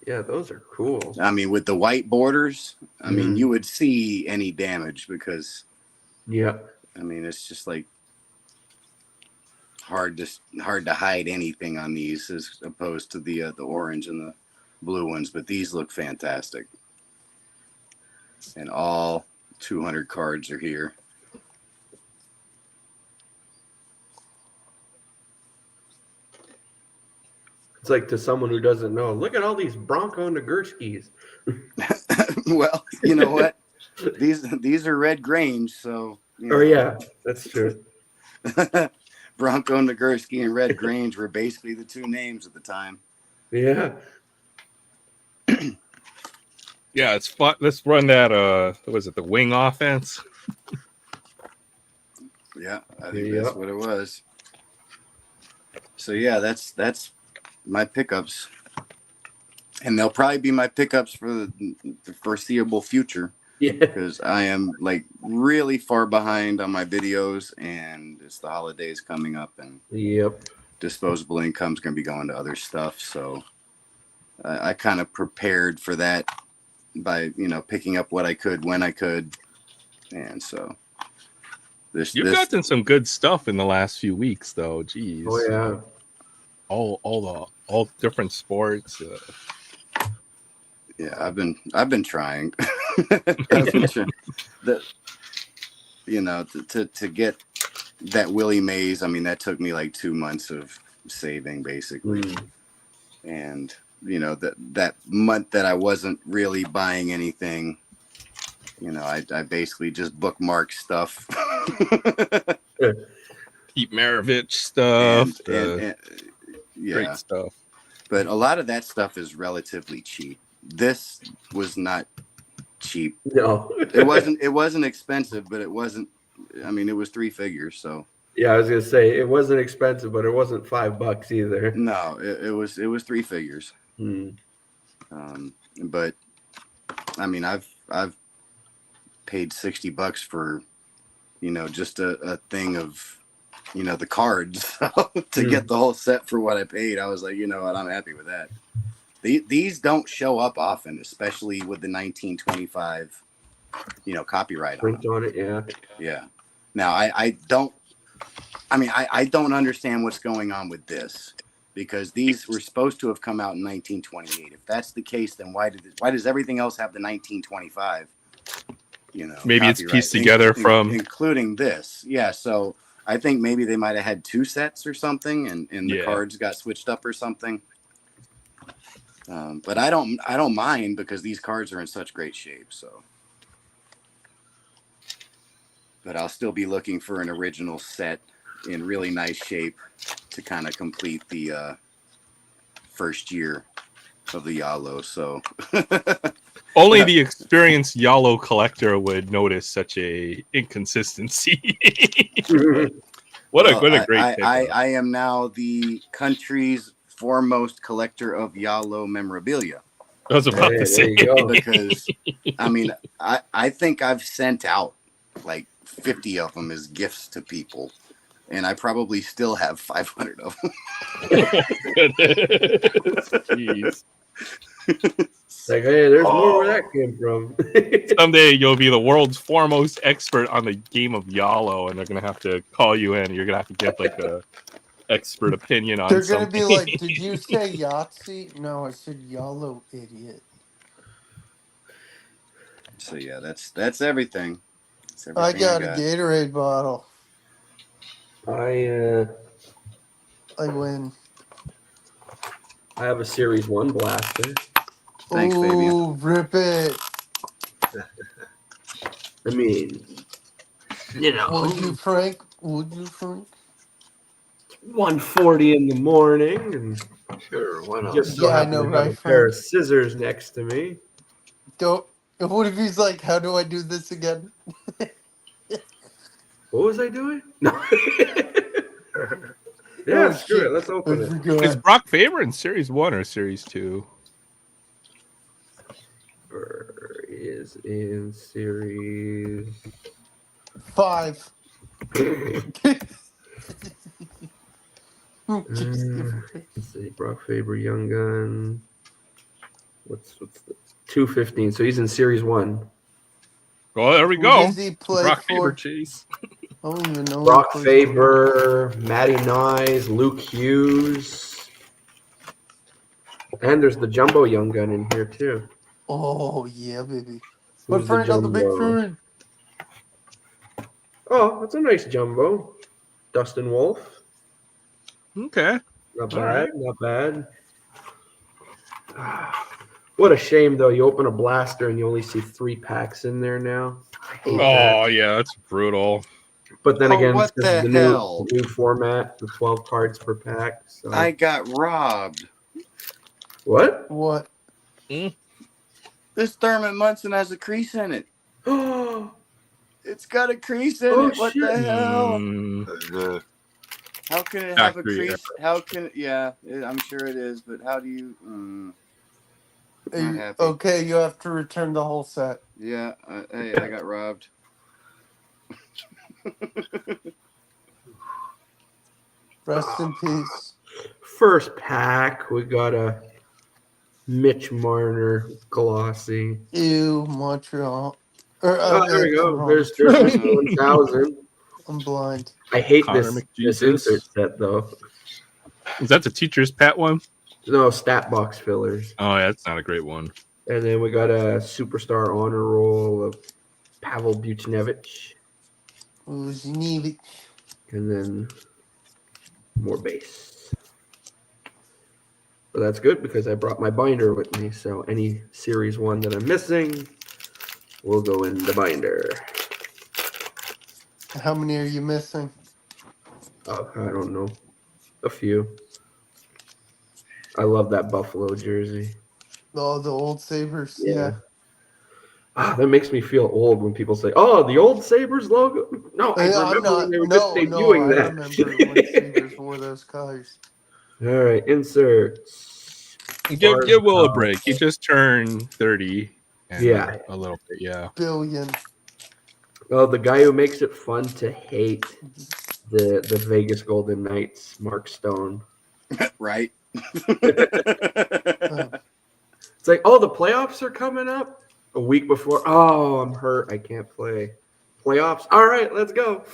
Yeah, those are cool. I mean, with the white borders, I mean, you would see any damage because. Yeah. I mean, it's just like hard to hide anything on these as opposed to the orange and the blue ones. But these look fantastic, and all 200 cards are here. It's like to someone who doesn't know, look at all these Bronco Nagurskis. Well, you know what? These are Red Grange, so. You know. Oh, yeah, that's true. Bronco Nagurski and Red Grange were basically the two names at the time. Yeah. Yeah, it's fun. Let's run that. What was it? The wing offense. Yeah, I think that's what it was. So yeah, that's my pickups, and they'll probably be my pickups for the foreseeable future. Yeah. Because I am like really far behind on my videos, and it's the holidays coming up, and disposable income's going to be going to other stuff. So I kind of prepared for that by picking up what I could when I could, and so You've gotten some good stuff in the last few weeks, though. Jeez. Oh yeah. All different sports. Yeah, I've been trying. To get that Willie Mays. I mean, that took me like 2 months of saving basically, and that month that I wasn't really buying anything. I basically just bookmarked stuff. Pete Maravich stuff. And yeah, great stuff. But a lot of that stuff is relatively cheap. This was not cheap. No. It wasn't expensive, but it wasn't. I mean, it was 3 figures. So yeah, I was gonna say it wasn't expensive, but it wasn't $5 either. No, it was 3 figures. But I mean, I've paid $60 for just a thing of, the cards to get the whole set for what I paid. I was like, you know what, I'm happy with that. These don't show up often, especially with the 1925, copyright Print on it, yeah. Yeah. Now I don't understand what's going on with this, because these were supposed to have come out in 1928. If that's the case, then why does everything else have the 1925? Maybe it's copyright, pieced together from including this. Yeah. So I think maybe they might have had two sets or something, and the cards got switched up or something. But I don't mind, because these cards are in such great shape. So, but I'll still be looking for an original set in really nice shape to kind of complete the first year of the Yalo. So only the experienced Yalo collector would notice such a inconsistency. What a great pick. I am now the country's foremost collector of Yalo memorabilia. I was about to say, because I think I've sent out like 50 of them as gifts to people, and I probably still have 500 of them. Jeez. Like, hey, there's more where that came from. Someday you'll be the world's foremost expert on the game of Yalo, and they're gonna have to call you in. You're gonna have to give like a expert opinion on. They're gonna something. be like, "Did you say Yahtzee?" No, I said Yalo, idiot. So yeah, that's everything. I got a Gatorade bottle. I win. I have a Series 1 blaster. Thanks, Ooh, Fabian. Rip it. I mean, Would you, Frank? 1:40 in the morning, and Sure, why not? just so I happen know, to have right, a pair Frank? of scissors next to me. Don't. What if he's like, "How do I do this again?" What was I doing? No. Yeah, screw it. Let's open it. Is Brock Faber in Series 1 or Series 2? Is in Series 5. Let's see, Brock Faber, Young Gun. What's the 215? So he's in Series 1. Well, there we Who go. does he play Brock for? Faber Chase. I don't even know. Brock Faber, Matty Nyes, Luke Hughes. And there's the Jumbo Young Gun in here, too. Oh, yeah, baby. Who's But Frank on the big Jumbo? screen. Oh, that's a nice Jumbo. Dustin Wolf. Okay. Not All bad, right. not bad. What a shame, though. You open a blaster and you only see 3 packs in there now. I hate Oh, that. yeah, that's brutal. But then again, what this the is the hell? new format, the 12 cards per pack. So. I got robbed. What? What? This Thurman Munson has a crease in it. Oh, It's got a crease in it. What shit. the hell? Uh, How can it have a Factory crease? How can I'm sure it is, but how do you not happy. Okay, you have to return the whole set. Yeah, I got robbed. Rest in peace. First pack, we got a Mitch Marner glossy. Ew, Montreal. Oh, there we go. Toronto. There's 1000. I'm blind. I hate Connor this McJesus. insert set, though. Is that the teacher's pet one? No, stat box fillers. Oh, yeah, that's not a great one. And then we got a superstar honor roll of Pavel Buchnevich. Uznevic. And then more base. But that's good because I brought my binder with me. So any Series 1 that I'm missing will go in the binder. How many are you missing? Oh, I don't know. A few. I love that Buffalo jersey. Oh, the old Sabres. Yeah. That makes me feel old when people say, "Oh, the old Sabres logo." No, I remember when they were just debuting that. I remember when Sabres wore those colors. All right, inserts. Give Will a break. He just turned 30. And Yeah. A little bit, yeah. Billion. Oh, the guy who makes it fun to hate the Vegas Golden Knights, Mark Stone. Right? It's like, oh, the playoffs are coming up a week before. Oh, I'm hurt. I can't play. Playoffs. All right, let's go.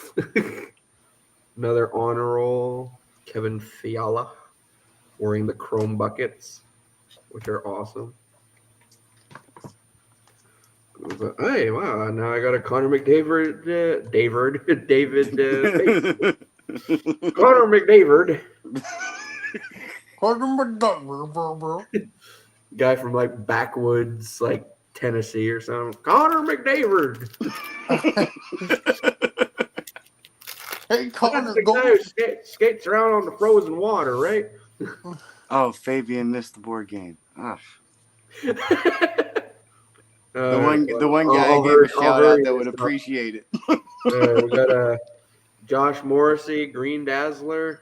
Another honor roll. Kevin Fiala wearing the chrome buckets, which are awesome. But, hey, wow! Now I got a Connor McDavid, David, Connor McDavid, guy from like backwoods, like Tennessee or something. Connor McDavid. Hey, Connor, That's the guy who skates around on the frozen water, right? Oh, Fabian missed the board game. Ah. The one guy I gave a shout out that would appreciate it. We got Josh Morrissey, Green Dazzler.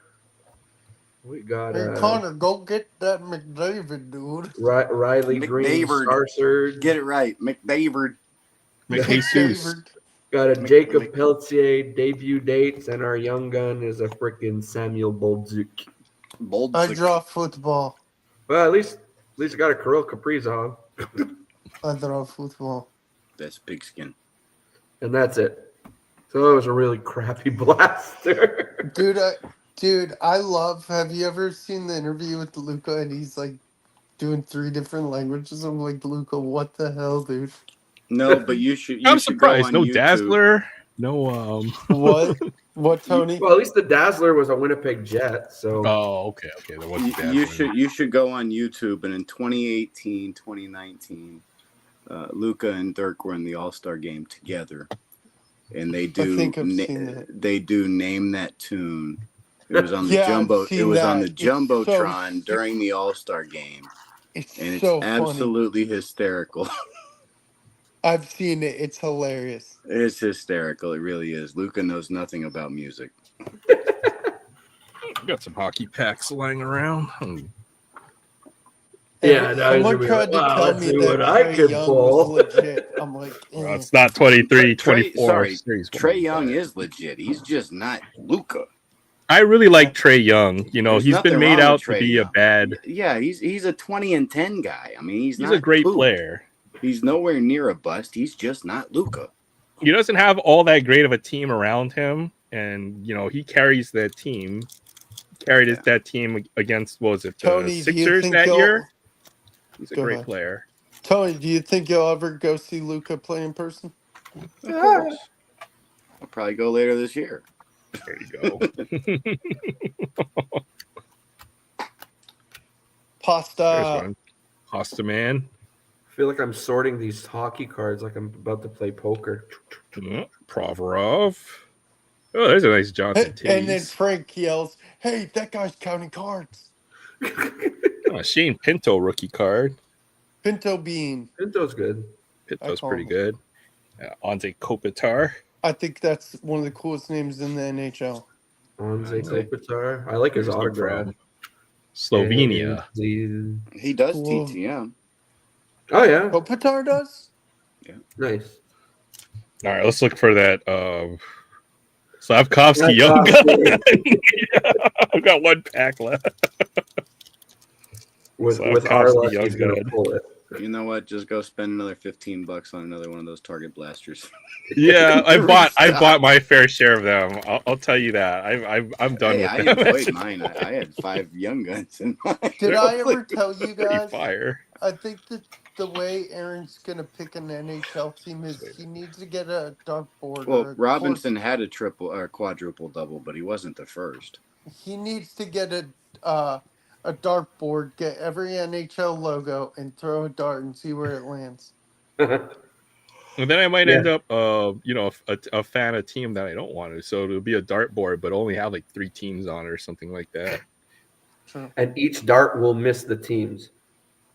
We got hey, Connor, go get that McDavid, dude. Riley Green, McDavid. Star Surge. Get it right, McDavid. McJesus. Got a Jacob Peltier debut dates, and our young gun is a freaking Samuel Bolduc. I draw football. Well, at least got a Kirill Kaprizov. I draw football. That's pigskin. And that's it. So it was a really crappy blaster. Dude, I love. Have you ever seen the interview with Luca and he's like doing 3 different languages? I'm like, Luca, what the hell, dude? No, but you should. I'm should go surprised. on No YouTube. Dazzler. No. What? What, Tony? Well, at least the Dazzler was a Winnipeg Jet. So. Oh, okay. There was You should go on YouTube, and in 2018, 2019, Luca and Dirk were in the All-Star game together, and they do. I think I've seen that. They do Name That Tune. It was on the Yeah, jumbo. I've seen It was that. on the It's jumbotron so- during the All-Star game, It's and it's so funny. absolutely hysterical. I've seen it. It's hilarious. It's hysterical. It really is. Luca knows nothing about music. Got some hockey packs lying around. Yeah, And no, someone be tried like, to "Wow, tell let's me see that what I Trae can Young pull." was legit. I'm like, Well, it's not 23, 24. Sorry, series. Trae Young is legit. He's just not Luca. I really like Trae Young. You know, There's he's nothing been made wrong out with to Trae be Young. a bad. Yeah, he's a 20-10 guy. I mean, he's He's not a great poop. player. He's nowhere near a bust. He's just not Luca. He doesn't have all that great of a team around him, and you know he carries that team. Carried that team against what was it, the Tony, do you Sixers think that you'll- year? He's a Go great ahead. player. Tony, do you think you'll ever go see Luca play in person? Of course. I'll probably go later this year. There you go. There's Pasta. one. Pasta Man. I feel like I'm sorting these hockey cards like I'm about to play poker. Provorov. Oh, there's a nice Johnson And then Taves. Frank yells, "Hey, that guy's counting cards." Shane Pinto rookie card. Pinto Bean. Pinto's good. Pinto's call pretty him. good. Ante Kopitar. I think that's one of the coolest names in the NHL. Anze Kopitar. I like his Where's they're autograph. from? Slovenia. He does Cool. TTM. Oh yeah, Kopitar does? nice. All right, let's look for that. Slavkovsky Young Gun. I've got one pack left. With Slavkovsky our luck, Young he's gonna Gun. pull it. You know what? Just go spend another $15 on another one of those Target blasters. Yeah, I bought my fair share of them. I'll tell you that. I'm done Hey, with I them. enjoyed mine. I had 5 Young Guns in mine. Did They're I like ever tell you Pretty guys? fire. I think that the way Aaron's going to pick an NHL team is he needs to get a dartboard. Well, Robinson had a triple or quadruple double, but he wasn't the first. He needs to get a dartboard, get every NHL logo, and throw a dart and see where it lands. And then I might Yeah. end up, a fan of a team that I don't want to. So it'll be a dartboard, but only have like 3 teams on it or something like that. And each dart will miss the teams.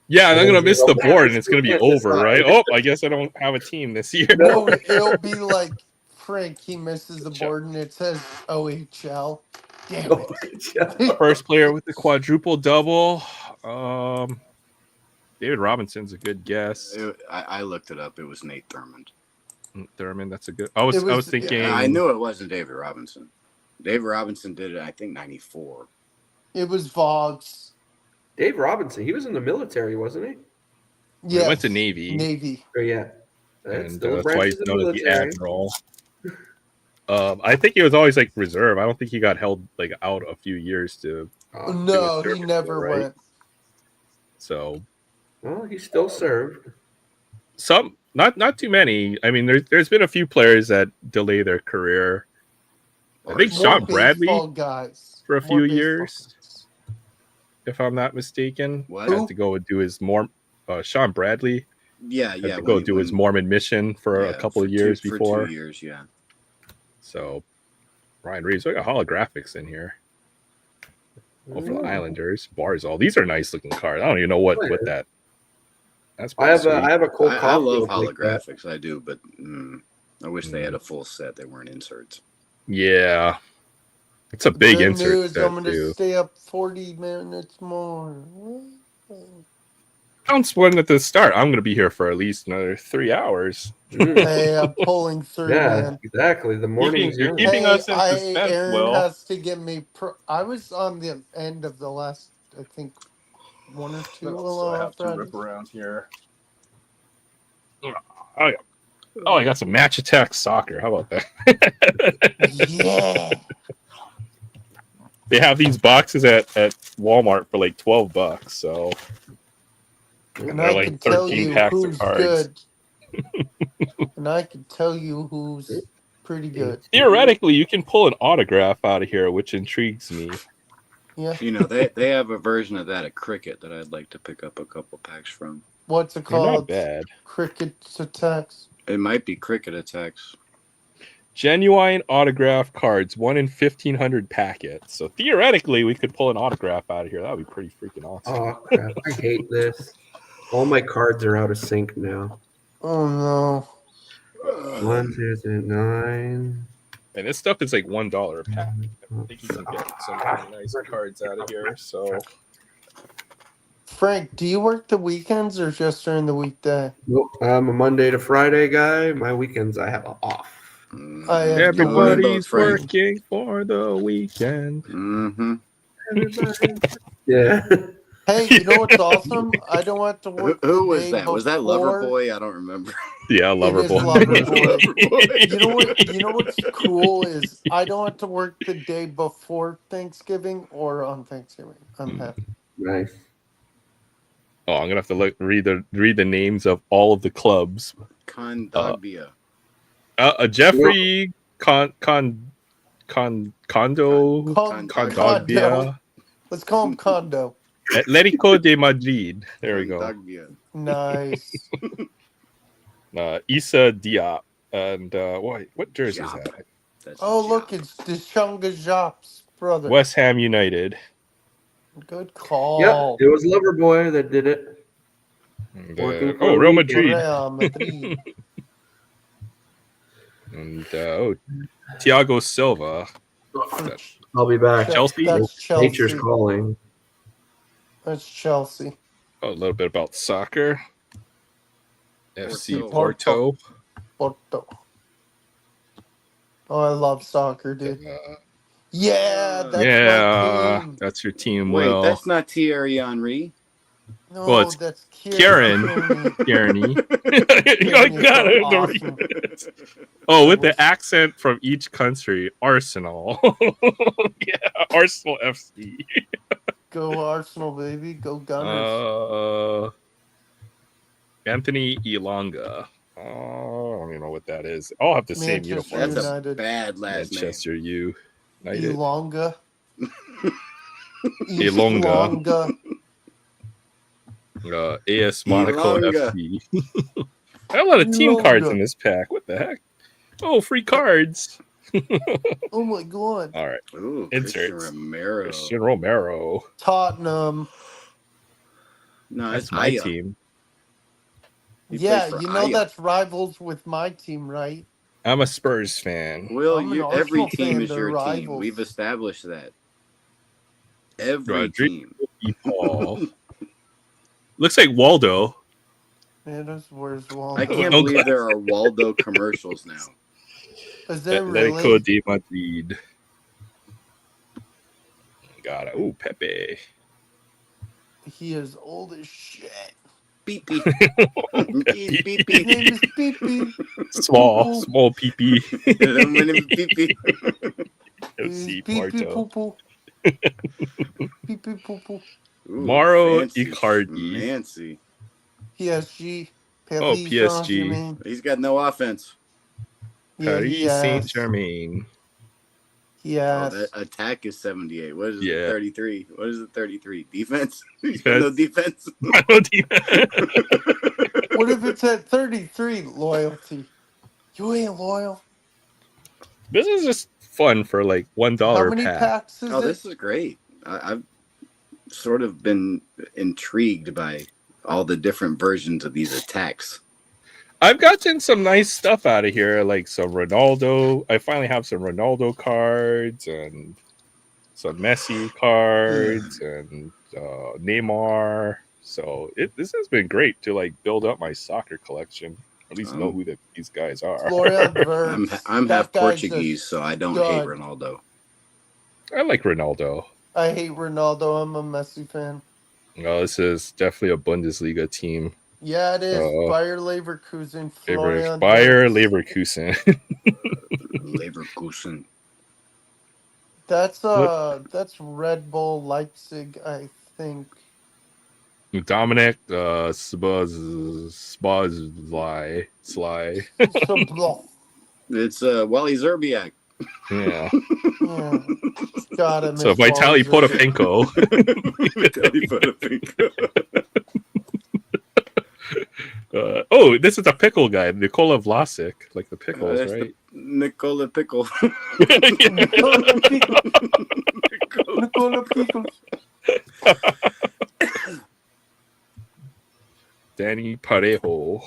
Yeah, and I'm gonna miss the board, and it's gonna be Yes, over, it's right? not. Oh, I guess I don't have a team this year. No, it'll be like Frank. He misses the board and it says OHL. Damn it! First player with the quadruple double. David Robinson's a good guess. I looked it up. It was Nate Thurmond. Thurman. That's a good. I was thinking. Yeah, I knew it wasn't David Robinson. David Robinson did it, I think, 94. It was Vogs. Dave Robinson, he was in the military, wasn't he? He went to Navy. Navy. Oh yeah, And still that's why he's branches of known as the military. admiral. I think he was always like reserve. I don't think he got held like out a few years to. No, do he his never right? went. So Well, he still served. some, not too many. I mean, there's been a few players that delay their career. I think More Sean Bradley baseball guys. for a More few baseball years, guys. if I'm not mistaken. What? Had to go and do his Sean Bradley. Yeah, Had yeah. to go do his Mormon mission for a couple of years before. For 2 years, yeah. So Ryan Reeves, we got holographics in here. Oh, for the Islanders, Barzal. These are nice looking cards. I don't even know what that. That's I have sweet. a Cole I love Caulfield like that. holographics. I do, but I wish they had a full set. They weren't inserts. Yeah, it's a big Good insert news, set I'm gonna too. stay up 40 minutes more. Sounds fun at the start. I'm gonna be here for at least another 3 hours. Hey, I'm pulling through, Yeah, man. exactly. The mornings. You're Yeah. keeping us in suspense, Aaron Will. has to give me. I was on the end of the last, I think, 1 or 2 Aloha Fridays. around here. I got some Match Attack Soccer. How about that? Yeah. They have these boxes at Walmart for like $12. So And they're I like can tell 13 you packs of who's cards. good. And I can tell you who's pretty good. Theoretically, you can pull an autograph out of here, which intrigues me. Yeah. You know, they have a version of that at Cricket that I'd like to pick up a couple packs from. What's it They're not called? bad. Cricket Attacks. It might be Cricket Attacks. Genuine autograph cards, 1 in 1,500 packets. So theoretically, we could pull an autograph out of here. That would be pretty freaking awesome. Oh crap! I hate this. All my cards are out of sync now. Oh no. 1, 2, 3, 9. And this stuff is like $1 a pack. I think you can get some pretty nice cards out of here. So Frank, do you work the weekends or just during the weekday? Nope, I'm a Monday to Friday guy. My weekends I have off. I have everybody's working for the weekend. Mm-hmm. Yeah. Hey, you know what's awesome? I don't have to work. Who the was day that? Was that before. Loverboy? I don't remember. Yeah, It is Loverboy. Loverboy. You know what's cool is I don't have to work the day before Thanksgiving or on Thanksgiving. I'm happy. Nice. Oh, I'm gonna have to read the names of all of the clubs. Condogbia. Jeffrey Condo Condogbia. Let's call him Condo. Atletico de Madrid. There we go. Condogbia. Nice. Issa Diop. And what jersey is Diop. that? That's Oh, Diop. look, it's Deshunga Jop's brother. West Ham United. Good call. Yep, it was Loverboy that did it. And, Working for Real the Madrid. Real Madrid. And Thiago Silva. I'll be back. Chelsea? That's Chelsea. Nature's calling. That's Chelsea. A little bit about soccer. FC Porto. Porto. Oh, I love soccer, dude. Yeah, that's my Yeah, team. that's your team. Wait, Will. that's not Thierry Henry. No, Well, it's that's Kieran. Kearney. Kearney got is it. awesome. Oh, with the accent from each country. Arsenal. Yeah, Arsenal FC. Go Arsenal, baby. Go Gunners. Anthony Elonga. Oh, I don't even know what that is. I'll have the same Manchester uniform. That's a United. bad last name. Manchester United. Elonga. Elonga. AS Monaco Elonga. FC. I got a lot of team Elonga. cards in this pack. What the heck? Oh, free cards. Oh my god. All right. Ooh, Inserts. Christian Romero. Christian Romero. Tottenham. No, That's it's my Aya. team. He Yeah, plays for you know Aya. that's rivals with my team, right? I'm a Spurs fan. Will, I'm an every Arsenal team fan, is they're your team. rivals. We've established that. Every Rodrigo. team. Paul. Looks like Waldo. Santa's where's Waldo? I can't No believe there are Waldo commercials now. Is there Atletico really? de Madrid. Got it. Ooh, Pepe. He is old as shit. Beep beep. Pepe. Beep His beep. name is Pee-Pee. Small PP. I'm winning beep beep. He's FC Pee-Pee Porto. Poo-Poo. Pee-Pee Poo-Poo. Ooh, Mauro fancy Icardi. schmancy. PSG. Oh, Paris PSG. Saint-Germain. He's got no offense. Yeah, he Paris Saint has. Germain. He Oh, has. that attack is 78. What is Yeah. the 33? What is the 33? Defense? He's got no defense. What if it's at 33? Loyalty. You ain't loyal. This is just fun for like $1 How many pack. packs is Oh, it? this is great. I've sort of been intrigued by all the different versions of these attacks. I've gotten some nice stuff out of here, like some Ronaldo. I finally have some Ronaldo cards and some Messi cards and Neymar. So this has been great to like build up my soccer collection. At least know who these guys are. Florian Wirtz. I'm That half guy's Portuguese, a so I don't hate stud. Ronaldo. I like Ronaldo. I hate Ronaldo. I'm a Messi fan. Oh, this is definitely a Bundesliga team. Yeah, it is. Bayer Leverkusen. Florian Bayer Wirtz. Leverkusen. Leverkusen. That's Red Bull Leipzig, I think. Dominic Sly. So blah. It's Wally Zerbiak. Yeah. Yeah. God, I miss So Vitaly Wally Potapenko. This is a pickle guy, Nikola Vlasic, like the pickles, right? Nikola Pickle. Nikola Pickles. Danny Parejo.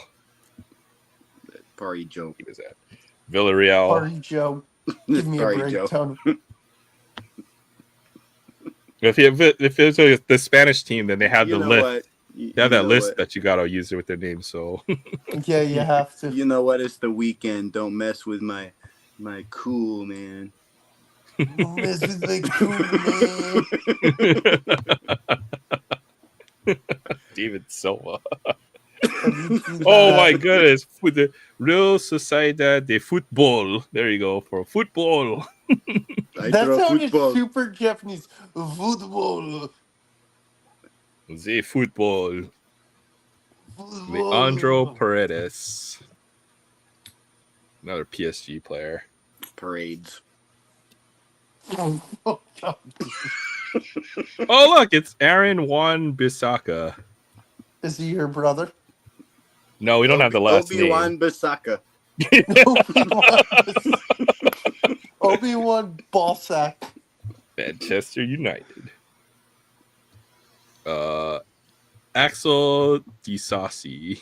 Party Joe. He was at Villarreal. Party Joe. Give me a Party break, Joe. Tony. If it's the Spanish team, then they have You the know list. what? They have that list what? that you gotta use it with their name. So Yeah, you have to. You know what? It's the weekend. Don't mess with my cool man. This is the cool man. David Silva. Oh my goodness. With the Real Sociedad de Football. There you go, for football. That sounded super Japanese. Football. The football. Leandro Paredes. Another PSG player. Parades. Oh, Oh, look, it's Aaron Wan Bissaka. is he your brother? No, we don't have the last Obi-Wan name. Bissaka. Obi-Wan Ballsack. Manchester United. Axel Disasi.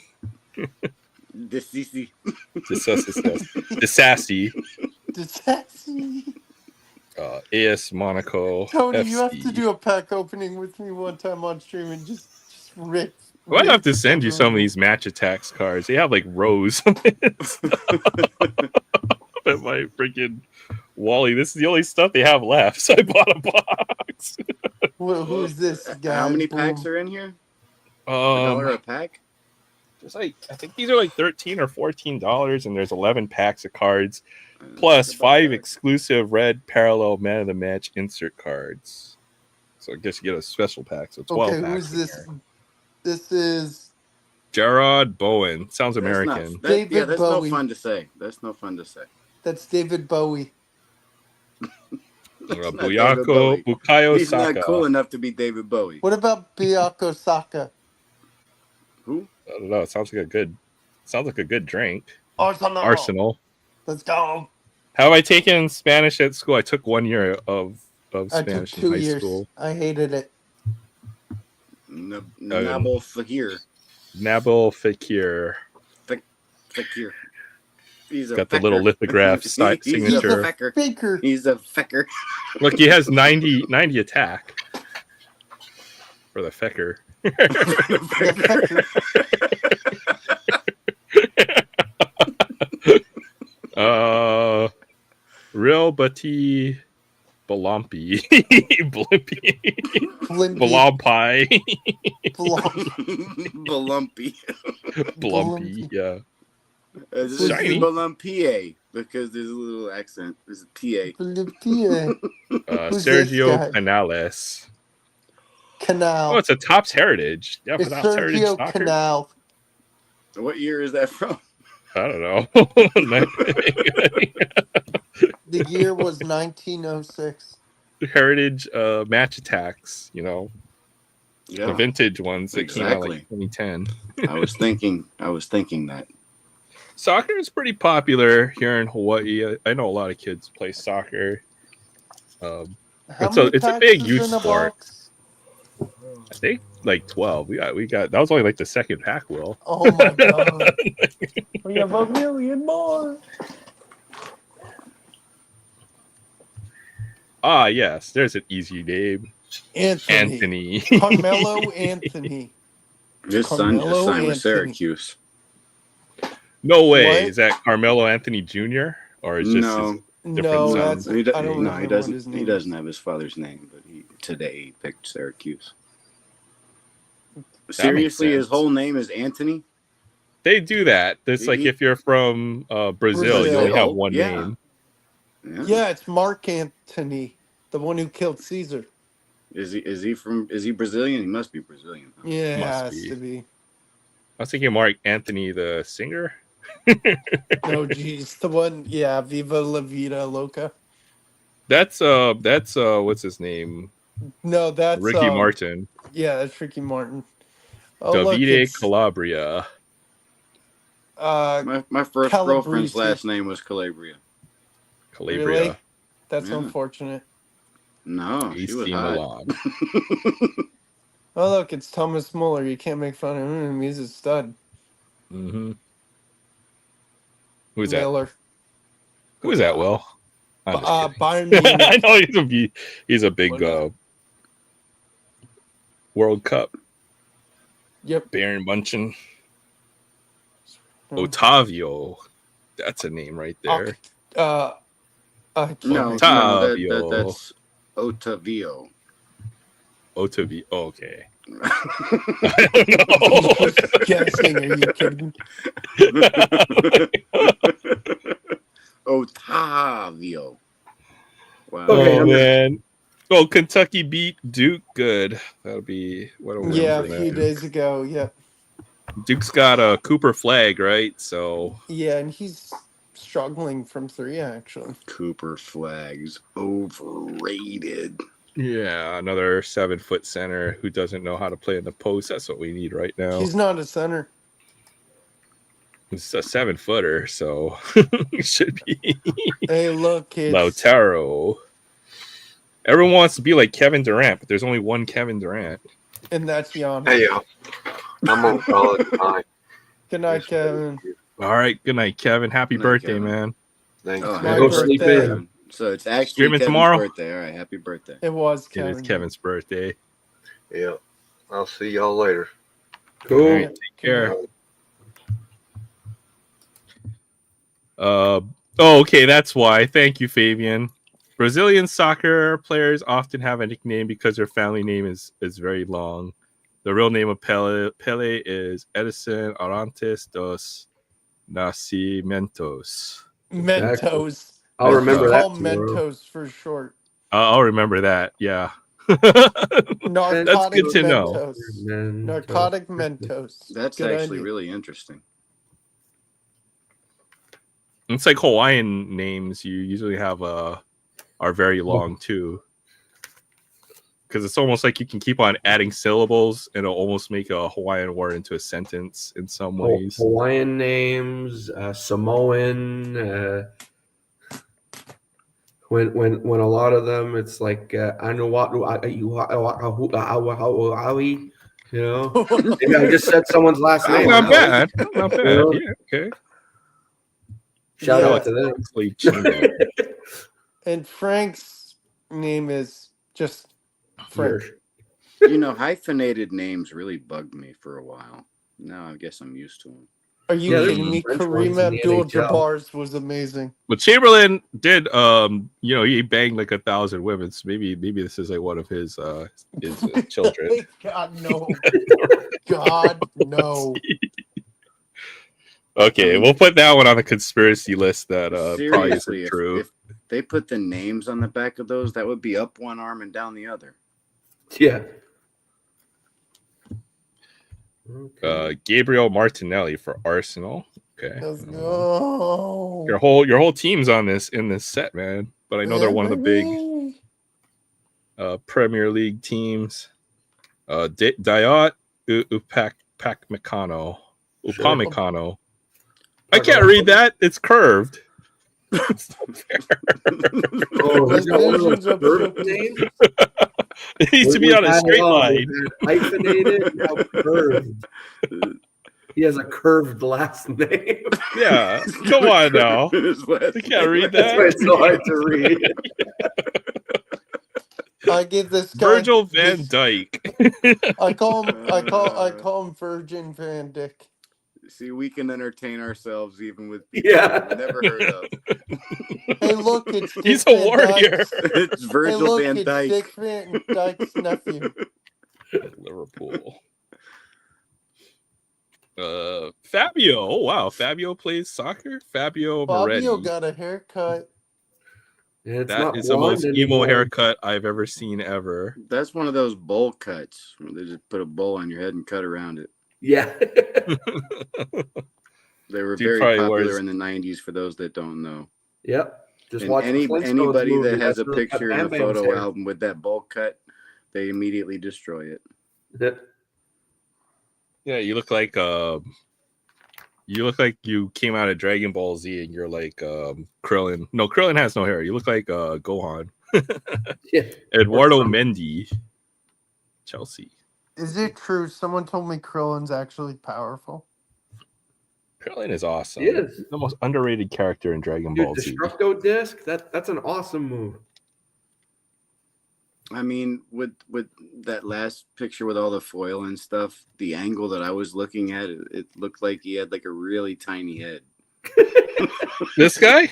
Disasi. Disasi. Disasi. AS Monaco. Tony, FC. you have to do a pack opening with me one time on stream and just rip. I might have to send you some of these match attacks cards. They have like rows of it. At my freaking Wally. This is the only stuff they have left, so I bought a box. Who's this guy? How many packs are in here? $1 a pack? There's like, I think these are like $13 or $14, and there's 11 packs of cards, plus 5 exclusive red parallel man of the match insert cards. So I guess you get a special pack. So 12 Okay, packs. who's this? Here. This is Gerard Bowen. Sounds American. David that's Bowie. no fun to say. That's no fun to say. That's David Bowie. Bukayo He's Saka. not cool enough to be David Bowie. What about Biyako Saka? Who? I don't know. It sounds like a good drink. Arsenal. Let's go. How have I taken Spanish at school? I took 1 year of Spanish I took 2 in high years. school. I hated it. Nabil Fekir. Nabil Fekir. Fekir. He's Got the little lithograph signature. He's a fecker. He's a fecker. Look, he has 90 attack for the fecker. Balabati Balampi Blimpy Blimpy. Balampi Balumpy. Blumpy. Yeah. This is Shiny. Balumpie because there's a little accent. There's a PA. Blimpy. Who's this Sergio guy? Canales. Canal. Oh, it's a Topps Heritage. Yeah, It's Topps Heritage Sergio soccer. Canal. What year is that from? I don't know. The year was 1906. Heritage match attacks, you know, the Yeah, vintage ones that came out like exactly. 2010. I was thinking that. Soccer is pretty popular here in Hawaii. I know a lot of kids play soccer. How It's many a packs big is youth in a sport. box? I think like 12. We got that was only like the second pack, Will. Oh my god. We have a million more. Ah, yes, there's an easy name. Anthony. Anthony. Carmelo Anthony. His son just Carmelo signed with Anthony. Syracuse. No way. What? Is that Carmelo Anthony Jr. or is just No. his No, different that's son? I don't remember he what doesn't. his name He is. doesn't have his father's name, but today he picked Syracuse. makes Seriously, his sense. whole name is Anthony. They do that. It's like if you're from Brazil, you only have one Yeah. name. Yeah, it's Mark Antony, the one who killed Caesar. Is he Brazilian? He must be Brazilian. Huh? Yeah, it Must has be. to be. I was thinking Mark Anthony, the singer. No, geez, the one. Yeah, Viva La Vida Loca. That's what's his name? No, that's Ricky Martin. Yeah, that's Ricky Martin. Oh, look, Davide it's Calabria. My first girlfriend's Calabrese. last name was Calabria. Calabria. Really? That's Yeah. unfortunate. No, she was AC hot. Milan. Oh, look, it's Thomas Muller. You can't make fun of him. He's a stud. Mm-hmm. Who's that? Miller. Who is that, Will? I'm just kidding. Bayern Munich. I know he's a big What not? World Cup. Yep. Bayern Munchen. Oh. Otavio. That's a name right there. No, Otavio. that's Otavio. Otavio. Oh, okay. He's I don't know. just guessing. Are you kidding? Otavio. Wow. Okay, Oh man. Oh, Kentucky beat Duke. Good. That'll be what a win Yeah, a for few them. days ago. Yeah. Duke's got a Cooper flag, right? So Yeah, and he's struggling from three, actually. Cooper Flags overrated. yeah, another 7-foot center who doesn't know how to play in the post. That's what we need right now. He's not a center. He's a 7-footer, so it should be Hey, look, it's Lautaro. Everyone wants to be like Kevin Durant, but there's only one Kevin Durant. and that's Giannis. Hey, I'm gonna call it tonight. Good night, Kevin. All right, good night, Kevin. Happy Good night, birthday, Kevin. man. Thanks. Oh, My happy Go sleep birthday. in. Kevin. So it's actually Streaming Kevin's tomorrow? birthday. All right, happy birthday. It was It Kevin. is Kevin's birthday. Yeah. I'll see y'all later. Cool. All right, take care. Okay, that's why. Thank you, Fabian. Brazilian soccer players often have a nickname because their family name is very long. The real name of Pele is Edison Arantes dos Nascimentos. Mentos. I'll remember They that call tomorrow. Mentos for short. I'll remember that. Yeah. Narcotic good to know. Mentos. Mentos. Narcotic Mentos. That's Good on actually you. really interesting. It's like Hawaiian names. You usually have are very long too, because it's almost like you can keep on adding syllables and it'll almost make a Hawaiian word into a sentence in some ways. Hawaiian names, Samoan. When a lot of them, it's like Anuatu, you know. Maybe I just said someone's last name. Not bad. Not bad. Yeah. Yeah. Okay. Shout Yeah. out to them. Sleep chamber. And Frank's name is just Frank. You know, hyphenated names really bugged me for a while. Now I guess I'm used to them. Are you Yeah, there's kidding me? French Kareem ones in the NHL. Abdul-Jabbar's was amazing. But Chamberlain did, he banged like 1,000 women. So maybe this is like one of his children. God no. God no. Okay, we'll put that one on the conspiracy list that probably Seriously, isn't true. if they put the names on the back of those, that would be up one arm and down the other. Yeah. Gabriel Martinelli for Arsenal. Okay. Let's go. Your whole team's in this set, man. But I know they're one of the big Premier League teams. Dayot Upamecano. I can't read that. It's curved. It's not fair. Oh, he's got one of those curved names? It needs to be on a straight line. Hyphenated, now curved. He has a curved last name. Yeah, come on now. I can't read That's why that. it's so hard to read. I give this guy Virgil van Dyke. I call him Virgin Van Dyke. See, we can entertain ourselves even with Yeah. we've never heard of. Hey, look, it's He's Dick a Van warrior. Dyke's- It's Virgil hey, look, van it's Dyke. Dick Van Dyke's nephew. Liverpool. Fabio. Oh, wow. Fabio plays soccer. Fabio Moretti. Fabio got a haircut. Yeah, it's That not is the most blonde emo anymore. haircut I've ever seen ever. That's one of those bowl cuts where they just put a bowl on your head and cut around it. Yeah. They were Dude very probably popular wears- in the 90s for those that don't know. Yep. Just And watch the Flintstones anybody movie. that has That's a really picture got in a Bam Bam's photo hair. album with that bowl cut, they immediately destroy it. Yep. Yeah, you look like you came out of Dragon Ball Z and you're like Krillin. No, Krillin has no hair. You look like Gohan. Yeah. Eduardo Mendy. Chelsea. Is it true? Someone told me Krillin's actually powerful. Krillin is awesome. He is. The most underrated character in Dragon Dude, Ball Z. Destructo Disc, that's an awesome move. I mean, with that last picture with all the foil and stuff, the angle that I was looking at, it looked like he had like a really tiny head. This guy?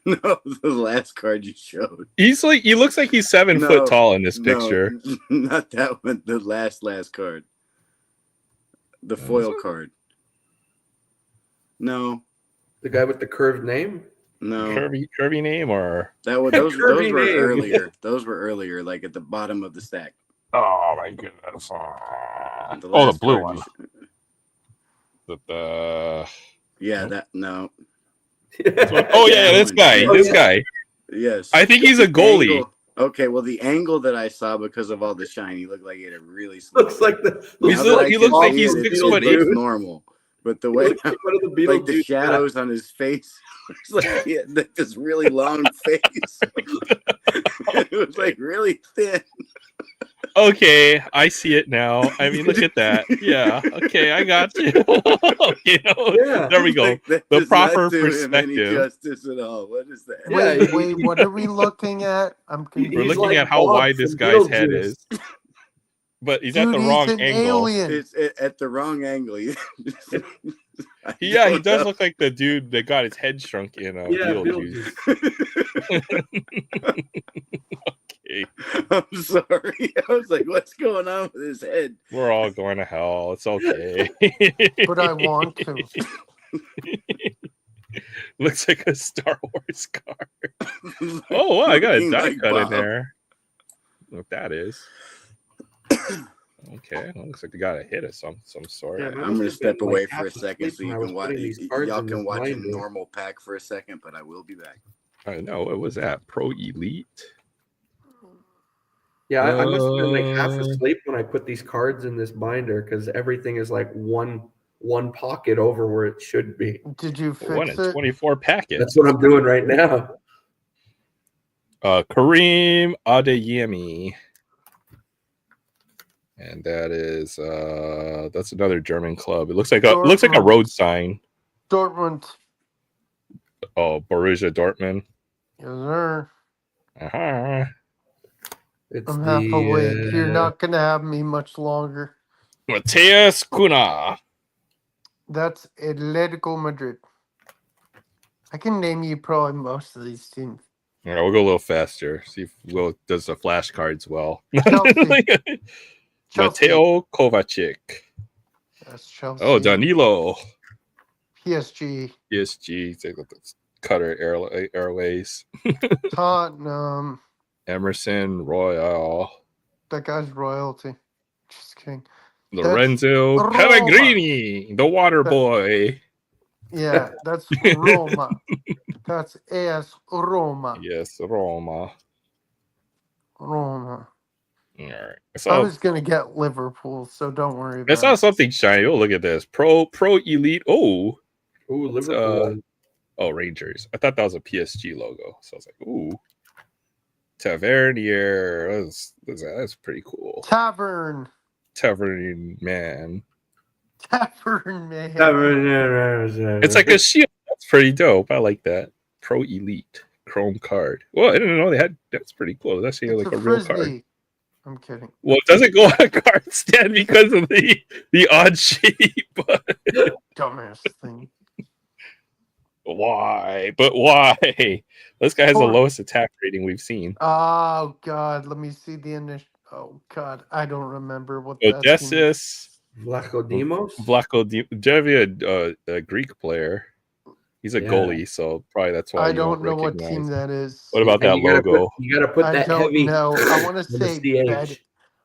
No, the last card you showed. He looks like he's 7 No, foot tall in this No, picture. not that one. The last card. The foil card. No, The guy with the curved name? no. Curvy name or Those Curvy were name. earlier. Those were earlier, like at the bottom of the stack. oh my goodness. The Oh, the last blue card one. you The Yeah, that no. oh yeah, this guy. Oh, This yeah. guy. Yes. I think he's a goalie. Angle- Okay, well, the angle that I saw because of all the shiny looked like he had a really small. Looks like the He's Now little- that I he can looks like see he's it, 6 it foot looks 8. normal, but the way looks like one of the like the Beetlejuice shadows on his face, it's like he had this really long face. It was like really thin. Okay, I see it now. I mean, look at that. Yeah. Okay, I got you. Yeah. There we go. Like, that The does proper not do him any perspective. justice at all. What is that? Yeah, Wait, what are we looking at? I'm We're confused. looking like at how Bob wide this from guy's head Beetlejuice. is. But he's Dude, at the he's wrong an angle. alien. It's at the wrong angle. Yeah, he does look like the dude that got his head shrunk in Yeah, Beetlejuice. Beetlejuice. Okay. I'm sorry. I was like, what's going on with his head? We're all going to hell. It's okay. But I want to. Looks like a Star Wars card. Oh, wow, I got a Looking die like cut in Bob. there. What that is. Okay, well, looks like they got a hit of some sort. Yeah, I'm must gonna have step been, away like, for half a second asleep so when you I was can watch. putting these cards Y'all in can this watch a binder. normal pack for a second, but I will be back. I know. What was that? Pro Elite? Yeah, I must have been like half asleep when I put these cards in this binder because everything is like one pocket over where it should be. Did you One fix in it? 24 packets. That's what I'm doing right now. Kareem Adeyemi. And that is that's another German club. It looks like a road sign. Dortmund. Oh, Borussia Dortmund. Yes, sir. Uh-huh. It's I'm half awake. You're uh, not gonna have me much longer. Matthias Kuna. That's Atletico Madrid. I can name you probably most of these teams. All right, we'll go a little faster. See if Will does the flashcards well. Chelsea. Chelsea. Mateo Kovacic. That's Chelsea. Oh, Danilo. PSG. PSG. Take the Qatar Airways. Tottenham. Emerson Royal. That guy's royalty. Just kidding. Lorenzo Roma. Pellegrini, the water boy. Yeah, that's Roma. That's AS Roma. Yes, Roma. Roma. All right. I was gonna get Liverpool, so don't worry about it. I saw something shiny. Oh, look at this. Pro Elite. Oh. Ooh, Liverpool. Rangers. I thought that was a PSG logo. So I was like, ooh. Tavernier. That's pretty cool. Tavern Man. Tavern Man. It's like a shield. That's pretty dope. I like that. Pro Elite Chrome card. Well, I didn't know they had. That's pretty cool. That's actually like a real card. I'm kidding. Well, it doesn't go on a card stand because of the odd shape. Dumbass thing. Why? But why? This guy has the lowest attack rating we've seen. Oh God, let me see the initial. Oh God, I don't remember what. Odysseus. Vlachodimos? Vlachodimos. A Greek player. He's a goalie, so probably that's why I don't know what team that is. What about that logo? You gotta put that heavy. No, I want to say I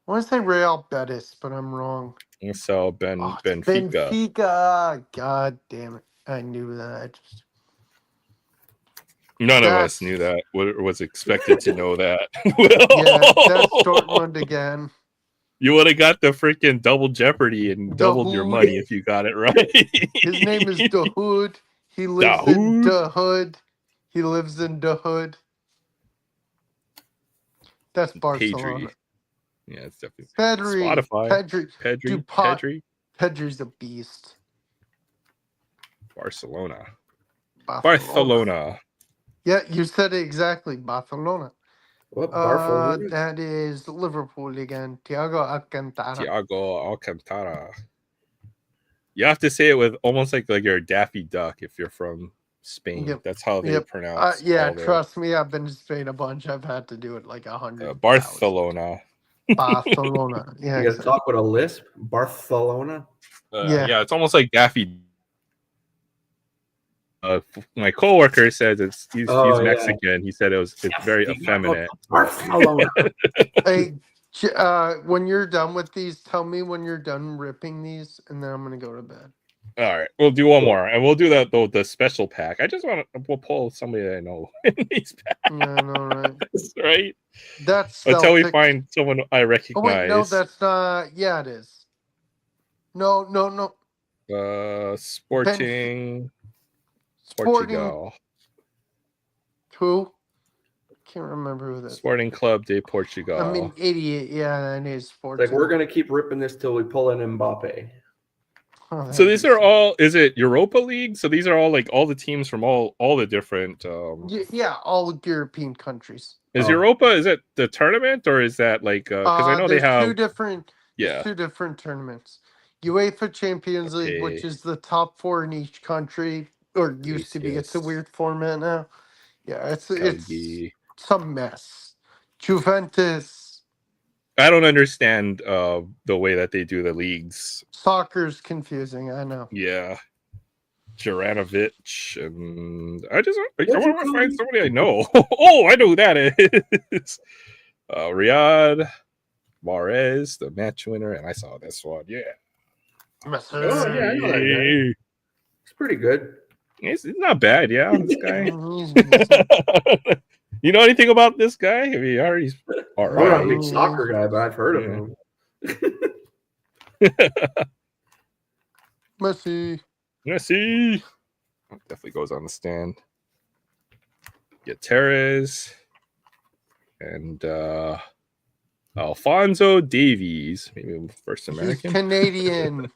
want to say Real Betis, but I'm wrong. So Benfica. Benfica. God damn it! I knew that. None of us knew that. Was expected to know that. Yeah, that's Dortmund again. You would have got the freaking double jeopardy and doubled your money if you got it right. His name is the Hood. He lives in the Hood. He lives in the Hood. That's Barcelona. Pedri. Yeah, it's definitely Pedri. Spotify. Pedri. Pedri's a beast. Barcelona. Yeah, you said it exactly. Barcelona. What Barcelona? That is Liverpool again. Thiago Alcantara. You have to say it with almost like you're a Daffy Duck if you're from Spain. Yep. That's how they pronounce. Trust me, I've been to Spain a bunch. I've had to do it like 100. Barcelona. Barcelona. Yeah. You guys talk with a lisp. Barcelona. Yeah, it's almost like Daffy. My coworker says he's Mexican. Yeah. He said it's very effeminate. Hey, when you're done with these, tell me when you're done ripping these, and then I'm gonna go to bed. All right, we'll do one more, and we'll do the special pack. I just we'll pull somebody I know in these packs. Yeah, I know, right? Right. That's until we find someone I recognize. Oh wait, no, that's not. Yeah, it is. No. Sporting. Portugal. Who? Can't remember who that is. Sporting Club de Portugal. I'm an idiot. Yeah, that is sports. Like we're gonna keep ripping this till we pull an Mbappe. Oh, so these are all. Is it Europa League? So these are all like all the teams from all the different. Yeah, all European countries. Is Europa? Is it the tournament or is that like? Because I know they have two different tournaments. UEFA Champions League, which is the top 4 in each country. Or used to be. It's a weird format now. Yeah, it's some mess. Juventus. I don't understand the way that they do the leagues. Soccer's confusing, I know. Yeah. Juranovic. And I want to find somebody I know. Oh, I know who that is. Riyad Mahrez, the match winner. And I saw this one. Yeah. Oh, yeah, I know that guy. It's pretty good. It's not bad, yeah. This guy. You know anything about this guy? I mean, he's all right. I'm not a big soccer guy, but I've heard of him. Messi. Definitely goes on the stand. Gutierrez and Alphonso Davies, maybe first American. He's Canadian.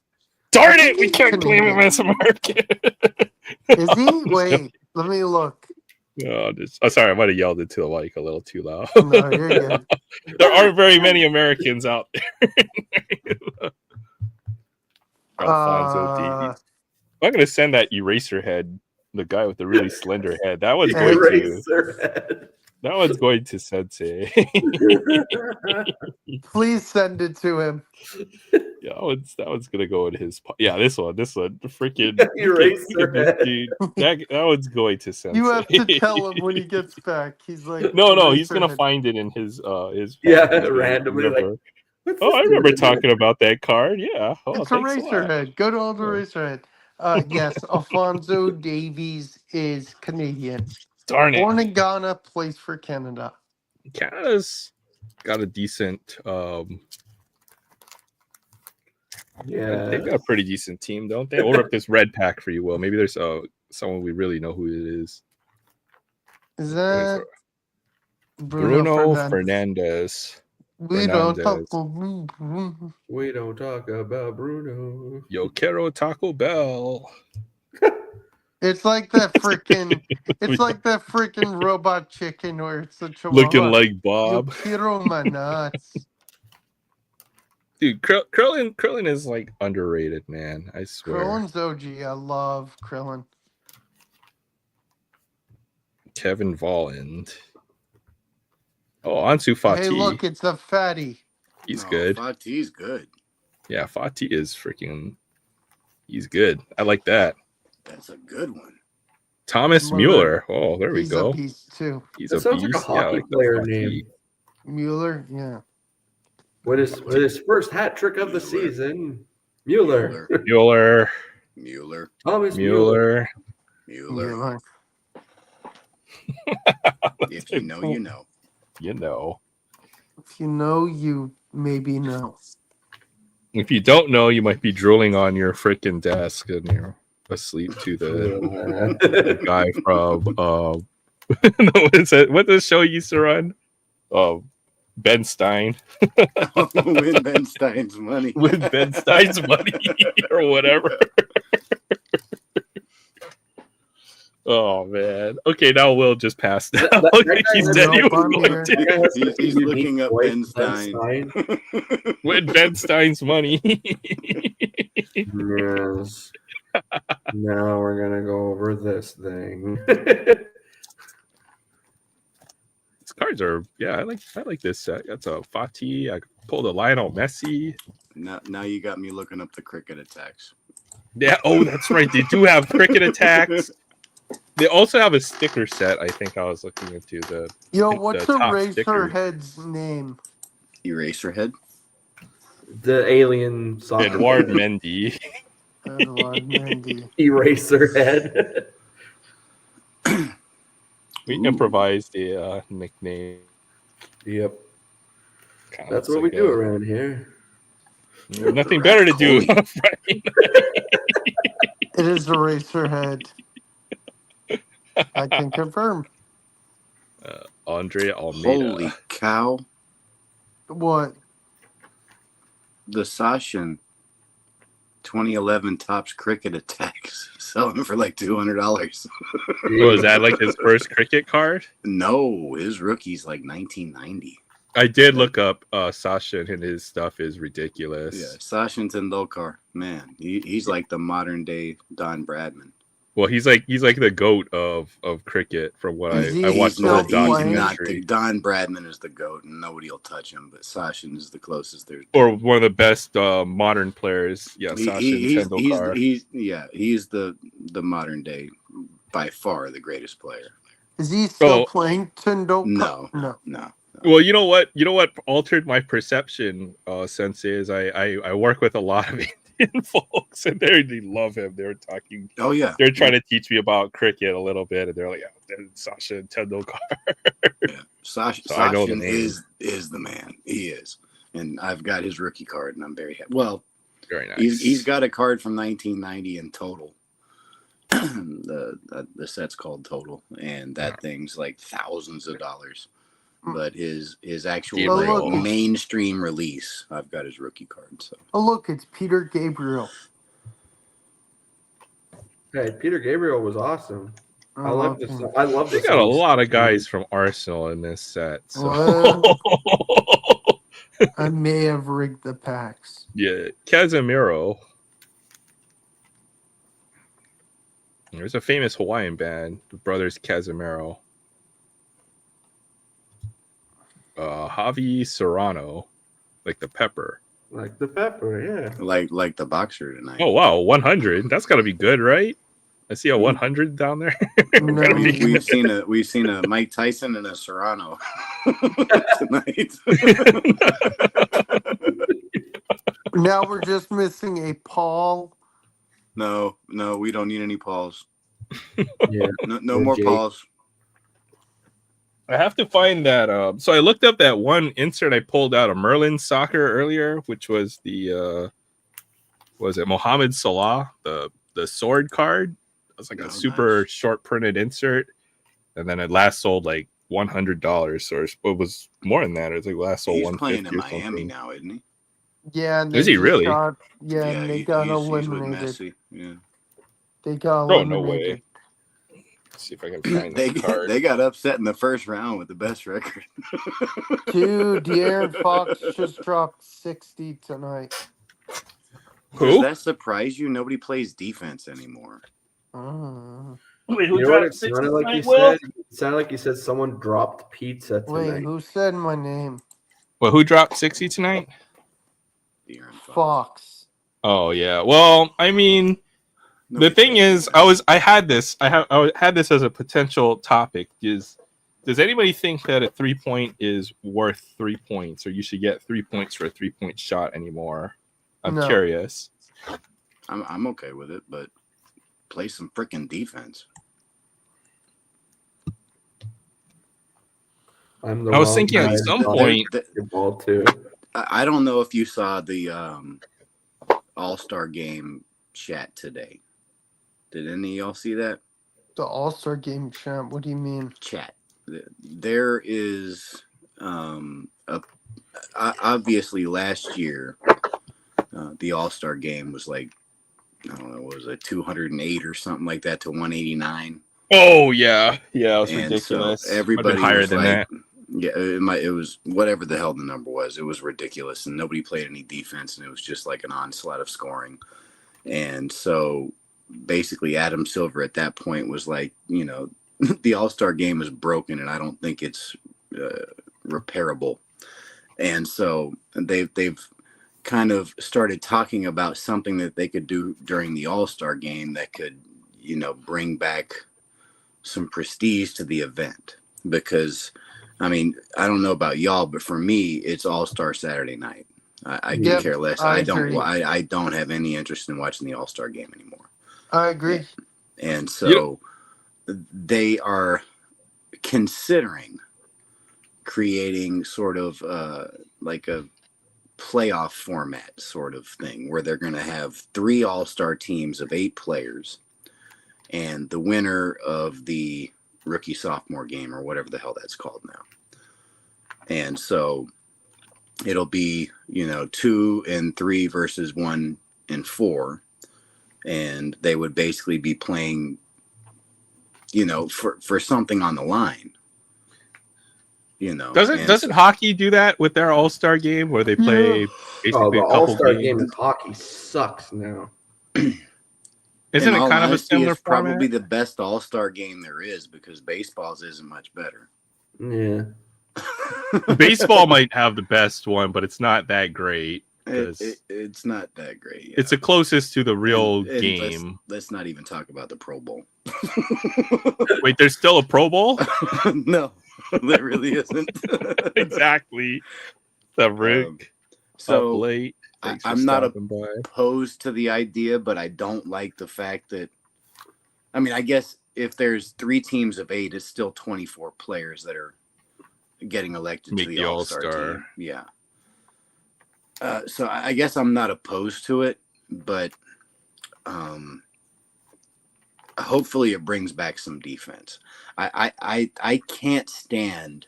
Darn it, we can't claim him as American. Is he? Wait, let me look. Oh, sorry, I might have yelled into the mic a little too loud. No, you're good. There aren't very many Americans out there. Alfonso Davies. I'm gonna send that eraser head, the guy with the really slender head. That one's going to Eraserhead. that one's going to Sensei. Please send it to him. Yeah, that one's gonna go in his. Yeah, this one, freaking Eraserhead. dude. That one's going to Sensei. You have to tell him when he gets back. He's like, No, he's gonna Eraserhead. find it in his Yeah, package. randomly, like, Remember. what's Oh, this I remember doing here? talking about that card. Yeah. Oh, It's a thanks a lot. Eraserhead. Good old Yeah. Eraserhead. Yes, Alfonso Davies is Canadian. Darn it. Born in Ghana, plays for Canada. Canada's got a decent Yeah. they've got a pretty decent team, don't they? I'll rip this red pack for you, Will. Maybe there's someone we really know who it is. Is What is that it? Bruno Fernandez. We don't talk. We don't talk about Bruno. Yo quiero Taco Bell. It's like that freaking. It's like that freaking robot chicken where it's a chihuahua. Looking like Yo Bob. quiero my nuts. Dude, Krillin is like underrated, man. I swear. Krillin's OG. I love Krillin. Kevin Volland. Oh, Ansu Fati. Hey, look, it's a fatty. He's good. Fati's good. Yeah, Fati is freaking. He's good. I like that. That's a good one. Thomas Mueller. Oh, there we He's go. a beast too. He's That a sounds like beast. a hockey the player Fati. name. Mueller, yeah. With his first hat trick of the season, Mueller. Mueller. Thomas Mueller. Mueller. If you know, you know. You know. If you know, you maybe know. If you don't know, you might be drooling on your freaking desk and you're asleep to the guy from what the show used to run? Ben Stein. With Ben Stein's money. With Ben Stein's money or whatever. Oh man. Okay, now Will just passed out. He said he was going to. He's looking up Ben Stein. With Ben Stein's money. Yes. Now we're gonna go over this thing. These cards are I like this set. That's a Fati. I pulled a Lionel Messi. Now you got me looking up the cricket attacks. Yeah, oh that's right. They do have cricket attacks. They also have a sticker set. I think I was looking into what's the top Eraserhead's name? Eraserhead? The alien soccer Edouard player. Mendy. Edouard Mendy. Eraserhead. We improvised a nickname. Yep. Kinda That's looks what we like do around here. Nothing better to do on a Friday night. It is Eraserhead. I can confirm. Andre Almeida. Holy cow. What? The Sashin 2011 Topps Cricket Attacks selling for like $200. Was that like his first cricket card? No, his rookie's like 1990. I did look up Sasha, and his stuff is ridiculous. Yeah, Sachin Tendulkar, man, he's like the modern day Don Bradman. Well, he's like the GOAT of cricket from what I watched the whole documentary. Don Bradman is the GOAT, and nobody will touch him. But Sachin is the closest there's. Or one of the best modern players. Yeah, Sachin Tendulkar. He's the modern day, by far the greatest player. Is he still playing Tendulkar? No. Well, you know what? Altered my perception, Sensei, is I work with a lot of Indian folks, and they love him. They were talking. Oh yeah, they're trying to teach me about cricket a little bit, and they're like, Sasha Tendulkar. Yeah, Sachin is the man. He is, and I've got his rookie card, and I'm very happy. Well, very nice. He's got a card from 1990 in Total. The set's called Total, and that thing's like thousands of dollars. But his actual mainstream release, I've got his rookie card. So. Oh look, it's Peter Gabriel. Hey, Peter Gabriel was awesome. I love this. I love this. They got a lot of guys from Arsenal in this set. So. Well, I may have rigged the packs. Yeah, Casemiro. There's a famous Hawaiian band, the Brothers Casimiro. Javi Serrano, like the pepper. Like the pepper, yeah. Like the boxer tonight. Oh wow, 100. That's got to be good, right? I see a 100 down there. Gotta be We've seen a Mike Tyson and a Serrano tonight. Now we're just missing a Paul. No, we don't need any Pauls. Yeah. No more Jake. Pauls. I have to find that. So I looked up that one insert I pulled out of Merlin Soccer earlier, which was the was it Mohamed Salah, the sword card. It was like a super short printed insert, and then it last sold like $100, or it was more than that. It was like last sold. He's 150 playing in or Miami something. now, isn't he? Yeah, and Is he really? and they got he's with eliminated. Messi. Yeah. They got Oh, no eliminated. way. Let's see if I can find they that card. they got upset in the first round with the best record. Dude, De'Aaron Fox just dropped 60 tonight. Who? Does that surprise you? Nobody plays defense anymore. Wait, You know what it sounded like you said? It sounded like you said someone dropped pizza tonight. Wait, who said my name? Well, who dropped 60 tonight? De'Aaron Fox. Fox. Oh yeah. Well, I mean, Nobody the thing plays is, defense. I had this as a potential topic. Does anybody think that a 3-point is worth 3 points, or you should get 3 points for a 3-point shot anymore? I'm No. curious. I'm okay with it, but play some freaking defense. I was thinking at some point. Your ball too. I don't know if you saw the All-Star game chat today. Did any of y'all see that? The All-Star Game champ. What do you mean? Chat. There is obviously last year the All-Star game was like, I don't know, what was it, 208 or something like that to 189. Oh yeah, it was And ridiculous. so everybody higher was than like, that. yeah, it was whatever the hell the number was. It was ridiculous, and nobody played any defense, and it was just like an onslaught of scoring. And so basically Adam Silver at that point was like, the All-Star game is broken, and I don't think it's repairable. And so they've kind of started talking about something that they could do during the All-Star game that could, bring back some prestige to the event. Because, I mean, I don't know about y'all, but for me, it's All-Star Saturday night. I could care less. I don't have any interest in watching the All-Star game anymore. I agree. And so they are considering creating sort of like a playoff format sort of thing where they're going to have 3 All-Star teams of 8 players, and the winner of the rookie sophomore game, or whatever the hell that's called now. And so it'll be, 2 and 3 versus 1 and 4. And they would basically be playing, for something on the line. Doesn't hockey do that with their All-Star game where they play basically the a couple All-Star games? game in hockey sucks now. Isn't it kind of a similar it's format? probably the best All-Star game there is, because baseball's isn't much better. Yeah. Baseball might have the best one, but it's not that great. It's not that great. Yeah. It's the closest to the real And game. Let's not even talk about the Pro Bowl. Wait, there's still a Pro Bowl? No, there really isn't. Exactly. The Rick. So up late. Thanks for I'm not stopping by. opposed to the idea, but I don't like the fact that, I mean, I guess if there's 3 teams of 8, it's still 24 players that are getting elected to the All-Star team. Yeah. So I guess I'm not opposed to it, but hopefully it brings back some defense. I can't stand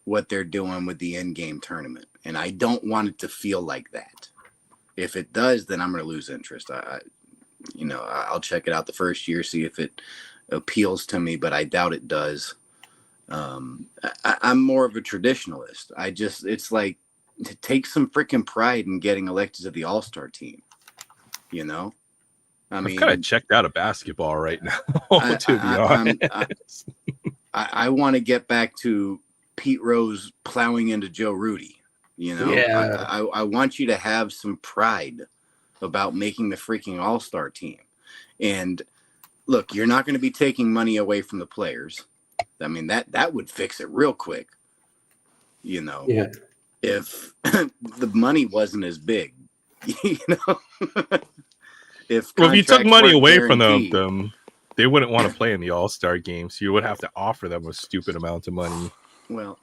what they're doing with the in-game tournament, and I don't want it to feel like that. If it does, then I'm going to lose interest. I'll check it out the first year, see if it appeals to me, but I doubt it does. I'm more of a traditionalist. It's like, take some freaking pride in getting elected to the All-Star team, I I've mean, kind of checked out of basketball right now, to be honest. I want to get back to Pete Rose plowing into Joe Rudy. You know, Yeah. I want you to have some pride about making the freaking All-Star team. And look, you're not going to be taking money away from the players. I mean, that would fix it real quick. You know, Yeah. if the money wasn't as big, you know, if you took contracts money weren't away from guaranteed. them, they wouldn't want to play in the All-Star game. So you would have to offer them a stupid amount of money. Well,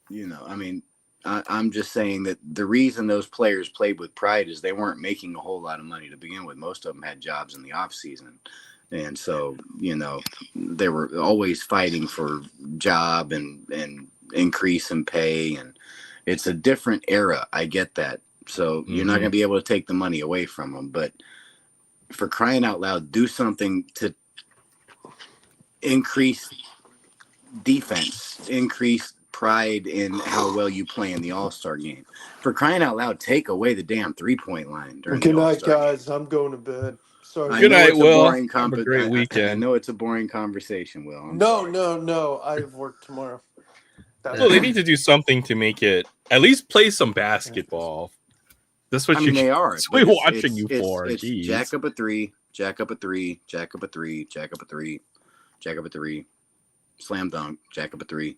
you know, I mean, I'm just saying that the reason those players played with pride is they weren't making a whole lot of money to begin with. Most of them had jobs in the off season. And so, you know, they were always fighting for job and increase in pay. And it's a different era. I get that. So you're not going to be able to take the money away from them. But for crying out loud, do something to increase defense, increase pride in how well you play in the All-Star game. For crying out loud, take away the damn 3-point line during Good the night, All-Star guys. game. I'm going to bed. Sorry. Good night, it's Will. a boring Have a great I weekend. know it's a boring conversation, Will. I'm No, sorry. no. I have work tomorrow. Well, they need to do something to make it at least play some basketball. That's what they are. That's what we're watching you for. It's Jeez. jack up a three, jack up a three, jack up a three, jack up a three, jack up a three, slam dunk, jack up a three,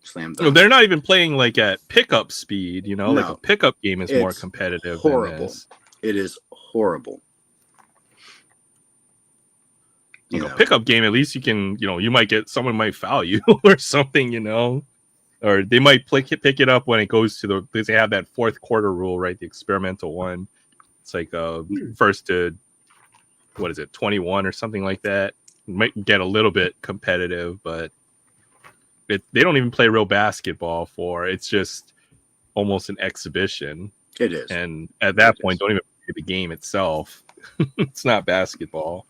slam dunk. No, they're not even playing like at pickup speed. You know, No. like a pickup game is more competitive. Horrible. Than this. It is horrible. You know, pickup game, at least you can, you know, you might get someone might foul you or something, you know, or they might pick it up when it goes to because they have that fourth quarter rule, right? The experimental one. It's like first to 21 or something like that. It might get a little bit competitive, but they don't even play real basketball it's just almost an exhibition. It is. And at that point, don't even play the game itself. It's not basketball.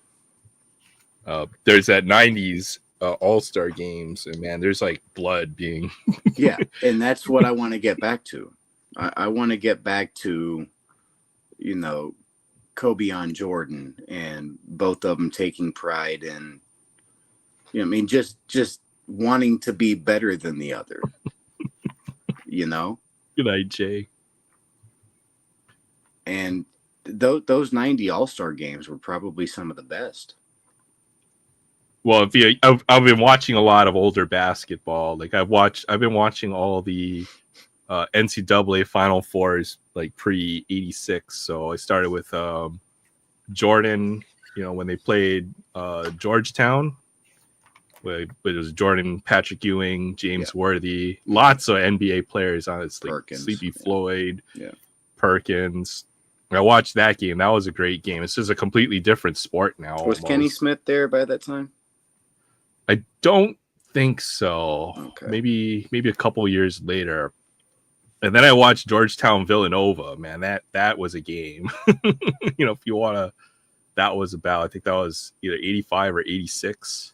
There's that 90s All-Star games, and man, there's like blood being yeah, and that's what I want to get back to. I want to get back to, you know, Kobe on Jordan, and both of them taking pride in, you know, I mean, just wanting to be better than the other. You know. Good night, Jay. And those 90 All-Star games were probably some of the best. Well, I've been watching a lot of older basketball. Like I've been watching all the NCAA Final Fours like pre-86. So I started with Jordan, you know, when they played Georgetown. It was Jordan, Patrick Ewing, James Worthy, lots of NBA players, honestly. Perkins, Sleepy Floyd, yeah. Perkins. I watched that game. That was a great game. It's just a completely different sport now. Was almost. Kenny Smith there by that time? I don't think so. Okay. Maybe a couple years later. And then I watched Georgetown Villanova. Man, that was a game. You know, if you want to, that was about, I think that was either 85 or 86.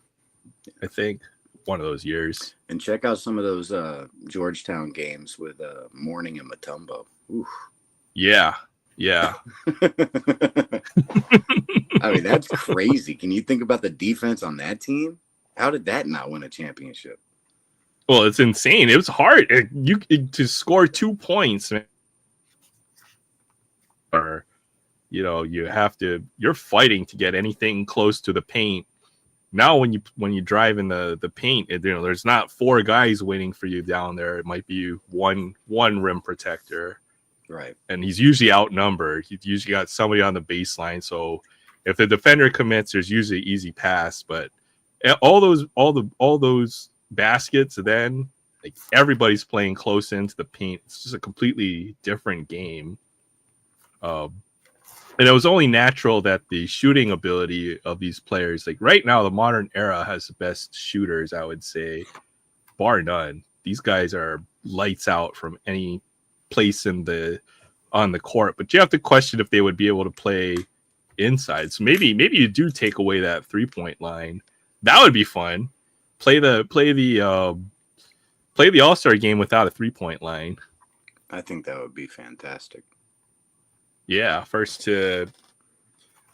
I think one of those years. And check out some of those Georgetown games with Mourning and Mutombo. Oof. Yeah. I mean, that's crazy. Can you think about the defense on that team? How did that not win a championship? Well, it's insane. It was hard to score 2 points. Or, you know, you're fighting to get anything close to the paint. Now, when you drive in the paint, you know, there's not 4 guys waiting for you down there. It might be one rim protector. Right. And he's usually outnumbered. He's usually got somebody on the baseline. So if the defender commits, there's usually an easy pass. But all those baskets, then like everybody's playing close into the paint. It's just a completely different game. And it was only natural that the shooting ability of these players, like right now, the modern era has the best shooters, I would say, bar none. These guys are lights out from any place on the court, but you have to question if they would be able to play inside. So maybe you do take away that 3-point line. That would be fun. Play the All-Star game without a 3-point line. I think that would be fantastic. Yeah, first to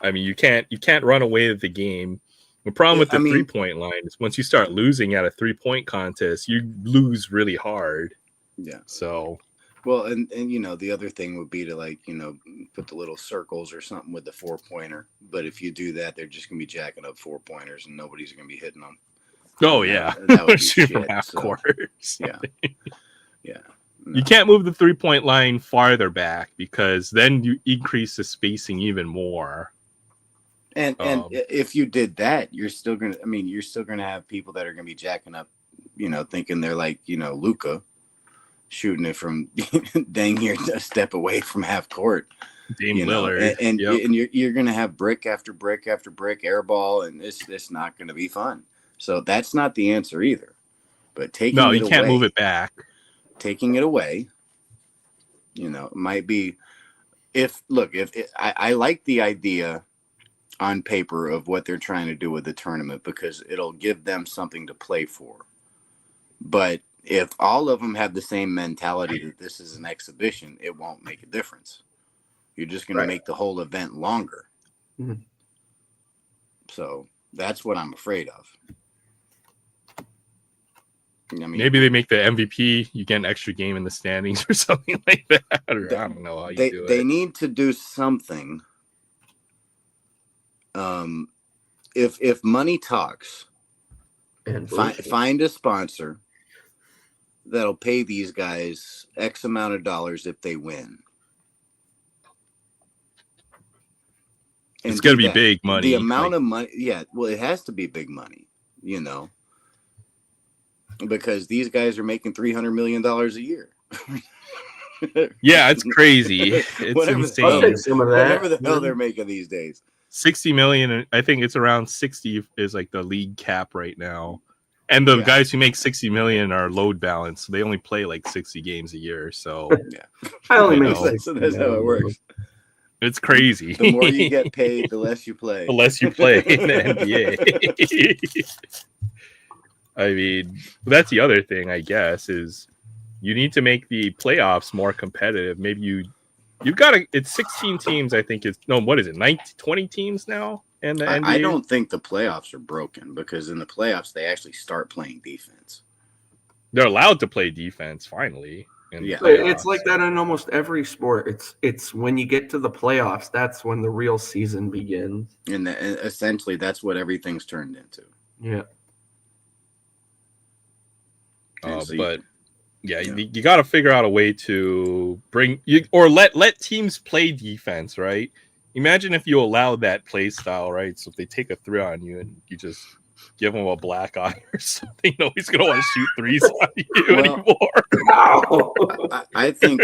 I mean, you can't run away with the game. The problem with the 3-point line is once you start losing at a 3-point contest, you lose really hard. Yeah. So, well, and you know, the other thing would be to, like, you know, put the little circles or something with the 4-pointer. But if you do that, they're just gonna be jacking up 4-pointers, and nobody's gonna be hitting them. oh yeah, that would be shoot shit. from half So, court. yeah, yeah. No. You can't move the 3-point line farther back because then you increase the spacing even more. And if you did that, you're still gonna. I mean, you're still gonna have people that are gonna be jacking up, you know, thinking they're like, you know, Luka, shooting it from dang near a step away from half court. Dame you know, Lillard, and you're gonna have brick after brick after brick, air ball, and it's not gonna be fun. So that's not the answer either. But taking you can't move it back. Taking it away, you know, might be. I like the idea on paper of what they're trying to do with the tournament because it'll give them something to play for. But if all of them have the same mentality that this is an exhibition, it won't make a difference. You're just going to make the whole event longer. Mm-hmm. So that's what I'm afraid of. I mean, maybe they make the MVP, you get an extra game in the standings or something like that. Or I don't know how you do it. They need to do something. If money talks, and find a sponsor that'll pay these guys X amount of dollars if they win. And it's going to be big money. The amount of money, yeah. Well, it has to be big money, you know, because these guys are making $300 million a year. Yeah, it's crazy. It's insane. I'll take some of that. Whatever the hell they're making these days. 60 million. I think it's around 60 is like the league cap right now. And the guys who make 60 million are load balanced. So they only play like 60 games a year. So yeah, I only make so that's how it works. It's crazy. The more you get paid, the less you play. The less you play in the NBA. I mean, that's the other thing, I guess, is you need to make the playoffs more competitive. Maybe you've got to. It's 16 teams. I think it's what is it? 20 teams now in the NBA. I don't think the playoffs are broken because in the playoffs they actually start playing defense. They're allowed to play defense finally. Yeah, it's like that in almost every sport. It's when you get to the playoffs, that's when the real season begins. And essentially, that's what everything's turned into. Yeah. You got to figure out a way to bring you or let teams play defense, right? Imagine if you allow that play style, right? So if they take a 3 on you and you just give them a black eye or something, nobody's gonna want to shoot 3s on you anymore. I think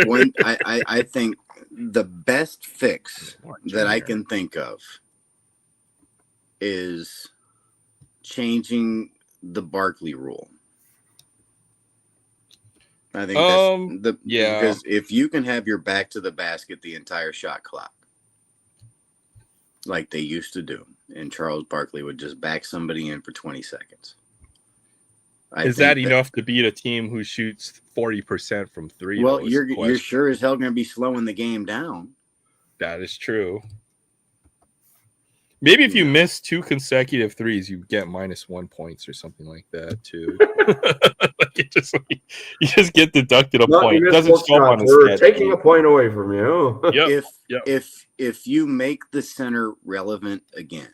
I think the best fix that I can think of is changing the Barkley rule. I think because if you can have your back to the basket the entire shot clock, like they used to do, and Charles Barkley would just back somebody in for 20 seconds. Is that enough to beat a team who shoots 40% from 3? Well, you're sure as hell going to be slowing the game down. That is true. Maybe if you miss 2 consecutive 3s, you get -1 points or something like that too. You just get deducted a point. It doesn't show up on the We're taking a point away from you. If you make the center relevant again,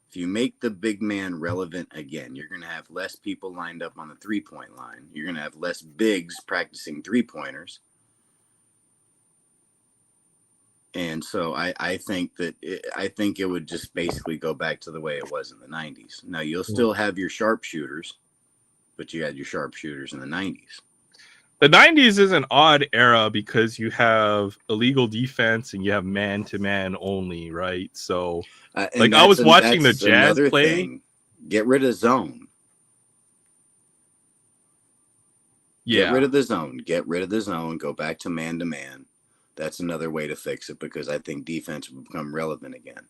if you make the big man relevant again, you're going to have less people lined up on the 3-point line. You're going to have less bigs practicing 3-pointers. And so I think it would just basically go back to the way it was in the 90s. Now, you'll still have your sharpshooters, but you had your sharpshooters in the 90s. The 90s is an odd era because you have illegal defense and you have man-to-man only, right? So, I was watching the Jazz play. Thing. Get rid of zone. Yeah. Get rid of the zone. Go back to man-to-man. That's another way to fix it because I think defense will become relevant again.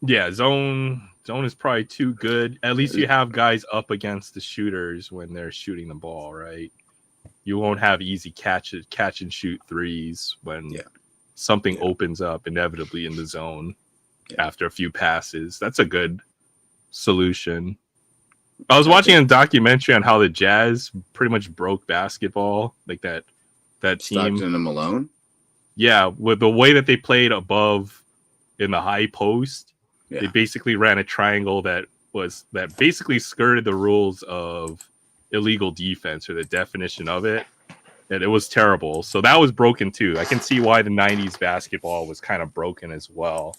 Yeah, zone is probably too good. At least you have guys up against the shooters when they're shooting the ball, right? You won't have easy catch and shoot 3s when something opens up inevitably in the zone after a few passes. That's a good solution. I was watching a documentary on how the Jazz pretty much broke basketball, like that team. Stockton and Malone. Yeah, with the way that they played above in the high post, they basically ran a triangle that basically skirted the rules of illegal defense, or the definition of it. And it was terrible. So that was broken too. I can see why the 90s basketball was kind of broken as well.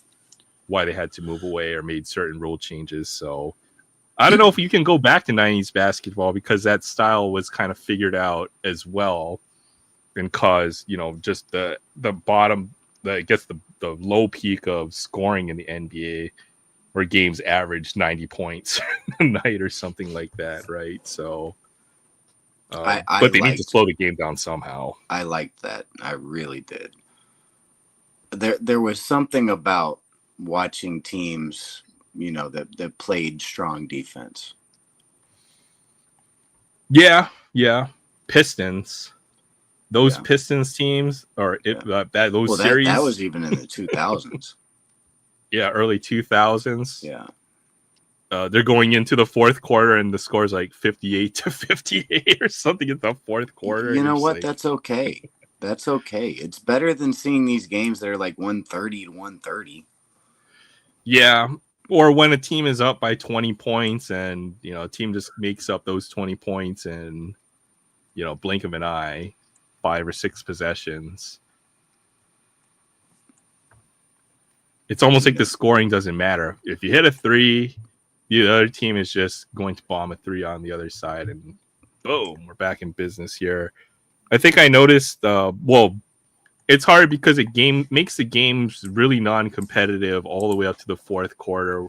Why they had to move away or made certain rule changes. So I don't know if you can go back to 90s basketball, because that style was kind of figured out as well, and caused, just the bottom, I guess the low peak of scoring in the NBA, where games averaged 90 points a night or something like that, right? So, but they need to slow the game down somehow. I liked that. I really did. There was something about watching teams, that played strong defense. Yeah. Pistons. Those Pistons teams, or those series. That was even in the 2000s. Yeah, early 2000s. Yeah. They're going into the fourth quarter, and the score's like 58-58 or something in the fourth quarter. You know what? That's okay. That's okay. It's better than seeing these games that are like 130 to 130. Yeah. Or when a team is up by 20 points and, a team just makes up those 20 points in, blink of an eye, 5 or 6 possessions. It's almost like the scoring doesn't matter. If you hit a 3, the other team is just going to bomb a 3 on the other side, and boom, we're back in business here. I think I noticed, it's hard because makes the games really non-competitive all the way up to the fourth quarter,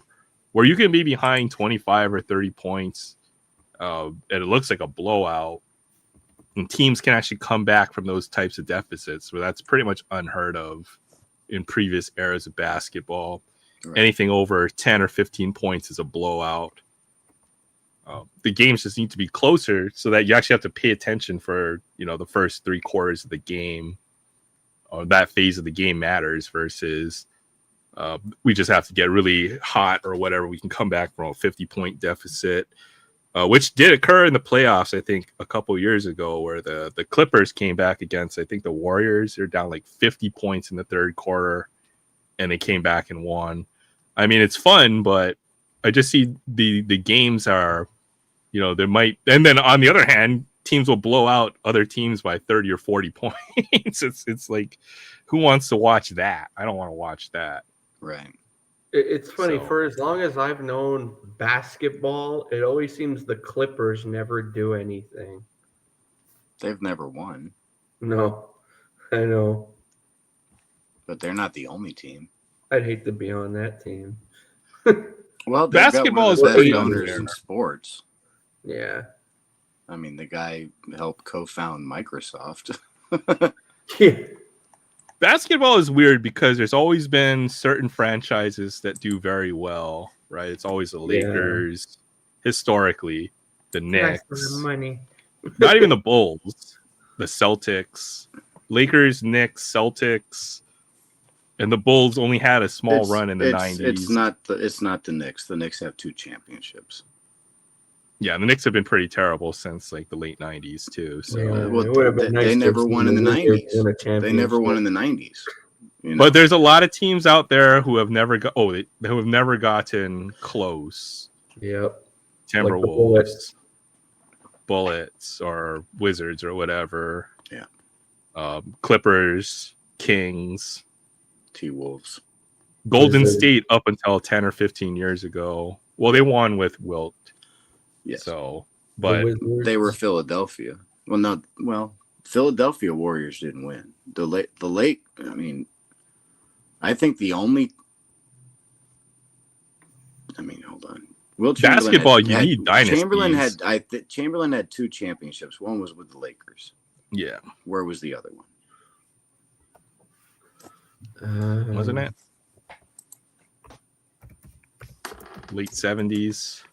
where you can be behind 25 or 30 points, and it looks like a blowout, and teams can actually come back from those types of deficits, where that's pretty much unheard of in previous eras of basketball. Right. Anything over 10 or 15 points is a blowout. The games just need to be closer so that you actually have to pay attention for, the first 3 quarters of the game, or that phase of the game matters, versus we just have to get really hot or whatever. We can come back from a 50-point deficit, which did occur in the playoffs, I think, a couple years ago, where the Clippers came back against, I think, the Warriors. They're down like 50 points in the third quarter, and they came back and won. I mean, it's fun, but I just see the games are, there might, and then on the other hand, teams will blow out other teams by 30 or 40 points. It's like, who wants to watch that? I don't want to watch that. Right. It's funny, for as long as I've known basketball, it always seems the Clippers never do anything. They've never won. No, I know. But they're not the only team. I'd hate to be on that team. Well, basketball is the best the owners in sports. Yeah. I mean, the guy helped co-found Microsoft. Yeah. Basketball is weird because there's always been certain franchises that do very well, right? It's always the Lakers, historically, the Knicks, money. not even the Bulls, the Celtics, Lakers, Knicks, Celtics, and the Bulls only had a small run in the 90s. It's not the Knicks. The Knicks have 2 championships. Yeah, the Knicks have been pretty terrible since like the late 90s too. So they never won in the 90s. They never won in the 90s. But there's a lot of teams out there who have never gotten close. Yep. Timberwolves, Bullets, or Wizards, or whatever. Yeah. Clippers, Kings, T-Wolves, Golden State up until 10 or 15 years ago. Well, they won with Wilt. Yes. So, but they were Philadelphia. Philadelphia Warriors didn't win. The Lake. I mean, I think the only. I mean, hold on. Will Chamberlain basketball, you need dynasties. Chamberlain had 2 championships. One was with the Lakers. Yeah. Where was the other one? Wasn't it late 70s?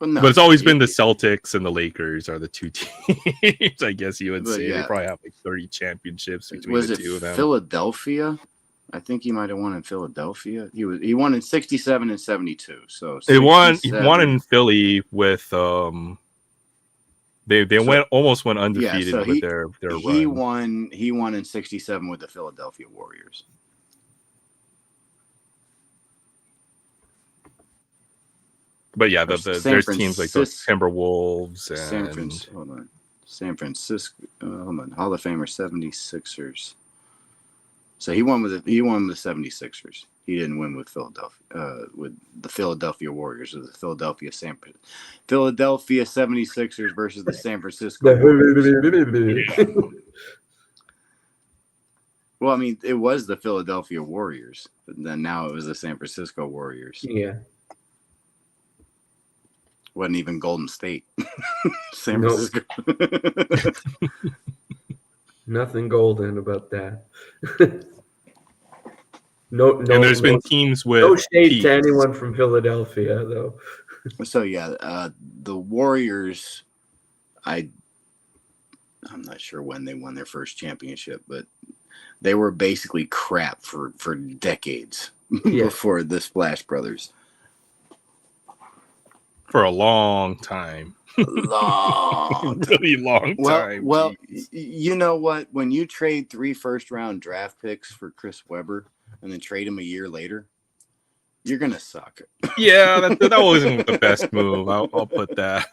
Well, no, But it's always been the Celtics and the Lakers are the two teams. I guess you would say they probably have like 30 championships between the two of them. Philadelphia? I think he might have won in Philadelphia. He won in 67 and 72. So he won in Philly with they almost went undefeated with their run. He won in 67 with the Philadelphia Warriors. But yeah, there's teams like the Timberwolves and San Francisco. Hold on, Hall of Famer 76ers. So he won with the 76ers. He didn't win with Philadelphia, with the Philadelphia Warriors, or the Philadelphia 76ers versus the San Francisco Warriors. Well, I mean, it was the Philadelphia Warriors, but then now it was the San Francisco Warriors. Yeah. Wasn't even Golden State. San Francisco. Nothing golden about that. No, and there's been teams with no shade to anyone from Philadelphia, though. So yeah, the Warriors. I'm not sure when they won their first championship, but they were basically crap for decades before the Splash Brothers. For a long time. Really long time. Well, you know what? When you trade 3 first-round draft picks for Chris Webber and then trade him a year later, you're gonna suck. Yeah, that wasn't the best move. I'll put that.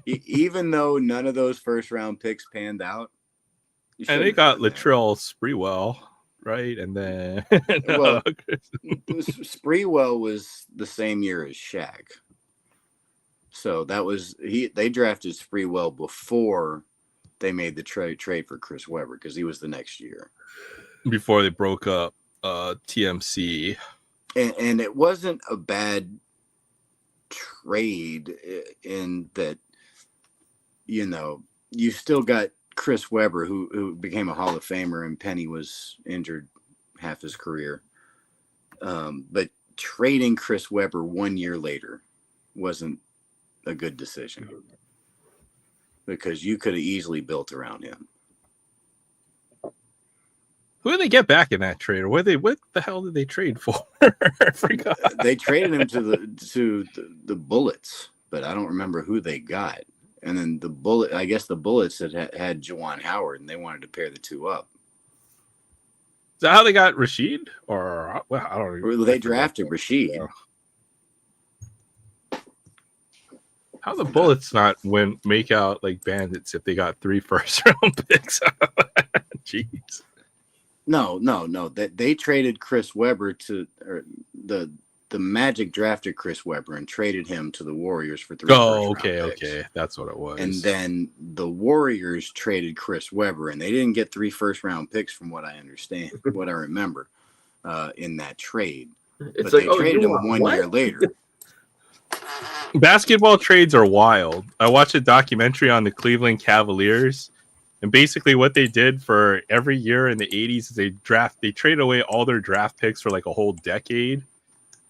Even though none of those first-round picks panned out, and they got Latrell Sprewell. Right, and then Sprewell was the same year as Shaq, so that was they drafted Sprewell before they made the trade for Chris Webber because he was the next year before they broke up TMC, and it wasn't a bad trade in that you still got Chris Webber, who became a Hall of Famer, and Penny was injured half his career. But trading Chris Webber 1 year later wasn't a good decision because you could have easily built around him. Who did they get back in that trade? Or what the hell did they trade for? I forgot. They traded him to the Bullets, but I don't remember who they got. And then the Bullets had Juwan Howard, and they wanted to pair the two up. Is that how they got Rashid? Or I don't know. They drafted Rashid. How the Bullets not make out like bandits if they got 3 first-round picks? Jeez. No. They traded Chris Webber the Magic drafted Chris Webber and traded him to the Warriors for 3 first-round picks. Okay. That's what it was. And then the Warriors traded Chris Webber, and they didn't get 3 first-round picks from what I understand, what I remember in that trade. But they traded him 1 year later. Basketball trades are wild. I watched a documentary on the Cleveland Cavaliers, and basically what they did for every year in the 80s is they traded away all their draft picks for like a whole decade.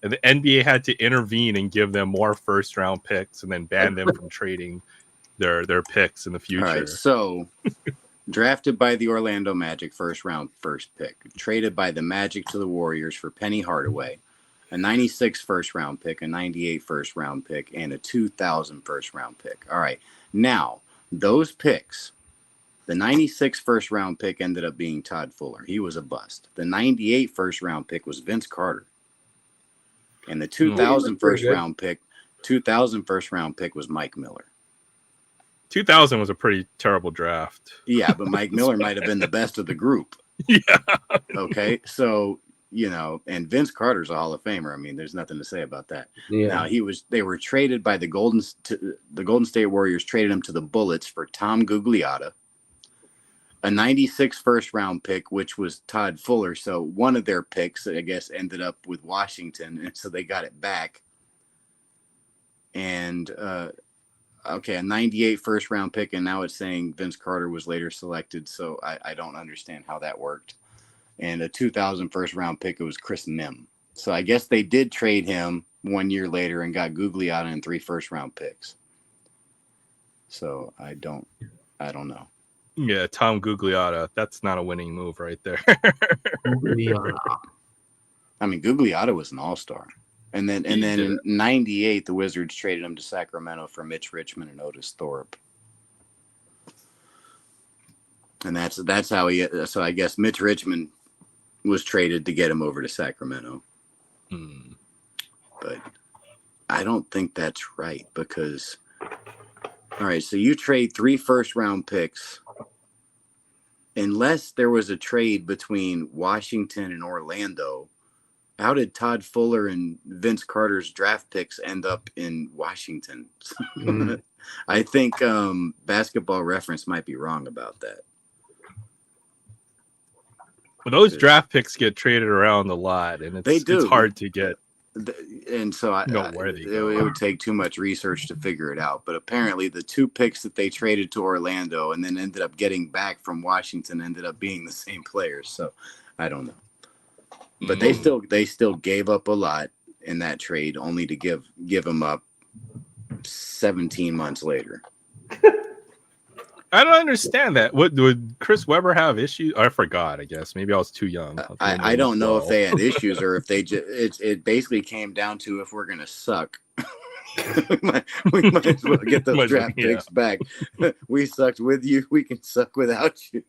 And the NBA had to intervene and give them more first-round picks and then ban them from trading their picks in the future. All right, so drafted by the Orlando Magic first pick. Traded by the Magic to the Warriors for Penny Hardaway. A 96 first-round pick, a 98 first-round pick, and a 2000 first-round pick. All right, now those picks, the 96 first-round pick ended up being Todd Fuller. He was a bust. The 98 first-round pick was Vince Carter. And the 2000 first-round pick was Mike Miller. 2000 was a pretty terrible draft. Yeah, but Mike Miller might have been the best of the group. Yeah. Okay, so, and Vince Carter's a Hall of Famer. I mean, there's nothing to say about that. Yeah. Now, they were traded by the Golden State Warriors, traded him to the Bullets for Tom Gugliotta. A 96 first-round pick, which was Todd Fuller. So one of their picks, I guess, ended up with Washington, and so they got it back. And, a 98 first-round pick, and now it's saying Vince Carter was later selected, so I don't understand how that worked. And a 2000 first-round pick, it was Chris Mim. So I guess they did trade him 1 year later and got Gugliotta and 3 first-round picks. So I don't know. Yeah, Tom Gugliotta. That's not a winning move right there. Gugliotta. I mean, Gugliotta was an all-star. And then in 98, the Wizards traded him to Sacramento for Mitch Richmond and Otis Thorpe. And that's how he. So I guess Mitch Richmond was traded to get him over to Sacramento. But I don't think that's right because, all right, so you trade 3 first-round picks. Unless there was a trade between Washington and Orlando, how did Todd Fuller and Vince Carter's draft picks end up in Washington? I think Basketball Reference might be wrong about that. Well, those draft picks get traded around a lot, and it's hard to get. And so it would take too much research to figure it out. But apparently the 2 picks that they traded to Orlando and then ended up getting back from Washington ended up being the same players. So I don't know. But they still gave up a lot in that trade only to give them up 17 months later. I don't understand that. Would Chris Webber have issues? I forgot. I guess maybe I was too young. I don't know if they had issues or if they it basically came down to if we're gonna suck. we might as well get those draft picks back. We sucked with you. We can suck without you.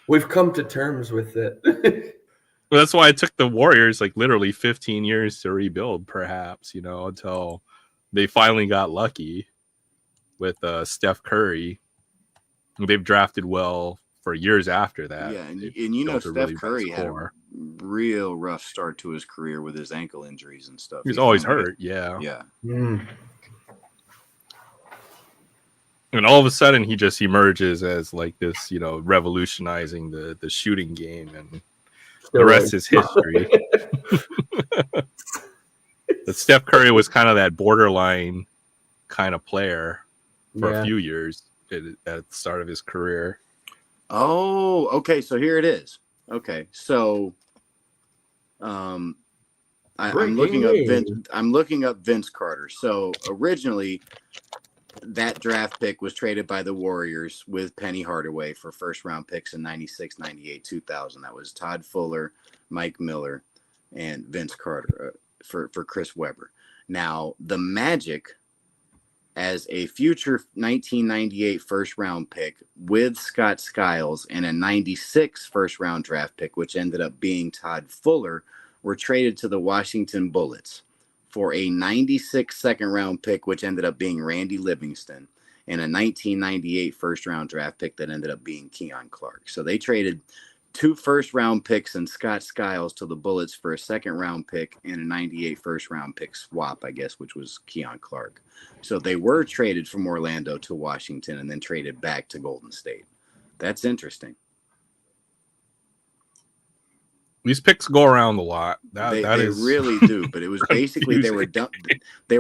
We've come to terms with it. Well, that's why it took the Warriors like literally 15 years to rebuild, perhaps, until they finally got lucky with Steph Curry. They've drafted well for years after that. Yeah, and Steph really Curry had a real rough start to his career with his ankle injuries and stuff. He's always hurt, yeah. And all of a sudden, he just emerges as like this, revolutionizing the shooting game, and the rest is history. But Steph Curry was kind of that borderline kind of player for a few years at the start of his career. Oh, okay. So here it is. Okay, so I'm looking up Vince Carter. So originally, that draft pick was traded by the Warriors with Penny Hardaway for first-round picks in 96, 98, 2000. That was Todd Fuller, Mike Miller, and Vince Carter for Chris Webber. Now, the Magic, as a future 1998 first-round pick with Scott Skiles and a 96 first-round draft pick, which ended up being Todd Fuller, were traded to the Washington Bullets for a 96 second-round pick, which ended up being Randy Livingston, and a 1998 first-round draft pick that ended up being Keon Clark. So they traded 2 first-round picks and Scott Skiles to the Bullets for a second-round pick and a 98 first-round pick swap, I guess, which was Keon Clark. So they were traded from Orlando to Washington and then traded back to Golden State. That's interesting. These picks go around a lot. They really do, but it was basically they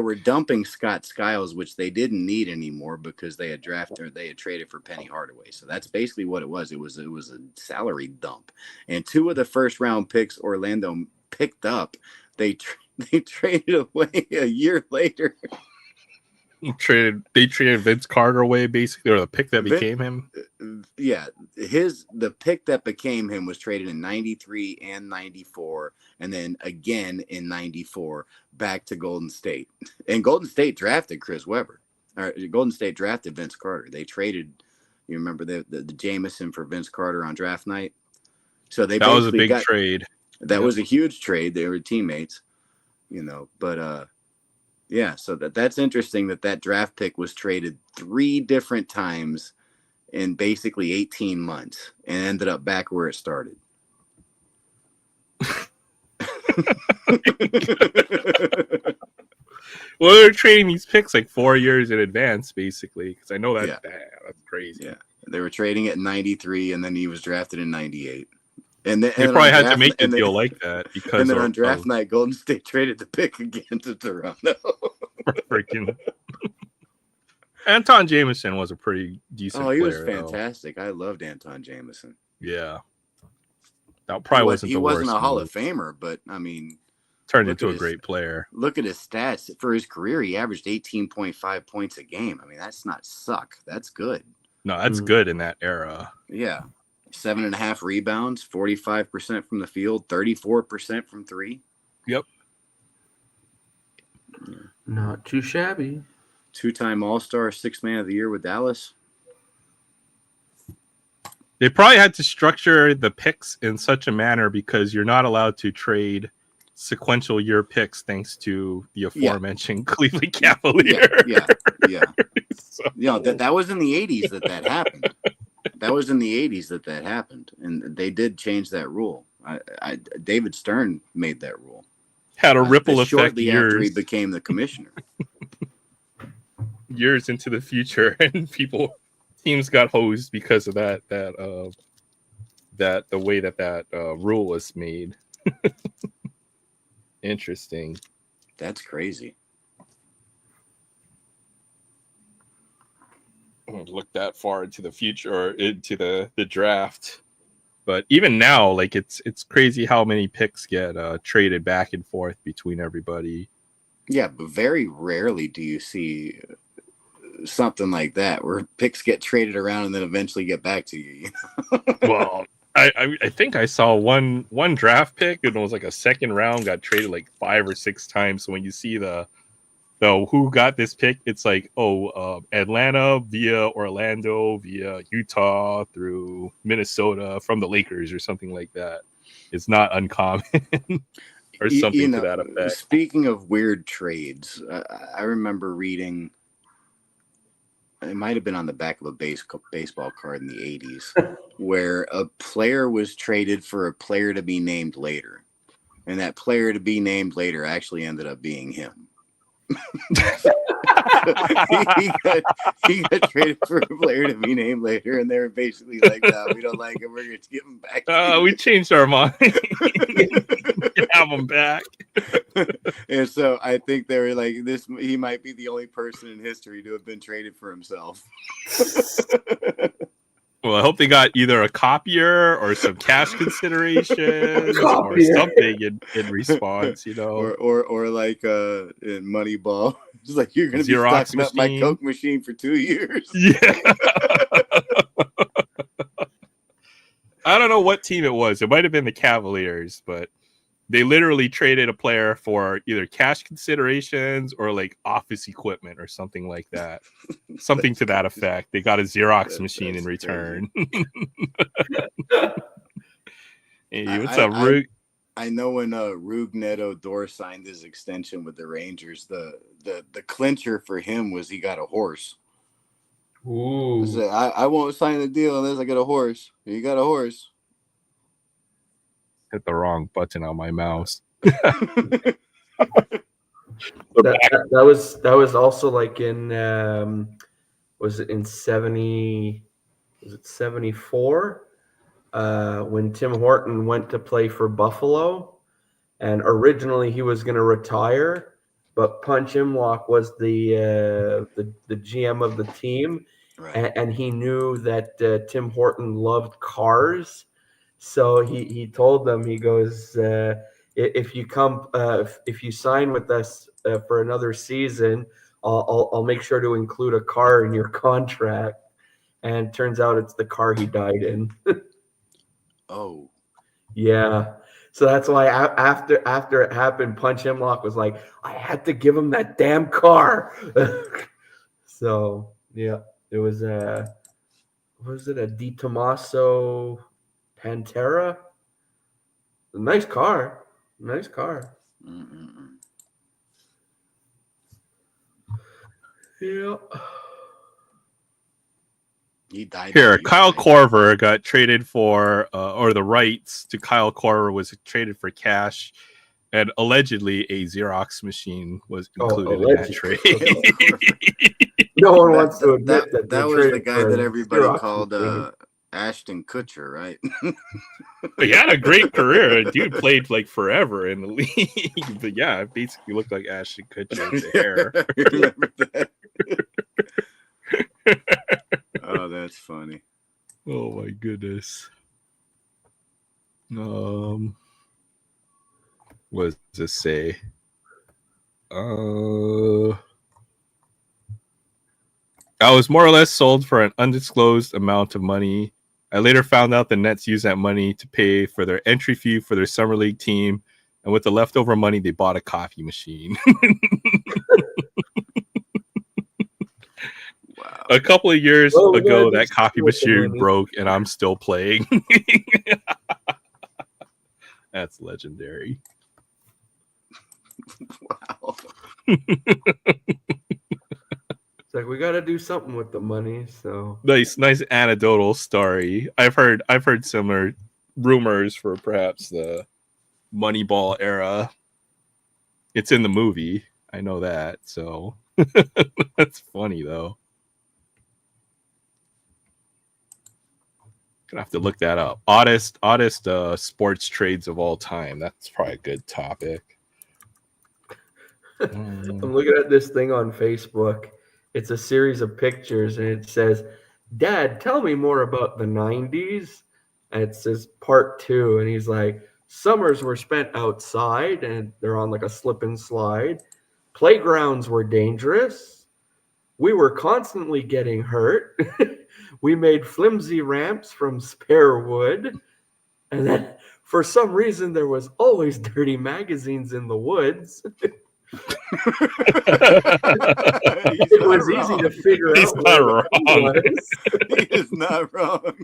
were dumping Scott Skiles, which they didn't need anymore because they had traded for Penny Hardaway. So that's basically what it was. It was a salary dump, and 2 of the first round picks Orlando picked up, they traded away a year later. They traded Vince Carter away, basically, or the pick that became him. Yeah, the pick that became him was traded in 93 and 94, and then again in 94 back to Golden State. And Golden State drafted Chris Webber. Or Golden State drafted Vince Carter. They traded, you remember the Jameson for Vince Carter on draft night. So that was a big trade. That was a huge trade. They were teammates, but yeah, so that's interesting that draft pick was traded 3 different times in basically 18 months and ended up back where it started. Well, they're trading these picks like 4 years in advance, basically, because I know that's crazy. Yeah, they were trading it in 93, and then he was drafted in 98. And they probably had to make a deal like that because. And then on draft night, Golden State traded the pick again to Toronto. Freaking. Anton Jameson was a pretty decent player. Oh, he was fantastic. I loved Anton Jameson. Yeah. That probably wasn't He the wasn't worst a Hall move. of Famer, but I mean, Turned look into at a his- great player. look at his stats for his career. He averaged 18.5 points a game. I mean, that's not suck. That's good. No, that's good in that era. Yeah. 7.5 rebounds, 45% from the field, 34% from three. Yep. Not too shabby. 2-time All-Star, 6th Man of the Year with Dallas. They probably had to structure the picks in such a manner because you're not allowed to trade sequential year picks thanks to the aforementioned Cleveland Cavaliers. Yeah. So, That was in the 80s that happened. That was in the 80s that happened, and they did change that rule. David Stern made that rule. had a ripple effect shortly after he years, became the commissioner. years into the future, and teams got hosed because of that the way that rule was made. Interesting. That's crazy. I don't look that far into the future or into the draft, but even now, like it's crazy how many picks get traded back and forth between everybody. Yeah, but very rarely do you see something like that where picks get traded around and then eventually get back to you. Well, I think I saw one draft pick and it was like a second round got traded like 5 or 6 times. So when you see the who got this pick, it's like Atlanta via Orlando via Utah through Minnesota from the Lakers or something like that. It's not uncommon. Or something to that effect. Speaking of weird trades, I remember reading, it might have been on the back of a baseball card in the 80s, where a player was traded for a player to be named later. And that player to be named later actually ended up being him. he got traded for a player to be named later, and they were basically like, "No, we don't like him. We're going to give him back." We changed our mind. Have him back. And so I think they were like, "This. He might be the only person in history to have been traded for himself." Well, I hope they got either a copier or some cash considerations or something in response, or like in Moneyball, it's like you're going to be Xerox stocking up my Coke machine for 2 years. Yeah. I don't know what team it was. It might have been the Cavaliers, but they literally traded a player for either cash considerations or like office equipment or something like that. Something to that effect. They got a Xerox machine in return. Hey, what's up, Rug? I know when Rug Neto Dor signed his extension with the Rangers, the clincher for him was he got a horse. Ooh. He said, I won't sign the deal unless I get a horse. You got a horse. Hit the wrong button on my mouse. that was also like in was it in 70? Was it 74? When Tim Horton went to play for Buffalo, and originally he was going to retire, but Punch Imlock was the GM of the team, right. and he knew that Tim Horton loved cars. So he told them, he goes, if you come, if you sign with us for another season, I'll make sure to include a car in your contract. And turns out it's the car he died in. Oh, yeah. So that's why after it happened, Punch Imlock was like, I had to give him that damn car. So yeah, it was was it a Di Tommaso Pantera? Nice car. Mm-mm. Yeah. He died. Here, Kyle Korver got traded for, or the rights to Kyle Korver was traded for cash, and allegedly a Xerox machine was included in that trade. No one wants to admit that was the guy that everybody called Ashton Kutcher, right? He had a great career. Dude played like forever in the league. But yeah, it basically looked like Ashton Kutcher with the hair. Remember that? Oh, that's funny. Oh my goodness. What does this say? I was more or less sold for an undisclosed amount of money. I later found out the Nets used that money to pay for their entry fee for their summer league team, and with the leftover money, they bought a coffee machine. Wow. A couple of years Well, ago, yeah, that coffee with the machine money. broke, and I'm still playing. That's legendary. Wow. It's like we got to do something with the money. So Nice anecdotal story. I've heard similar rumors for perhaps the Moneyball era. It's in the movie. I know that. So that's funny though. Gonna have to look that up. Oddest sports trades of all time. That's probably a good topic. I'm looking at this thing on Facebook. It's a series of pictures, and it says, "Dad, tell me more about the '90s." And it says part 2, and he's like, "Summers were spent outside, and they're on like a slip and slide. Playgrounds were dangerous. We were constantly getting hurt. We made flimsy ramps from spare wood, and then for some reason there was always dirty magazines in the woods." It was easy to figure He's out not where the wrong. food was. He is not wrong.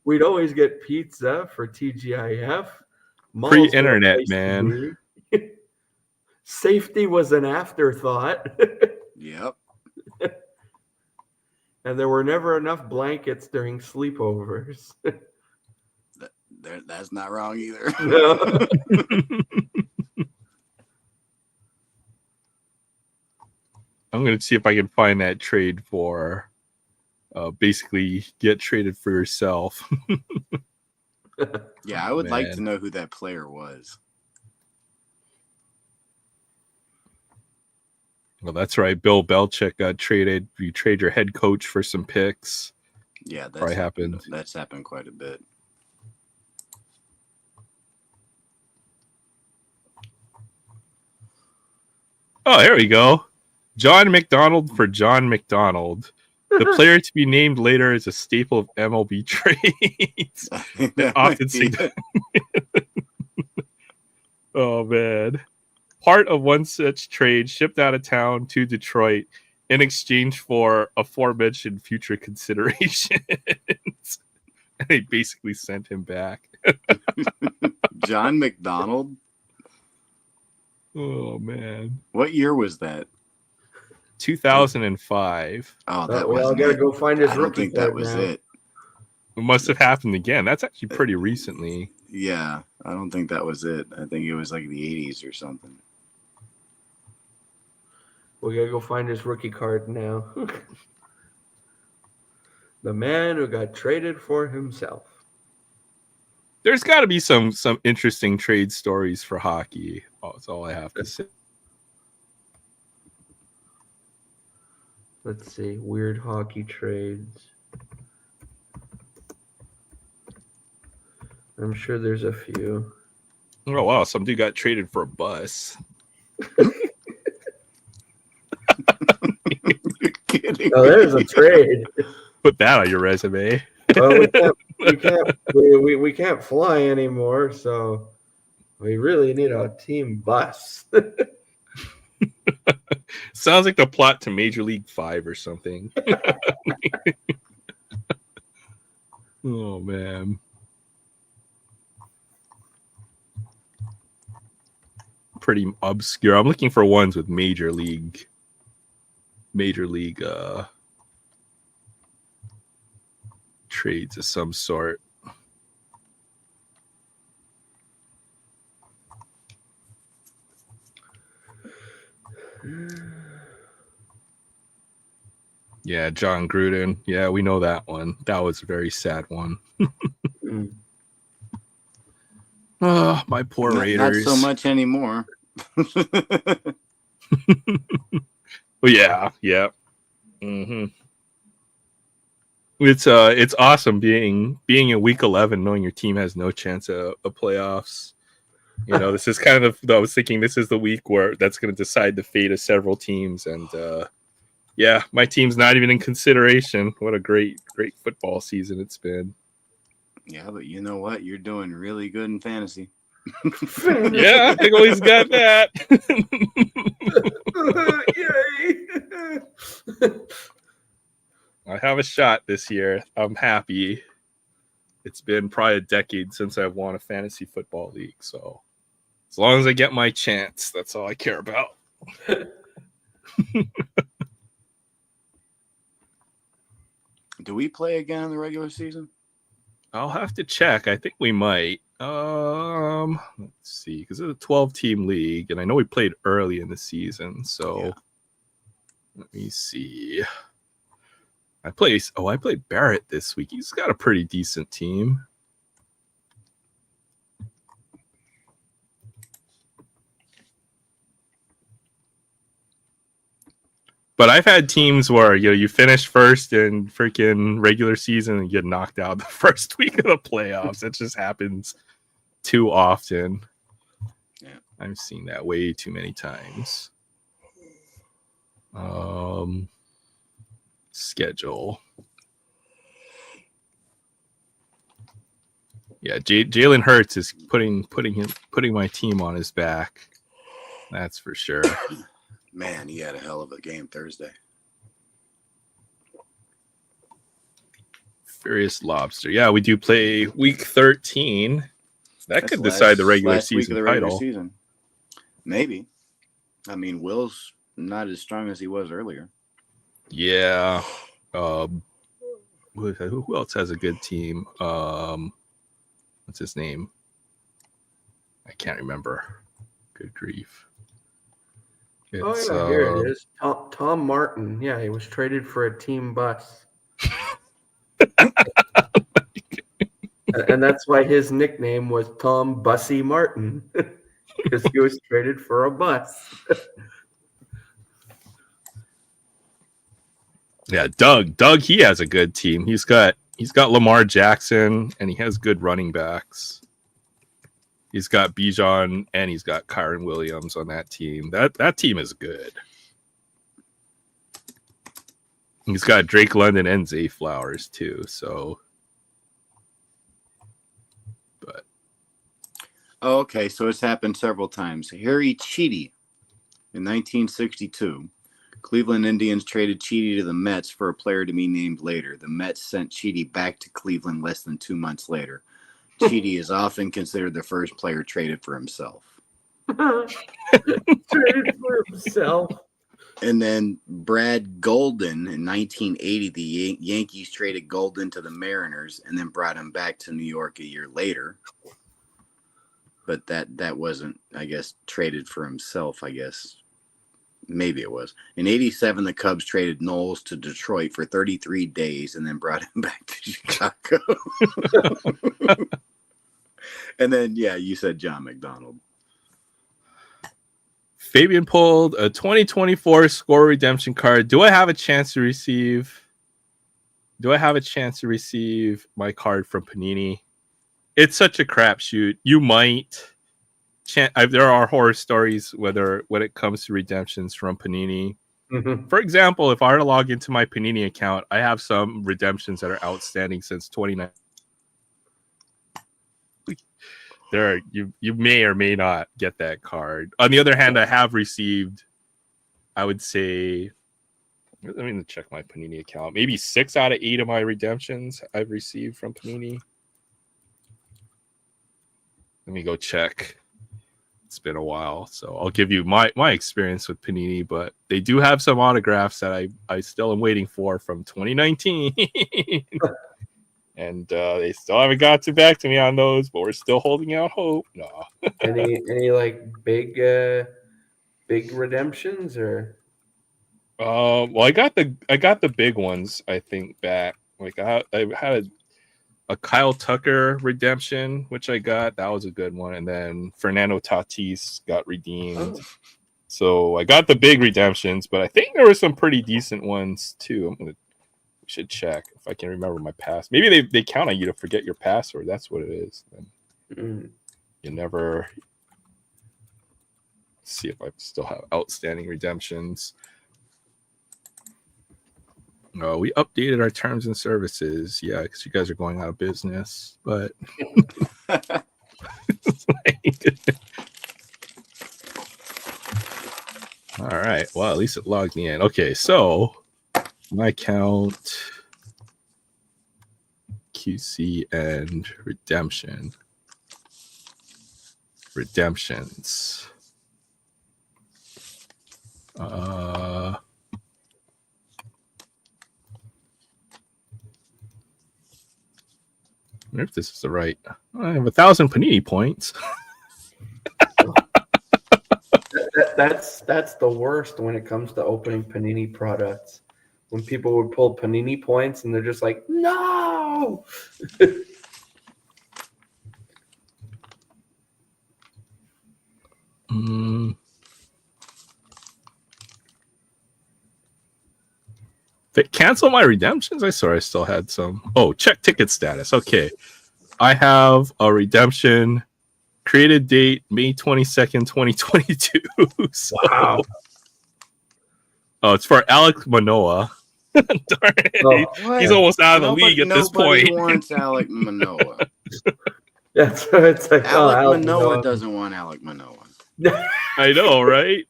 We'd always get pizza for TGIF. Malls were a Pre-internet, place to man. be. Safety was an afterthought. Yep. And there were never enough blankets during sleepovers. That's not wrong either. No. I'm gonna see if I can find that trade for basically get traded for yourself. Yeah, I would like Man. to know who that player was. Well, that's right. Bill Belichick got traded. You trade your head coach for some picks. Yeah, that's Probably happened. That's happened quite a bit. Oh, here we go. John McDonald for John McDonald. The player to be named later is a staple of MLB trades. That often might be see- it. Oh, man. Part of one such trade shipped out of town to Detroit in exchange for aforementioned future considerations. And they basically sent him back. John McDonald. Oh, man. What year was that? 2005. Oh, that We all wasn't got to it. go find his I don't rookie think that card was now. it. It must have happened again. That's actually pretty recently. Yeah, I don't think that was it. I think it was like the 80s or something. We got to go find his rookie card now. The man who got traded for himself. There's got to be some interesting trade stories for hockey. Oh, that's all I have to say. Let's see. Weird hockey trades. I'm sure there's a few. Oh, wow. Some dude got traded for a bus. You're kidding Oh, there's a trade. Put that on your resume. Well, we can't fly anymore, so we really need a team bus. Sounds like the plot to Major League 5 or something. Oh, man. Pretty obscure. I'm looking for ones with major league trades of some sort. Yeah, John Gruden. Yeah, we know that one. That was a very sad one. Oh, my poor Not Raiders. so much anymore. Well, yeah. Mm-hmm. It's awesome being in week 11, knowing your team has no chance of playoffs. You know, this is kind of, I was thinking this is the week where that's going to decide the fate of several teams. And yeah, my team's not even in consideration. What a great football season it's been. Yeah, but you know what? You're doing really good in fantasy. Yeah, I always got that. Yay! I have a shot this year. I'm happy. It's been probably a decade since I've won a fantasy football league. So as long as I get my chance, that's all I care about. Do we play again in the regular season? I'll have to check. I think we might. Let's see, because it's a 12-team league, and I know we played early in the season. So Yeah. Let me see. I played Barrett this week. He's got a pretty decent team. But I've had teams where you finish first in freaking regular season and get knocked out the first week of the playoffs. It just happens too often. Yeah. I've seen that way too many times. Schedule. Yeah, Jalen Hurts is putting my team on his back. That's for sure. Man, he had a hell of a game Thursday. Furious Lobster. Yeah, we do play week 13. That could decide the regular season title. Maybe. I mean, Will's not as strong as he was earlier. Yeah. Who else has a good team? What's his name? I can't remember. Good grief. It's, here it is. Tom Martin. Yeah, he was traded for a team bus. And that's why his nickname was Tom Bussy Martin, because he was traded for a bus. Yeah, Doug, he has a good team. He's got Lamar Jackson, and he has good running backs. He's got Bijan, and he's got Kyron Williams on that team. That team is good. He's got Drake London and Zay Flowers too. So, but okay, so it's happened several times. Harry Cheedy in 1962. Cleveland Indians traded Cheedy to the Mets for a player to be named later. The Mets sent Cheedy back to Cleveland less than 2 months later. Cheedy is often considered the first player traded for himself. Traded for himself. And then Brad Golden in 1980, the Yankees traded Golden to the Mariners and then brought him back to New York a year later. But that wasn't, I guess, traded for himself, I guess. Maybe it was. In 87, the Cubs traded Knowles to Detroit for 33 days and then brought him back to Chicago. And then, yeah, you said John McDonald. Fabian pulled a 2024 score redemption card. Do I have a chance to receive my card from Panini? It's such a crapshoot. You might. There are horror stories when it comes to redemptions from Panini. Mm-hmm. For example, if I were to log into my Panini account, I have some redemptions that are outstanding since 2019. You may or may not get that card. On the other hand, I have received, I would say, let me check my Panini account. Maybe 6 out of 8 of my redemptions I've received from Panini. Let me go check. It's been a while, so I'll give you my experience with Panini, but they do have some autographs that I still am waiting for from 2019. And they still haven't got back to me on those, but we're still holding out hope. No. Any like big redemptions or? Well, I got the big ones, I think, back. Like I had a Kyle Tucker redemption, which I got. That was a good one. And then Fernando Tatis got redeemed. Oh. So I got the big redemptions, but I think there were some pretty decent ones too. I'm gonna should check if I can remember my pass. Maybe they count on you to forget your password. That's what it is. And you never see if I still have outstanding redemptions. No, we updated our terms and services. Yeah, because you guys are going out of business. But all right. Well, at least it logged me in. Okay, so my account, QC, and redemptions. I wonder if this is the right. I have 1,000 Panini points. That's the worst when it comes to opening Panini products. When people would pull Panini points and they're just like, no. They cancel my redemptions? I saw I still had some. Oh, check ticket status. Okay. I have a redemption created date May 22nd, 2022. So, Wow. Oh, it's for Alex Manoa. Darn it. Oh, He's almost out of the league at this point. Nobody wants Alec Manoa. That's what it's like. Alec Manoa doesn't want Alec Manoa. I know, right?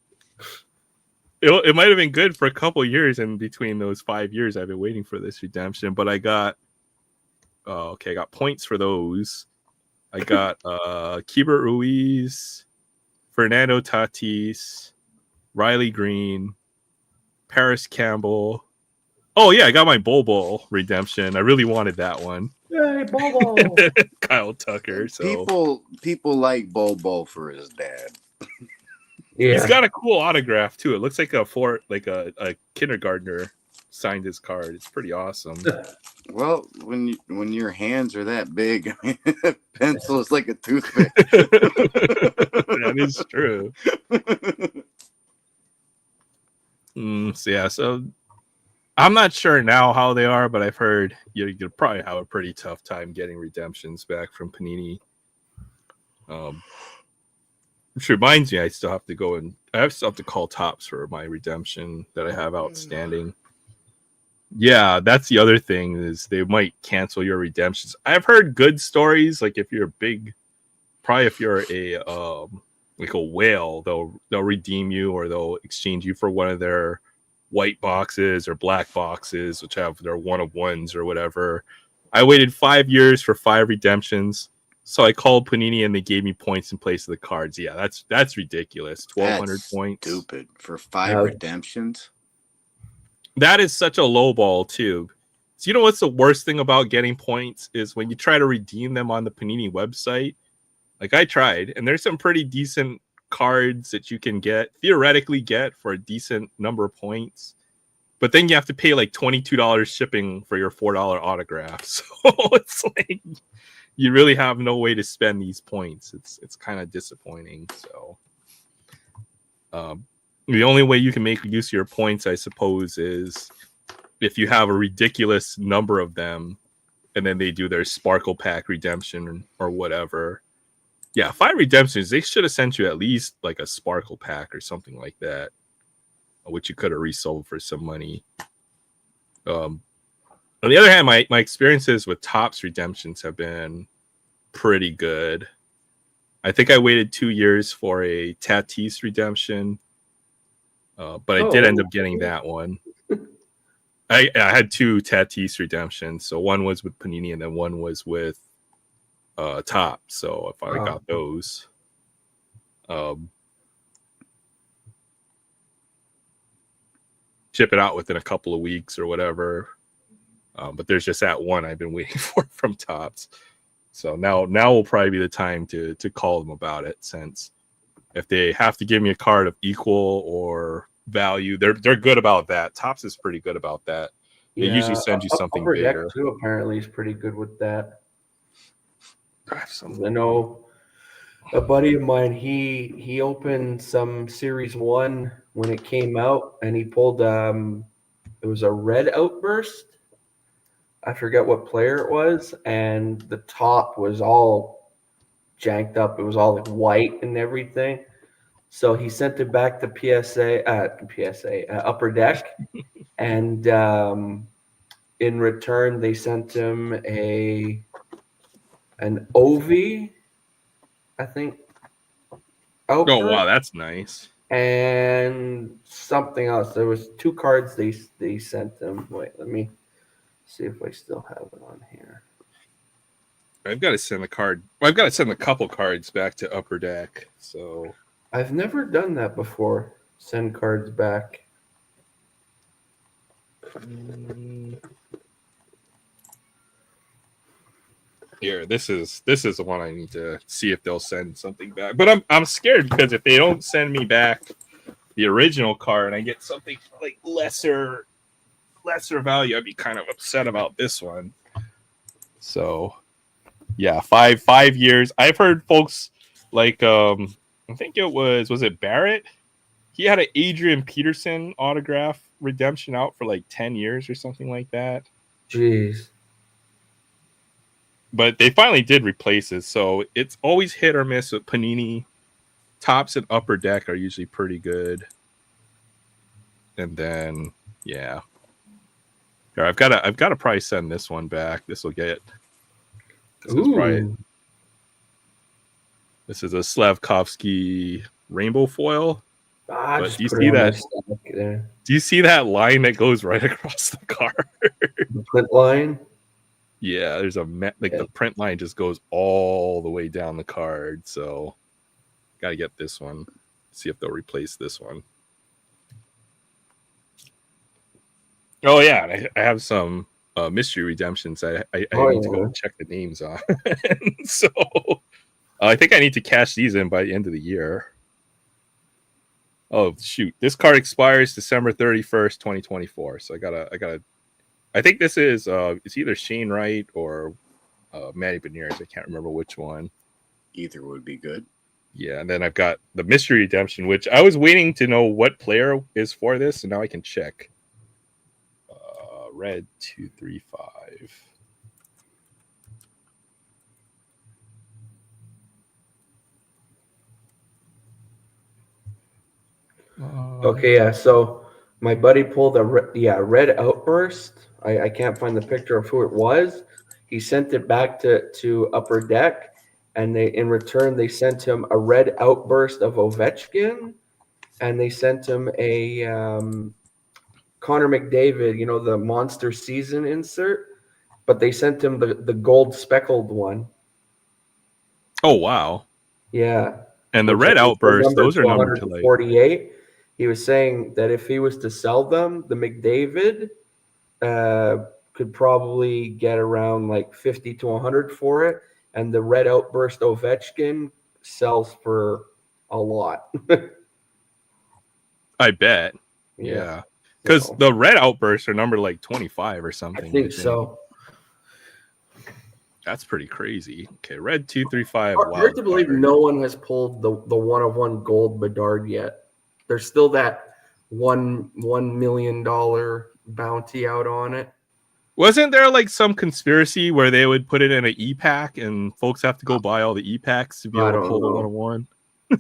It might have been good for a couple years in between those 5 years I've been waiting for this redemption, but I got I got points for those. I got Keibert Ruiz, Fernando Tatis, Riley Green, Paris Campbell. Oh yeah, I got my Bobo redemption. I really wanted that one. Yay, Bobo. Kyle Tucker. So people like Bobo for his dad. Yeah. He's got a cool autograph too. It looks like a kindergartner signed his card. It's pretty awesome. Well, when your hands are that big, I mean, pencil is like a toothpick. That is true. So I'm not sure now how they are, but I've heard you'll probably have a pretty tough time getting redemptions back from Panini. Which reminds me, I still have to call Topps for my redemption that I have outstanding. Yeah, that's the other thing is they might cancel your redemptions. I've heard good stories, like if you're a like a whale, they'll redeem you or they'll exchange you for one of their white boxes or black boxes, which have their one of ones or whatever. I waited 5 years for 5 redemptions. So I called Panini and they gave me points in place of the cards. Yeah, that's ridiculous. 1,200 points. Stupid for 5 redemptions. That is such a low ball too. So you know what's the worst thing about getting points is when you try to redeem them on the Panini website. Like I tried, and there's some pretty decent cards that you can theoretically get for a decent number of points. But then you have to pay like $22 shipping for your $4 autograph. So it's like you really have no way to spend these points. It's kind of disappointing. So the only way you can make use of your points, I suppose, is if you have a ridiculous number of them and then they do their Sparkle Pack redemption or whatever. Yeah, 5 redemptions. They should have sent you at least like a Sparkle Pack or something like that, which you could have resold for some money. On the other hand, my experiences with Topps redemptions have been pretty good. I think I waited 2 years for a Tatis redemption, but I did end up getting that one. I had 2 Tatis redemptions. So one was with Panini and then one was with Topps. So I finally got those. Ship it out within a couple of weeks or whatever. But there's just that one I've been waiting for from Topps. So now will probably be the time to call them about it, since if they have to give me a card of equal or value, they're good about that. Topps is pretty good about that. They usually send you something bigger. Too, apparently, is pretty good with that. I know a buddy of mine. He opened some Series 1 when it came out, and he pulled it was a red outburst, I forget what player it was, and the top was all janked up. It was all like white and everything. So he sent it back to Upper Deck, and in return they sent him an OV, I think, Oh outburst wow, that's nice. and something else. There was 2 cards they sent him. Wait, let me see if I still have it on here. I've got to send a card. Well, I've got to send a couple cards back to Upper Deck. So I've never done that before. Send cards back. here, this is the one I need to see if they'll send something back. But I'm scared because if they don't send me back the original card and I get something like lesser value, I'd be kind of upset about this one. So yeah, five years. I've heard folks like I think it was it Barrett? He had an Adrian Peterson autograph redemption out for like 10 years or something like that. Jeez. But they finally did replace it, so it's always hit or miss with Panini. Tops and Upper Deck are usually pretty good. And then yeah. Here, I've got to probably send this one back. This will get this is a Slavkovsky rainbow foil. But do you see that? Do you see that line that goes right across the card? The print line? Yeah, there's the print line just goes all the way down the card. So gotta get this one. See if they'll replace this one. Oh yeah, I have some mystery redemptions. I need to go check the names on. So I think I need to cash these in by the end of the year. Oh shoot! This card expires December 31st, 2024. So I gotta. I think this is it's either Shane Wright or Matty Beniers. I can't remember which one. Either would be good. Yeah, and then I've got the mystery redemption, which I was waiting to know what player is for this, and now I can check. Red 235. Okay, yeah. So my buddy pulled a red outburst. I can't find the picture of who it was. He sent it back to Upper Deck, and in return they sent him a red outburst of Ovechkin, and they sent him a Connor McDavid, the monster season insert, but they sent him the gold speckled one. Oh wow! Yeah, and the red outbursts, those are numbered to like 48. He was saying that if he was to sell them, the McDavid could probably get around like 50 to 100 for it, and the red outburst Ovechkin sells for a lot. I bet. Yeah. Because the red outbursts are numbered like 25 or something. I think so. That's pretty crazy. Okay, red 235. Hard to believe no one has pulled the 1/1 gold Bedard yet. There's still that $1 million bounty out on it. Wasn't there like some conspiracy where they would put it in an e-pack and folks have to go buy all the e-packs to be able to pull the 1/1?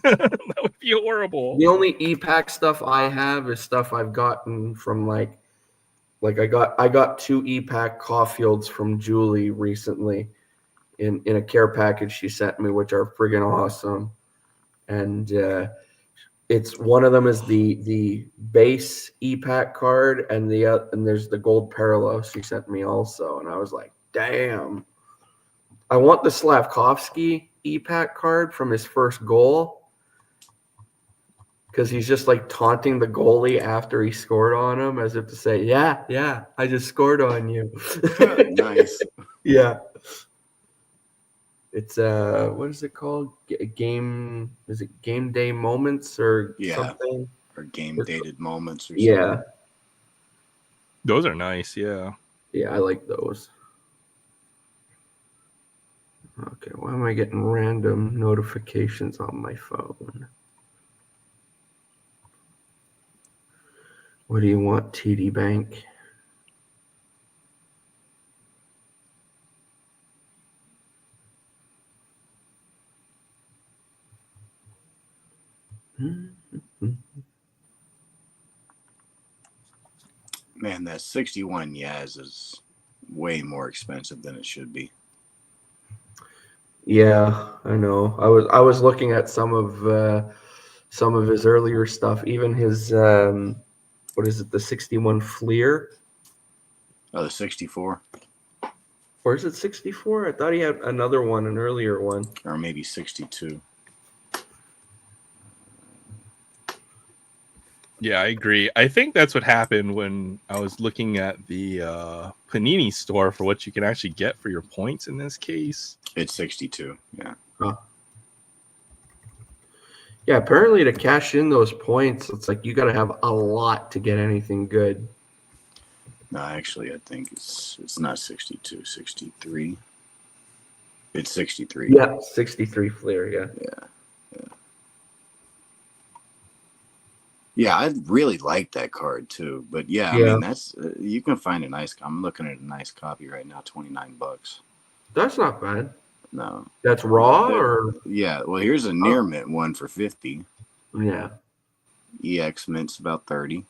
That would be horrible. The only e-pack stuff I have is stuff I've gotten from like I got 2 e-pack Caulfields from Julie recently in a care package she sent me, which are friggin' awesome. And it's one of them is the base e-pack card, and there's the gold parallel she sent me also. And I was like, damn, I want the Slavkovsky e-pack card from his first goal, because he's just like taunting the goalie after he scored on him, as if to say, yeah, I just scored on you. Nice. Yeah. It's what is it called? Game day moments or something? Or game dated moments or something. Yeah. Those are nice, yeah. Yeah, I like those. Okay, why am I getting random notifications on my phone? What do you want, TD Bank? Man, that 61 Yaz is way more expensive than it should be. Yeah, I know. I was looking at some of his earlier stuff, even his what is it, the 61 Fleer? Oh, the 64? Or is it 64? I thought he had another one, an earlier one. Or maybe 62. Yeah, I agree. I think that's what happened when I was looking at the Panini store for what you can actually get for your points in this case. It's 62, yeah. Huh. Yeah, apparently to cash in those points, it's like you got to have a lot to get anything good. No, actually, I think it's not 62, 63. It's 63. Yeah, 63 Fleer, yeah. Yeah, I really like that card too. But yeah, I mean, that's you can find a nice. I'm looking at a nice copy right now, $29. That's not bad. No, That's raw or yeah. Well, here's a near mint one for 50. yeah. EX mint's about 30.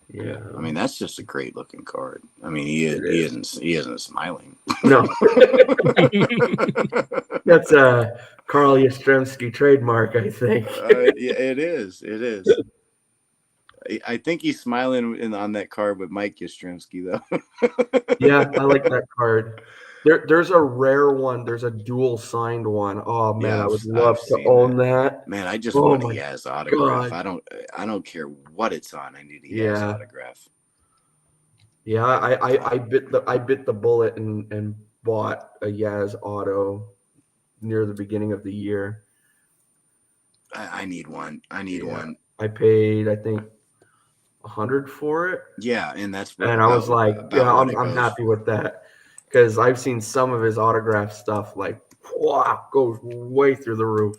Yeah. I mean, that's just a great looking card. I mean, he isn't smiling. No. That's a Carl Yastrzemski trademark, I think. Yeah, it is. It is. I think he's smiling on that card with Mike Yastrzemski, though. Yeah, I like that card. There's a rare one. There's a dual signed one. Oh man, Yeah, I would love I've to seen own that. Man, I just Oh want a my Yaz autograph. God. I don't care what it's on. I need a Yaz autograph. Yeah, I bit the bullet and bought a Yaz auto near the beginning of the year. I need one. I need one. I paid, I think, $100 for it. Yeah, and that's and I was like, yeah, I'm happy with that because I've seen some of his autograph stuff like wow, goes way through the roof.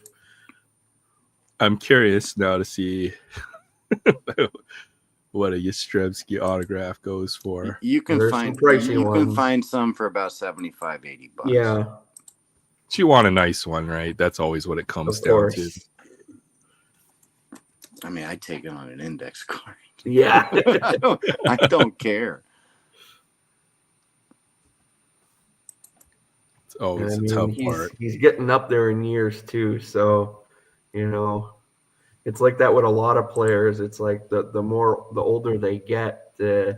I'm curious now to see what a Yastrzemski autograph goes for. You can find some for about $75, $80. Yeah. But you want a nice one, right? That's always what it comes down to. I mean, I'd take it on an index card. Yeah. I don't care. It's always a tough part. He's getting up there in years too, so it's like that with a lot of players. It's like the older they get, and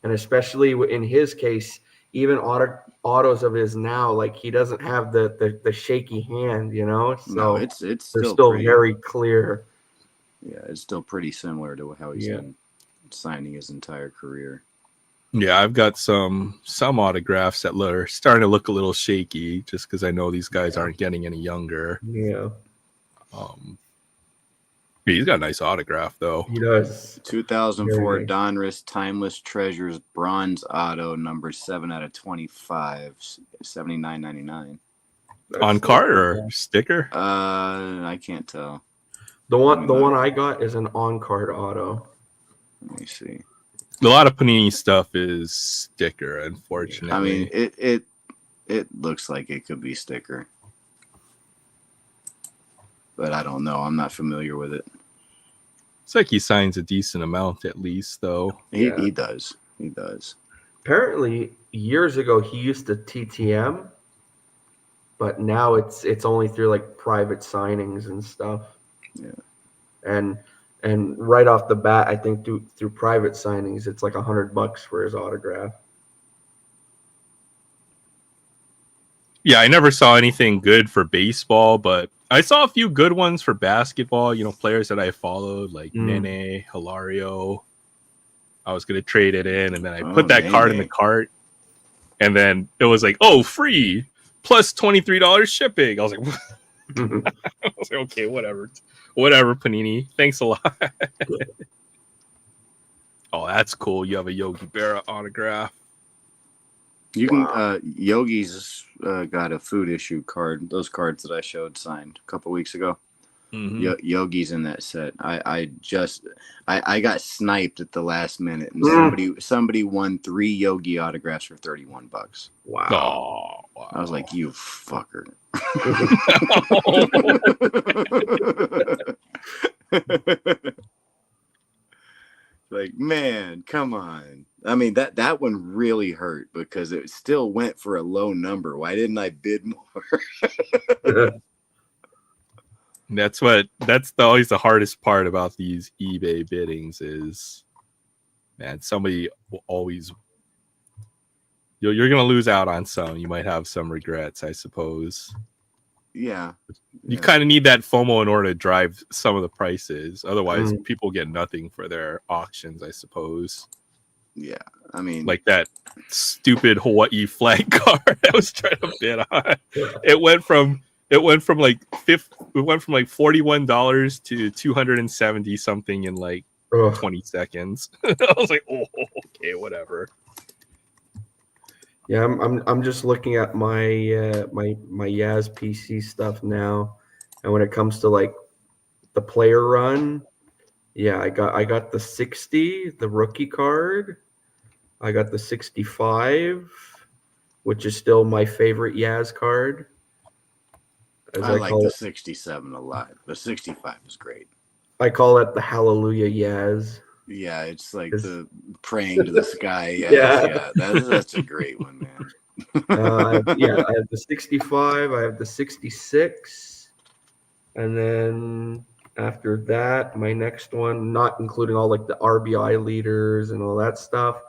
especially in his case, even autos of his now, like he doesn't have the shaky hand, So no, it's still very clear. Yeah, it's still pretty similar to how he's been signing his entire career. Yeah, I've got some autographs that are starting to look a little shaky just because I know these guys aren't getting any younger. Yeah. He's got a nice autograph, though. He does. 2004 Donruss Timeless Treasures Bronze Auto, number 7/25, $79.99. On card or sticker? I can't tell. The one I got is an on-card auto. Let me see. A lot of Panini stuff is sticker, unfortunately. I mean, it looks like it could be sticker, but I don't know. I'm not familiar with it. It's like he signs a decent amount at least, though. He does. He does. Apparently, years ago he used to TTM, but now it's only through like private signings and stuff. Yeah. And right off the bat, I think through private signings, it's like $100 for his autograph. Yeah, I never saw anything good for baseball, but I saw a few good ones for basketball. Players that I followed, like Nene, Hilario. I was going to trade it in, and then I put that card in the cart, and then it was like, oh, free, plus $23 shipping. I was like, okay, whatever, Panini. Thanks a lot. Oh, that's cool. You have a Yogi Berra autograph. You can Yogi's got a food issue card. Those cards that I showed signed a couple weeks ago. Mm-hmm. Yogi's in that set. I got sniped at the last minute, and somebody won 3 Yogi autographs for $31. Wow. Wow. I was like, you fucker. Like, man, come on. I mean, that one really hurt because it still went for a low number. Why didn't I bid more? That's always the hardest part about these eBay biddings is, man, somebody will always, you're gonna lose out on some. You might have some regrets, I suppose. Yeah. You kind of need that FOMO in order to drive some of the prices. Otherwise, people get nothing for their auctions, I suppose. Yeah, I mean, like that stupid Hawaii flag car I was trying to bid on. It went from like $41 to 270 something in like 20 seconds. I was like, oh, okay, whatever. Yeah, I'm just looking at my my Yaz PC stuff now, and when it comes to like the player run, yeah, I got the 60, the rookie card. I got the 65, which is still my favorite Yaz card. I like the 67 a lot. The 65 is great. I call it the Hallelujah Yaz. Yeah, it's like the praying to the sky. Yeah, that's a great one, man. I have the 65, I have the 66, and then after that, my next one, not including all like the RBI leaders and all that stuff,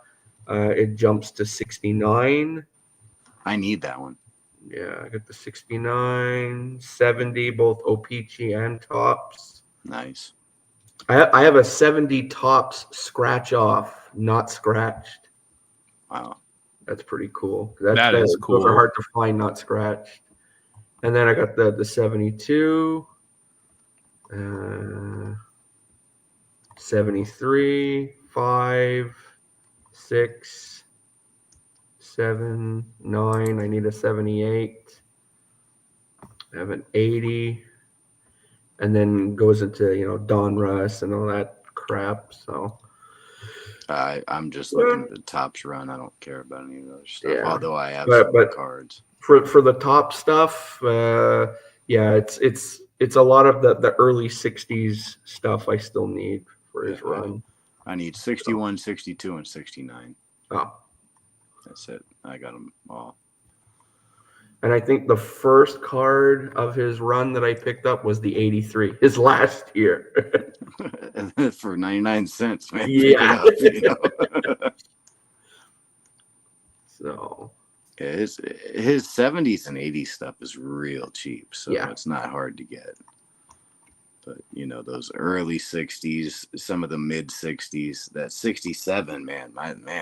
it jumps to 69. I need that one. Yeah, I got the 69, 70, both O-Pee-Chee and Tops. Nice. I have a 70 Tops scratch off, not scratched. Wow. That's pretty cool. That is cool. Those are hard to find, not scratched. And then I got the 72, 73, 5, 6, 7, 9. I need a 78. I have an 80. And then goes into, Don Russ and all that crap. So I'm just looking at the Tops run. I don't care about any of those stuff. Yeah. Although I have some cards. For the top stuff, it's a lot of the early 60s stuff I still need for his run. I need 61, 62, and 69. Oh. That's it. I got them all. And I think the first card of his run that I picked up was the 83, his last year. For 99 cents, man. Yeah. So yeah, his 70s and 80s stuff is real cheap, so it's not hard to get. But those early 60s, some of the mid 60s, that 67, man,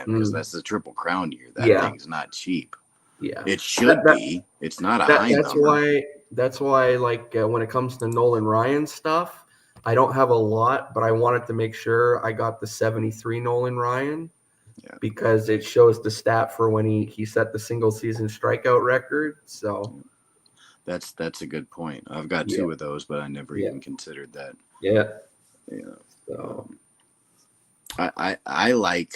because that's the Triple Crown year. That thing's not cheap. Yeah, it should be. It's not a high number. That's why, like when it comes to Nolan Ryan stuff, I don't have a lot, but I wanted to make sure I got the 73 Nolan Ryan because it shows the stat for when he set the single season strikeout record. So that's a good point. I've got two of those, but I never even considered that. Yeah. So I like.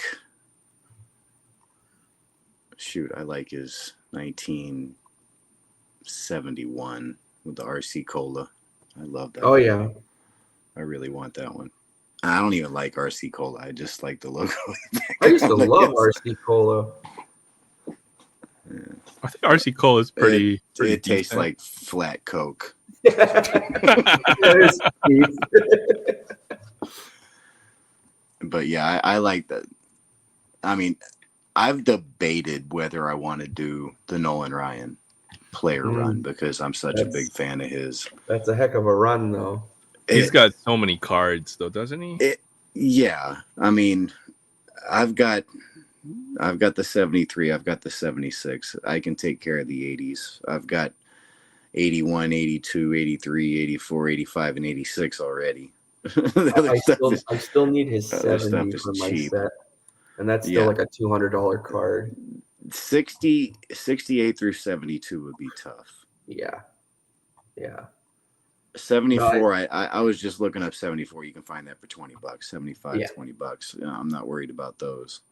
Shoot, I like his 1971 with the RC Cola. I love that. Oh, yeah. I really want that one. I don't even like RC Cola. I just like the logo. I used to love RC Cola. Yeah. I think RC Cola is pretty it tastes like flat Coke. But yeah, I like that. I mean, I've debated whether I want to do the Nolan Ryan player run because I'm such a big fan of his. That's a heck of a run, though. He's got so many cards, though, doesn't he? Yeah. I mean, I've got the 73. I've got the 76. I can take care of the 80s. I've got 81, 82, 83, 84, 85, and 86 already. I still need his 70 for my set. And that's still like a $200 card. 68 through 72 would be tough. Yeah. 74, I was just looking up 74. You can find that for $20. 75, $20. I'm not worried about those.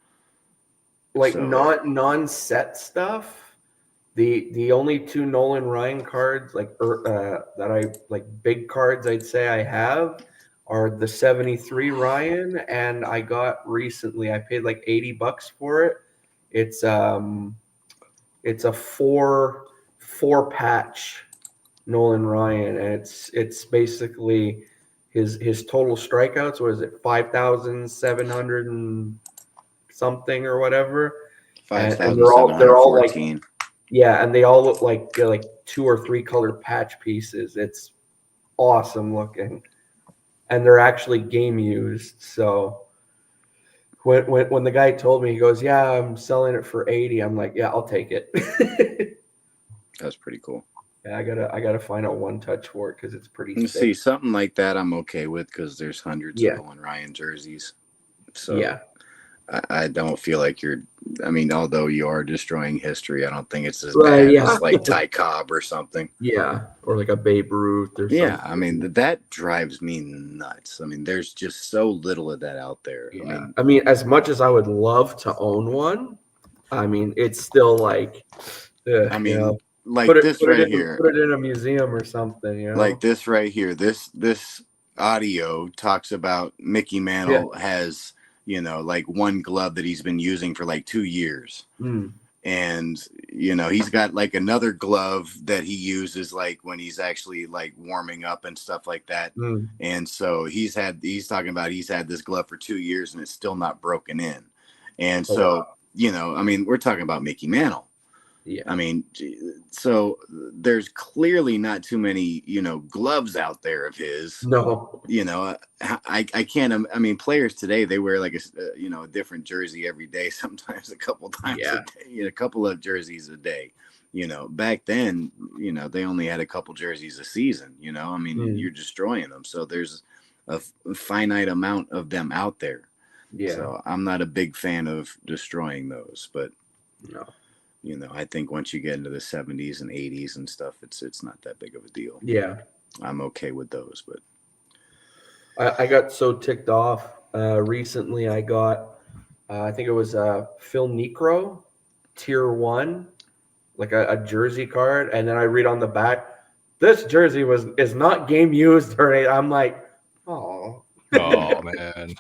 Like non-set stuff. The only two Nolan Ryan cards that I like big cards I'd say I have are the 73 Ryan, and I got recently I paid like $80 for it. It's a four patch Nolan Ryan, and it's basically his total strikeouts. What is it, 5,700 and something or whatever? And they're all like, 5,714. yeah, and they all look like they're like 2 or 3 color patch pieces. It's awesome looking, and they're actually game used. So when the guy told me, he goes, "Yeah, I'm selling it for 80." I'm like, "Yeah, I'll take it." That's pretty cool. Yeah, I gotta find out one touch for it because it's pretty You thick. see, something like that I'm okay with because there's hundreds Yeah. of Nolan Ryan jerseys. So Yeah, I don't feel like I mean, although you are destroying history, I don't think it's as Right, bad yeah. as like Ty Cobb or something. yeah, or like a Babe Ruth or Yeah, something. I mean, that drives me nuts. I mean, there's just so little of that out there. Yeah. I mean, as much as I would love to own one, I mean, it's still like, I mean, you know, like put this it right in, here. put it in a museum or something, you know. Like this right here. This audio talks about Mickey Mantle has, like one glove that he's been using for like 2 years. Mm. And he's got like another glove that he uses like when he's actually like warming up and stuff like that. And so he's talking about he's had this glove for 2 years and it's still not broken in. And so I mean, we're talking about Mickey Mantle. Yeah. I mean, so there's clearly not too many gloves out there of his. No. I can't. I mean, players today, they wear like a different jersey every day, sometimes a couple times a day, a couple of jerseys a day. Back then, they only had a couple jerseys a season. I mean, you're destroying them. So there's a finite amount of them out there. Yeah. So I'm not a big fan of destroying those, but no. I think once you get into the 70s and 80s and stuff, it's not that big of a deal. Yeah. I'm okay with those, but I got so ticked off. Recently, I got, I think it was Phil Niekro, Tier 1, like a jersey card. And then I read on the back, this jersey is not game used or anything. I'm like, oh. Oh, man.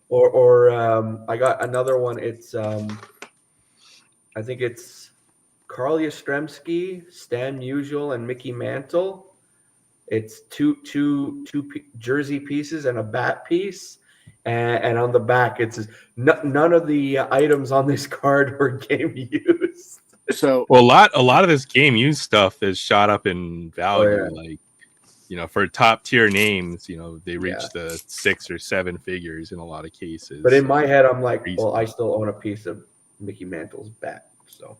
Or I got another one. It's I think it's Carl Yastrzemski, Stan Musial, and Mickey Mantle. It's two jersey pieces and a bat piece, and on the back it says none of the items on this card were game used. So well, a lot of this game used stuff is shot up in value. Like, for top tier names, they reach the 6 or 7 figures in a lot of cases. But in my head, I'm like, well, I still own a piece of Mickey Mantle's bat, so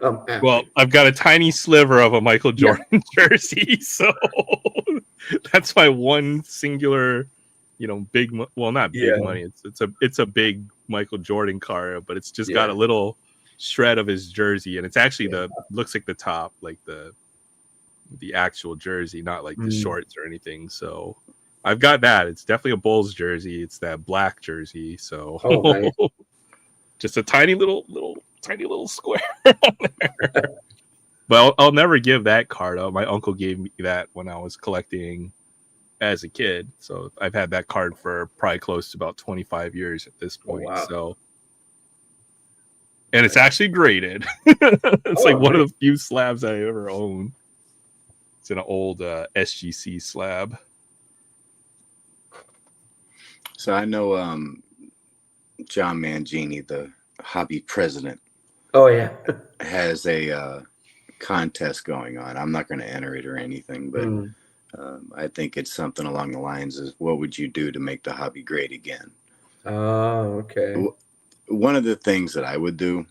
I'm happy. Well, I've got a tiny sliver of a Michael Jordan jersey, so that's my one singular, big. Well, not big money. It's a big Michael Jordan card, but it's just got a little shred of his jersey, and it's actually looks like the top, like the actual jersey, not like the shorts or anything. So I've got that. It's definitely a Bulls jersey. It's that black jersey. So nice. Just a tiny little square on there. But I'll never give that card up. My uncle gave me that when I was collecting as a kid. So I've had that card for probably close to about 25 years at this point. Wow. So, and it's actually graded. It's like one of the few slabs I ever owned. It's an old SGC slab. So I know John Mangini, the hobby president. Oh yeah. Has a contest going on. I'm not going to enter it or anything, but I think it's something along the lines of what would you do to make the hobby great again? Oh, okay. One of the things that I would do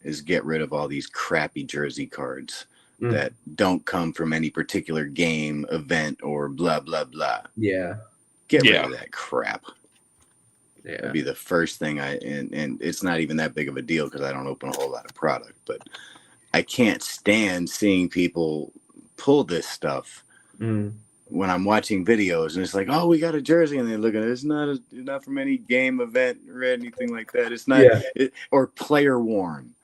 is get rid of all these crappy jersey cards that don't come from any particular game, event, or blah, blah, blah. Yeah. Get rid of that crap. Yeah. That'd be the first thing and it's not even that big of a deal because I don't open a whole lot of product, but I can't stand seeing people pull this stuff when I'm watching videos and it's like, oh, we got a jersey, and they look at it. It's not from any game, event, or anything like that. It's not or player worn.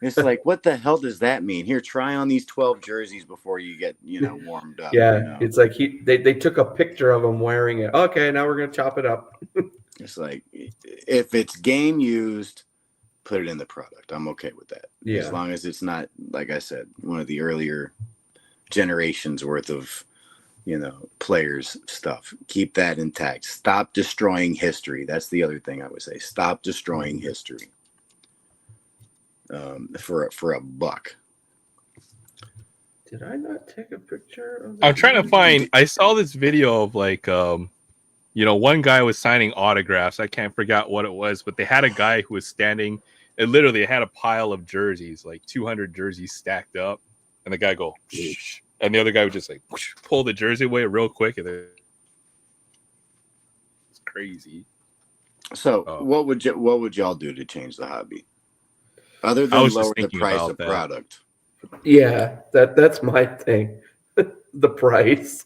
It's like, what the hell does that mean? Here, try on these 12 jerseys before you get, warmed up. Yeah, it's like they took a picture of him wearing it. Okay, now we're gonna chop it up. It's like, if it's game used, put it in the product. I'm okay with that. Yeah. As long as it's not, like I said, one of the earlier generations worth of, players stuff. Keep that intact. Stop destroying history. That's the other thing I would say. Stop destroying history. For a buck. Did I not take a picture of I'm trying to find. I saw this video of like, one guy was signing autographs. I can't figure out what it was, but they had a guy who was standing. It literally had a pile of jerseys, like 200 jerseys stacked up, and the guy go, shh, and the other guy would just like pull the jersey away real quick, and it's crazy. So, what would y'all do to change the hobby? Other than lower the price of product. Yeah, that's my thing. The price.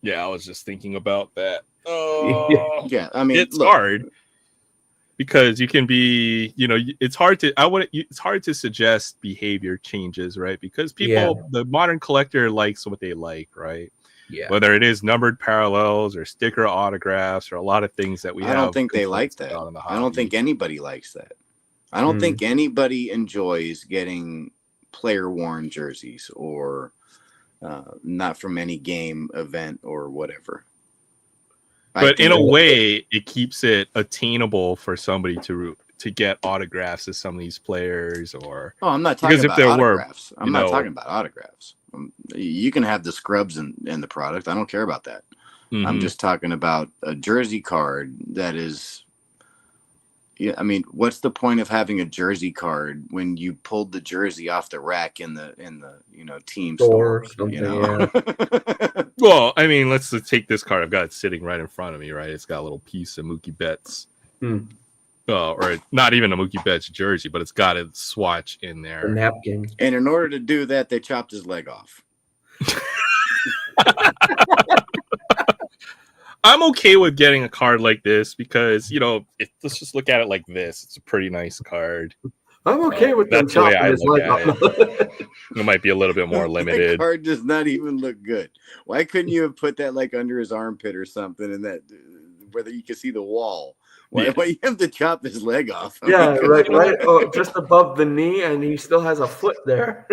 Yeah, I was just thinking about that. Yeah, I mean, it's hard because you can be, it's hard to. It's hard to suggest behavior changes, right? Because people, the modern collector likes what they like, right? Yeah. Whether it is numbered parallels or sticker autographs or a lot of things that we have. I don't think they like that. I don't think anybody likes that. I don't think anybody enjoys getting player-worn jerseys or not from any game, event, or whatever. But in a way, it keeps it attainable for somebody to get autographs of some of these players. Or I'm not talking about autographs. I'm not talking about autographs. You can have the scrubs in the product. I don't care about that. Mm-hmm. I'm just talking about a jersey card that is. Yeah, I mean, what's the point of having a jersey card when you pulled the jersey off the rack in the team store? Yeah. Well, I mean, let's take this card. I've got it sitting right in front of me, right? It's got a little piece of Mookie Betts, or not even a Mookie Betts jersey, but it's got a swatch in there, a napkin. And in order to do that, they chopped his leg off. I'm okay with getting a card like this because, let's just look at it like this. It's a pretty nice card. I'm okay with them chopping his leg off. It might be a little bit more limited. The card does not even look good. Why couldn't you have put that like under his armpit or something, and that where you can see the wall? Why you have to chop his leg off? Yeah, right. Oh, just above the knee, and he still has a foot there.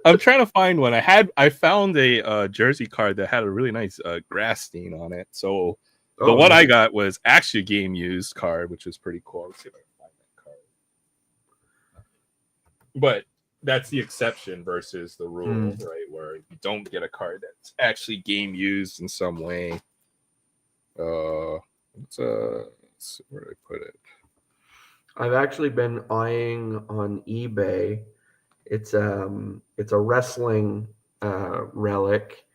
I'm trying to find one. I found a jersey card that had a really nice grass stain on it. So the one I got was actually a game used card, which was pretty cool. Let's see if I can find that card. But that's the exception versus the rule, right? Where you don't get a card that's actually game used in some way. Where did I put it? I've actually been eyeing on eBay. It's a wrestling relic,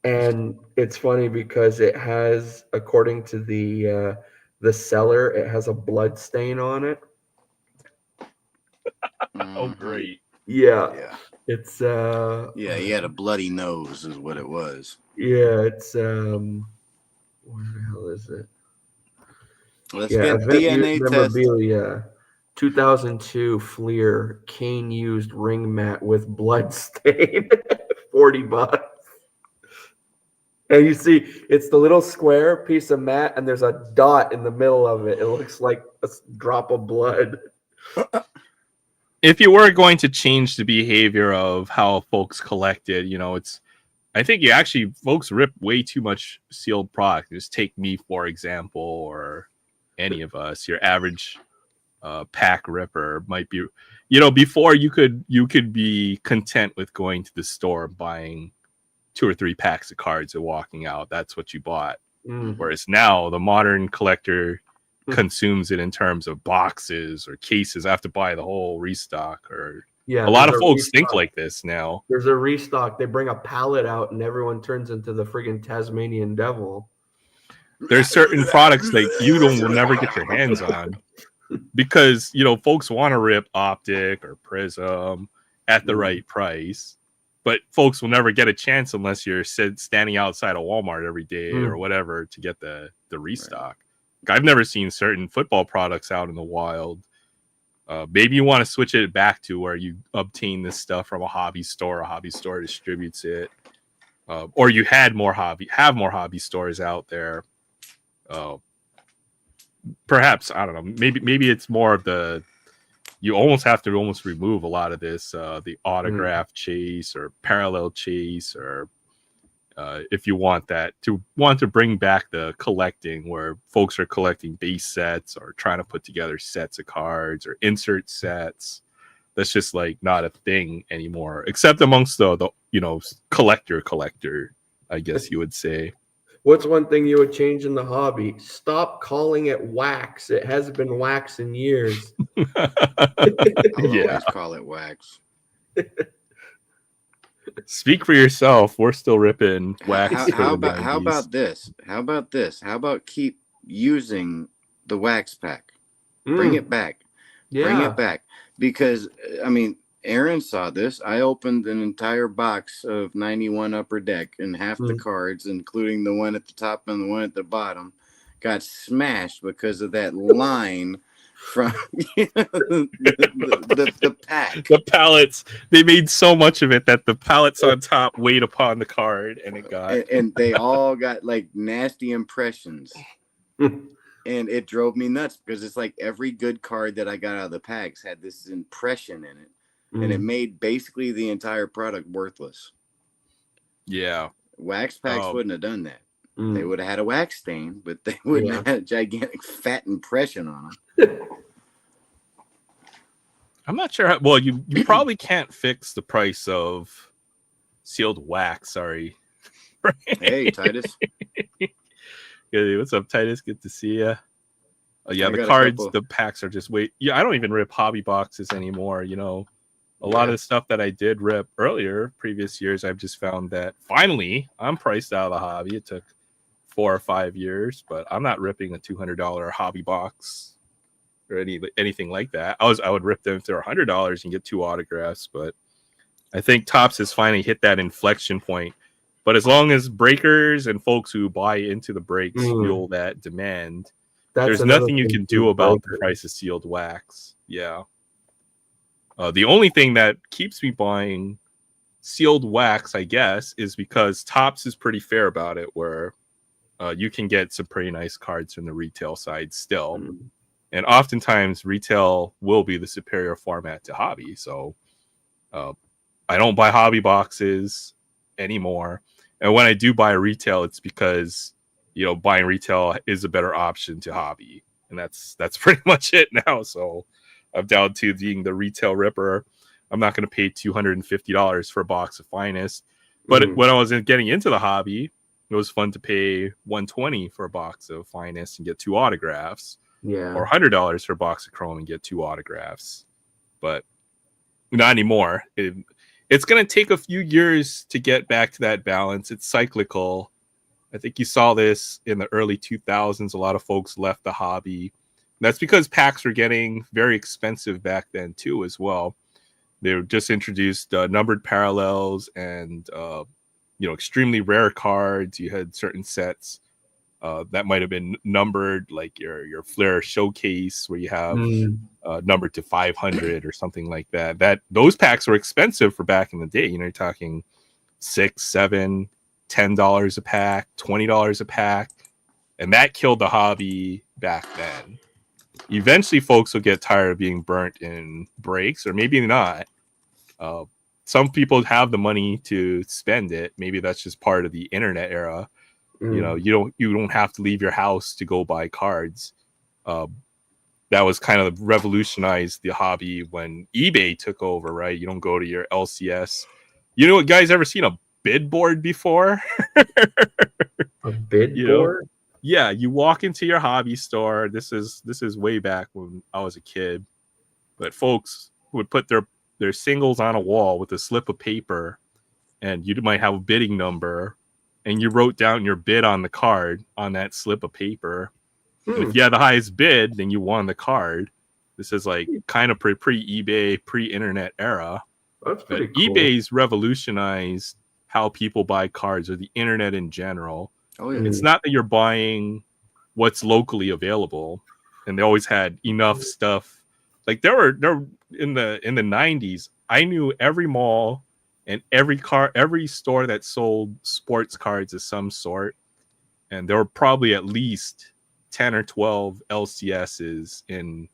and it's funny because it has, according to the seller, it has a blood stain on it. Oh, great! Yeah. It's he had a bloody nose, is what it was. Yeah, it's where the hell is it? Let's get DNA memorabilia. 2002 Fleer cane used ring mat with blood stain. $40. And you see, it's the little square piece of mat, and there's a dot in the middle of it. It looks like a drop of blood. If you were going to change the behavior of how folks collected, I think folks rip way too much sealed product. Just take me, for example, or any of us. Your average pack ripper might be, before you could be content with going to the store, buying 2 or 3 packs of cards and walking out. That's what you bought. Whereas now the modern collector consumes it in terms of boxes or cases. I have to buy the whole restock. Or a lot of folks think like this now. There's a restock. They bring a pallet out and everyone turns into the friggin' Tasmanian devil. There's certain products that will never get your hands on because, folks want to rip Optic or Prism at the right price, but folks will never get a chance unless you're standing outside of Walmart every day or whatever to get the restock. I've never seen certain football products out in the wild. Maybe you want to switch it back to where you obtain this stuff from a hobby store distributes it, or you have more hobby stores out there. Perhaps, I don't know. Maybe it's more of the, you almost have to remove a lot of this, the autograph chase or parallel chase, or if you want to bring back the collecting where folks are collecting base sets or trying to put together sets of cards or insert sets. That's just like not a thing anymore, except amongst the collector, I guess you would say. What's one thing you would change in the hobby? Stop calling it wax. It hasn't been wax in years. I'll Yeah. always call it wax. Speak for yourself. We're still ripping wax. How about this? How about keep using the wax pack? Bring it back. Yeah. Bring it back. Because, I mean, Aaron saw this. I opened an entire box of 91 Upper Deck, and half the cards, including the one at the top and the one at the bottom, got smashed because of that line from the pack. The pallets. They made so much of it that the pallets on top weighed upon the card, and it got... And they all got, like, nasty impressions. And it drove me nuts because it's like every good card that I got out of the packs had this impression in it. And it made basically the entire product worthless. Yeah. Wax packs wouldn't have done that. They would have had a wax stain, but they wouldn't have had a gigantic fat impression on them. I'm not sure. Well, you probably can't fix the price of sealed wax. Sorry. Hey, Titus. Hey, what's up, Titus? Good to see you. Yeah, the cards, the packs are just Yeah, I don't even rip hobby boxes anymore. You know, a lot of the stuff that I did rip previous years, I've just found that finally I'm priced out of the hobby. It took 4 or 5 years, but I'm not ripping a $200 hobby box or anything like that. I would rip them if they're $100 and get 2 autographs, but I think Topps has finally hit that inflection point. But as long as breakers and folks who buy into the breaks fuel that demand, there's nothing you can do about the price of sealed wax. Yeah. The only thing that keeps me buying sealed wax, I guess, is because Topps is pretty fair about it, where you can get some pretty nice cards from the retail side still. And oftentimes retail will be the superior format to hobby. So I don't buy hobby boxes anymore. And when I do buy retail, it's because, you know, buying retail is a better option to hobby. And that's pretty much it now. So I'm down to being the retail ripper. I'm not going to pay $250 for a box of Finest. But when I was getting into the hobby, it was fun to pay $120 for a box of Finest and get 2 autographs. Yeah. Or $100 for a box of Chrome and get 2 autographs. But not anymore. It's going to take a few years to get back to that balance. It's cyclical. I think you saw this in the early 2000s. A lot of folks left the hobby. That's because packs were getting very expensive back then too, as well. They were just introduced numbered parallels and extremely rare cards. You had certain sets that might have been numbered, like your Flair Showcase, where you have numbered to 500 or something like that. Those packs were expensive for back in the day. You know, you're talking $6, $7, $10 a pack, $20 a pack, and that killed the hobby back then. Eventually, folks will get tired of being burnt in breaks, or maybe not. Some people have the money to spend it. Maybe that's just part of the internet era. You know, you don't have to leave your house to go buy cards. That was kind of revolutionized the hobby when eBay took over, right? You don't go to your LCS. You know what, guys, ever seen a bid board before? A bid board? Yeah, you walk into your hobby store. This is way back when I was a kid. But folks would put their singles on a wall with a slip of paper, and you might have a bidding number, and you wrote down your bid on the card on that slip of paper. And if you had the highest bid, then you won the card. This is like kind of pre-eBay, pre-internet era. That's pretty cool. eBay's revolutionized how people buy cards, or the internet in general. Oh, yeah. It's not that you're buying what's locally available, and they always had enough stuff. Like there were in the 90s, I knew every mall and every store that sold sports cards of some sort, and there were probably at least 10 or 12 LCSs in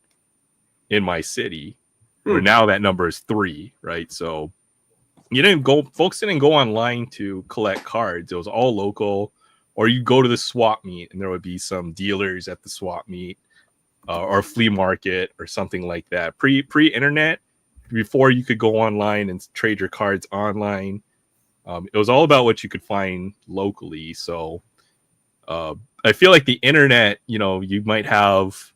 my city. Where now that number is 3, right? So folks didn't go online to collect cards. It was all local, or you go to the swap meet and there would be some dealers at the swap meet, or flea market or something like that. Pre-internet, before you could go online and trade your cards online, it was all about what you could find locally. So I feel like the internet, you might have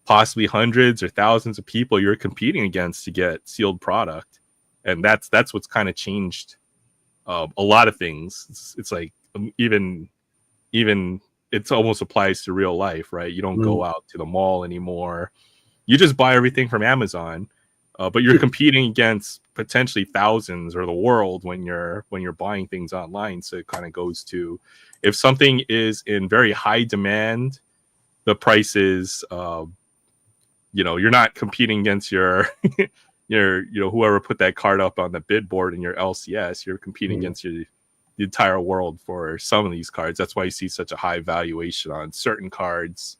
possibly hundreds or thousands of people you're competing against to get sealed product, and that's what's kind of changed a lot of things. It's like even it almost applies to real life, right? You don't go out to the mall anymore. You just buy everything from Amazon, but you're competing against potentially thousands or the world when you're buying things online. So it kind of goes to, if something is in very high demand, the prices, you're not competing against your whoever put that card up on the bid board in your LCS. You're competing against the entire world for some of these cards. That's why you see such a high valuation on certain cards,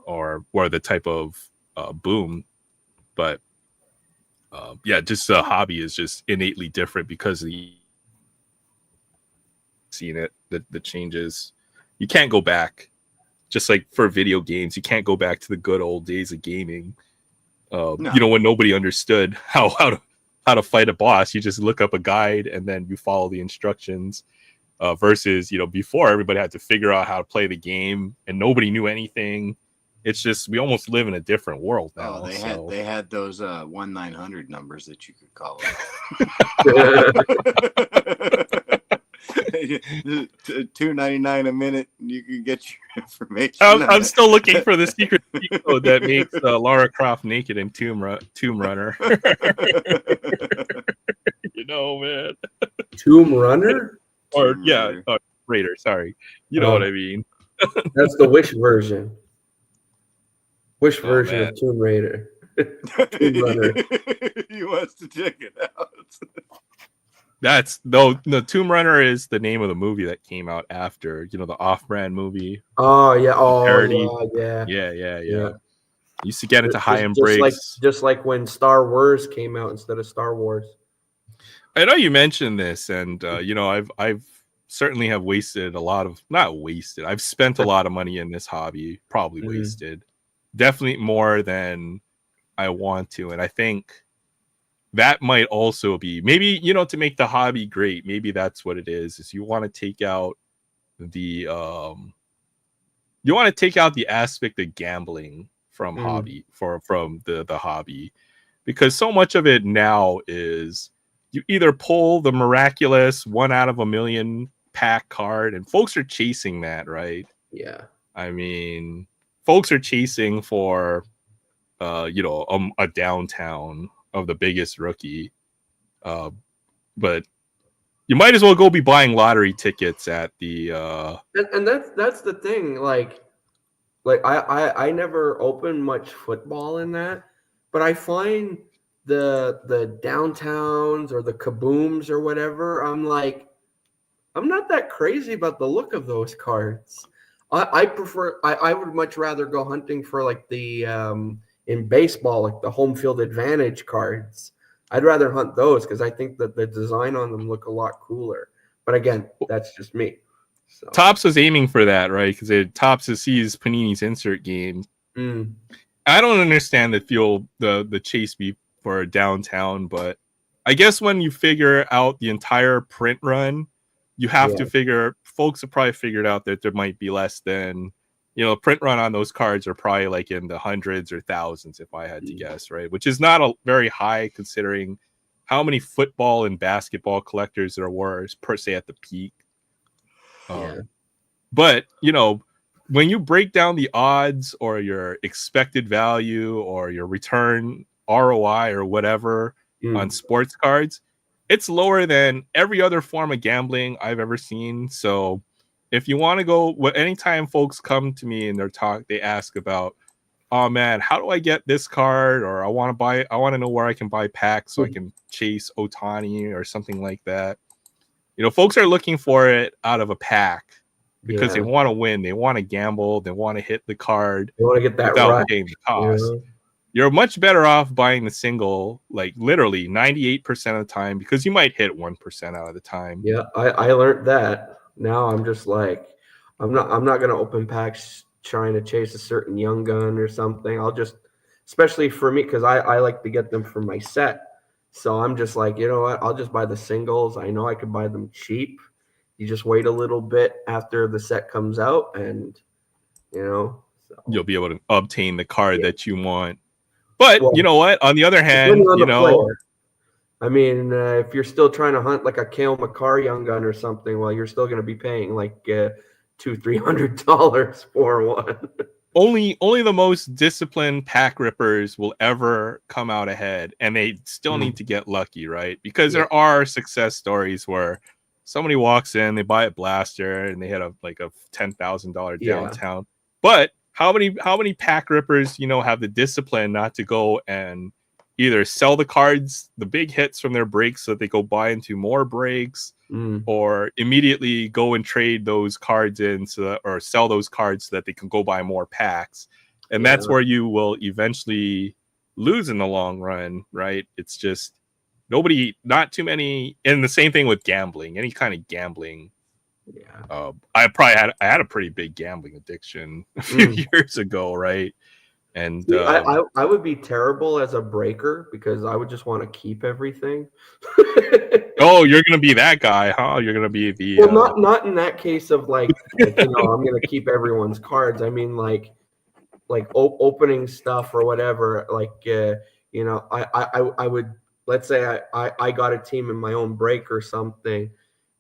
or the type of boom. But just the hobby is just innately different because of seeing it, the changes. You can't go back. Just like for video games, you can't go back to the good old days of gaming. No. When nobody understood how to fight a boss. You just look up a guide and then you follow the instructions. Versus, before, everybody had to figure out how to play the game and nobody knew anything. It's just, we almost live in a different world now. Oh, they had those 1-900 numbers that you could call $2.99 a minute, and you can get your information. I'm still looking for the secret code that makes Lara Croft naked in Tomb Runner. Man. Tomb Runner? Raider. Sorry, what I mean. That's the Wish version. Wish version of Tomb Raider. Tomb Runner. He wants to check it out. That's no Tomb Runner is the name of the movie that came out after, the off-brand movie. Oh yeah, parody. Yeah. Used to get into high-end breaks. Just like when Star Wars came out instead of Star Wars. I know you mentioned this, and I've certainly have wasted I've spent a lot of money in this hobby, probably wasted. Definitely more than I want to, and I think that might also be maybe to make the hobby great. Maybe that's what it is you want to take out the aspect of gambling from from the hobby, because so much of it now is you either pull the miraculous 1 out of a million pack card, and folks are chasing that, right? Yeah, I mean, folks are chasing for a downtown of the biggest rookie, but you might as well go be buying lottery tickets at the and that's the thing. Like I never opened much football in that, but I find the downtowns or the kabooms or whatever, I'm not that crazy about the look of those cards. I would much rather go hunting for like the in baseball, like the home field advantage cards. I'd rather hunt those because I think that the design on them look a lot cooler. But again, that's just me. So. Topps was aiming for that, right? Because Topps sees Panini's insert game. I don't understand the chase beat for a downtown, but I guess when you figure out the entire print run, you have to figure. Folks have probably figured out that there might be less than. Print run on those cards are probably like in the hundreds or thousands, if I had to guess, right? Which is not a very high considering how many football and basketball collectors there were per se at the peak. But when you break down the odds or your expected value or your return ROI or whatever on sports cards, it's lower than every other form of gambling I've ever seen. So if you want to go, anytime folks come to me and they ask about, oh man, how do I get this card? Or I want to know where I can buy packs so I can chase Otani or something like that. Folks are looking for it out of a pack because they want to win. They want to gamble. They want to hit the card. You want to get that without paying the cost. You're much better off buying the single, like literally 98% of the time, because you might hit 1% out of the time. Yeah, I learned that. Now I'm just like, I'm not gonna open packs trying to chase a certain young gun or something. I'll just, especially for me, because I like to get them for my set. So I'm just like, you know what? I'll just buy the singles. I know I could buy them cheap. You just wait a little bit after the set comes out, and so. You'll be able to obtain the card that you want. But you know what? On the other hand, I mean, if you're still trying to hunt like a Cale Makar young gun or something, well, you're still going to be paying like $200-$300 for one. Only the most disciplined pack rippers will ever come out ahead, and they still need to get lucky, right? Because there are success stories where somebody walks in, they buy a blaster, and they hit a $10,000 downtown. But how many pack rippers have the discipline not to go and either sell the cards, the big hits from their breaks, so that they go buy into more breaks, or immediately go and trade those cards in, or sell those cards so that they can go buy more packs. And that's where you will eventually lose in the long run, right? It's just not too many. And the same thing with gambling, any kind of gambling. I had a pretty big gambling addiction a few years ago, right? And I would be terrible as a breaker because I would just want to keep everything. Oh, you're gonna be that guy, huh? You're gonna be the not in that case of I'm gonna keep everyone's cards. I mean like opening stuff or whatever. I would, let's say I got a team in my own break or something,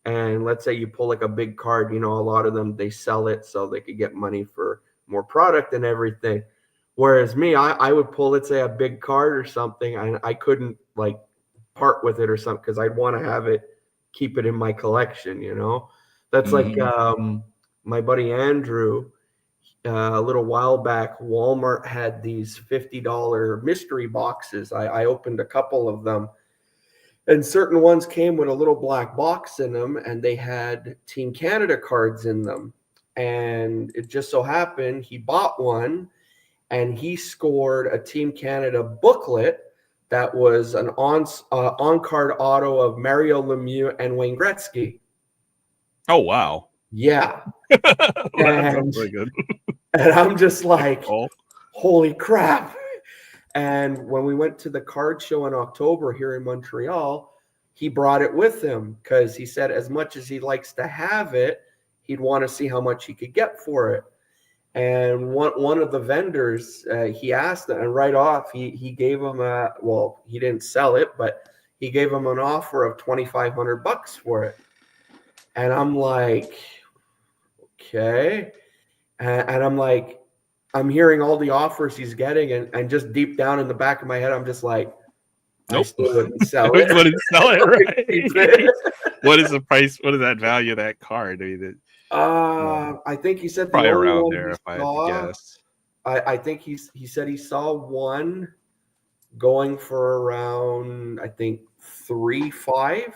and let's say you pull like a big card. A lot of them, they sell it so they could get money for more product and everything. Whereas me, I would pull, let's say, a big card or something, and I couldn't part with it or something because I'd want to keep it in my collection. That's like my buddy Andrew. A little while back, Walmart had these $50 mystery boxes. I opened a couple of them, and certain ones came with a little black box in them, and they had Team Canada cards in them. And it just so happened he bought one, and he scored a Team Canada booklet that was an on-card auto of Mario Lemieux and Wayne Gretzky. Oh, wow. Yeah. That sounds really good. And I'm just like, holy crap. And when we went to the card show in October here in Montreal, he brought it with him because he said as much as he likes to have it, he'd want to see how much he could get for it. And one of the vendors, he asked, and right off, he gave him he didn't sell it, but he gave him an offer of $2,500 for it. And I'm like, okay. And I'm like, I'm hearing all the offers he's getting, and just deep down in the back of my head, I'm just like, nope. I still wouldn't sell it. Wouldn't sell it, right? What is the price? What is that value of that card? I mean, I think he said probably around there, if I had to guess. I think he said he saw one going for around, I think, 3.5.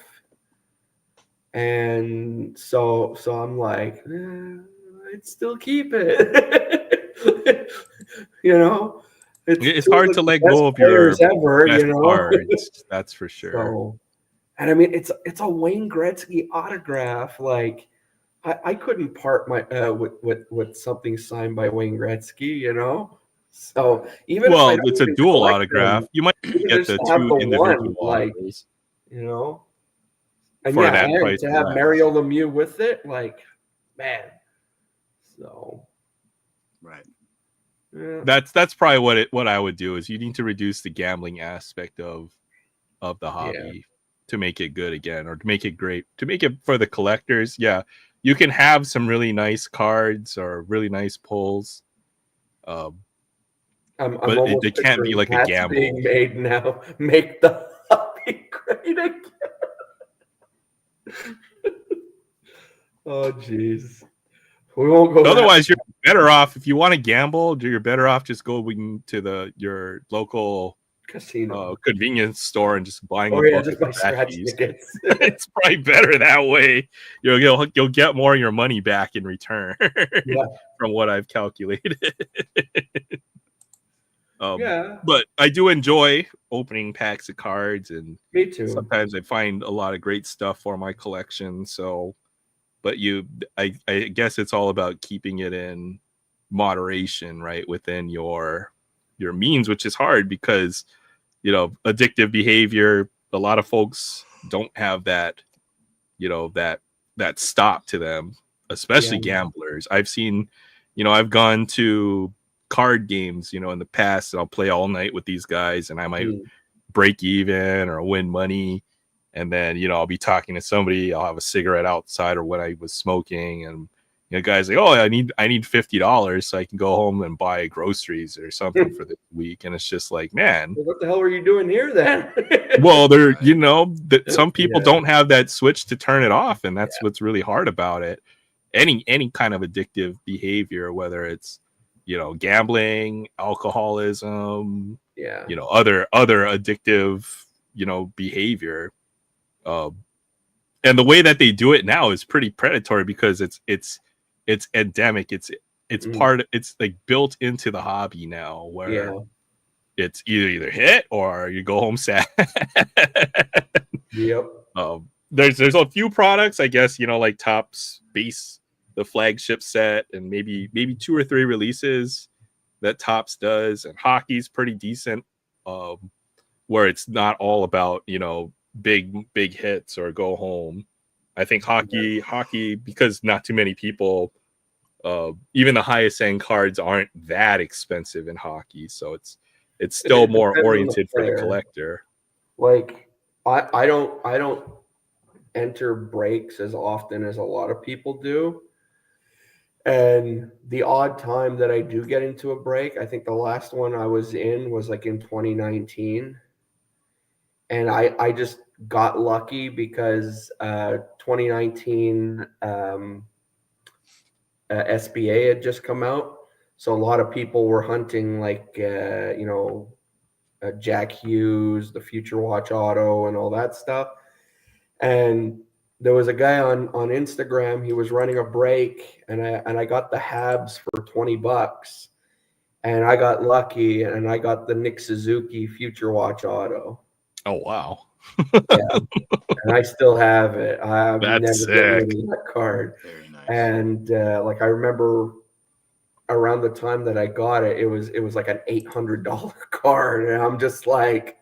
And so I'm like, I'd still keep it. It's hard to let go of your best cards. That's for sure. So, and I mean, it's a Wayne Gretzky autograph. Like, I couldn't part my with something signed by Wayne Gretzky. So even if it's a dual autograph, you might get the two individual autographs. And for that price to have Mario Lemieux with it, like, man. So, right. Yeah. That's probably what I would do. Is you need to reduce the gambling aspect of the hobby to make it good again, or to make it great, to make it for the collectors. Yeah, you can have some really nice cards or really nice pulls, but it can't be like a gamble. Being made now. Make the hobby great again. Oh, jeez. We won't go. Otherwise, you're better off if you want to gamble. You're better off just going to your local casino convenience store and just buying or a yeah, book just of buy scratch scratchies. tickets. It's probably better that way. You'll get more of your money back in return from what I've calculated. But I do enjoy opening packs of cards, and me too. Sometimes I find a lot of great stuff for my collection. So, but I guess it's all about keeping it in moderation, right, within your means, which is hard because addictive behavior. A lot of folks don't have that, that stop to them, especially gamblers. I've seen, I've gone to card games, in the past, and I'll play all night with these guys, and I might break even or win money, and then I'll be talking to somebody, I'll have a cigarette outside or what I was smoking, and guys like, oh, I need $50 so I can go home and buy groceries or something for the week. And it's just like, man, well, what the hell were you doing here then? well, they're that some people don't have that switch to turn it off, and that's what's really hard about it. Any kind of addictive behavior, whether it's gambling, alcoholism, other addictive behavior, and the way that they do it now is pretty predatory because it's endemic. It's it's like built into the hobby now, where it's either hit or you go home sad. There's a few products, I guess, like Topps base, the flagship set, and maybe 2 or 3 releases that Topps does, and hockey's pretty decent, where it's not all about big hits or go home. I think hockey, because not too many people, even the highest end cards aren't that expensive in hockey, so it's still more oriented for the collector. Like I don't enter breaks as often as a lot of people do. And the odd time that I do get into a break, I think the last one I was in was like in 2019. And I just got lucky because 2019 SBA had just come out. So a lot of people were hunting like, Jack Hughes, the Future Watch Auto, and all that stuff. And there was a guy on Instagram. He was running a break, and I got the Habs for $20, and I got lucky, and I got the Nick Suzuki Future Watch Auto. Oh wow! And I still have it. I've That's never sick. getting rid of that card. Very nice. And like I remember around the time that I got it, it was like an $800 card, and I'm just like.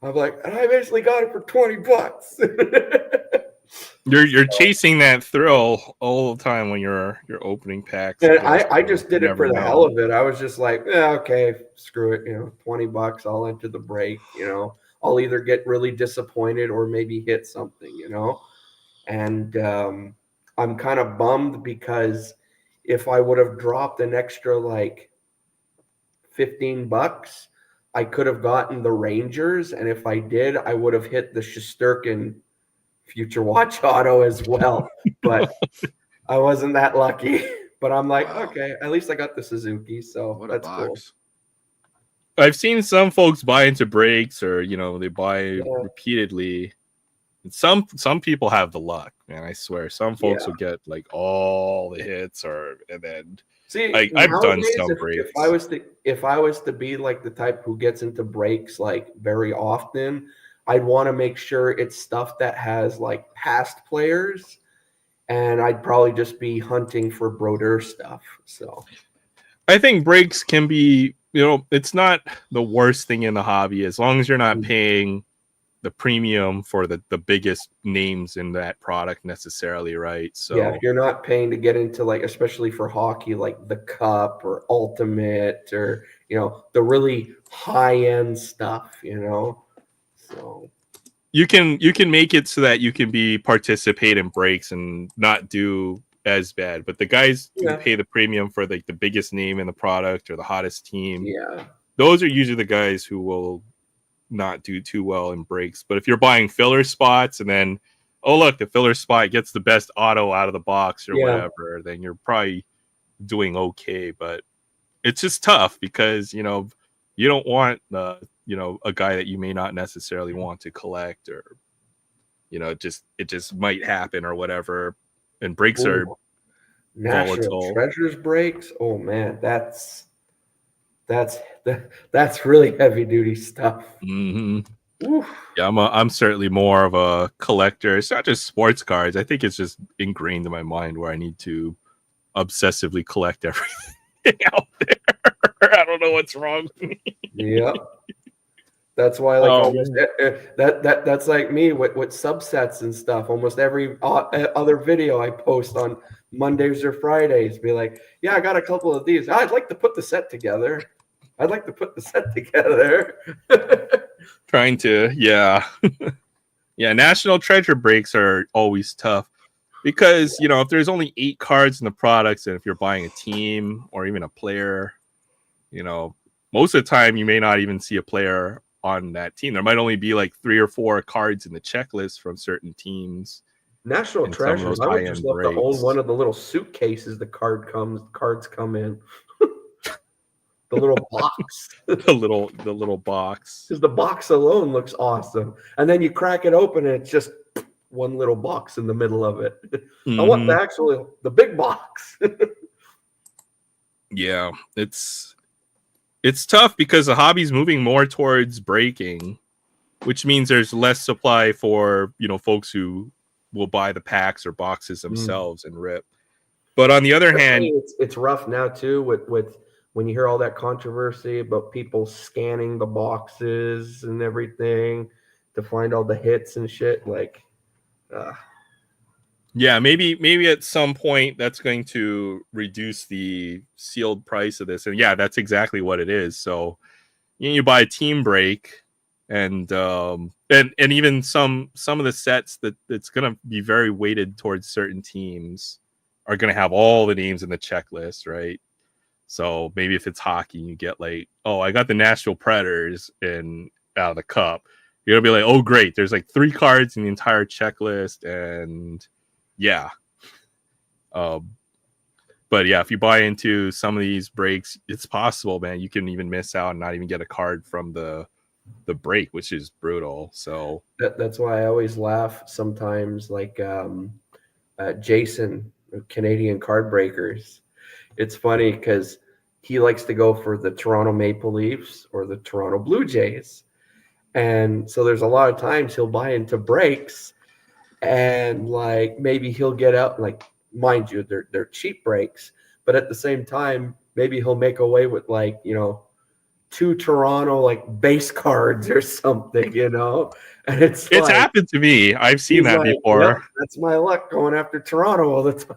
I'm like, and I basically got it for $20. You're chasing that thrill all the time when you're opening packs. And I just did it for the hell of it. I was just like, yeah, okay, screw it. $20, I'll enter the break. I'll either get really disappointed or maybe hit something. And I'm kind of bummed because if I would have dropped an extra like $15, I could have gotten the Rangers, and if I did, I would have hit the Shesterkin Future Watch Auto as well. But I wasn't that lucky. But I'm like, okay, at least I got the Suzuki, so that's cool. I've seen some folks buy into breaks, or they buy repeatedly. And some people have the luck, man. I swear, some folks will get like all the hits, and then. See, I've done some breaks. If I was to be like the type who gets into breaks like very often, I'd want to make sure it's stuff that has like past players, and I'd probably just be hunting for Brodeur stuff. So I think breaks can be, it's not the worst thing in the hobby as long as you're not paying the premium for the biggest names in that product necessarily, right? So yeah, if you're not paying to get into like, especially for hockey, like the Cup or Ultimate or the really high end stuff, so you can make it so that you can participate in breaks and not do as bad. But the guys who pay the premium for like the biggest name in the product or the hottest team, those are usually the guys who will not do too well in breaks. But if you're buying filler spots and then oh look, the filler spot gets the best auto out of the box or Yeah. whatever, then you're probably doing okay. But it's just tough because you don't want a guy that you may not necessarily want to collect, or it just might happen or whatever. And breaks are Ooh, National volatile. Treasures breaks. Oh man, that's really heavy duty stuff. hmm Oof. Yeah, I'm certainly more of a collector. It's not just sports cards. I think it's just ingrained in my mind where I need to obsessively collect everything out there. I don't know what's wrong with me. Yep. That's why, like, almost that's like me with subsets and stuff. Almost every other video I post on Mondays or Fridays, be like, "Yeah, I got a couple of these. I'd like to put the set together. I'd like to put the set together." Trying to, yeah. Yeah, National Treasure breaks are always tough because, if there's only 8 cards in the products, and if you're buying a team or even a player, most of the time you may not even see a player on that team. There might only be like 3 or 4 cards in the checklist from certain teams. National Treasures. I would just love to own one of the little suitcases the cards come in. The little box. the little box. Because the box alone looks awesome. And then you crack it open and it's just one little box in the middle of it. I want the big box. Yeah, it's tough because the hobby's moving more towards breaking, which means there's less supply for, folks who will buy the packs or boxes themselves and rip. But on the other hand, it's rough now too with when you hear all that controversy about people scanning the boxes and everything to find all the hits and shit. Like, yeah, maybe at some point that's going to reduce the sealed price of this. And yeah, that's exactly what it is. So you buy a team break, and even some of the sets that's going to be very weighted towards certain teams are going to have all the names in the checklist, right? So maybe if it's hockey, you get like, oh, I got the Nashville Predators out of the cup. You're gonna be like, oh, great. There's like 3 cards in the entire checklist, and yeah. But yeah, if you buy into some of these breaks, it's possible, man. You can even miss out and not even get a card from the break, which is brutal. So that's why I always laugh sometimes. Like Jason, Canadian Card Breakers. It's funny because he likes to go for the Toronto Maple Leafs or the Toronto Blue Jays. And so there's a lot of times he'll buy into breaks, and like maybe he'll get out, like, mind you, they're cheap breaks, but at the same time, maybe he'll make away with 2 Toronto like base cards or something, And it's happened to me. I've seen that before. Yep, that's my luck going after Toronto all the time.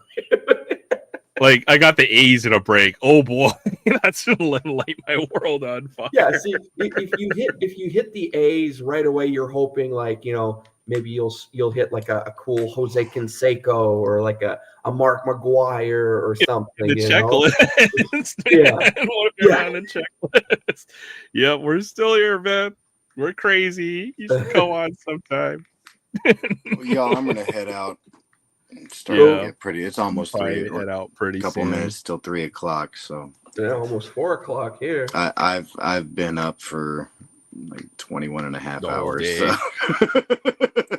Like, I got the A's in a break. Oh boy, that's gonna light my world on fire. Yeah, see, if you hit the A's right away, you're hoping maybe you'll hit like a cool Jose Canseco or like a Mark McGuire or something. The checklist. Yeah. On the checklist. Yeah, we're still here, man. We're crazy. You should go on sometime. Y'all, I'm gonna head out. It's starting to get pretty. It's almost 3. Head out pretty couple soon. Minutes till 3 o'clock. So yeah, almost 4 o'clock here. I've been up for like 21 and a half hours. So.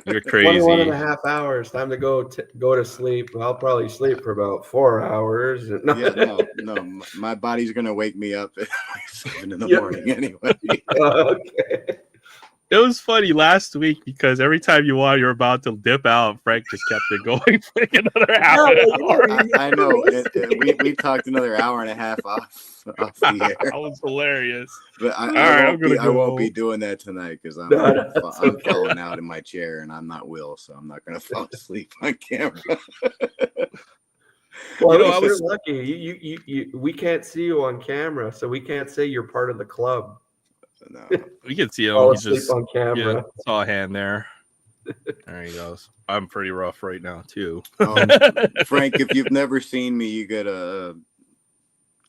You're crazy. 21 and a half hours. Time to go to sleep. I'll probably sleep for about 4 hours. No, my body's gonna wake me up at 7 in the morning anyway. Okay. It was funny last week because every time you're about to dip out, Frank just kept it going for another hour. I know. We talked another hour and a half off the air. That was hilarious. But I won't be doing that tonight because I'm falling out in my chair and I'm not Will, so I'm not going to fall asleep on camera. Well, I was lucky. We can't see you on camera, so we can't say you're part of the club. No. We can see him. Fall He asleep just on camera. saw a hand there. There he goes. I'm pretty rough right now too. Frank, if you've never seen me, you get a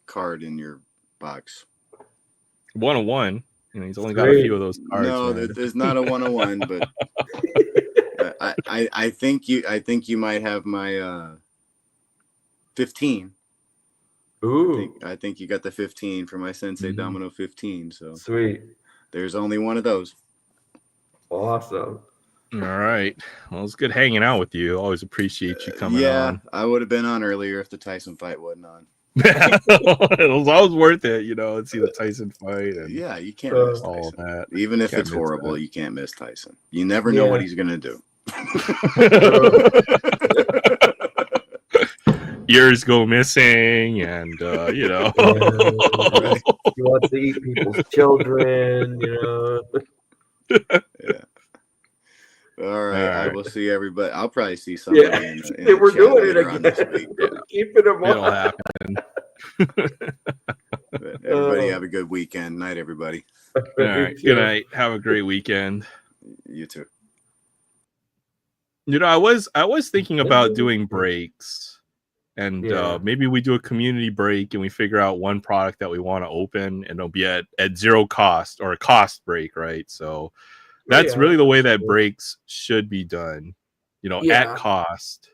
card in your box. 101. He's only got a few of those cards. No, there's not a 101, but I think you might have my 15. Ooh, I think you got the 15 for my Sensei Domino 15. So sweet. there's only one of those. Awesome. All right. Well, it's good hanging out with you. Always appreciate you coming Yeah, on. I would have been on earlier if the Tyson fight wasn't on. It was always worth it, to see the Tyson fight and Yeah, you can't miss all Tyson. that. Even if Can't it's miss horrible, that. you can't miss Tyson. You never know what he's gonna do. Ears go missing, and He wants to eat people's children, Yeah. All right. I right. will see everybody. I'll probably see somebody in the we're chat doing it later on this again. week. Yeah. Keeping them It'll on. happen. But everybody have a good weekend. Night, everybody. All right. Good night. Have a great weekend. You too. I was thinking about doing breaks, and maybe we do a community break and we figure out one product that we want to open, and it'll be at zero cost, or a cost break, right? So that's really the way that breaks should be done, at cost.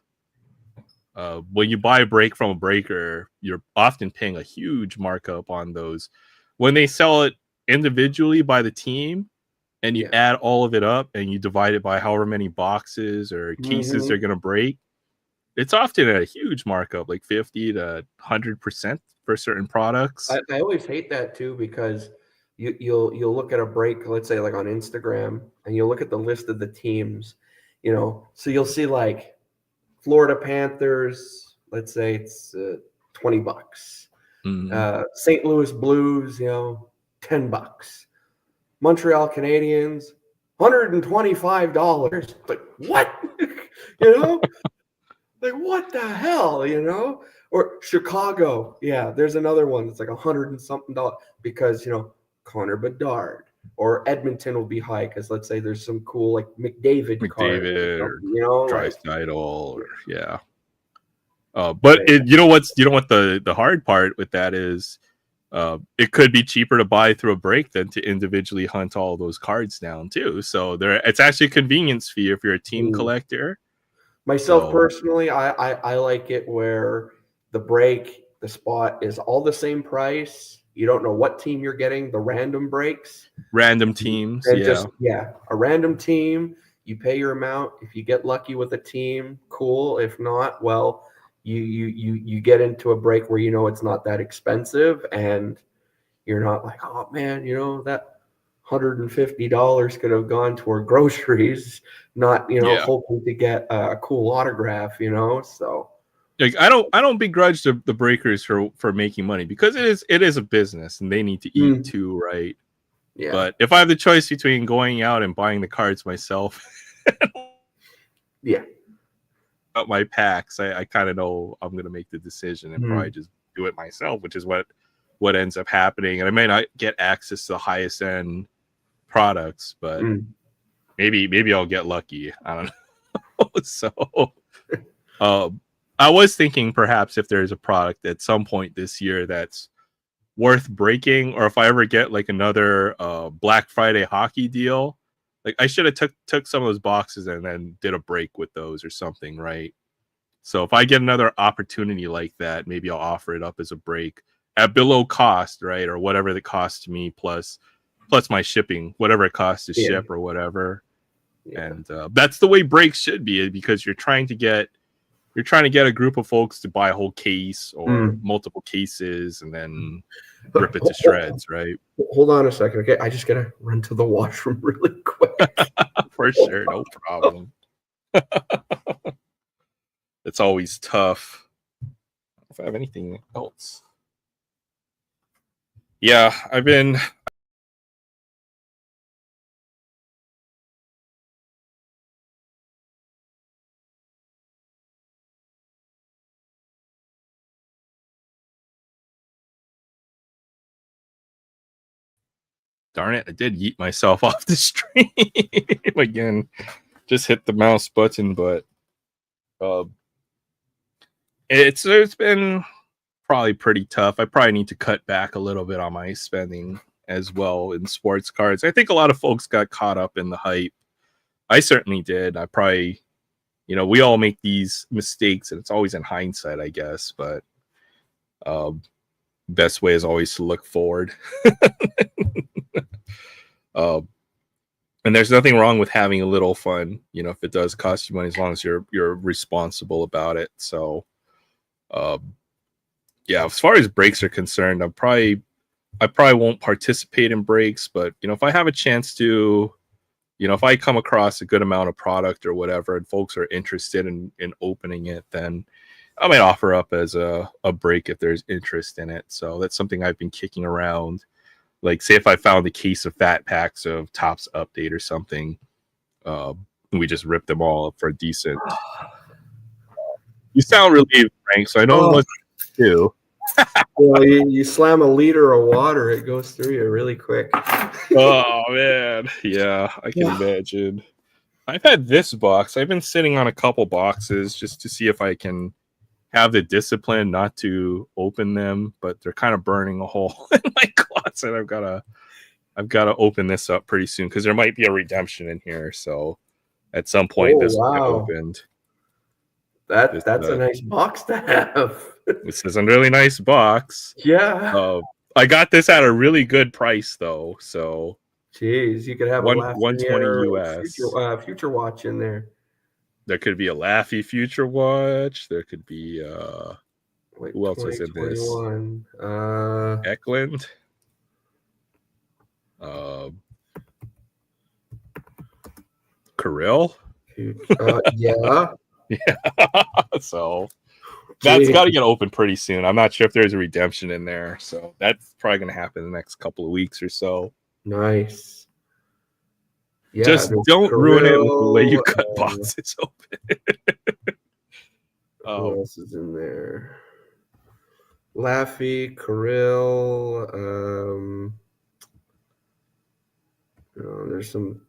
When you buy a break from a breaker, you're often paying a huge markup on those. When they sell it individually by the team, and you add all of it up and you divide it by however many boxes or cases they're going to break, it's often at a huge markup, like 50 to 100% for certain products. I always hate that too, because you'll look at a break, let's say like on Instagram, and you'll look at the list of the teams, so you'll see like Florida Panthers, let's say it's $20. St. Louis Blues, $10. Montreal Canadiens, $125. Like, what? Like, what the hell, Or Chicago, there's another one that's like $100 and something because Connor Bedard. Or Edmonton will be high because let's say there's some cool like McDavid card, or Drysdale, or yeah. But what the hard part with that is, it could be cheaper to buy through a break than to individually hunt all those cards down too. So it's actually a convenience fee if you're a team collector. Myself personally, I like it where the spot is all the same price. You don't know what team you're getting. The random breaks, random teams, and a random team. You pay your amount. If you get lucky with a team, cool. If not, well, you get into a break where it's not that expensive, and you're not like, oh man, that $150 could have gone toward groceries, not hoping to get a cool autograph, so. Like, I don't begrudge the breakers for making money, because it is a business and they need to eat too, right? Yeah. But if I have the choice between going out and buying the cards myself, out my packs, I kind of know I'm gonna make the decision and probably just do it myself, which is what ends up happening. And I may not get access to the highest end products, but maybe I'll get lucky. I don't know. So I was thinking perhaps if there's a product at some point this year that's worth breaking, or if I ever get like another Black Friday hockey deal, like I should have took some of those boxes and then did a break with those or something, right? So if I get another opportunity like that, maybe I'll offer it up as a break at below cost, right? Or whatever the cost to me plus my shipping, whatever it costs to ship or whatever. And that's the way breaks should be, because you're trying to get a group of folks to buy a whole case or multiple cases and then rip it to shreds, right? Hold on a second, okay? I just gotta run to the washroom really quick. For sure, no problem. It's always tough. If I have anything else. Yeah, I've been... Darn it, I did yeet myself off the stream again. Just hit the mouse button, but it's been probably pretty tough. I probably need to cut back a little bit on my spending as well in sports cards. I think a lot of folks got caught up in the hype. I certainly did. I probably you know, we all make these mistakes, and it's always in hindsight, I guess. But best way is always to look forward. And there's nothing wrong with having a little fun, you know, if it does cost you money, as long as you're responsible about it. So, yeah, as far as breaks are concerned, I probably won't participate in breaks, but you know, if I have a chance to, you know, if I come across a good amount of product or whatever, and folks are interested in opening it, then I might offer up as a break if there's interest in it. So that's something I've been kicking around. Like, say if I found a case of fat packs of Topps Update or something, we just rip them all up for a decent. You sound relieved, Frank, so I know what to do. Well, you slam a liter of water, it goes through you really quick. Oh man, yeah, I can imagine. I've had this box. I've been sitting on a couple boxes just to see if I can have the discipline not to open them, but they're kind of burning a hole in my closet. I've got to open this up pretty soon because there might be a redemption in here. So at some point, this will get opened. That's a nice box to have. This is a really nice box. Yeah. I got this at a really good price though. So, jeez, you could have a 120 US future watch in there. There could be a Laffy Future Watch. There could be who else is in this? Eklund. Kirill. Yeah. Yeah. So that's got to get open pretty soon. I'm not sure if there's a redemption in there. So that's probably going to happen in the next couple of weeks or so. Nice. Yeah, just don't ruin it with the way you cut boxes open. Who else is in there? Laffy, Kirill. There's some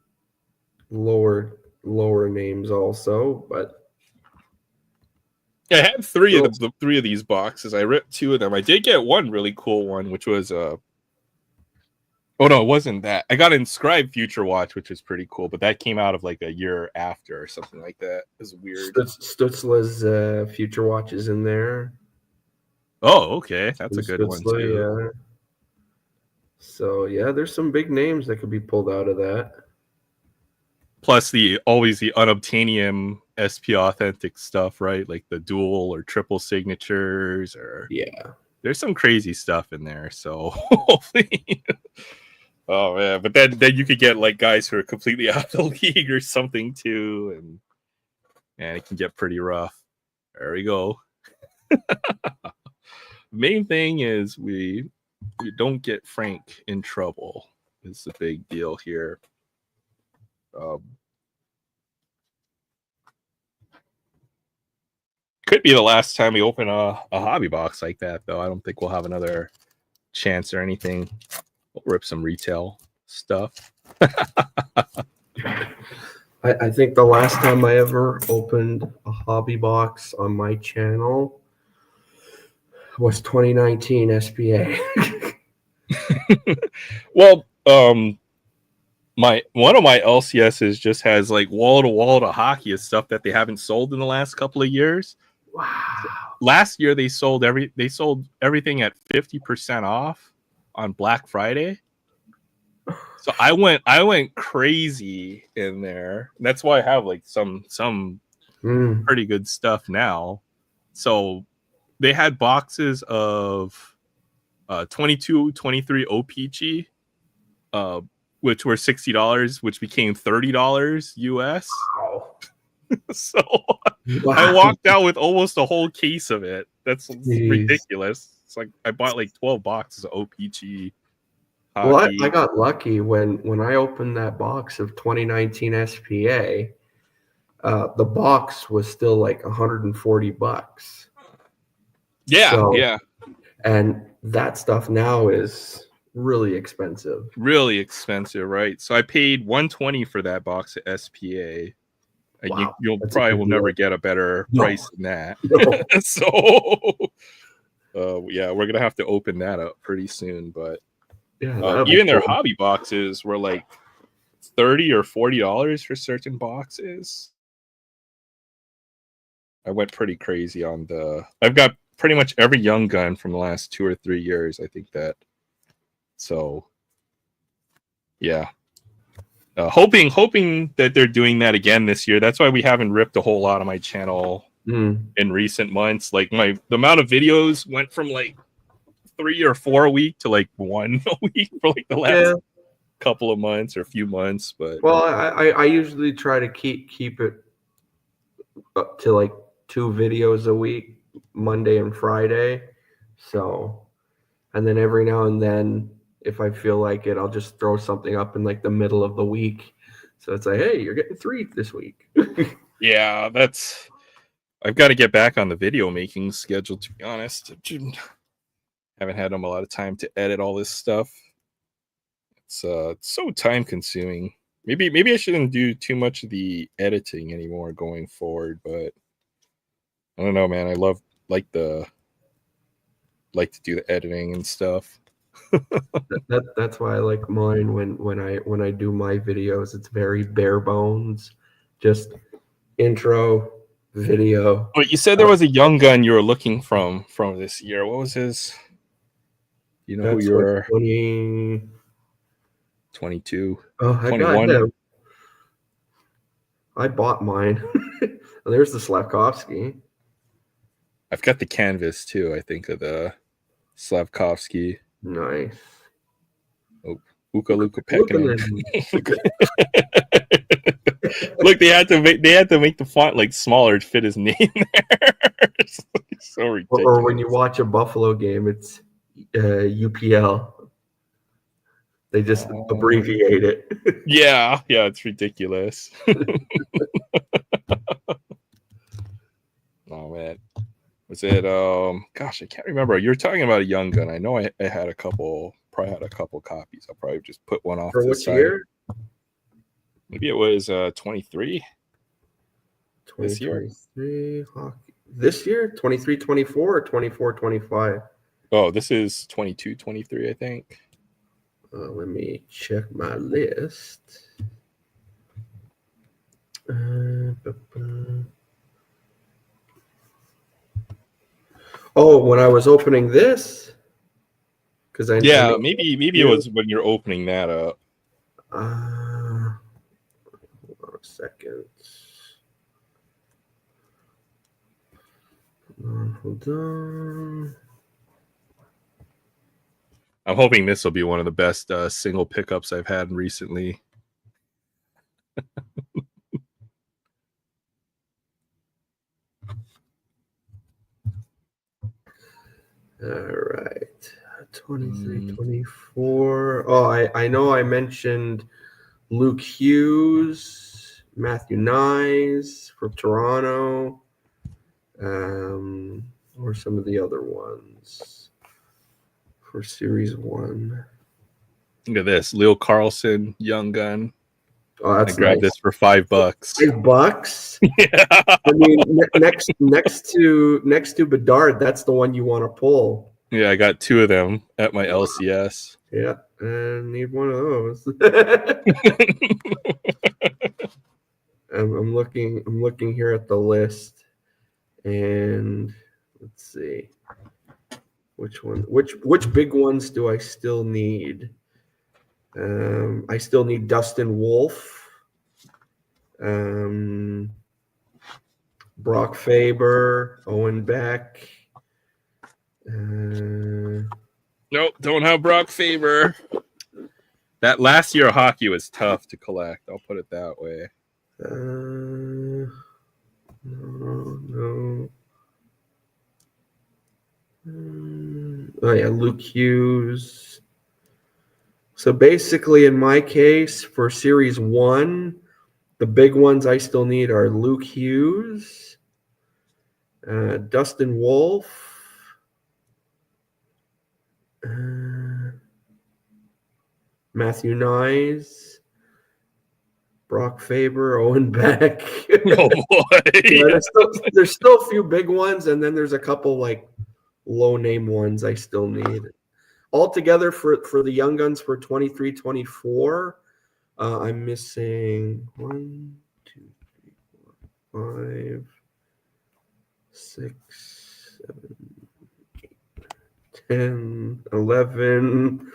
lower names also, but I had three of these boxes. I ripped two of them. I did get one really cool one, which was oh no, it wasn't that. I got Inscribed Future Watch, which was pretty cool, but that came out of like a year after or something like that. It was weird. Stutzla's Future Watch is in there. Oh, okay. That's a good one too. Yeah. So yeah, there's some big names that could be pulled out of that. Plus always the unobtainium SP authentic stuff, right? Like the dual or triple signatures, or there's some crazy stuff in there. So hopefully. Oh man, but then you could get like guys who are completely out of the league or something too, and it can get pretty rough. There we go. Main thing is we don't get Frank in trouble. Is the big deal here. Could be the last time we open a hobby box like that, though. I don't think we'll have another chance or anything. We'll rip some retail stuff. I think the last time I ever opened a hobby box on my channel was 2019 SPA. Well, one of my LCSs just has like wall to hockey of stuff that they haven't sold in the last couple of years. Wow. Last year they sold everything at 50% off on Black Friday. So I went crazy in there. And that's why I have like some pretty good stuff now. So they had boxes of 22, 23 OPG, which were $60, which became $30 US. Wow. So I walked out with almost a whole case of it. That's ridiculous. It's like I bought like 12 boxes of OPG. Well, I got lucky when I opened that box of 2019 SPA. The box was still like $140. Yeah. And that stuff now is really expensive. Really expensive, right? So I paid $120 for that box of SPA. Wow, you'll probably will never get a better price than that. No. So yeah, we're gonna have to open that up pretty soon. But even their hobby boxes were like $30 or $40 for certain boxes. I went pretty crazy on the. I've got pretty much every Young Gun from the last 2 or 3 years. I think that. So, yeah. Hoping that they're doing that again this year. That's why we haven't ripped a whole lot of my channel in recent months. Like the amount of videos went from like 3 or 4 a week to like 1 a week for like the last couple of months or a few months. But well, I usually try to keep it up to like 2 videos a week, Monday and Friday. So, and then every now and then, if I feel like it, I'll just throw something up in like the middle of the week. So it's like, hey, you're getting 3 this week. yeah, I've got to get back on the video making schedule, to be honest. Haven't had a lot of time to edit all this stuff. It's so time consuming. Maybe I shouldn't do too much of the editing anymore going forward, but I don't know, man. I like to do the editing and stuff. That's why I like mine. When I do my videos, it's very bare bones, just intro, video. But you said there was a Young Gun you were looking from this year. What was his? You know who you're? 22. Oh, I 21. got him. I bought mine. There's the Slavkovsky. I've got the canvas too. I think of the Slavkovsky. Nice. Oh, Uka Luka Pekkanen. Look, they had to make the font like smaller to fit his name there. It's so ridiculous. Or when you watch a Buffalo game, it's UPL. They just abbreviate it. Yeah, it's ridiculous. Oh man, was it? Gosh, I can't remember. You were talking about a Young Gun. I know I had a couple. Probably had a couple copies. I'll probably just put one off. For to which the side. year? Maybe it was 23. This year? 2023 hockey. This year? 23-24 or 24-25? Oh, this is 22-23, I think. Let me check my list. Oh, when I was opening this, because maybe it was when you're opening that up. Hold on a second. Hold on. I'm hoping this will be one of the best single pickups I've had recently. All right. 23-24. Oh, I know I mentioned Luke Hughes, Matthew Nyes from Toronto, or some of the other ones for Series 1. Look at this, Leo Carlson, Young Gun. Oh, that's I grabbed nice. this for $5. $5? Yeah. I mean, next to Bedard, that's the one you want to pull. Yeah, I got 2 of them at my LCS. Yeah, I need one of those. I'm looking here at the list, and let's see which big ones do I still need. I still need Dustin Wolf, Brock Faber, Owen Beck. Nope, don't have Brock Faber. That last year of hockey was tough to collect. I'll put it that way. No. Oh yeah, Luke Hughes. So basically, in my case, for Series 1, the big ones I still need are Luke Hughes, Dustin Wolf, Matthew Nyes, Brock Faber, Owen Beck. Oh boy. Yeah, there's still a few big ones, and then there's a couple like low name ones I still need. Altogether for the Young Guns for 23-24, I'm missing 1, 2, 3, 4, 5, 6, 7, 8, 10, 11.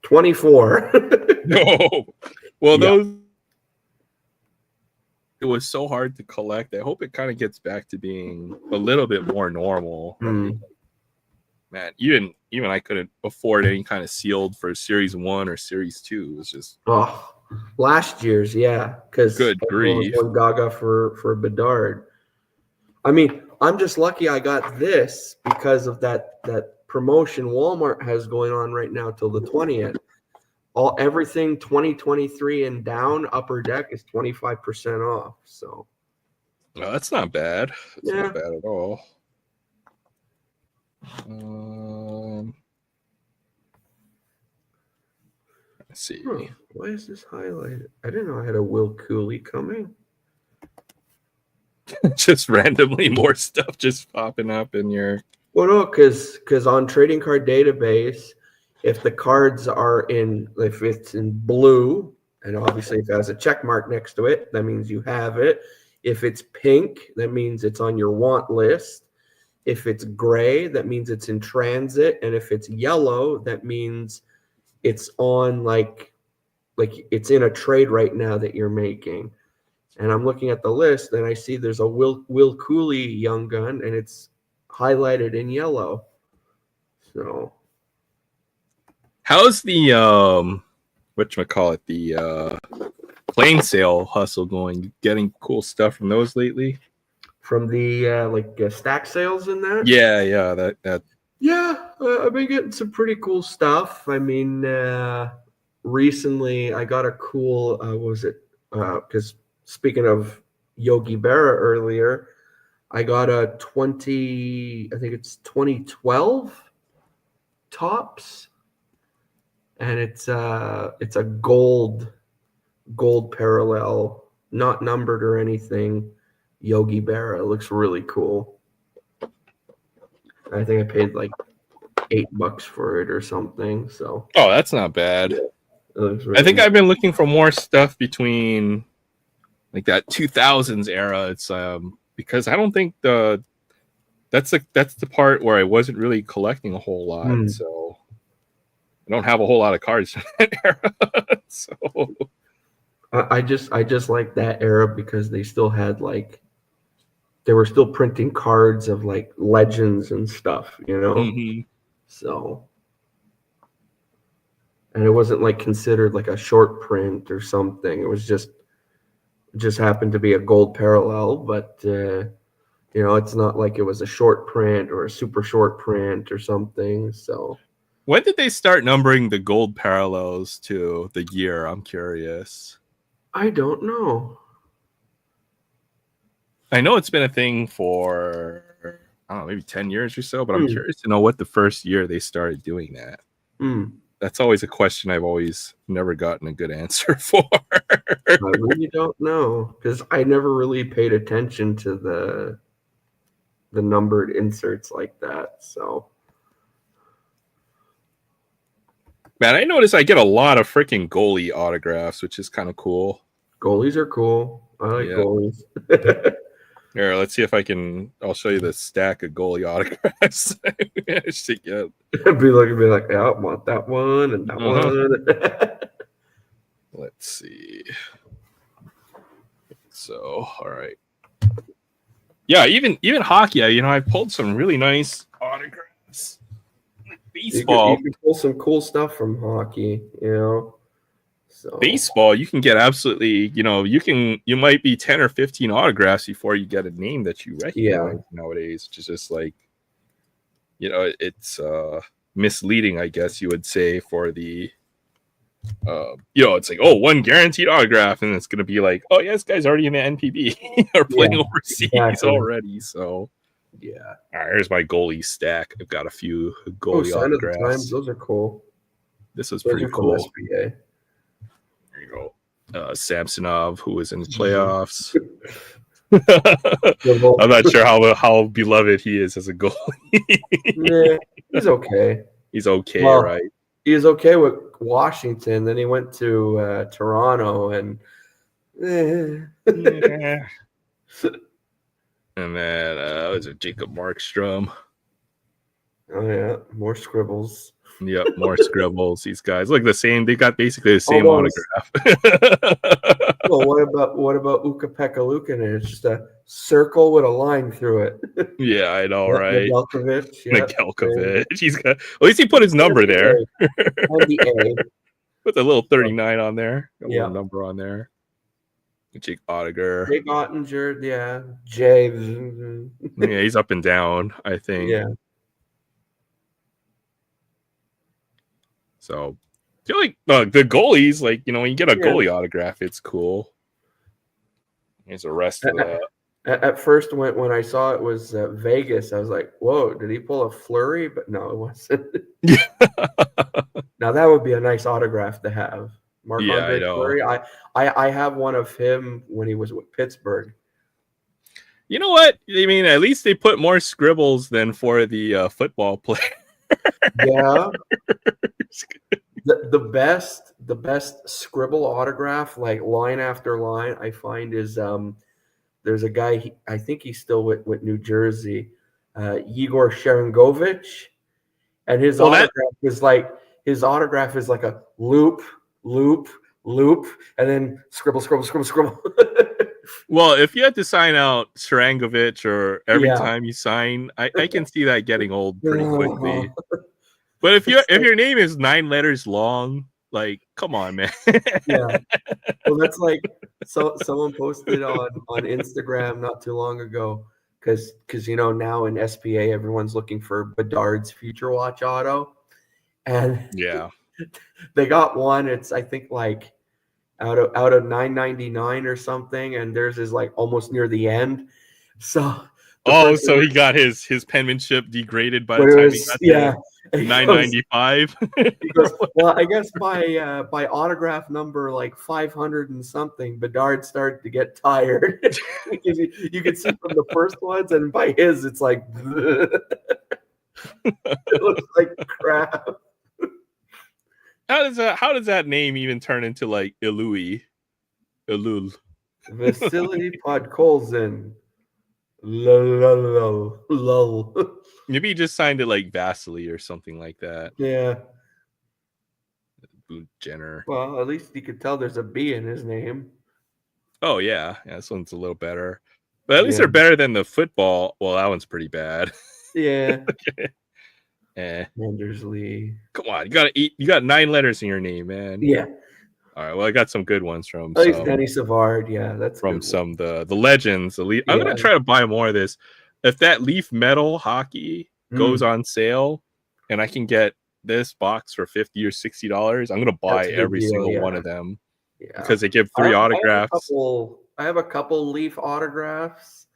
24. No. Well, Yeah. those. It was so hard to collect. I hope it kind of gets back to being a little bit more normal. Hmm. Man, even I couldn't afford any kind of sealed for Series 1 or Series 2. It was just Oh, last year's, yeah, because Good everyone was grief. going gaga for Bedard. I mean, I'm just lucky I got this because of that promotion Walmart has going on right now till the 20th. Everything 2023 and down upper deck is 25% off. So no, that's not bad. That's Yeah. not bad at all. Let's see. huh, why is this highlighted? I didn't know I had a Will Cooley coming. Just randomly more stuff just popping up in your. Well, no, because on trading card database, if the cards are if it's in blue, and obviously if it has a check mark next to it, that means you have it. If it's pink, that means it's on your want list. If it's gray, that means it's in transit, and if it's yellow, that means it's on like it's in a trade right now that you're making. And I'm looking at the list, and I see there's a Will Cooley young gun, and it's highlighted in yellow. So How's the whatchamacallit, the plane sale hustle going? Getting cool stuff from those lately? from the stack sales in that, Yeah, that yeah, I've been getting some pretty cool stuff. I mean, recently I got a cool what was it? Because speaking of Yogi Berra earlier, I got a 2012 tops, and it's a gold parallel, not numbered or anything. Yogi Berra. It looks really cool. I think I paid like $8 for it or something. So Oh, that's not bad. it looks really I think nice. I've been looking for more stuff between like that 2000s era. It's because I don't think that's the part where I wasn't really collecting a whole lot. So I don't have a whole lot of cards from that era. So I just like that era because they still had they were still printing cards of like legends and stuff, mhm. So, and it wasn't like considered like a short print or something. It was just happened to be a gold parallel, but it's not like it was a short print or a super short print or something. So When did they start numbering the gold parallels to the year? I'm curious. I don't know. I know it's been a thing for, I don't know, maybe 10 years or so, but I'm Hmm. curious to know what the first year they started doing that. That's always a question I've always never gotten a good answer for. I really don't know because I never really paid attention to the numbered inserts like that. So Man, I notice I get a lot of freaking goalie autographs, which is kind of cool. goalies are cool. I like Yeah. goalies. Here, let's see if I'll show you the stack of goalie autographs. Yeah. be like, yeah, I want that one and that one. Let's see. So, all right. Yeah, even hockey, I pulled some really nice autographs. Like baseball. You can pull some cool stuff from hockey, So Baseball, you can get absolutely, you might be 10 or 15 autographs before you get a name that you recognize nowadays, which is just like, it's misleading, I guess you would say, for the it's like, oh, one guaranteed autograph, and it's gonna be like, oh yeah, this guy's already in the NPB or playing overseas already. So yeah. All right, here's my goalie stack. I've got a few Oh, goalie Sign of the autographs. Times. Those are cool. This was Those pretty are from cool. SBA. There you go. Samsonov, who was in the playoffs. I'm not sure how beloved he is as a goalie. Yeah, he's okay. He's okay, Well, right? he was okay with Washington. Then he went to Toronto, and Yeah. And then was it Jacob Markstrom? oh yeah, more scribbles. Yep, more scribbles. These guys look the same. They got basically the same Almost. autograph. Well, what about Ukko-Pekka Luukkonen? It's just a circle with a line through it. Yeah, I know, right? Nedeljkovic, yeah. Nedeljkovic. He's got. At least he put his number there. And the A. Put the little 39 on there. Got a Yeah. little number on there. Jake Ottinger. Jake Ottinger, yeah. Jay. Yeah, he's up and down, I think. Yeah. So I feel like the goalies, like, you know, when you get a Yeah. goalie autograph, it's cool. There's the rest of that. At first, when I saw it was Vegas, I was like, "Whoa, did he pull a Flurry?" But no, it wasn't. Now that would be a nice autograph to have. Marc-Andre I know. Fleury. I have one of him when he was with Pittsburgh. You know what? I mean, at least they put more scribbles than for the football player. Yeah. The best scribble autograph, like line after line, I find is there's a guy, I think he's still with New Jersey, Igor Sharangovich, and his autograph is like a loop, and then scribble. Well, if you had to sign out Sharangovich or every time you sign, I can see that getting old pretty quickly. But if your name is 9 letters long, like, come on, man. Yeah. Well, that's like someone posted on Instagram not too long ago, because you know, now in SPA everyone's looking for Bedard's Future Watch auto, and yeah, they got one. It's, I think, like out of $9.99 or something, and theirs is like almost near the end. So so he got his penmanship degraded by the time he got there. $9.95. He goes, well, I guess by autograph number like 500 and something, Bedard started to get tired. You can see from the first ones, and by his, it's like it looks like crap. How does that name even turn into like Ilui? Ilul. Vasily Podkolzin. Lol. Maybe he just signed it like Vasily or something like that. Yeah. Boot Jenner. Well, at least you could tell there's a B in his name. Oh yeah, this one's a little better. But at least they're better than the football. Well, that one's pretty bad. Yeah. Mandersley. Come on, you got 9 letters in your name, man. Yeah. All right. Well, I got some good ones from at least Denny Savard. Yeah, that's from some the legends. I'm gonna try to buy more of this. If that Leaf Metal hockey goes on sale, and I can get this box for $50 or $60, I'm gonna buy every single one of them. Yeah. Because they give 3 autographs. I have a couple Leaf autographs.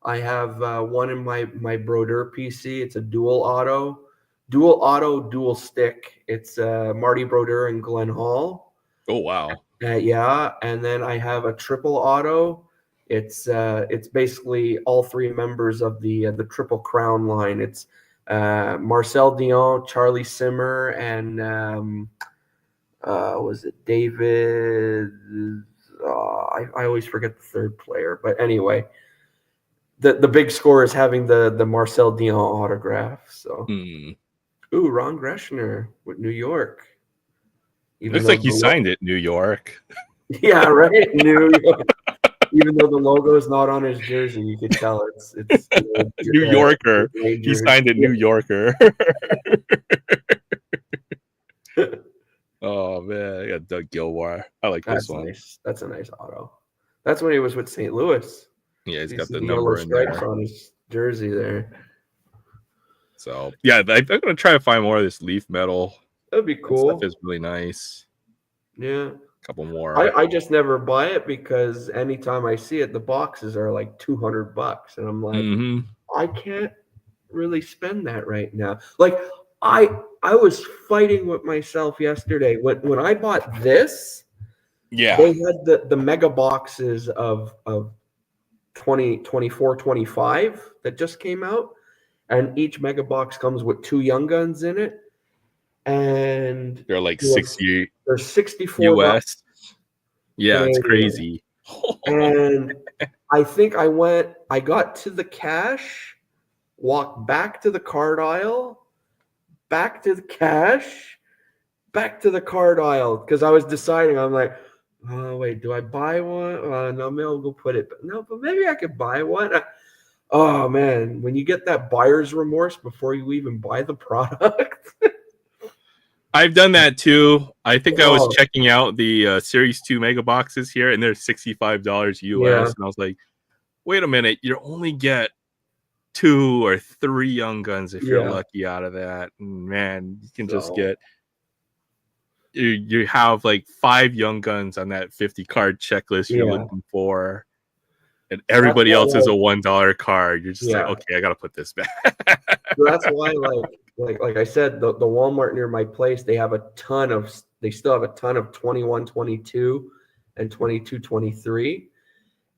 I have one in my Brodeur PC. It's a dual stick. It's Marty Brodeur and Glenn Hall. Oh wow! Yeah, and then I have a triple auto. It's basically all 3 members of the Triple Crown line. It's Marcel Dion, Charlie Simmer, and was it David? I always forget the third player, but anyway, the big score is having the Marcel Dion autograph. So, ooh, Ron Greschner with New York. Looks like he signed it, New York. Yeah, right, New York. Even though the logo is not on his jersey, you can tell it's New Yorker. He signed it, New Yorker. Oh man, I got Doug Gilmour. I like this one. Nice. That's a nice auto. That's when he was with St. Louis. Yeah, he's got the number in there on his jersey there. So yeah, I'm gonna try to find more of this Leaf Metal. That'd be cool. That stuff is really nice. Yeah. A couple more. I just never buy it because anytime I see it, the boxes are like $200, and I'm like, I can't really spend that right now. Like I was fighting with myself yesterday when I bought this. Yeah, they had the mega boxes of 24, 25 that just came out, and each mega box comes with 2 Young Guns in it. and They're like it was- 60 they're 64 bucks US. Yeah, it's Canadian. crazy. And I think I got to the cash, walked back to the card aisle, back to the cash, back to the card aisle, because I was deciding. I'm like, oh wait, do I buy one? No, maybe I'll go put it. No, but maybe I could buy one. Oh man, when you get that buyer's remorse before you even buy the product. I've done that too. I think I was Oh. checking out the Series 2 mega boxes here, and they're $65 US. Yeah. And I was like, wait a minute, you only get 2 or 3 Young Guns if you're Yeah. lucky out of that. And man, you can just So- get you have like 5 Young Guns on that 50 card checklist you're Yeah. looking for, and everybody why, else is a like- $1 card. You're just like, Yeah. okay, I gotta put this back. So that's why, like I said, the Walmart near my place, they still have a ton of 21, 22 and 22, 23.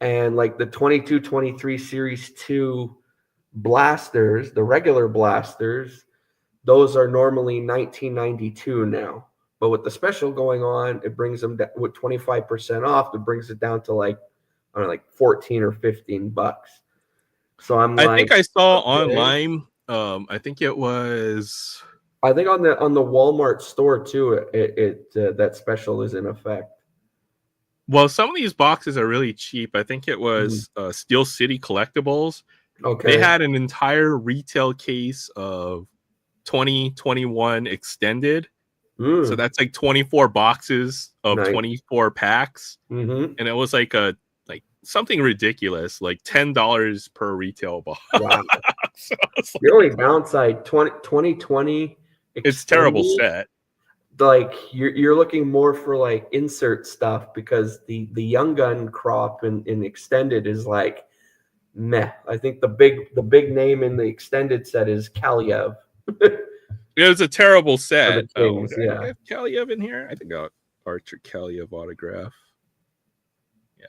And like the 22, 23 Series 2 blasters, the regular blasters, those are normally $19.92 now. But with the special going on, it brings them down with 25% off. It brings it down to like 14 or 15 bucks. So I'm like, I think I saw okay. online. I think it was. I think on the Walmart store too, it that special is in effect. Well, some of these boxes are really cheap. I think it was Steel City Collectibles. Okay. They had an entire retail case of 2021 extended. So that's like 24 boxes of Nice. 24 packs. Mm-hmm. And it was like something ridiculous, like $10 per retail box. Wow. So it's like, The only downside, 2020. it's terrible extended, set. Like you're looking more for like insert stuff, because the Young Gun crop in extended is like meh. I think the big name in the extended set is Kaliev. It was a terrible set. Kings, Did I yeah. have Kaliev in here? I think I got Archer Kaliev autograph. Yeah.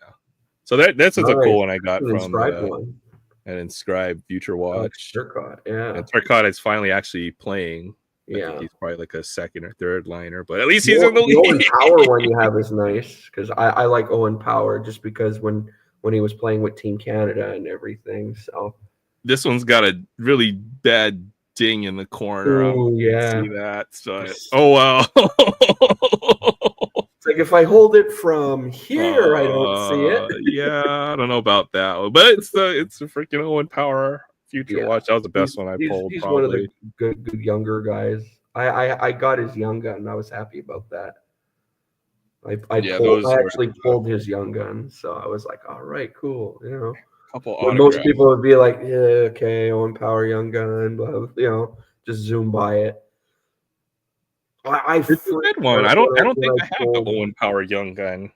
So that's a Nice. cool one I got An from inscribed one. an inscribed Future Watch. Turcotte, yeah. And Turcotte is finally actually playing. I Yeah. think he's probably like a second or third liner, but at least he's in the The Owen league. Power one you have is nice, because I like Owen Power just because when he was playing with Team Canada and everything. So This one's got a really bad ding in the corner. Ooh, yeah. See that? So, oh wow. It's like if I hold it from here, I don't see it. Yeah, I don't know about that one, but it's a freaking Owen Power Future Yeah. Watch. That was the best one I pulled. He's probably. one of the good younger guys. I got his Young Gun. I was happy about that. I actually pulled his Young Gun, so I was like, all right, cool. You know, couple when most people would be like, yeah, okay, Owen Power Young Gun, blah, you know, just zoom by it. It's a good one. I don't think I have the Owen Power Young Gun.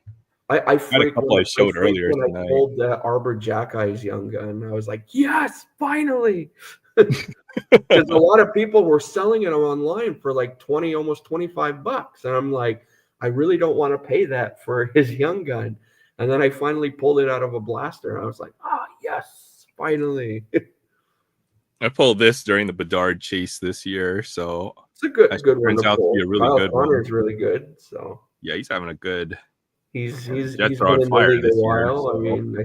I had a couple I showed earlier when tonight. I pulled the Arbor Jackeyes Young Gun. I was like, yes, finally. Because a lot of people were selling it online for like 20, almost 25 bucks. And I'm like, I really don't want to pay that for his Young Gun. And then I finally pulled it out of a blaster. I was like, yes, finally. I pulled this during the Bedard chase this year, so it's a good one. Turns out to be a really Kyle good one. Connor's really good. So yeah, he's having a good. He's Jets been are on in the fire league a this year, while. so. I mean,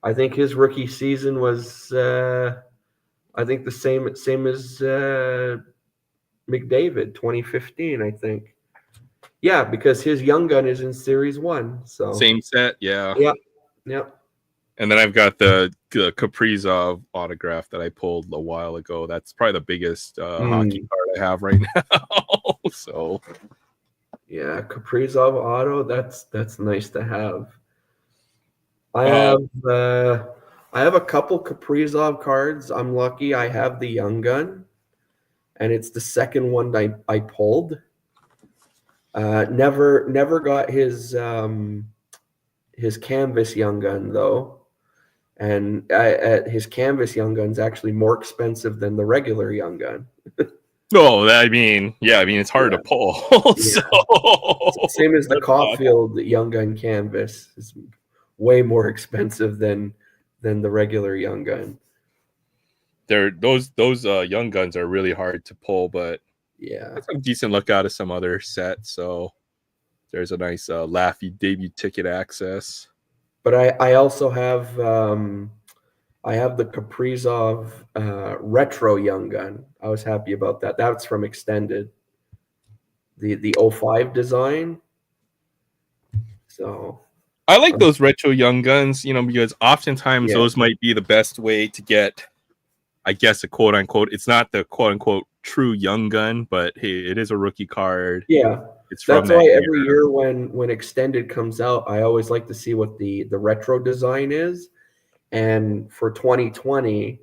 I think his rookie season was I think the same as McDavid 2015, I think. Yeah, because his Young Gun is in Series 1. So Same set, yeah. Yep. And then I've got the Kaprizov autograph that I pulled a while ago. That's probably the biggest hockey card I have right now. So yeah, Kaprizov auto, that's nice to have. I have a couple Kaprizov cards. I'm lucky I have the Young Gun, and it's the second one I pulled. Never got his canvas Young Gun though, and his canvas Young Gun's actually more expensive than the regular Young Gun. no, I mean it's hard to pull. So Same as the Caulfield Young Gun canvas is way more expensive than the regular Young Gun. those Young Guns are really hard to pull, but Yeah. Some decent look out of some other sets. So there's a nice Laffy debut ticket access. But I also have I have the Kaprizov retro Young Gun. I was happy about that. That's from Extended. The 05 design. So I like those retro Young Guns, because oftentimes Yeah. those might be the best way to get, I guess, a quote unquote. It's not the quote unquote true Young Gun, but hey, it is a rookie card. yeah. It's from That's that why year. every year when Extended comes out, I always like to see what the retro design is. And for 2020,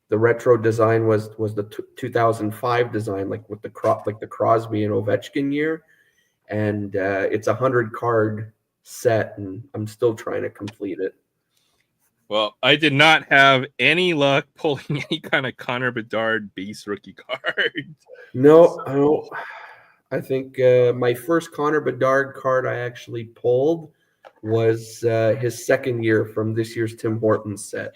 the retro design was the 2005 design, like with the Crosby and Ovechkin year, and it's a 100 card set, and I'm still trying to complete it. Well, I did not have any luck pulling any kind of Connor Bedard base rookie card. No, I don't. I think my first Connor Bedard card I actually pulled was his second year from this year's Tim Hortons set.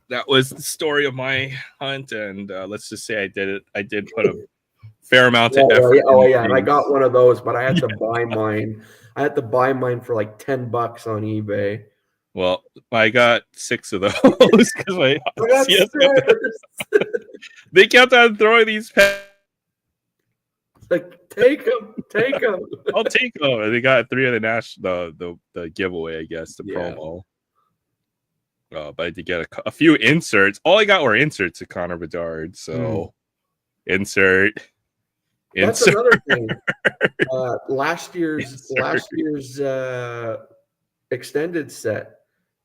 That was the story of my hunt, and let's just say I did it. I did put a fair amount of effort. And I got one of those, but I had to buy mine. I had to buy mine for like $10 on eBay. Well, I got 6 of those because they kept on throwing these packs. Like, take them. I'll take them. They got 3 of the giveaway, I guess, the promo. But I did get a few inserts. All I got were inserts of Connor Bedard. So insert. That's another thing. Last year's extended set.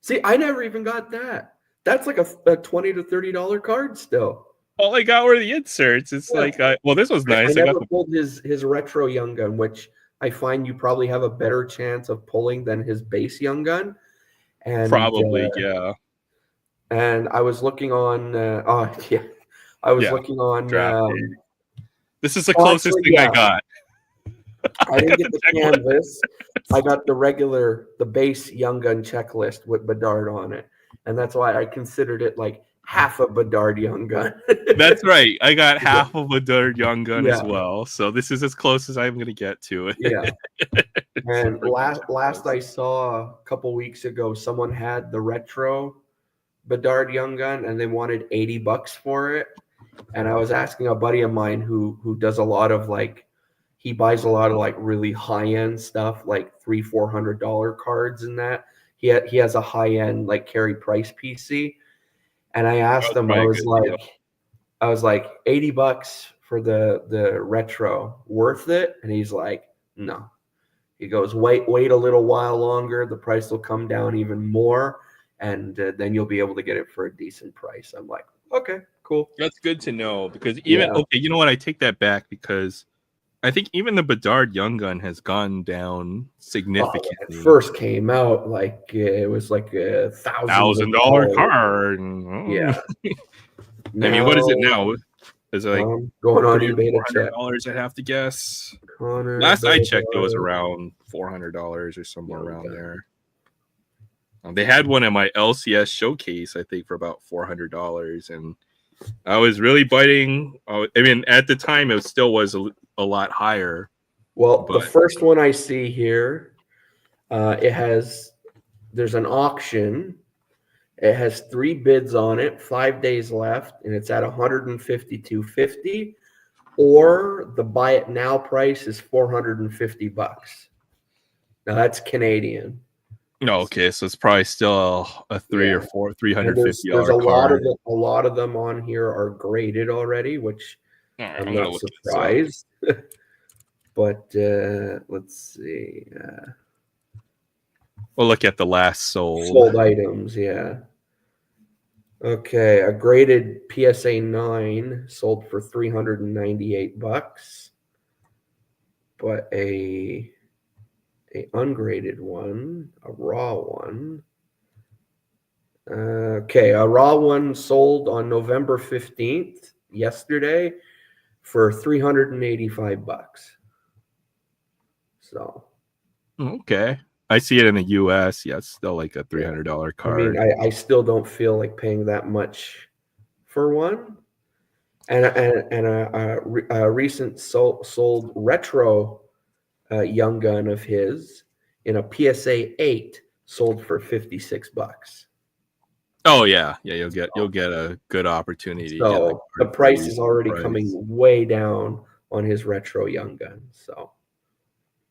See, I never even got that. That's like a $20 to $30 card still. All I got were the inserts. It's like, this was nice. I never pulled his retro Young Gun, which I find you probably have a better chance of pulling than his base Young Gun. And probably, yeah. And I was looking on. Looking on. This is the closest thing I got. I didn't get the canvas. I got the base Young Gun checklist with Bedard on it, and that's why I considered it like half a Bedard Young Gun. That's right. I got half of a Bedard Young Gun as well. So this is as close as I'm going to get to it. Yeah. And last I saw a couple weeks ago, someone had the retro Bedard Young Gun, and they wanted $80 for it. And I was asking a buddy of mine who does a lot of he buys a lot of really high end stuff, like $300-$400 cards and that. He has a high end Carey Price PC, and I asked him, I was like $80 for the retro, worth it? And he's like, no. He goes, wait a little while longer, the price will come down even more, and then you'll be able to get it for a decent price. I'm like, okay, cool. That's good to know, because you know what? I take that back, because I think even the Bedard Young Gun has gone down significantly. When it first came out, it was like a $1,000 card. Yeah. I mean, what is it now? Is it going on eBay to check? $400, I'd have to guess. Connor Last I checked, it was around $400 or somewhere around there. They had one at my LCS showcase, I think, for about $400, and I was really biting. I mean, at the time, it still was a lot higher. Well, the first one I see here, there's an auction. It has 3 bids on it, 5 days left, and it's at $152.50. Or the buy it now price is $450. Now that's Canadian. No, okay, so it's probably still a $350 There's card. A lot of them on here are graded already, which I'm not surprised. But let's see. We'll look at the last sold items. Yeah. Okay, a graded PSA 9 sold for $398, but a ungraded one, a raw one. Okay, a raw one sold on November 15th, yesterday, for $385. So. Okay. I see it in the US. Yeah, it's still like a $300 card. I mean, I still don't feel like paying that much for one. and a recent sold retro Young Gun of his in a PSA 8 sold for $56. Oh yeah, you'll get a good opportunity to get like So the cards for a price is reasonable already price. coming way down on his retro Young Gun. So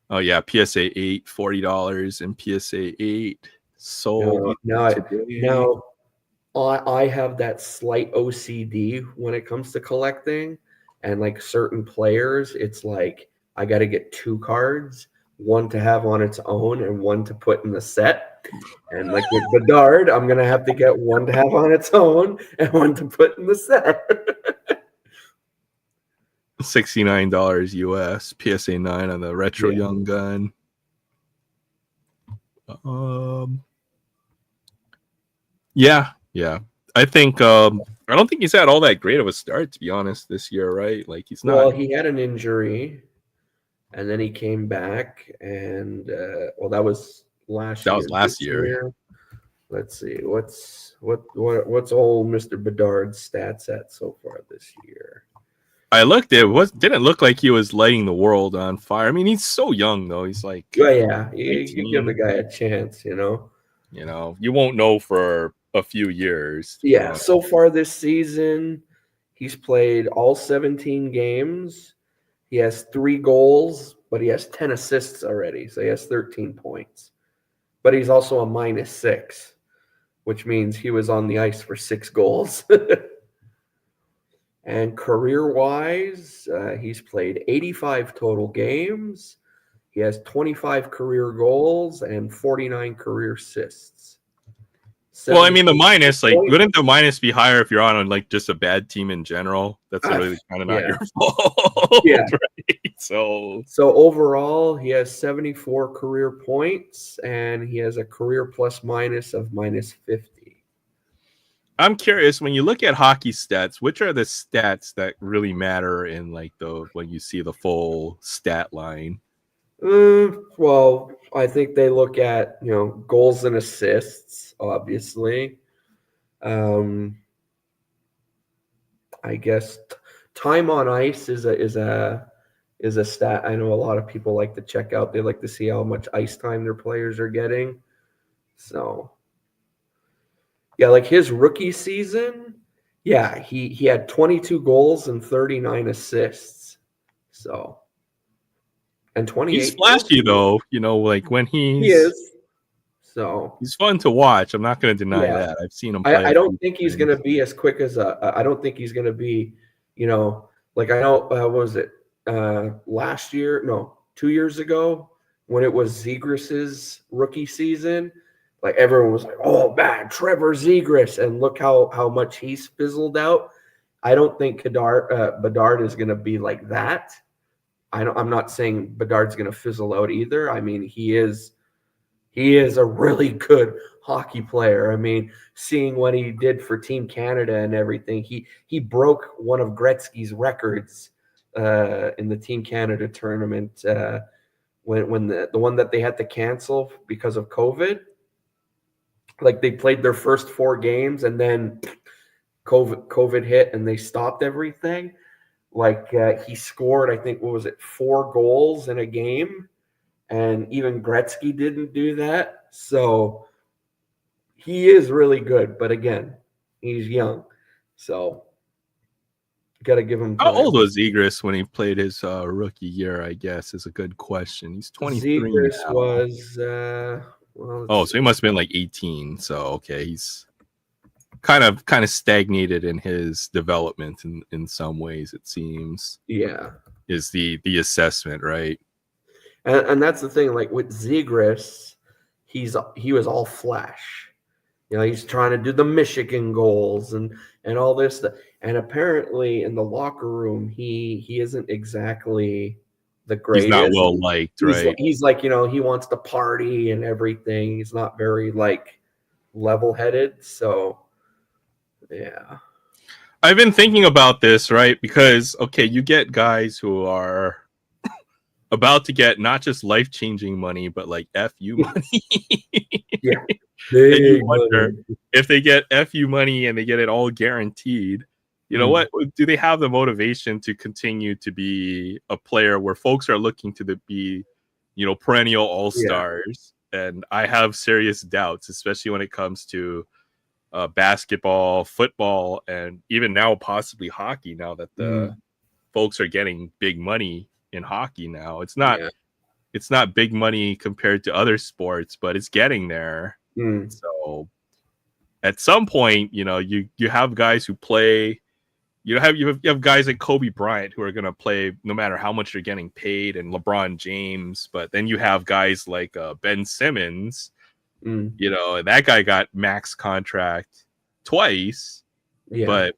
Oh yeah, PSA 8 $40 and PSA 8 sold today. now I have that slight OCD when it comes to collecting, and like certain players, it's like I got to get two cards, one to have on its own and one to put in the set. And like with Bedard, I'm gonna have to get one to have on its own and one to put in the set. $69 US, PSA 9 on the retro Yeah. Young Gun. Yeah. I think I don't think he's had all that great of a start, to be honest, this year, right? Like he's not. Well, he had an injury, and then he came back, and that was last year. That was last This year. Let's see, what's old Mr. Bedard's stats at so far this year? I looked. Didn't look like he was lighting the world on fire. I mean, he's so young though. He's like, Yeah, you give the guy a chance, You know, you won't know for a few years. Yeah, so far this season, he's played all 17 games. He has 3 goals, but he has 10 assists already, so he has 13 points. But he's also a -6, which means he was on the ice for 6 goals. And career-wise, he's played 85 total games. He has 25 career goals and 49 career assists. Well, I mean, the minus, like, wouldn't the minus be higher if you're on like just a bad team in general? That's really kind of not your fault. Yeah. Right? So overall, he has 74 career points, and he has a career plus minus of -50. I'm curious, when you look at hockey stats, which are the stats that really matter in like when you see the full stat line? Well, I think they look at goals and assists, obviously. I guess time on ice is a stat I know a lot of people like to check out. They like to see how much ice time their players are getting. So yeah, like his rookie season, yeah, he had 22 goals and 39 assists. So, and 28. He's flashy though, like when he is. So he's fun to watch. I'm not going to deny that. I've seen him play. I don't think he's going to be as quick as I don't think he's going to be, like I know what was it last year? No, 2 years ago when it was Zegris's rookie season. Like everyone was like, "Oh man, Trevor Zegras," and look how much he's fizzled out. I don't think Bedard is going to be like that. I'm not saying Bedard's going to fizzle out either. I mean, he is a really good hockey player. I mean, seeing what he did for Team Canada and everything, he broke one of Gretzky's records in the Team Canada tournament when the one that they had to cancel because of COVID. Like they played their first 4 games and then COVID hit and they stopped everything. Like he scored, I think, 4 goals in a game, and even Gretzky didn't do that. So he is really good, but again, he's young, so got to give him time. How old was Zegras when he played his rookie year? I guess is a good question. He's 23 Zegras now. was so he must have been like 18. So okay, he's kind of stagnated in his development in some ways, it seems. Yeah, is the assessment, right? And that's the thing. Like with Zegras, he was all flash. He's trying to do the Michigan goals and all this stuff. And apparently, in the locker room, he isn't exactly the greatest. He's not well liked, right? He's like, he wants to party and everything. He's not very like level-headed. So, yeah. I've been thinking about this, right? Because you get guys who are about to get not just life-changing money, but like FU money. Yeah. And you wonder if they get FU money and they get it all guaranteed, You know what? Do they have the motivation to continue to be a player where folks are looking to be, perennial all-stars? And I have serious doubts, especially when it comes to basketball, football, and even now possibly hockey. Now that the folks are getting big money in hockey now, it's not big money compared to other sports, but it's getting there. So at some point, you have guys who play. You have guys like Kobe Bryant who are going to play no matter how much they're getting paid, and LeBron James. But then you have guys like Ben Simmons. And that guy got max contract twice. But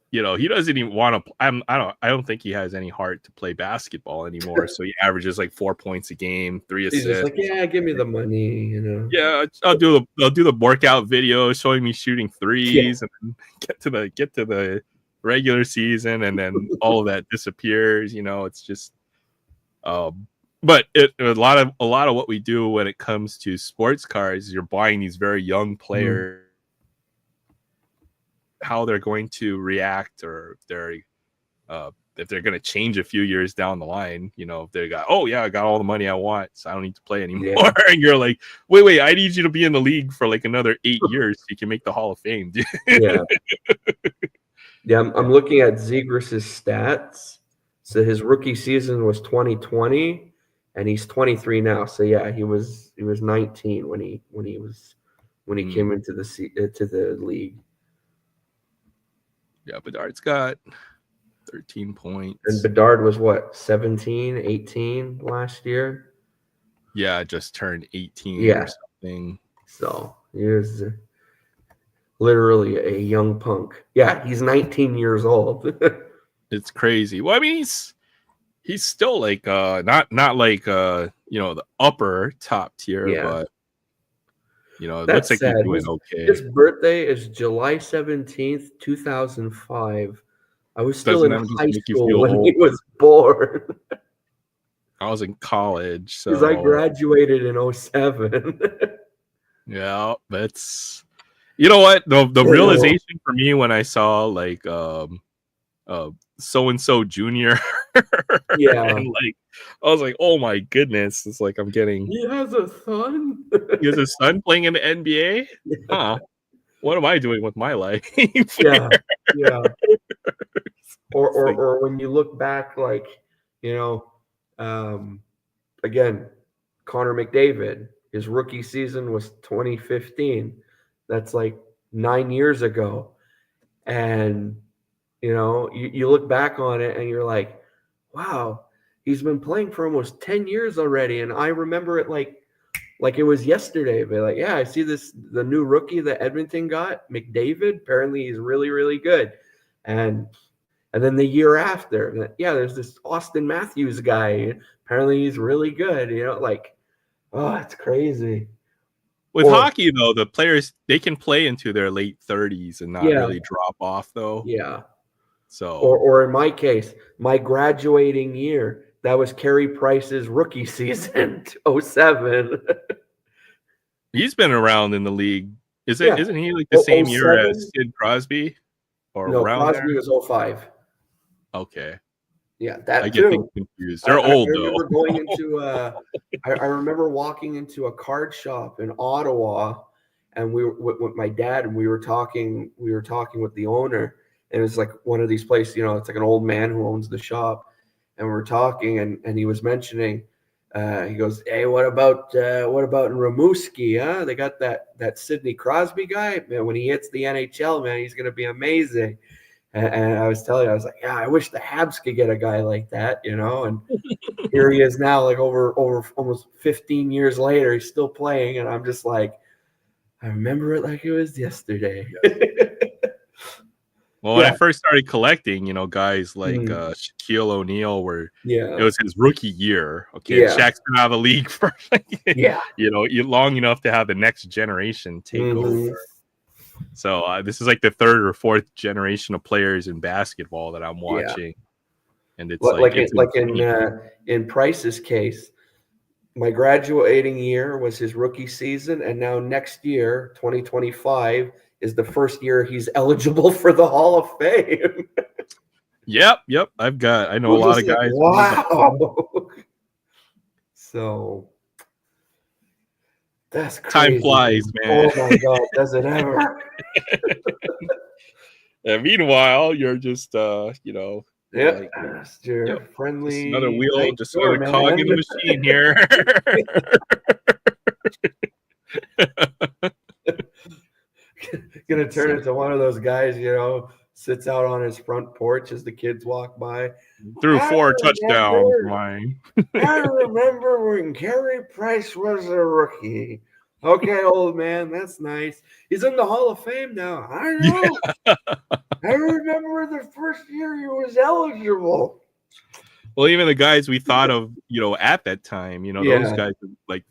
he doesn't even want to. I don't think he has any heart to play basketball anymore. So he averages like 4 points a game, 3 assists. He's just like, give me the money, Yeah, I'll do the workout video showing me shooting threes, and then get to the regular season, and then all of that disappears. It's just but a lot of what we do when it comes to sports cars is you're buying these very young players, how they're going to react, or if they're going to change a few years down the line. If they got, I got all the money I want, so I don't need to play anymore. And you're like, wait, I need you to be in the league for like another 8 years so you can make the Hall of Fame. I'm looking at Zegras' stats. So his rookie season was 2020, and he's 23 now. So he was 19 when he came into the league. Yeah, Bedard's got 13 points. And Bedard was what, 17, 18 last year? Yeah, just turned 18 or something. So he was literally a young punk. Yeah, he's 19 years old. It's crazy. Well, I mean, he's still like not like the upper top tier, but it looks like he's doing okay. His birthday is July 17th, 2005. I was still in high school when he was born. I was in college, so because I graduated in 07. Yeah, that's what the realization for me when I saw like so and so junior, and like I was like, oh my goodness, it's like I'm getting. He has a son. He has a son playing in the NBA. Huh? What am I doing with my life? Yeah. Or when you look back, like again, Connor McDavid, his rookie season was 2015. That's like 9 years ago, and you look back on it and you're like, wow, he's been playing for almost 10 years already. And I remember it like it was yesterday. But like, I see the new rookie that Edmonton got, McDavid. Apparently he's really, really good. And then the year after, there's this Austin Matthews guy. Apparently he's really good. It's crazy. With hockey, though, the players, they can play into their late 30s and not really drop off, though. Yeah. So, or in my case, my graduating year, that was Carey Price's rookie season, 07. He's been around in the league. Isn't he like the same year as Sid Crosby? No, Crosby was 05. Okay. Yeah, that I get things confused. They're old, though. I remember walking into a card shop in Ottawa, and we were with my dad, and we were talking with the owner. And it was like one of these places, it's like an old man who owns the shop. And we're talking, and he was mentioning, he goes, hey, what about in Rimouski, huh? They got that Sidney Crosby guy. Man, when he hits the NHL, man, he's going to be amazing. And I was telling you, I was like, I wish the Habs could get a guy like that, And here he is now, like over almost 15 years later, he's still playing. And I'm just like, I remember it like it was yesterday. Well, when I first started collecting, guys like Shaquille O'Neal it was his rookie year. Okay, Shaq's been out of the league for long enough to have the next generation take over. So this is like the third or fourth generation of players in basketball that I'm watching, and it's in Price's case, my graduating year was his rookie season, and now next year, 2025. is the first year he's eligible for the Hall of Fame. Yep. I know We're a lot just of like, guys. wow. So that's crazy. Time flies, man. Oh my God, does it ever? And meanwhile, you're just Yeah, like, that's your yep, friendly. just another wheel, night just store, another cog in man. the machine here. Gonna turn into one of those guys, sits out on his front porch as the kids walk by. Threw 4 touchdowns, remember- mine. I remember when Carey Price was a rookie. Okay, old man, that's nice. He's in the Hall of Fame now. I know. I remember the first year he was eligible. Well, even the guys we thought of, at that time, those guys, like,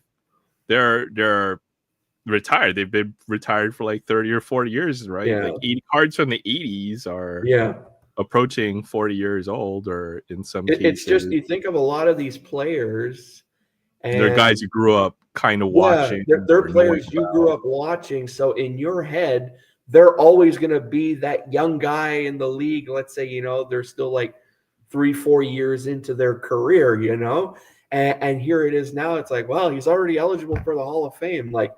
they're retired. They've been retired for like 30 or 40 years, right? Yeah. Like 80 cards from the 80s are approaching 40 years old, or in some cases. It's just, you think of a lot of these players, and they're guys you grew up kind of watching. They're players you grew up watching. So in your head, they're always going to be that young guy in the league. Let's say, they're still like 3-4 years into their career, and here it is now. It's like, well, he's already eligible for the Hall of Fame. Like,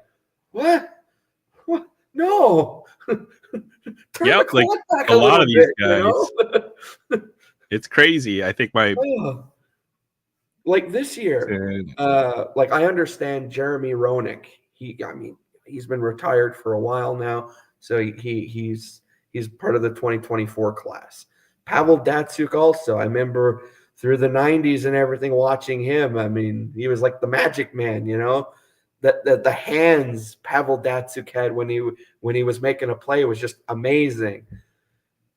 what? No. Yep, like a lot of these guys. It's crazy. I think like this year, like I understand Jeremy Roenick. He's been retired for a while now, so he's part of the 2024 class. Pavel Datsyuk also. I remember through the 90s and everything watching him. I mean, he was like the magic man, the hands Pavel Datsyuk had when he was making a play was just amazing.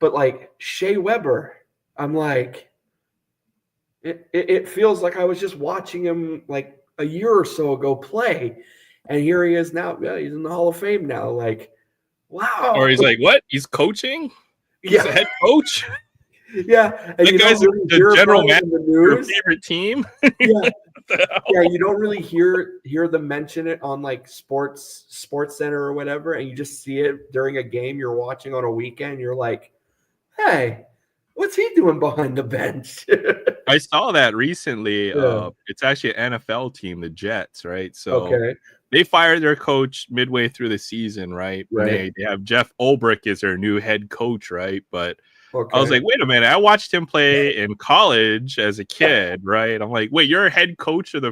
But like Shea Weber, I'm like, it feels like I was just watching him like a year or so ago play, and here he is now. Yeah, he's in the Hall of Fame now. Like, wow. Or he's like, what? He's coaching? He's a head coach? Yeah, and that guy's the general manager of your favorite team. Yeah, you don't really hear them mention it on like Sports Center or whatever, and you just see it during a game you're watching on a weekend. You're like, hey, what's he doing behind the bench? I saw that recently. It's actually an NFL team, the Jets, right? So they fired their coach midway through the season, right? They have Jeff Ulbrich as their new head coach, right? But I was like, wait a minute. I watched him play in college as a kid, right? I'm like, wait, you're a head coach of the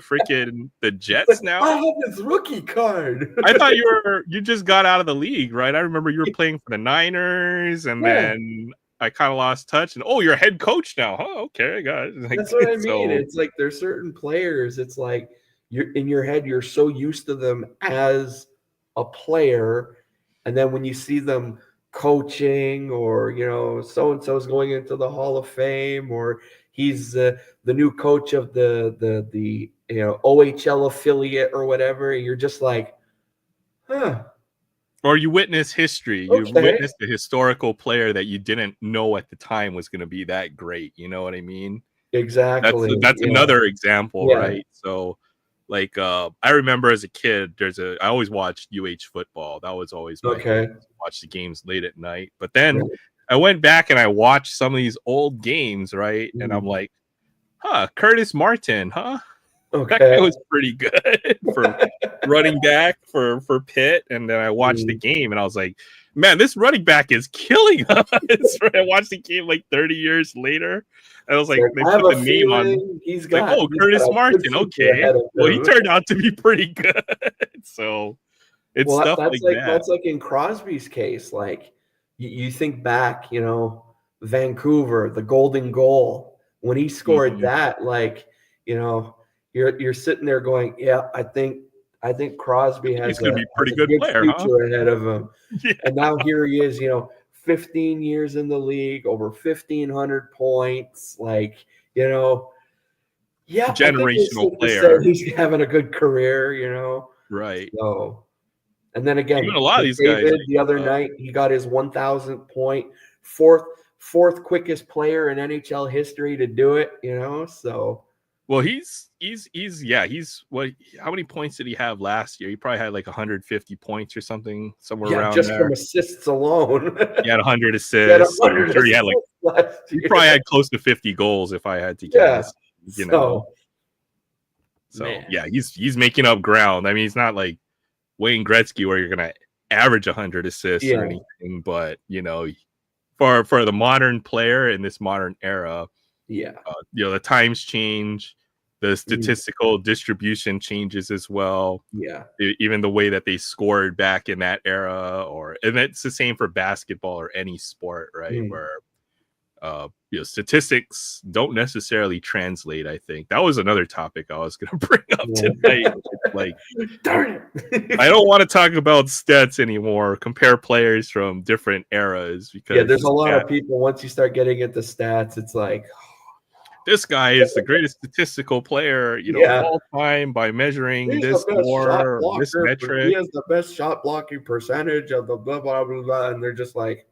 Jets now? I have his rookie card. I thought you just got out of the league, right? I remember you were playing for the Niners, and then I kind of lost touch. And you're a head coach now, huh? Okay, I got it. Like, that's what I mean. It's like there's certain players. It's like you're in your head. You're so used to them as a player, and then when you see them coaching, or so and so is going into the Hall of Fame, or he's the new coach of the OHL affiliate or whatever, and you're just like, huh. Or you witness history. You witness the historical player that you didn't know at the time was going to be that great. You know what I mean? Exactly. That's another example, right? So, like, I remember as a kid, I always watched UH football. That was always my game. Watch the games late at night. But then I went back and I watched some of these old games, right? And I'm like, Curtis Martin, huh? That guy was pretty good for running back for Pitt. And then I watched the game and I was like, man, this running back is killing us. I watched the game like 30 years later. And I was like, they put the name on. He's like, Curtis Martin. Okay. Well, he turned out to be pretty good. So it's stuff like that. That's like in Crosby's case. Like you think back, Vancouver, the golden goal, when he scored that, like, you're sitting there going, yeah, I think Crosby has a pretty good player, future ahead of him. Yeah. And now here he is, 15 years in the league, over 1,500 points, like, generational player. He's having a good career, right? So, and then again, even a lot of these guys. The other night, he got his 1,000th point, fourth quickest player in NHL history to do it. So Well, he's what? How many points did he have last year? He probably had like 150 points or something, somewhere around just there. from assists alone. He had 100 He had assists. I'm 100 sure he had like assists last he year. probably had close to 50 goals if I had to Yeah. guess. You know, so man. yeah, he's making up ground. I mean, he's not like Wayne Gretzky where you're gonna average 100 assists or anything, but you know, for the modern player in this modern era, Yeah. you know, the times change, the statistical distribution changes as well. Yeah. Even the way that they scored back in that era, and it's the same for basketball or any sport, right? Where you know, statistics don't necessarily translate. I think that was another topic I was going to bring up tonight. Like, darn it, I don't want to talk about stats anymore. Compare players from different eras because there's a lot of people. Once you start getting into stats, it's like this guy is the greatest statistical player, you know, of all time by measuring this score, this metric. He has the best shot blocking percentage of the blah blah blah blah, and they're just like,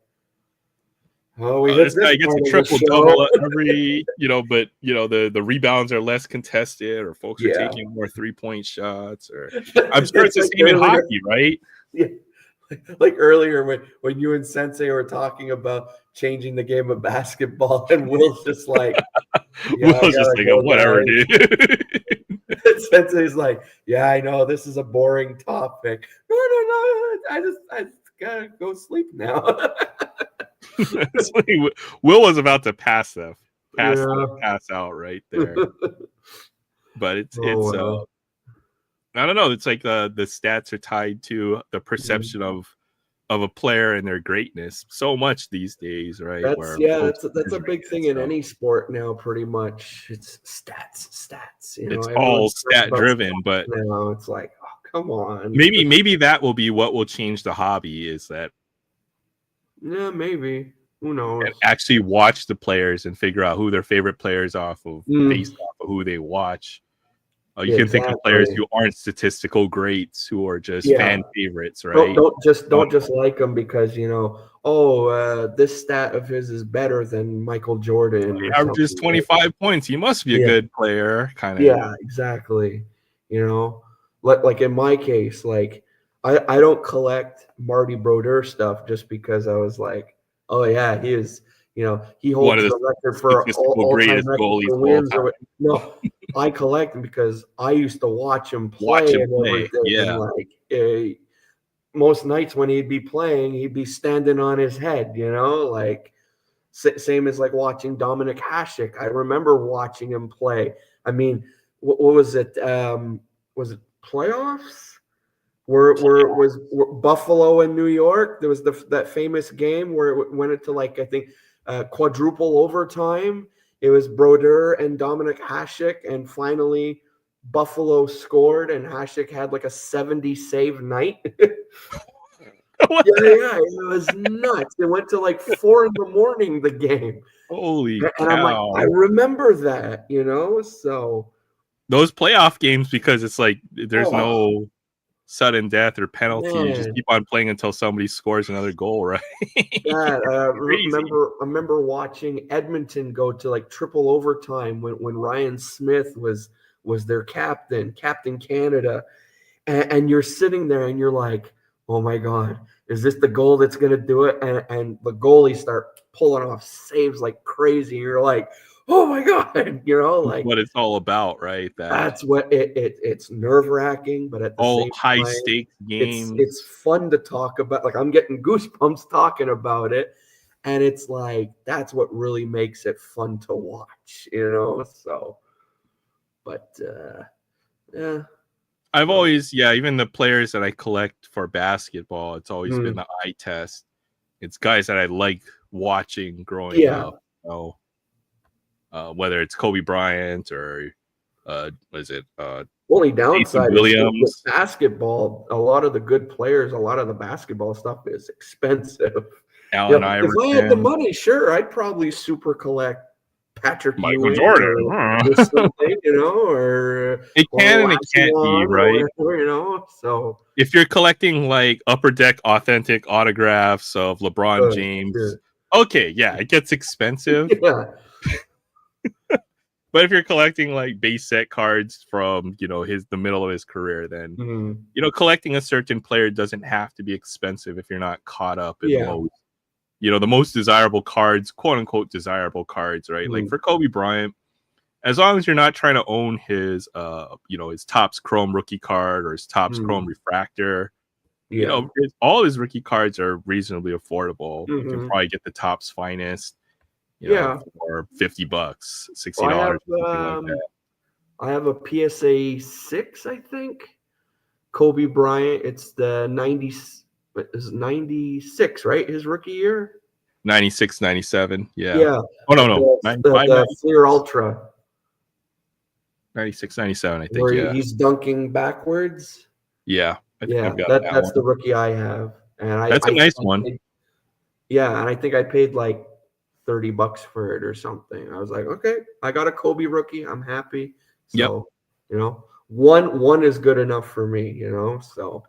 oh, this guy gets a triple double every, you know, but you know the rebounds are less contested, or folks are taking more 3-point shots, or I'm sure it's the same in hockey, right? Yeah. Like earlier when you and Sensei were talking about changing the game of basketball, and Will's just like, Will's just like, whatever, dude. Sensei's like, yeah, I know this is a boring topic. No, I just gotta go sleep now. Will was about to pass out right there. But it's I don't know. It's like the stats are tied to the perception of a player and their greatness so much these days, right? That's a big thing in any sport now. Pretty much, it's stats. You know, it's all stat driven, but now it's like, oh, come on. Maybe that will be what will change the hobby. Is that? Yeah, maybe. Who knows? And actually watch the players and figure out who their favorite players off of based off of who they watch. You can think of players who aren't statistical greats, who are just fan favorites, right? Don't just like them because, you know, this stat of his is better than Michael Jordan. He averages 25 points. He must be a good player, kind of. Yeah, exactly. You know, like in my case, like I don't collect Marty Brodeur stuff just because I was like, oh yeah, he is. You know, he holds the record for all-time record for wins. No, I collect him because I used to watch him play. And like most nights when he'd be playing, he'd be standing on his head. You know, like same as like watching Dominic Hasek. I remember watching him play. I mean, what was it? Was it playoffs? Where was Buffalo and New York? There was that famous game where it went into like I think. Quadruple overtime. It was Brodeur and Dominic Hasek, and finally Buffalo scored, and Hasek had like a 70 save night. It was nuts. It went to like 4 a.m. the game. Holy and cow. I'm like, I remember that, you know. So those playoff games, because it's like there's no sudden death or penalty. You just keep on playing until somebody scores another goal, right? I remember watching Edmonton go to like triple overtime when Ryan Smith was their Captain Canada, and you're sitting there and you're like, oh my God, is this the goal that's gonna do it? And the goalies start pulling off saves like crazy. You're like, oh my God, you know, like what it's all about, right? That's what it's nerve-wracking, but at the same high time, stakes games. It's fun to talk about. Like I'm getting goosebumps talking about it, and it's like that's what really makes it fun to watch, you know. So, but I've always even the players that I collect for basketball, it's always been the eye test. It's guys that I like watching growing up. So, whether it's Kobe Bryant or was it only downside Williams. With basketball, a lot of the good players, a lot of the basketball stuff is expensive. Allen Iverson. If I had the money, sure, I'd probably super collect Patrick Michael Jordan, or something, you know, or it can and it can't be, right? Whatever, you know, so if you're collecting like Upper Deck authentic autographs of LeBron James, okay, it gets expensive. But if you're collecting like base set cards from the middle of his career, then collecting a certain player doesn't have to be expensive if you're not caught up in the most desirable cards, quote unquote desirable cards, right? Like for Kobe Bryant, as long as you're not trying to own his his Topps Chrome rookie card or his Topps Chrome refractor, all his rookie cards are reasonably affordable. You can probably get the Topps finest for $50, $60, something like that. I have a PSA 6, I think. Kobe Bryant. It's the 96, right? His rookie year. 96, 97. Yeah. Yeah. Oh no. The Fleer Ultra. 96, 97, I think. Where he's dunking backwards. Yeah. I think I've got that's one. the rookie I have. And that's a nice one. And I think I paid like $30 for it or something. I was like, okay, I got a Kobe rookie. I'm happy. So, one is good enough for me, so.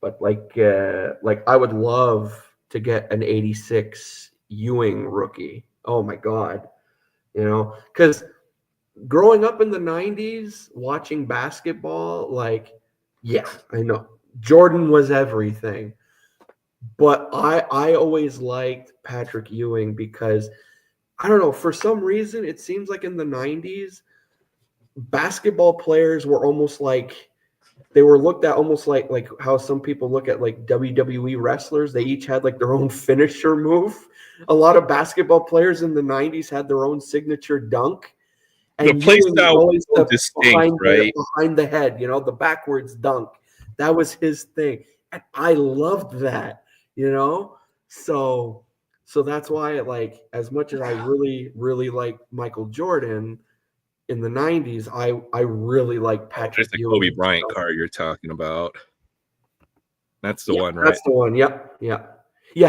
But like I would love to get an 86 Ewing rookie. Oh my God. Because growing up in the 90s, watching basketball, I know Jordan was everything. But I always liked Patrick Ewing because, I don't know, for some reason, it seems like in the 90s, basketball players were almost like, they were looked at almost like how some people look at like WWE wrestlers. They each had like their own finisher move. A lot of basketball players in the 90s had their own signature dunk. And the play style was so distinct, right? Behind the head, the backwards dunk. That was his thing. And I loved that, So that's why, as much as I really, really like Michael Jordan in the 90s, I really like Patrick Ewing. Ewing. There's the Kobe Bryant card you're talking about. That's the one, right? That's the one. Yep. Yeah,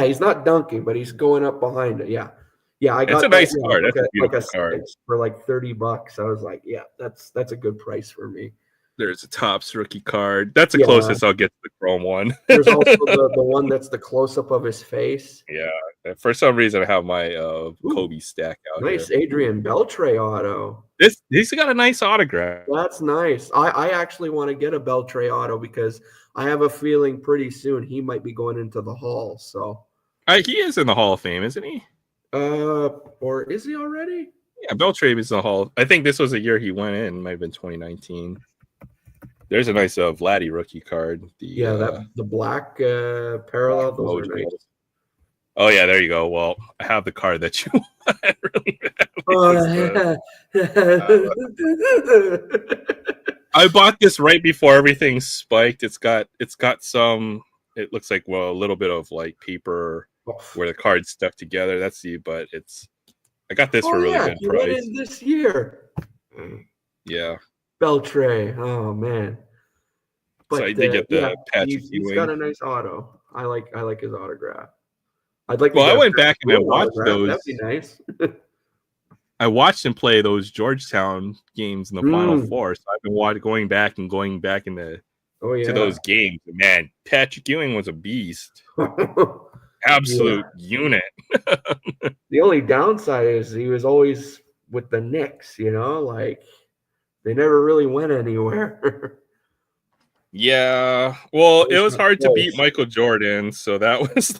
he's not dunking, but he's going up behind it. Yeah. I got it's a nice card. That's a beautiful card. For like $30. I was like, yeah, that's a good price for me. There's a Topps rookie card. That's the closest I'll get to the Chrome one. There's also the one that's the close-up of his face. Yeah. For some reason, I have my Kobe stack out nice here. Adrian Beltre auto. He's got a nice autograph. That's nice. I actually want to get a Beltre auto because I have a feeling pretty soon he might be going into the Hall. So he is in the Hall of Fame, isn't he? Or is he already? Yeah, Beltre is in the Hall. I think this was the year he went in. It might have been 2019. There's a nice Vladdy rookie card. The black parallel. Those are nice. Oh yeah, there you go. Well, I have the card that you I bought this right before everything spiked. It's got some. It looks like a little bit of like paper where the cards stuck together. But I got this for a really good price. Went in this year. Yeah. Beltre. Oh man. But so I did get the Patrick Ewing. He's got a nice auto. I like his autograph. I'd like. Well, I went back and I watched those. That'd be nice. I watched him play those Georgetown games in the Final Four. So I've been going back in to those games. Man, Patrick Ewing was a beast. Absolute unit. The only downside is he was always with the Knicks, they never really went anywhere. Yeah, well, it was hard to beat Michael Jordan, so that was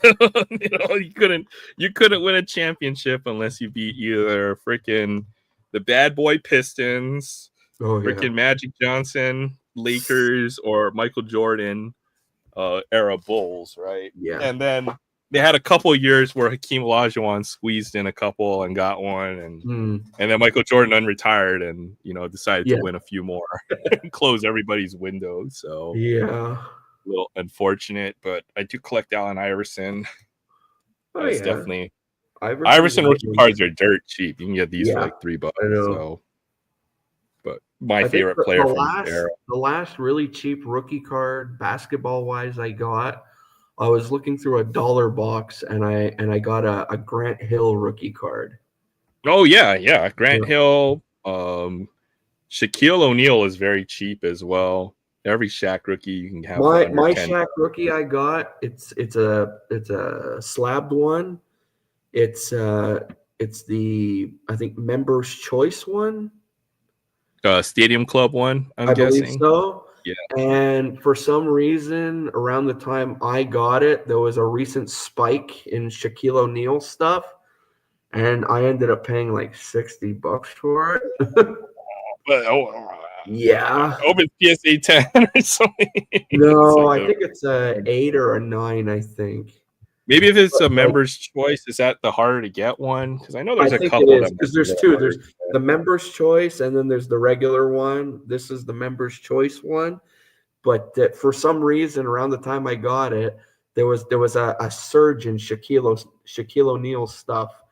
you couldn't win a championship unless you beat either freaking the bad boy Pistons, freaking Magic Johnson Lakers, or Michael Jordan era Bulls, right? Yeah, and then they had a couple of years where Hakeem Olajuwon squeezed in a couple and got one, and then Michael Jordan unretired and decided to win a few more, and close everybody's windows. So a little unfortunate, but I do collect Allen Iverson. It's definitely Iverson rookie cards are dirt cheap. You can get these for like $3. So, but my favorite player from the era. The last really cheap rookie card, basketball wise, I got. I was looking through a dollar box and I got a Grant Hill rookie card. Oh yeah. Grant Hill. Shaquille O'Neal is very cheap as well. Every Shaq rookie you can have. My Shaq rookie I got, it's a slabbed one. It's it's the, I think, Members Choice one. Stadium Club one, I'm I believe guessing. so. Yeah. And for some reason, around the time I got it, there was a recent spike in Shaquille O'Neal stuff, and I ended up paying like $60 for it. But Yeah. I hope it's PSA 10 or something. No, I think it's a 8 or a 9, I think. Maybe if it's a But, like, Members Choice, is that the harder to get one? Because I know I there's a think it couple is that because there's two. There's the Members Choice, and then there's the regular one. This is the Members Choice one. But for some reason, around the time I got it, there was a surge in Shaquille O'Neal stuff,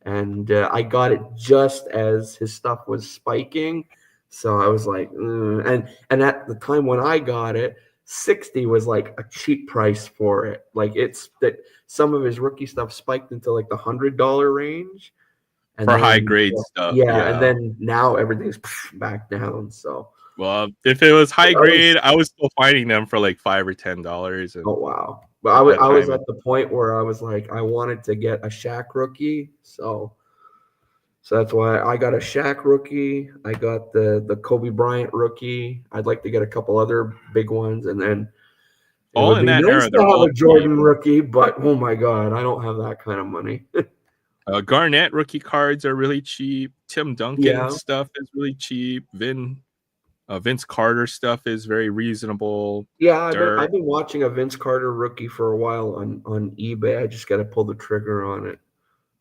and I got it just as his stuff was spiking. So I was like, and at the time when I got it, 60 was like a cheap price for it. Like it's that some of his rookie stuff spiked into like the $100 range, and for then, high grade stuff. yeah, and then now everything's back down. So. Well, if it was high But I was- grade, I was still finding them for like $5 or $10. And Oh wow! But I was at the point where I was like, I wanted to get a Shaq rookie, so that's why I got a Shaq rookie. I got the Kobe Bryant rookie. I'd like to get a couple other big ones, and then it all would in be that nice era, to they're have all a Jordan rookie. But oh my god, I don't have that kind of money. Garnett rookie cards are really cheap. Tim Duncan Yeah. stuff is really cheap. Vince Carter stuff is very reasonable. Yeah, I've been watching a Vince Carter rookie for a while on eBay. I just got to pull the trigger on it.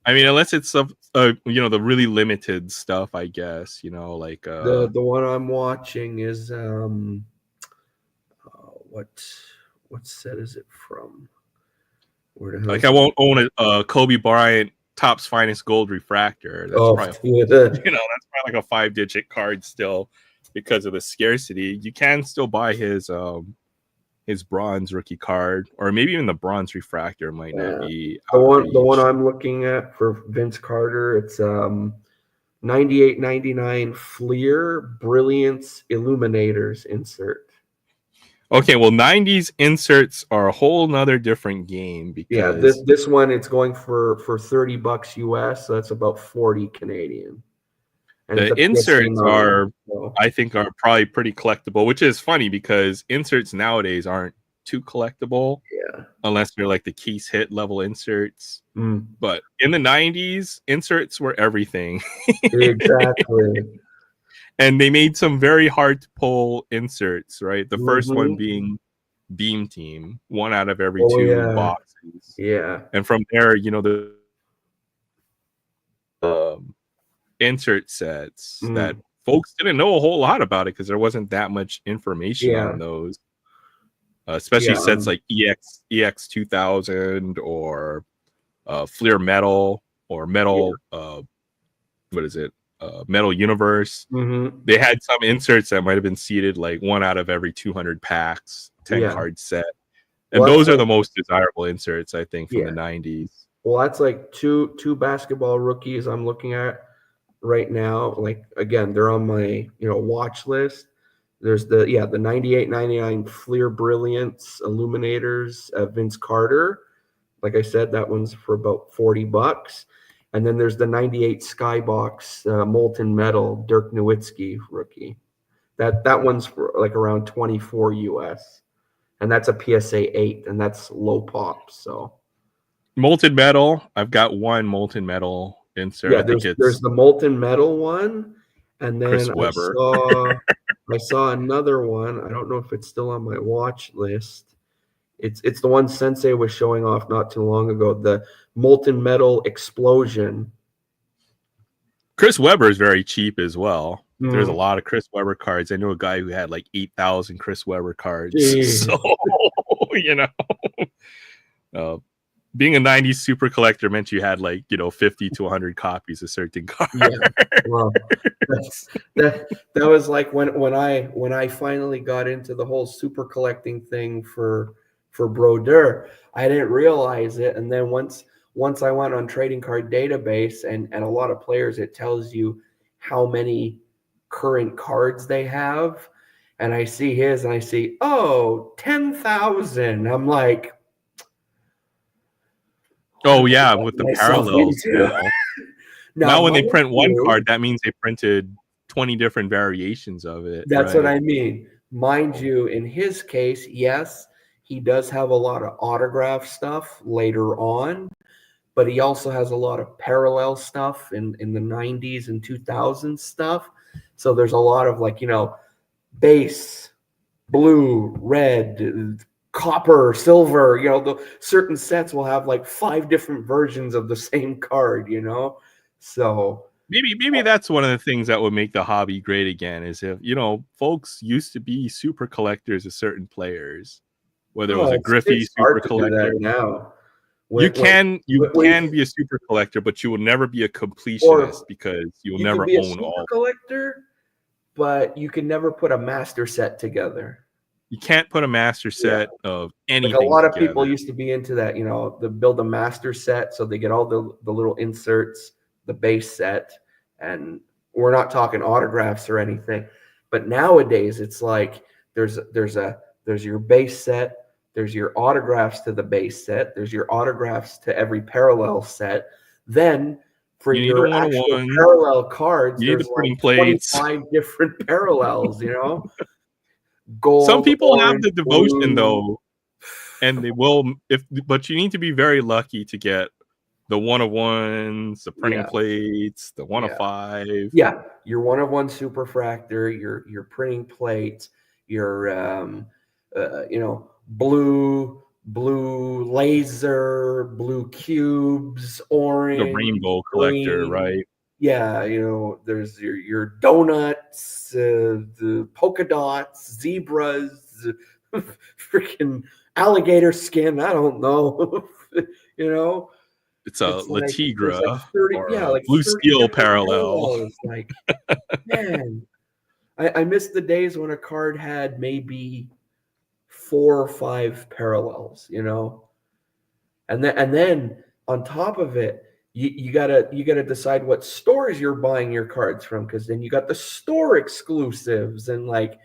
I mean, unless it's stuff, the really limited stuff, I guess. Like The one I'm watching is what set is it from? Where the hell? Like I won't own a Kobe Bryant Topps Finest Gold Refractor. That's probably that's probably like a 5-digit card still because of the scarcity. You can still buy his bronze rookie card, or maybe even the bronze refractor might not be the one I'm looking at for Vince Carter. It's 98.99 Fleer Brilliance Illuminators insert. Okay, well, 90s inserts are a whole nother different game because this one it's going for $30 US, so that's about 40 Canadian. And the inserts I think are probably pretty collectible, which is funny because inserts nowadays aren't too collectible. Yeah. Unless they're like the Keys Hit level inserts. Mm. But in the 90s, inserts were everything. Exactly. And they made some very hard to pull inserts, right? The first one being Beam Team, one out of every two boxes. Yeah. And from there, the insert sets that folks didn't know a whole lot about it because there wasn't that much information on those. Especially sets like EX 2000 or Fleer Metal or Metal Metal Universe. They had some inserts that might have been seeded like one out of every 200 packs, 10 card set. And those are the most desirable inserts, I think, from the 90s. Well, that's like two basketball rookies I'm looking at right now. Like, again, they're on my watch list. There's the 98.99 Fleer Brilliance Illuminators Vince Carter. Like I said, that one's for about $40. And then there's the 98 Skybox Molten Metal Dirk Nowitzki rookie. That one's for like around 24 US. And that's a PSA 8, and that's low pop. So Molten Metal, I've got one Molten Metal insert. Yeah, there's the Molten Metal one, and then Chris Webber. I saw another one. I don't know if it's still on my watch list. It's the one Sensei was showing off not too long ago, the Molten Metal Explosion. Chris Webber is very cheap as well. There's a lot of Chris Webber cards. I know a guy who had like 8,000 Chris Webber cards. Jeez. So, being a 90s super collector meant you had like, 50 to 100 copies of certain cards. Yeah. Well, that was like when I finally got into the whole super collecting thing for Brodeur. I didn't realize it, and then once I went on Trading Card Database and a lot of players, it tells you how many current cards they have, and I see his and I see 10,000. I'm like, oh yeah, with the parallels. Now when they mind print one you, card, that means they printed 20 different variations of it. that's right? what I mean. Mind you, in his case, yes, he does have a lot of autograph stuff later on, but he also has a lot of parallel stuff in the 90s and 2000s stuff. So there's a lot of like, base, blue, red, copper, silver, the certain sets will have like 5 different versions of the same card, So Maybe that's one of the things that would make the hobby great again is if, folks used to be super collectors of certain players, whether it was a Griffey it's hard super to do that collector. now. You can When- be a super collector, but you will never be a completionist Or because you'll you can never be a own super all. collector, but you can never put a master set together. You can't put a master set of Like anything a lot of together. people used to be into that, they build a master set, so they get all the little inserts, the base set, and we're not talking autographs or anything. But nowadays, it's like there's your base set, there's your autographs to the base set, there's your autographs to every parallel set. Then for You need your a actual 101. parallel cards, You need there's the printing like plates. 25 different parallels, Gold, Some people have orange, the devotion blue. though, and they will but you need to be very lucky to get the 101s, the printing Yeah. plates, the 105. Yeah, your 101 superfractor, your printing plates, your blue laser, blue cubes, orange, The rainbow collector, green. right? Yeah, there's your donuts, the polka dots, zebras, freaking alligator skin. I don't know, It's a It's La like there's Tigra like 30, or yeah, a like Blue 30 Steel different parallel. parallels. Like, man, I miss the days when a card had maybe 4 or 5 parallels, and then on top of it, you gotta decide what stores you're buying your cards from, because then you got the store exclusives, and like,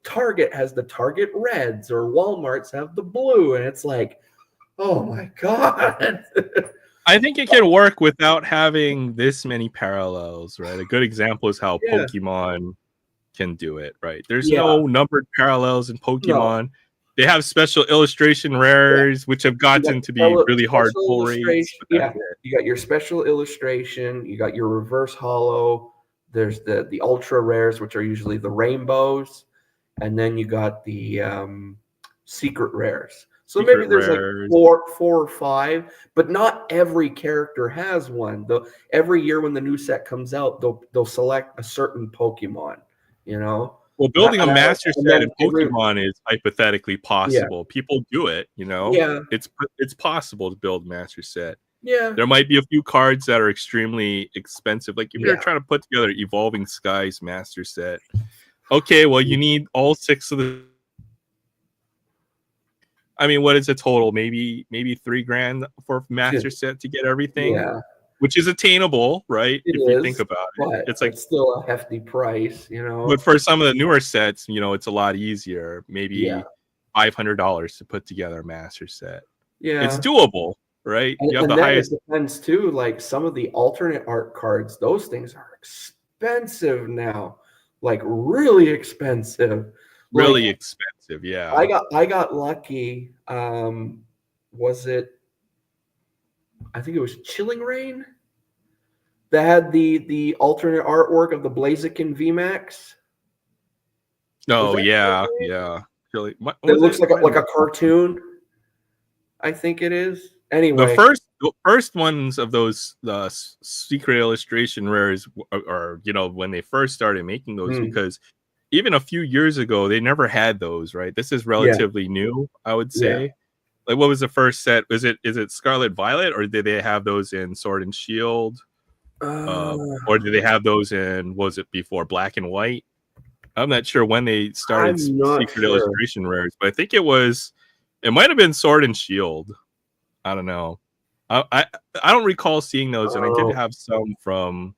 Target has the Target reds, or Walmart's have the blue, and it's like, oh my god. I think it can work without having this many parallels, right? A good example is how Yeah. Pokemon can do it, right? There's Yeah. no numbered parallels in Pokemon. They have special illustration rares, which have gotten to be really hard pull rates. But that's it. You got your special illustration, you got your reverse hollow, there's the ultra rares, which are usually the rainbows, and then you got the secret rares. So Secret maybe there's rares. like four or 5, but not every character has one. Every year when the new set comes out, they'll select a certain Pokemon, Well, building a master and set then in Pokemon is hypothetically possible. People do it, Yeah. It's possible to build a master set. Yeah. There might be a few cards that are extremely expensive. Like if you're Yeah. trying to put together Evolving Skies master set, okay, well you need all 6 of the. I mean, what is the total? Maybe $3,000 for master set to get everything. Yeah. Which is attainable, right? It if you is, think about it, but it's like still a hefty price, But for some of the newer sets, it's a lot easier. Maybe $500 to put together a master set. Yeah, It's doable, right? And, You have and the then highest. it depends too. Like some of the alternate art cards, those things are expensive now, like really expensive. Really Like, expensive, yeah. I got lucky. Was it? I think it was Chilling Rain that had the alternate artwork of the Blaziken VMAX. Oh that yeah, Chilling Rain? yeah. Really, It looks like a cartoon. I think it is. Anyway, the first ones of those secret illustration rares are when they first started making those, because even a few years ago they never had those, right? This is relatively new, I would say. Like, what was the first set? Is it Scarlet Violet, or did they have those in Sword and Shield? Or did they have those in, was it before Black and White? I'm not sure when they started secret illustration rares, but I think it might have been Sword and Shield. I don't know. I don't recall seeing those, and I did have some from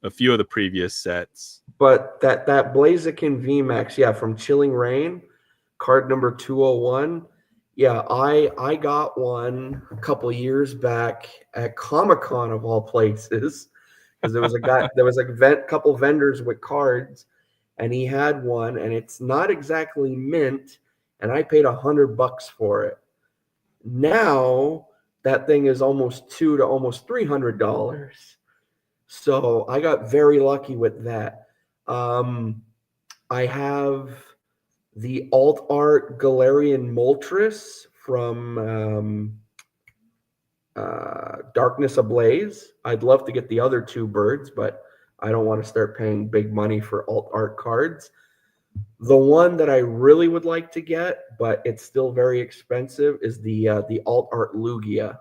a few of the previous sets. But that Blaziken VMAX, from Chilling Rain, card number 201. Yeah, I got one a couple years back at Comic-Con of all places. because there was a guy, there was a couple vendors with cards, and he had one, and it's not exactly mint, and I paid $100 for it. Now that thing is almost $200 to almost $300. So I got very lucky with that. I have the alt art Galarian Moltres from Darkness Ablaze. I'd love to get the other two birds, but I don't want to start paying big money for alt art cards. The one that I really would like to get, but it's still very expensive, is the alt art Lugia.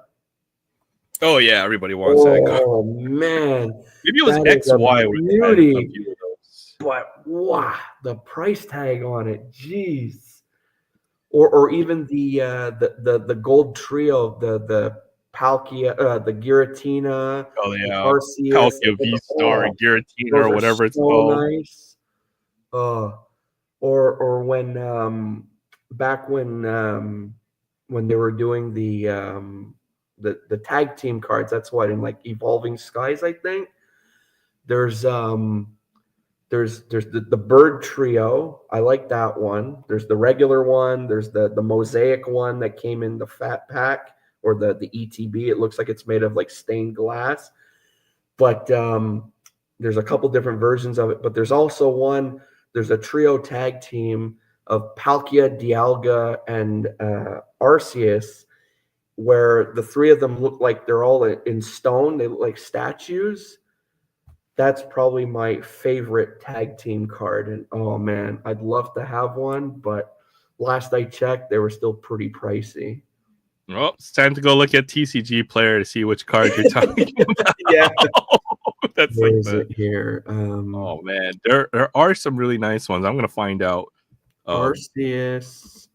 Oh yeah, everybody wants that card. Oh man, Maybe it was that is a XY where they had a beauty. few of those. But wow, the price tag on it, jeez. Or even the gold trio, the Palkia, the Giratina, Oh the yeah, Arceus. Palkia V-Star, Oh, Giratina, those or are whatever it's so called. nice. Or when back when they were doing the tag team cards, that's what, in like Evolving Skies, I think. There's the bird trio. I like that one. There's the regular one. There's the mosaic one that came in the fat pack, or the ETB. It looks like it's made of like stained glass. But there's a couple different versions of it. But there's also one. There's a trio tag team of Palkia, Dialga, and Arceus, where the three of them look like they're all in stone. They look like statues. That's probably my favorite tag team card. And oh man, I'd love to have one, but last I checked, they were still pretty pricey. Well, it's time to go look at TCG Player to see which card you're talking about. Yeah. That's Where like is it here? oh man, there are some really nice ones. I'm gonna find out. Arceus,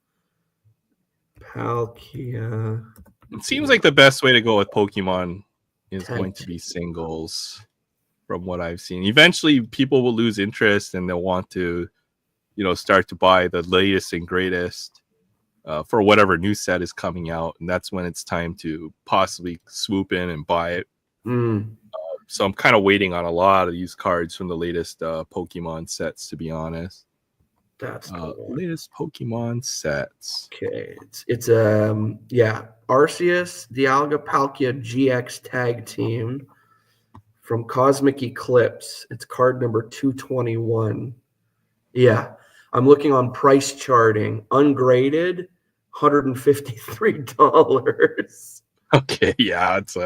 Palkia. It seems like the best way to go with Pokemon is Tag going to be singles, from what I've seen. Eventually, people will lose interest and they'll want to, start to buy the latest and greatest for whatever new set is coming out, and that's when it's time to possibly swoop in and buy it. So I'm kind of waiting on a lot of these cards from the latest Pokemon sets, to be honest. That's the latest Pokemon sets. Okay, it's Arceus, Dialga, Palkia GX tag team from Cosmic Eclipse. It's card number 221. Yeah, I'm looking on price charting. Ungraded, $153. Okay, yeah, it's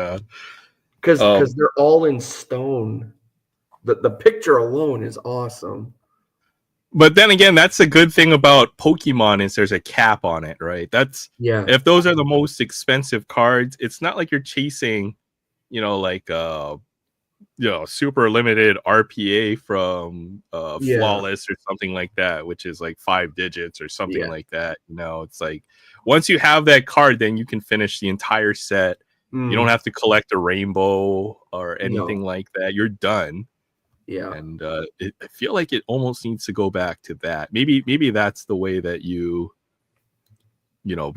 because they're all in stone. The picture alone is awesome. But then again, that's a good thing about Pokemon is there's a cap on it, right? That's if those are the most expensive cards, it's not like you're chasing, super limited RPA from Flawless or something like that, which is like 5 digits or something like that. It's like once you have that card, then you can finish the entire set. You don't have to collect a rainbow or anything like that. You're done. Yeah. And I feel like it almost needs to go back to that. Maybe that's the way that you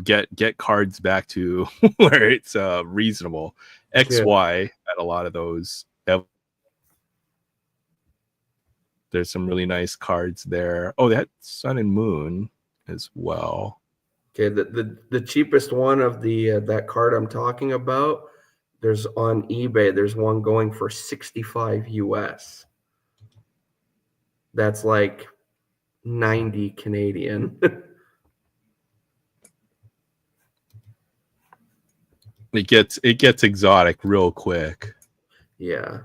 get cards back to where it's reasonable. XY at a lot of those. There's some really nice cards there. Oh, that Sun and Moon as well. Okay, the cheapest one of the that card I'm talking about, there's on eBay, there's one going for 65 US. That's like 90 Canadian. It gets exotic real quick. Yeah.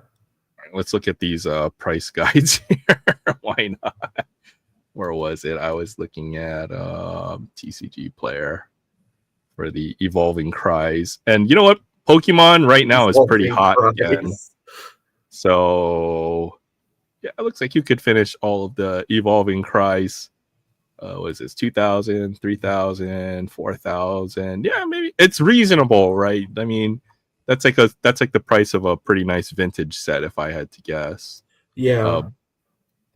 Let's look at these price guides here. Why not? Where was it? I was looking at TCG Player for the Evolving Cries. And you know what? Pokemon right now is pretty hot again. So yeah, it looks like you could finish all of the Evolving Cries. What is this? 2,000, 3,000, 4,000. Yeah, maybe it's reasonable, right? I mean, that's like the price of a pretty nice vintage set, if I had to guess. Yeah.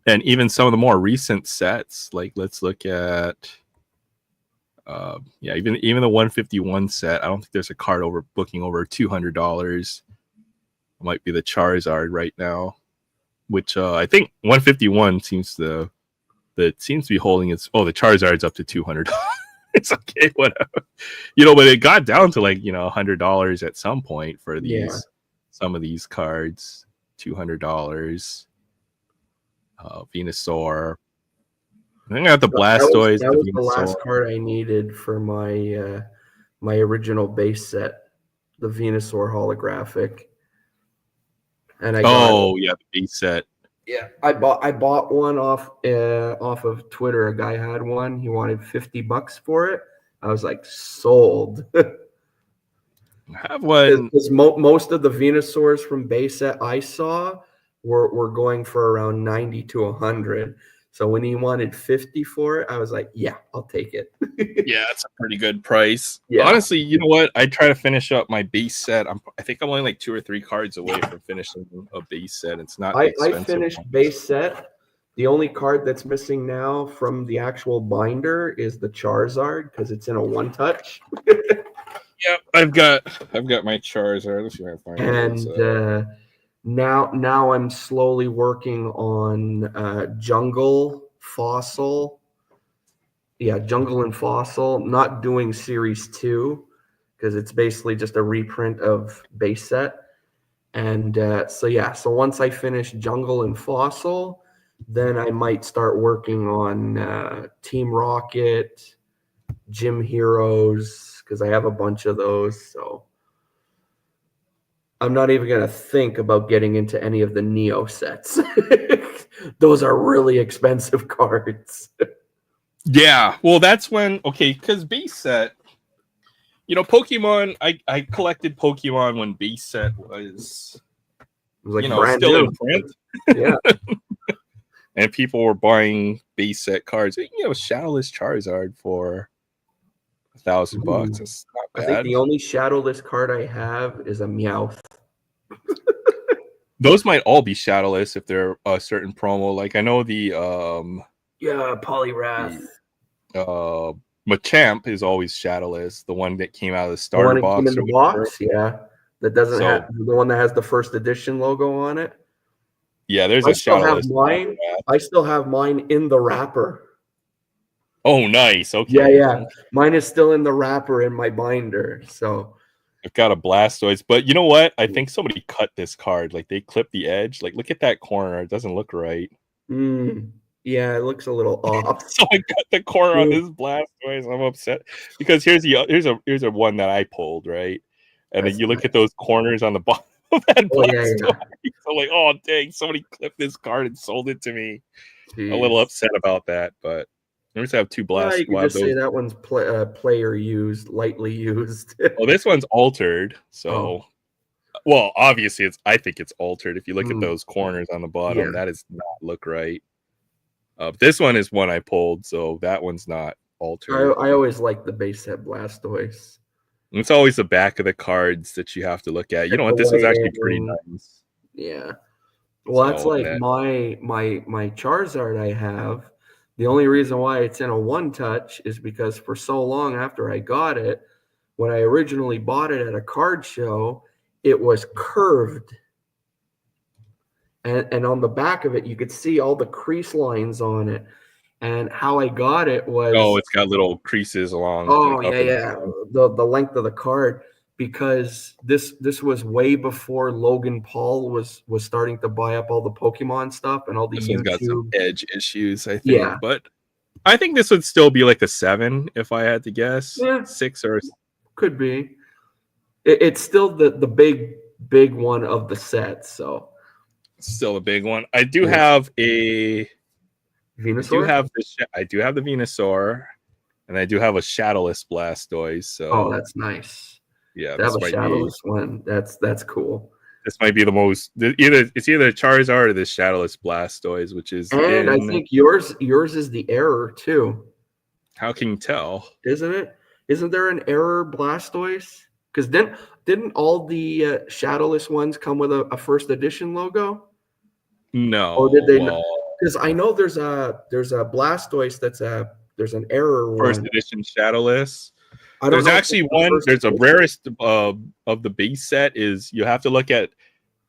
And even some of the more recent sets, like let's look at even the 151 set. I don't think there's a card booking over $200. might be the Charizard right now, which I think 151 seems to be holding its. Oh, the Charizard's up to $200. It's okay, whatever. But it got down to like $100 at some point for some of these cards. $200. Venusaur. I think I got the Blastoise. That was the last card I needed for my my original base set, the Venusaur holographic. And I got the base set. Yeah, I bought one off of Twitter. A guy had one. He wanted $50 for it. I was like, sold. I have one. Because most of the Venusaurs from base set I saw were going for around 90 to 100. So when he wanted 50 for it, I was like, yeah, I'll take it. Yeah, it's a pretty good price. Yeah. Honestly, you know what? I try to finish up my base set. I think I'm only like 2 or 3 cards away from finishing a base set. It's not I expensive. finished base set. The only card that's missing now from the actual binder is the Charizard because it's in a one touch. Yeah, I've got my Charizard. Let's see if I can find it. And now I'm slowly working on Jungle Fossil. Yeah, Jungle and Fossil. Not doing Series 2 because it's basically just a reprint of base set. And so once I finish Jungle and Fossil, then I might start working on Team Rocket, Gym Heroes, because I have a bunch of those. So I'm not even going to think about getting into any of the Neo sets. Those are really expensive cards. Yeah, well, that's when because base set, Pokemon. I collected Pokemon when base set was Like still in print. Yeah, and people were buying base set cards. Shadowless Charizard for $1,000. It's not bad. I think the only Shadowless card I have is a Meowth. Those might all be Shadowless if they're a certain promo. Like I know the Poliwrath. Machamp is always Shadowless, the one that came out of the starter box. In the box, yeah. That doesn't have the one that has the first edition logo on it. Yeah, there's a Shadowless. I still have mine in the wrapper. Oh, nice. Okay. Yeah. Mine is still in the wrapper in my binder. So I've got a Blastoise, but you know what? I think somebody cut this card. Like they clipped the edge. Like look at that corner. It doesn't look right. Yeah, it looks a little off. So I got the corner on this Blastoise. I'm upset because here's a one that I pulled, right? And then you look at those corners on the bottom of that Blastoise. Yeah. So like, oh dang, somebody clipped this card and sold it to me. Jeez. A little upset about that, but I just have 2 Blastoise. You can just say that one's player used, lightly used. Well, this one's altered, so well, obviously I think it's altered. If you look at those corners on the bottom, that does not look right. This one is one I pulled, so that one's not altered. I always like the base set Blastoise. It's always the back of the cards that you have to look at. You know what? This is actually pretty nice. Yeah. Well, that's like my Charizard I have. The only reason why it's in a one touch is because for so long after I got it, when I originally bought it at a card show, it was curved. And on the back of it, you could see all the crease lines on it. And how I got it was it's got little creases along. The length of the card, because this was way before Logan Paul was starting to buy up all the Pokemon stuff and all the this YouTube. One's got some edge issues, I think. Yeah. But I think this would still be like a 7 if I had to guess. Yeah. 6 or could be. It's still the big one of the set, so still a big one. I do have a Venusaur? I do have the Venusaur, and I do have a Shadowless Blastoise. So that's nice. Yeah, to have a Shadowless one. That's cool. This might be the most either Charizard or the Shadowless Blastoise, which is. And I think yours is the error too. How can you tell? Isn't it? Isn't there an error Blastoise? Because didn't all the Shadowless ones come with a first edition logo? No. Or did they? Because I know there's a Blastoise there's an error first edition Shadowless. There's actually one. There's a rarest of the base set is you have to look at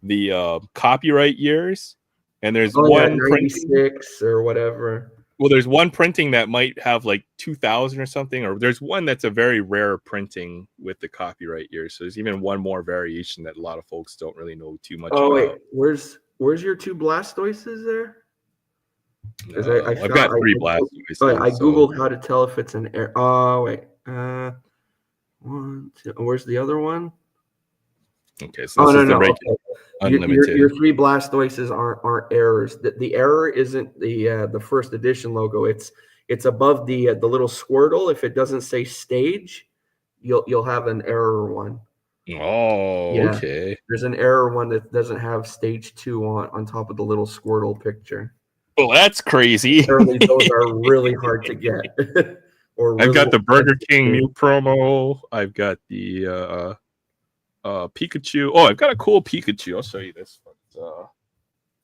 the copyright years, and there's Oh yeah, one printing. 96 or whatever. Well, there's one printing that might have like 2000 or something, or there's one that's a very rare printing with the copyright years. So there's even one more variation that a lot of folks don't really know too much Oh wait, about. where's your 2 Blastoises there? Because I I've got 3 Blastoises. Oh, I so- googled how to tell if it's an air. Oh wait, 1, 2. Where's the other one? Okay, so Oh this no is the no. regular Okay. unlimited. Your 3 Blastoises aren't errors. The error isn't the first edition logo. It's above the little Squirtle. If it doesn't say stage, you'll have an error one. Oh, Yeah. okay. There's an error one that doesn't have stage 2 on top of the little Squirtle picture. Well, that's crazy. Apparently, those are really hard to get. Or I've got really the Burger King expensive. new promo. I've got the Pikachu. Oh, I've got a cool Pikachu. I'll show you this one.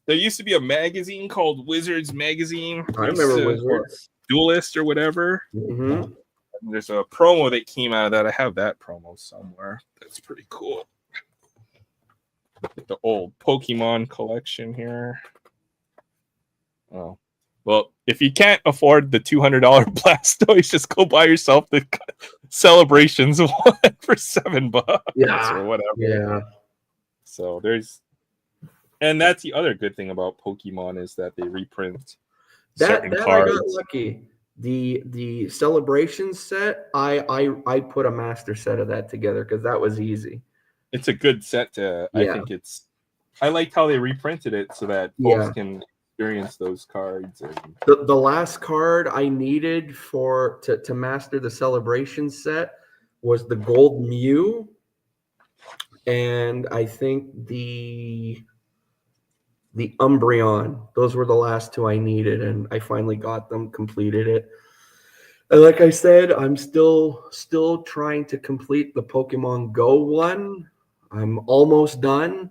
There used to be a magazine called Wizards Magazine. I remember or Wizards. Duelist or whatever. Mm-hmm. And there's a promo that came out of that. I have that promo somewhere. That's pretty cool. The old Pokemon collection here. Oh, well, if you can't afford the $200 Blastoise, just go buy yourself the Celebrations one for $7 Yeah. or whatever. Yeah. So and that's the other good thing about Pokemon is that they reprint certain That cards. I got lucky. The celebration set, I put a master set of that together because that was easy. It's a good set to. Yeah. I think I liked how they reprinted it so that folks can experience those cards. And The last card I needed to master the celebration set was the Gold Mew, and I think the Umbreon. Those were the last 2 I needed, and I finally got them, completed it. And like I said, I'm still trying to complete the Pokemon Go one. I'm almost done.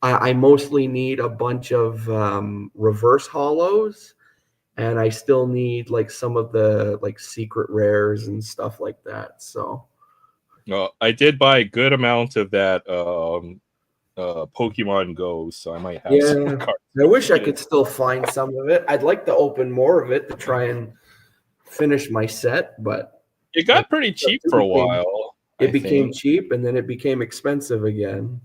I mostly need a bunch of reverse hollows, and I still need like some of the like secret rares and stuff like that. So I did buy a good amount of that Pokemon Go, so I might have some cards. I wish I could still find some of it. I'd like to open more of it to try and finish my set, but it got pretty cheap for a while. It became cheap, and then it became expensive again.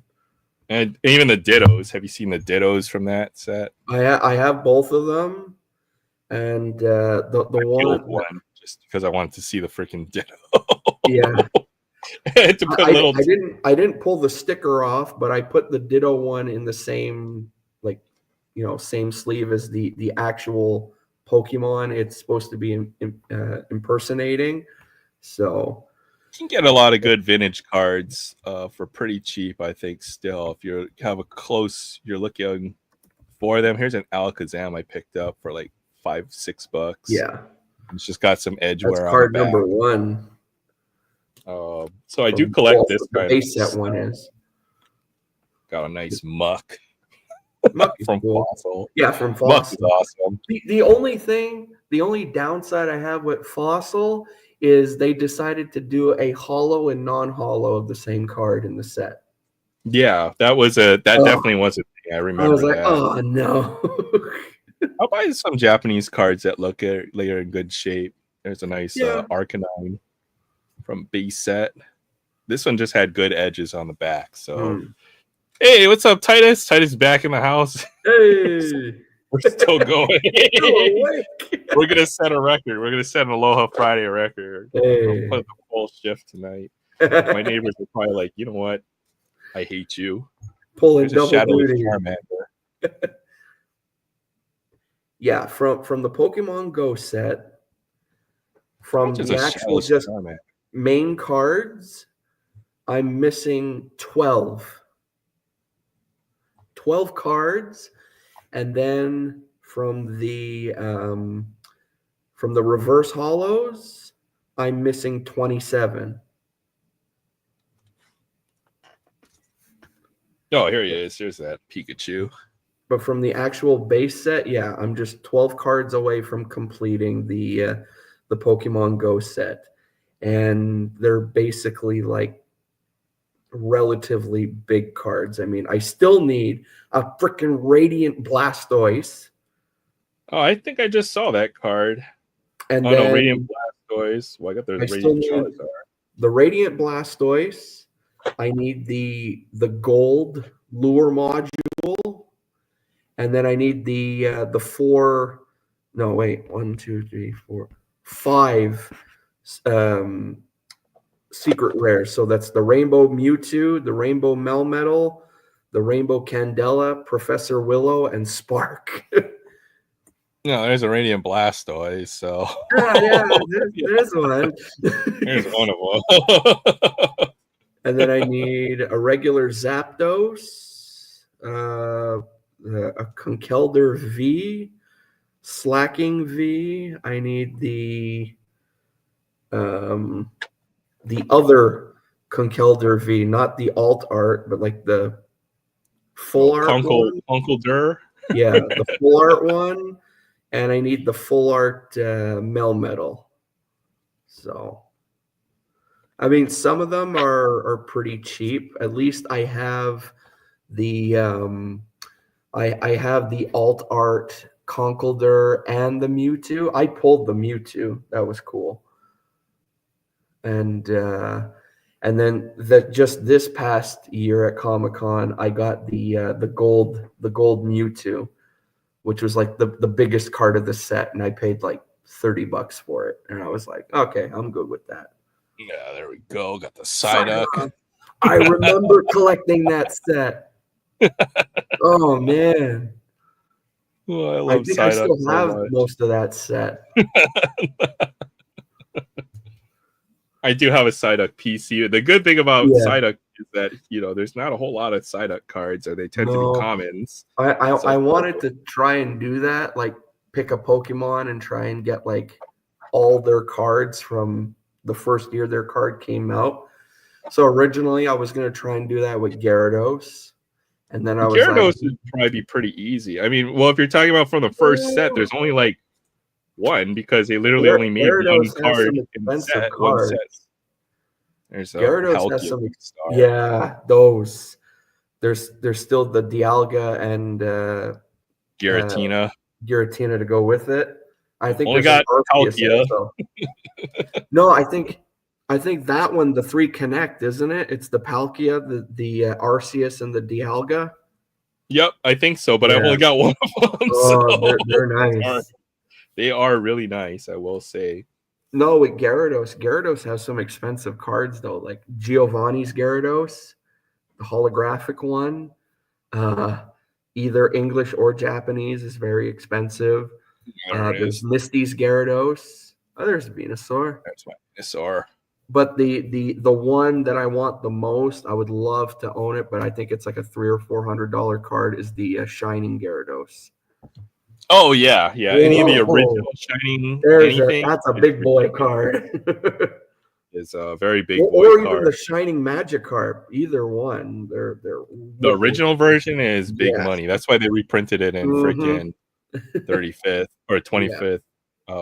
And even the Dittos. Have you seen the Dittos from that set? I have both of them, and the one just because I wanted to see the freaking Ditto. Yeah. To put I didn't pull the sticker off, but I put the Ditto one in the same same sleeve as the actual Pokemon it's supposed to be impersonating. So you can get a lot of good vintage cards for pretty cheap, I think. Still, if you have you're looking for them. Here's an Alakazam I picked up for like $5-6. Yeah, it's just got some edge wear. That's card number 1. So I do collect this kind of set one is got a nice Muck. Muck from cool. Fossil. Yeah, from Fossil. Muck is awesome. The only downside I have with Fossil is they decided to do a hollow and non-hollow of the same card in the set. Yeah, that definitely was a thing. I remember. I was like, that. oh no. I'll buy some Japanese cards that look later in good shape. There's a nice Arcanine from base set. This one just had good edges on the back. So, hey, what's up, Titus? Titus back in the house. Hey, we're still going. We're gonna set a record. We're gonna set an Aloha Friday record. Hey. I'll put the full shift tonight. My neighbors are probably like, you know what? I hate you. Pulling double duty. Charmander. Yeah, from the Pokemon Go set, from the actual just main cards, I'm missing 12 cards, and then from the reverse hollows, I'm missing 27. Oh, here he is. Here's that Pikachu. But from the actual base set, yeah, I'm just 12 cards away from completing the Pokemon Go set. And they're basically like relatively big cards. I mean, I still need a freaking Radiant Blastoise. Oh, I think I just saw that card. And Oh then no, Radiant Blastoise. Well, I got the I still Radiant need Charizard. the Radiant Blastoise. I need the gold lure module, and then I need the four. No, wait, 1, 2, 3, 4, 5 secret rares. So that's the Rainbow Mewtwo, the Rainbow Melmetal, the Rainbow Candela, Professor Willow, and Spark. No, there's a Radiant Blastoise. So yeah, there's one. there's one of them. And then I need a regular Zapdos, a Conkeldurr V, Slacking V. I need the other Conkeldurr V, not the alt art, but like the full art one. Uncle Durr. Yeah, the full art one. And I need the full art Melmetal. So, I mean, some of them are pretty cheap. At least I have the I have the alt art Conkeldurr and the Mewtwo. I pulled the Mewtwo. That was cool. And then just this past year at Comic-Con, I got the gold Mewtwo, which was like the biggest card of the set, and I paid like $30 for it. And I was like, okay, I'm good with that. Yeah, there we go. Got the Psyduck. I remember collecting that set. Oh man. Oh, I I love think Psyduck I still so have much. most of that set. I do have a Psyduck PC. The good thing about Yeah. Psyduck is that there's not a whole lot of Psyduck cards, or they tend to No. be commons. I wanted to try and do that, like pick a Pokemon and try and get like all their cards from the first year their card came out. So originally I was gonna try and do that with Gyarados. And then I was Gyarados would probably be pretty easy. I mean, well, if you're talking about from the first set, there's only like one, because they literally only made Gyarados one card some in expensive set. One cards. set. There's a Gyarados has Palkia some star. Yeah, those. There's still the Dialga and Giratina. Giratina to go with it. I think Only there's got an Arceus Palkia. also. No, I think that one, the 3 connect, isn't it? It's the Palkia, the Arceus, and the Dialga. Yep, I think so, but I've Yeah. only got one of them. Oh, so they're nice. they are really nice, I will say. No, with Gyarados has some expensive cards though, like Giovanni's Gyarados, the holographic one. Either English or Japanese is very expensive. There's Misty's Gyarados. Oh, there's Venusaur. That's my Venusaur. But the one that I want the most, I would love to own it, but I think it's like a $300 or $400 card, is the Shining Gyarados. Oh yeah. Any of the original Shining anything. That's a big boy card. Is a very big or boy even card. the Shining Magikarp. Either one. They're The original version is big Yeah. money. That's why they reprinted it in freaking 35th or 25th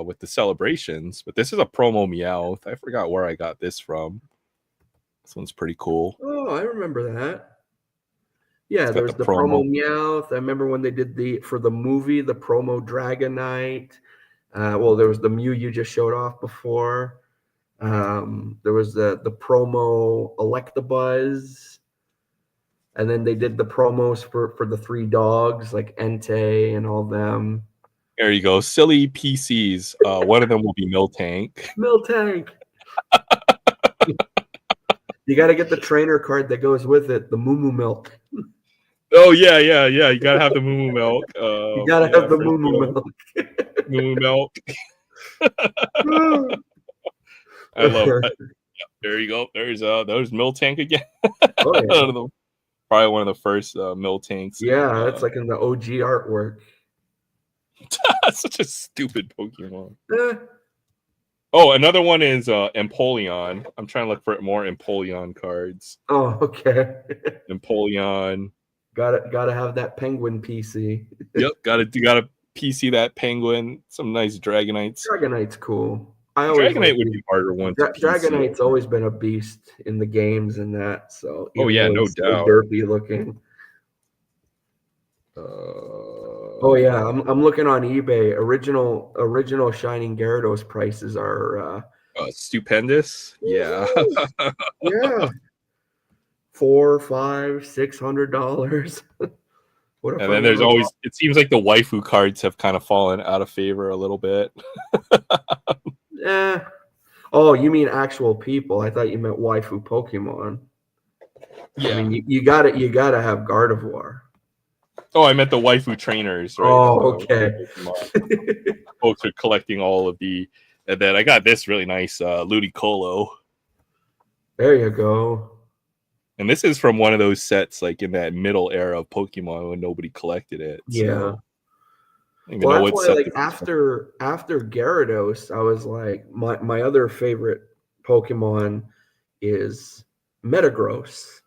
with the celebrations. But this is a promo Meowth. I forgot where I got this from. This one's pretty cool. Oh, I remember that. Yeah, It's got there's the the promo Meowth. I remember when they did for the movie, the promo Dragonite. Well, there was the Mew you just showed off before. There was the promo Electabuzz. And then they did the promos for the 3 dogs, like Entei and all them. There you go. Silly PCs. One of them will be Miltank. Miltank. You got to get the trainer card that goes with it, the Moo Moo Milk. Oh yeah. You gotta have the Moo Moo Milk. You got to have the Moo Moo Milk. Moo Moo Milk. I love it. There you go. There's Miltank again. Oh, yeah. Probably one of the first Miltanks. Yeah, that's like in the OG artwork. Such a stupid Pokemon. Eh. Oh, another one is Empoleon. I'm trying to look for more Empoleon cards. Oh, okay. Empoleon. Gotta have that penguin PC. Yep, gotta PC that penguin. Some nice Dragonites. Dragonite's cool. I always Dragonite would be a harder one to PC. Dragonite's always been a beast in the games and that. So Oh yeah, no it's so doubt. derpy looking. Oh yeah, I'm looking on eBay. Original Shining Gyarados prices are stupendous. Yeah. yeah, $400, $500, $600. And then there's always, it seems like the waifu cards have kind of fallen out of favor a little bit. Oh, you mean actual people? I thought you meant waifu Pokemon. Yeah. I mean, you gotta have Gardevoir. Oh, I meant the waifu trainers, right? Oh, okay. Folks are collecting all of the, and then I got this really nice Ludicolo. There you go. And this is from one of those sets, like in that middle era of Pokemon when nobody collected it. Yeah. So, well, that's why, like, after Gyarados, I was like, my other favorite Pokemon is Metagross.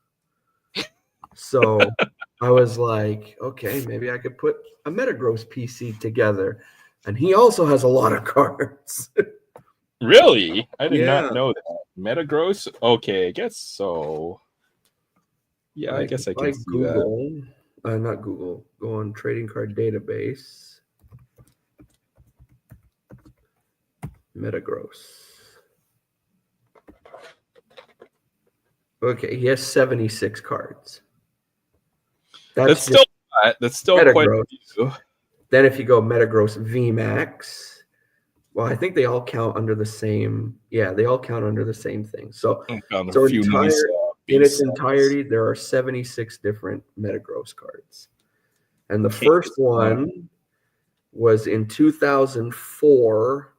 So I was like, okay, maybe I could put a Metagross PC together. And he also has a lot of cards. Really? I did not know that. Metagross? Okay, I guess so. Yeah, I guess I can see Google, that. Not Google. Go on trading card database. Metagross. Okay, he has 76 cards. That's still Metagross. quite a few. Then if you go Metagross VMAX, well, I think they all count under the same. Yeah, they all count under the same thing. So, in its entirety, there are 76 different Metagross cards. And the first one was in 2004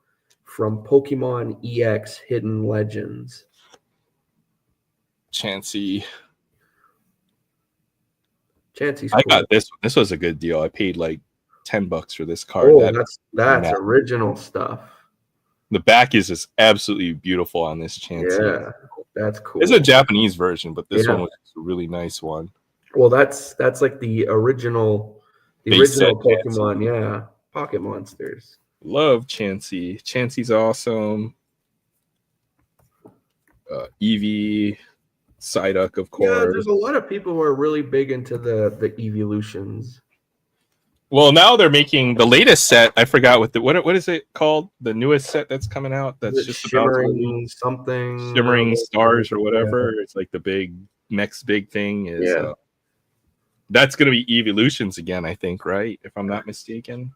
from Pokemon EX Hidden Legends. Chansey's cool. I got this one. This was a good deal. I paid like $10 for this card. Oh, that's original stuff. The back is just absolutely beautiful on this Chansey. Yeah, that's cool. It's a Japanese version, but this one was a really nice one. Well, that's like the original Pokemon, Chansey. Yeah. Pocket Monsters. Love Chansey. Chansey's awesome. Eevee, Psyduck, of course. Yeah, there's a lot of people who are really big into the evolutions. Well, now they're making the latest set. I forgot what is it called? The newest set that's coming out. That's just Shimmering Stars or whatever. Yeah. It's like the next big thing is. That's going to be Evolutions again, I think, right? If I'm not mistaken.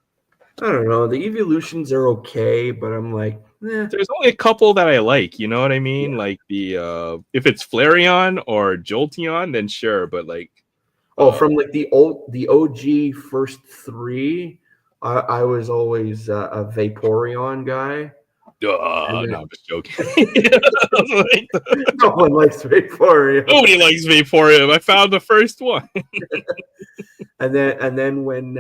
I don't know. The Evolutions are okay, but I'm like, There's only a couple that I like. You know what I mean? Yeah. Like the if it's Flareon or Jolteon, then sure. But like. From like the OG first three, I was always a Vaporeon guy. No, I'm just joking. No one likes Vaporeon. Nobody likes Vaporeon. I found the first one. and then when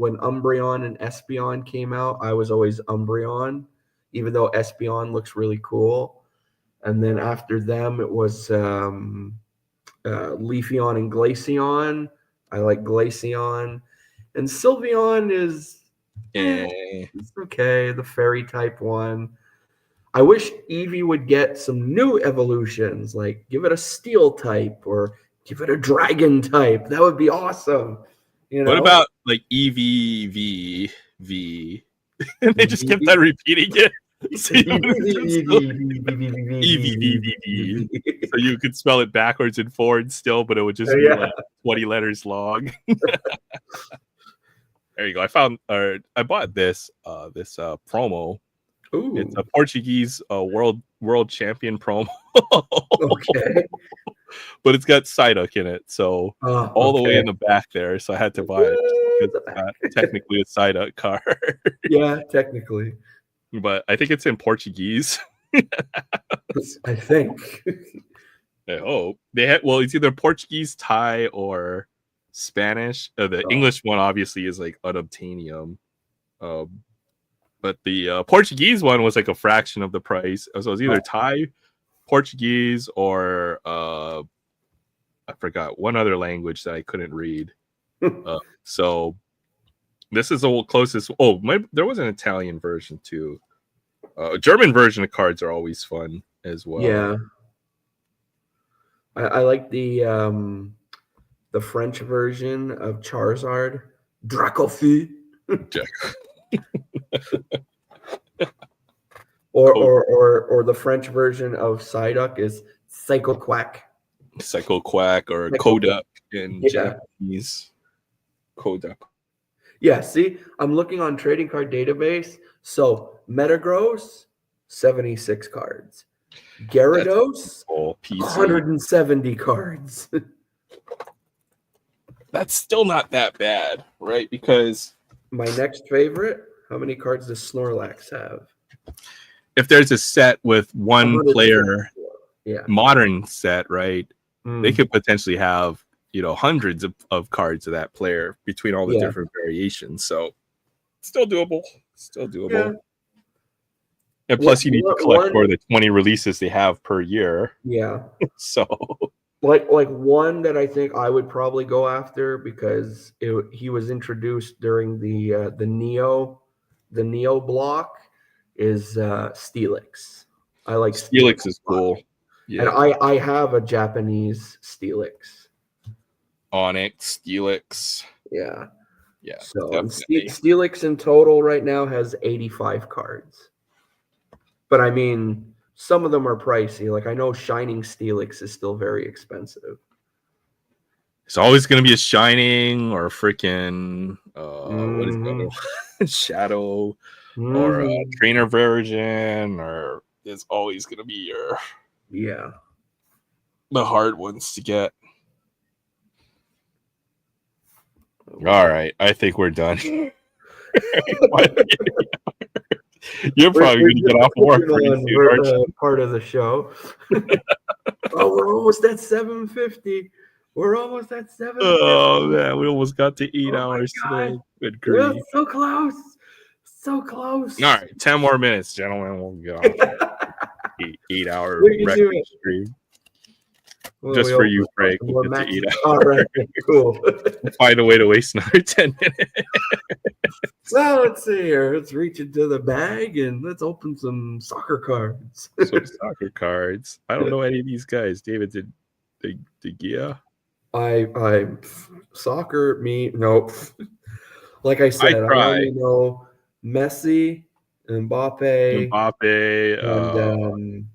Umbreon and Espeon came out, I was always Umbreon, even though Espeon looks really cool. And then after them, it was Leafeon and Glaceon. I like Glaceon. And Sylveon is it's okay, the fairy type one. I wish Eevee would get some new evolutions, like give it a steel type or give it a dragon type. That would be awesome. You know? What about like EVV? And they just kept on repeating it. So you could spell it backwards and forward still, but it would just be like 20 letters long. There you go. I bought this promo. Ooh. It's a Portuguese world champion promo. Okay. But it's got Psyduck in it, so all the way in the back there. So I had to buy it because it's not technically a Psyduck card. Yeah, technically. But I think it's in Portuguese. I think. I hope they had. Well, it's either Portuguese, Thai, or Spanish. The English one obviously is like unobtainium. But the Portuguese one was like a fraction of the price. So it was either Thai, Portuguese, or I forgot one other language that I couldn't read. So this is the closest. There was an Italian version too. German version of cards are always fun as well. Yeah. I like the French version of Charizard, Dracofi. or the French version of Psyduck is Psycho Quack. Psycho Quack or Psycho Kodak in Japanese. Kodak. Yeah, see, I'm looking on trading card database. So Metagross, 76 cards. Gyarados, 170 cards. That's still not that bad, right? Because my next favorite, how many cards does Snorlax have? If there's a set with one player, modern set, right? They could potentially have, hundreds of cards of that player between all the different variations. So still doable. Yeah. And plus, you need to collect for the 20 releases they have per year. Yeah. So, like one that I think I would probably go after because he was introduced during the Neo block is Steelix. I like Steelix is cool. Yeah. And I have a Japanese Steelix. Onyx, Steelix. Yeah. Yeah. So Steelix in total right now has 85 cards. But I mean, some of them are pricey. Like I know Shining Steelix is still very expensive. It's always going to be a Shining or a freaking what is that? Shadow or a trainer version, or it's always going to be the hard ones to get. All right, I think we're done. You're probably going to get off work pretty soon, part of the show. Oh, we're almost at 7:50. We're almost at 7:50. Oh man, we almost got to 8 hours today. Good grief! So close, so close. All right, 10 more minutes, gentlemen. We'll get off. 8-hour record stream. Well, just for you, Frank. We'll get to 8 hours. All right, cool. We'll find a way to waste another 10 minutes. Well, let's see here. Let's reach into the bag and let's open some soccer cards. Some soccer cards. I don't know any of these guys. David De Gea. I soccer me nope. Like I said, I only know Messi, Mbappe, and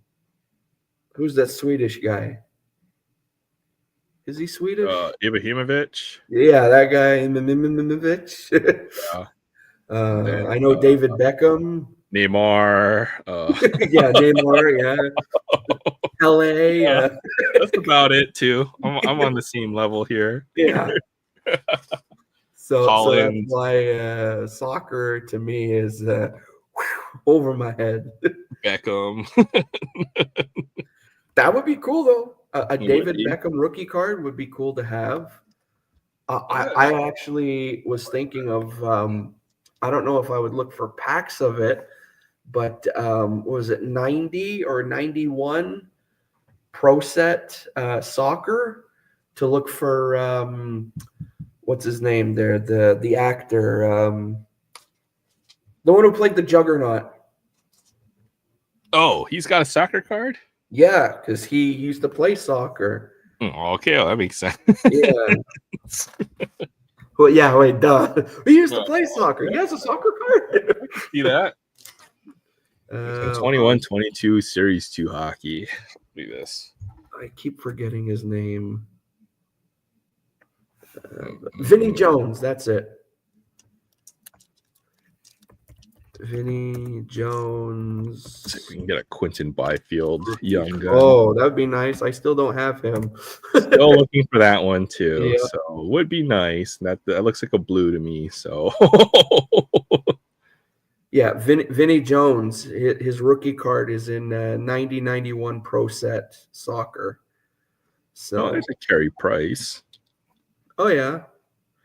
who's that Swedish guy? Is he Swedish? Ibrahimovic. Yeah, that guy Ibrahimovic. Yeah. I know David Beckham. Neymar. Yeah, Neymar. Yeah. LA. That's about it too. I'm on the same level here. Yeah. So that's why soccer to me is over my head. Beckham. That would be cool though. A David Beckham rookie card would be cool to have. I actually was thinking of I don't know if I would look for packs of it, but was it 90 or 91 Pro Set soccer to look for what's his name there, the actor, the one who played the Juggernaut. Oh, he's got a soccer card? Yeah, because he used to play soccer. Oh, okay, well, that makes sense. Yeah. Well, yeah, wait, duh. He used to play soccer. He has a soccer card. See that? 21-22 Series 2 hockey. Look at this. I keep forgetting his name. Vinny Jones, that's it. Vinny Jones. Let's see if we can get a Quentin Byfield young guy. Oh, that would be nice. I still don't have him. Still looking for that one too. Yeah. So it would be nice. That looks like a blue to me. So yeah, Vinny Jones. His rookie card is in 90-91 Pro Set soccer. So there's a Carey Price. Oh yeah,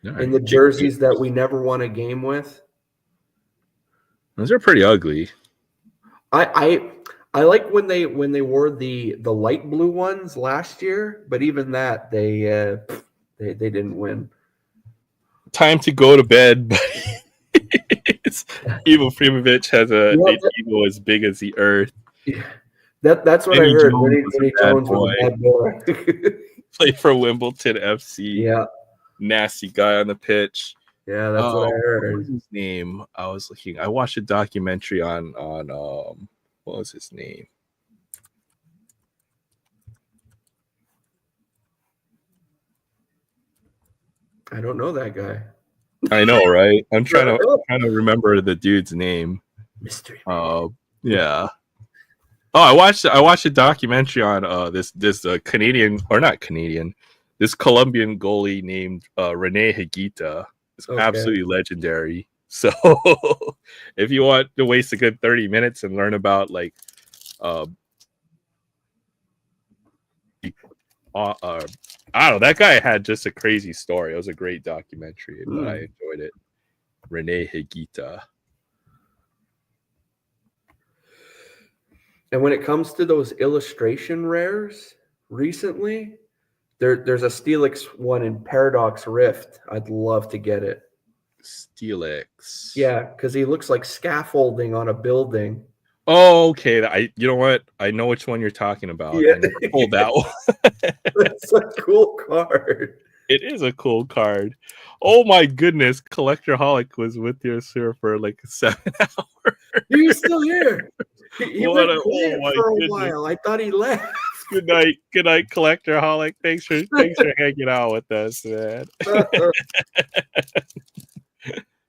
in the jerseys that we never won a game with. Those are pretty ugly. I like when they wore the light blue ones last year, but even that they didn't win. Time to go to bed. It's Evo Primovic has an Yeah, ego as big as the earth. yeah. That's what I Vinny heard. Jones was a Vinny bad Jones was boy. a bad boy. Played for Wimbledon FC. Yeah, Nasty guy on the pitch. yeah, that's what I What was heard. his name? I was looking. I watched a documentary on what was his name? I don't know that guy. I know, right? I'm trying to remember the dude's name. Mystery. Yeah. Oh, I watched a documentary on this Canadian, or not Canadian, this Colombian goalie named Rene Higuita. It's Okay. absolutely legendary. So if you want to waste a good 30 minutes and learn about like I don't know, that guy had just a crazy story. It was a great documentary, but I enjoyed it. Rene Higuita. And when it comes to those illustration rares, recently there's a Steelix one in Paradox Rift. I'd love to get it. Steelix. Yeah, because he looks like scaffolding on a building. Oh, okay. You know what? I know which one you're talking about. Yeah. I never pulled that one. That's a cool card. It is a cool card. Oh my goodness, Collector Holic was with you, sir, for like 7 hours. He's still here. He went quiet oh for a goodness. while. I thought he left. Good night, Collector Holic. Thanks for hanging out with us, man.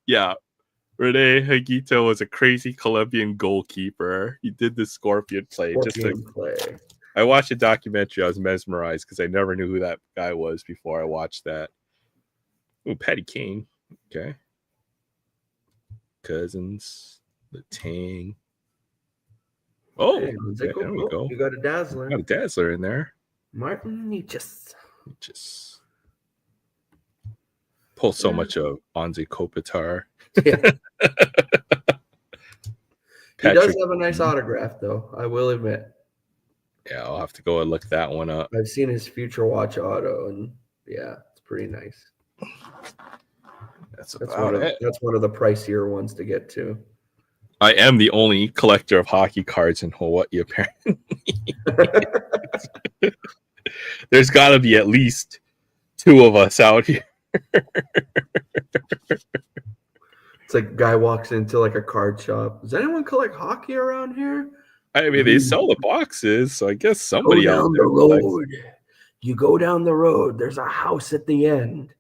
Yeah, Rene Higuita was a crazy Colombian goalkeeper. He did the Scorpion play. I watched a documentary. I was mesmerized because I never knew who that guy was before I watched that. Oh, Patty Kane. Okay. Cousins. Letang. Oh, Hey, there we go. You got a Dazzler. Got a Dazzler in there. Martin, you just pull so much of Anze Kopitar. Yeah. He does have a nice autograph, though. I will admit. Yeah, I'll have to go and look that one up. I've seen his Future Watch auto, and yeah, it's pretty nice. That's one of the pricier ones to get to. I am the only collector of hockey cards in Hawaii, apparently. There's got to be at least 2 of us out here. It's like a guy walks into like a card shop. Does anyone collect hockey around here? I mean, they sell the boxes, so I guess somebody go down out there the road. You go down the road. There's a house at the end.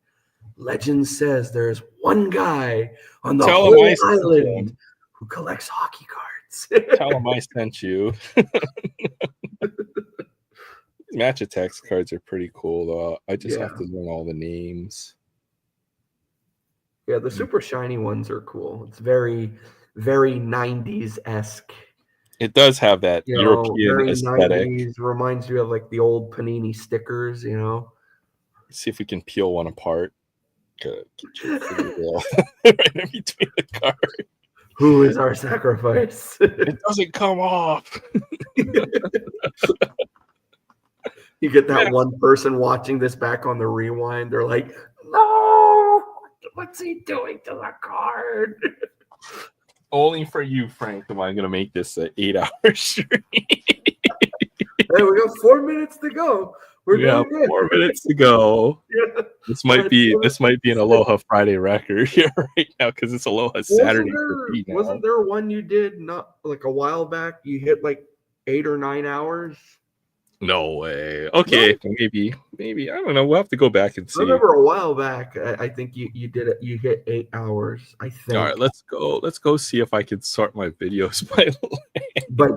Legend says there's one guy on the whole island who collects hockey cards. Tell him I sent you. Match Attacks cards are pretty cool, though. I just have to learn all the names. Yeah, the super shiny ones are cool. It's very, very 90s-esque. It does have that European aesthetic. 90s, reminds you of like the old Panini stickers, you know. Let's see if we can peel one apart. Get your right in between the card. Who is our sacrifice? It doesn't come off. You get that one person watching this back on the rewind. They're like, no, what's he doing to the card? Only for you, Frank, am I going to make this an 8-hour stream. Hey, we got 4 minutes to go. We have 4 minutes to go. Yeah. This might be an Aloha Friday record here right now because it's Aloha Saturday. Wasn't there one you did not like a while back? You hit like 8 or 9 hours. No way. Okay, no? maybe I don't know. We'll have to go back and see. I remember a while back. I think you did it. You hit 8 hours. I think. All right, let's go. Let's go see if I can sort my videos by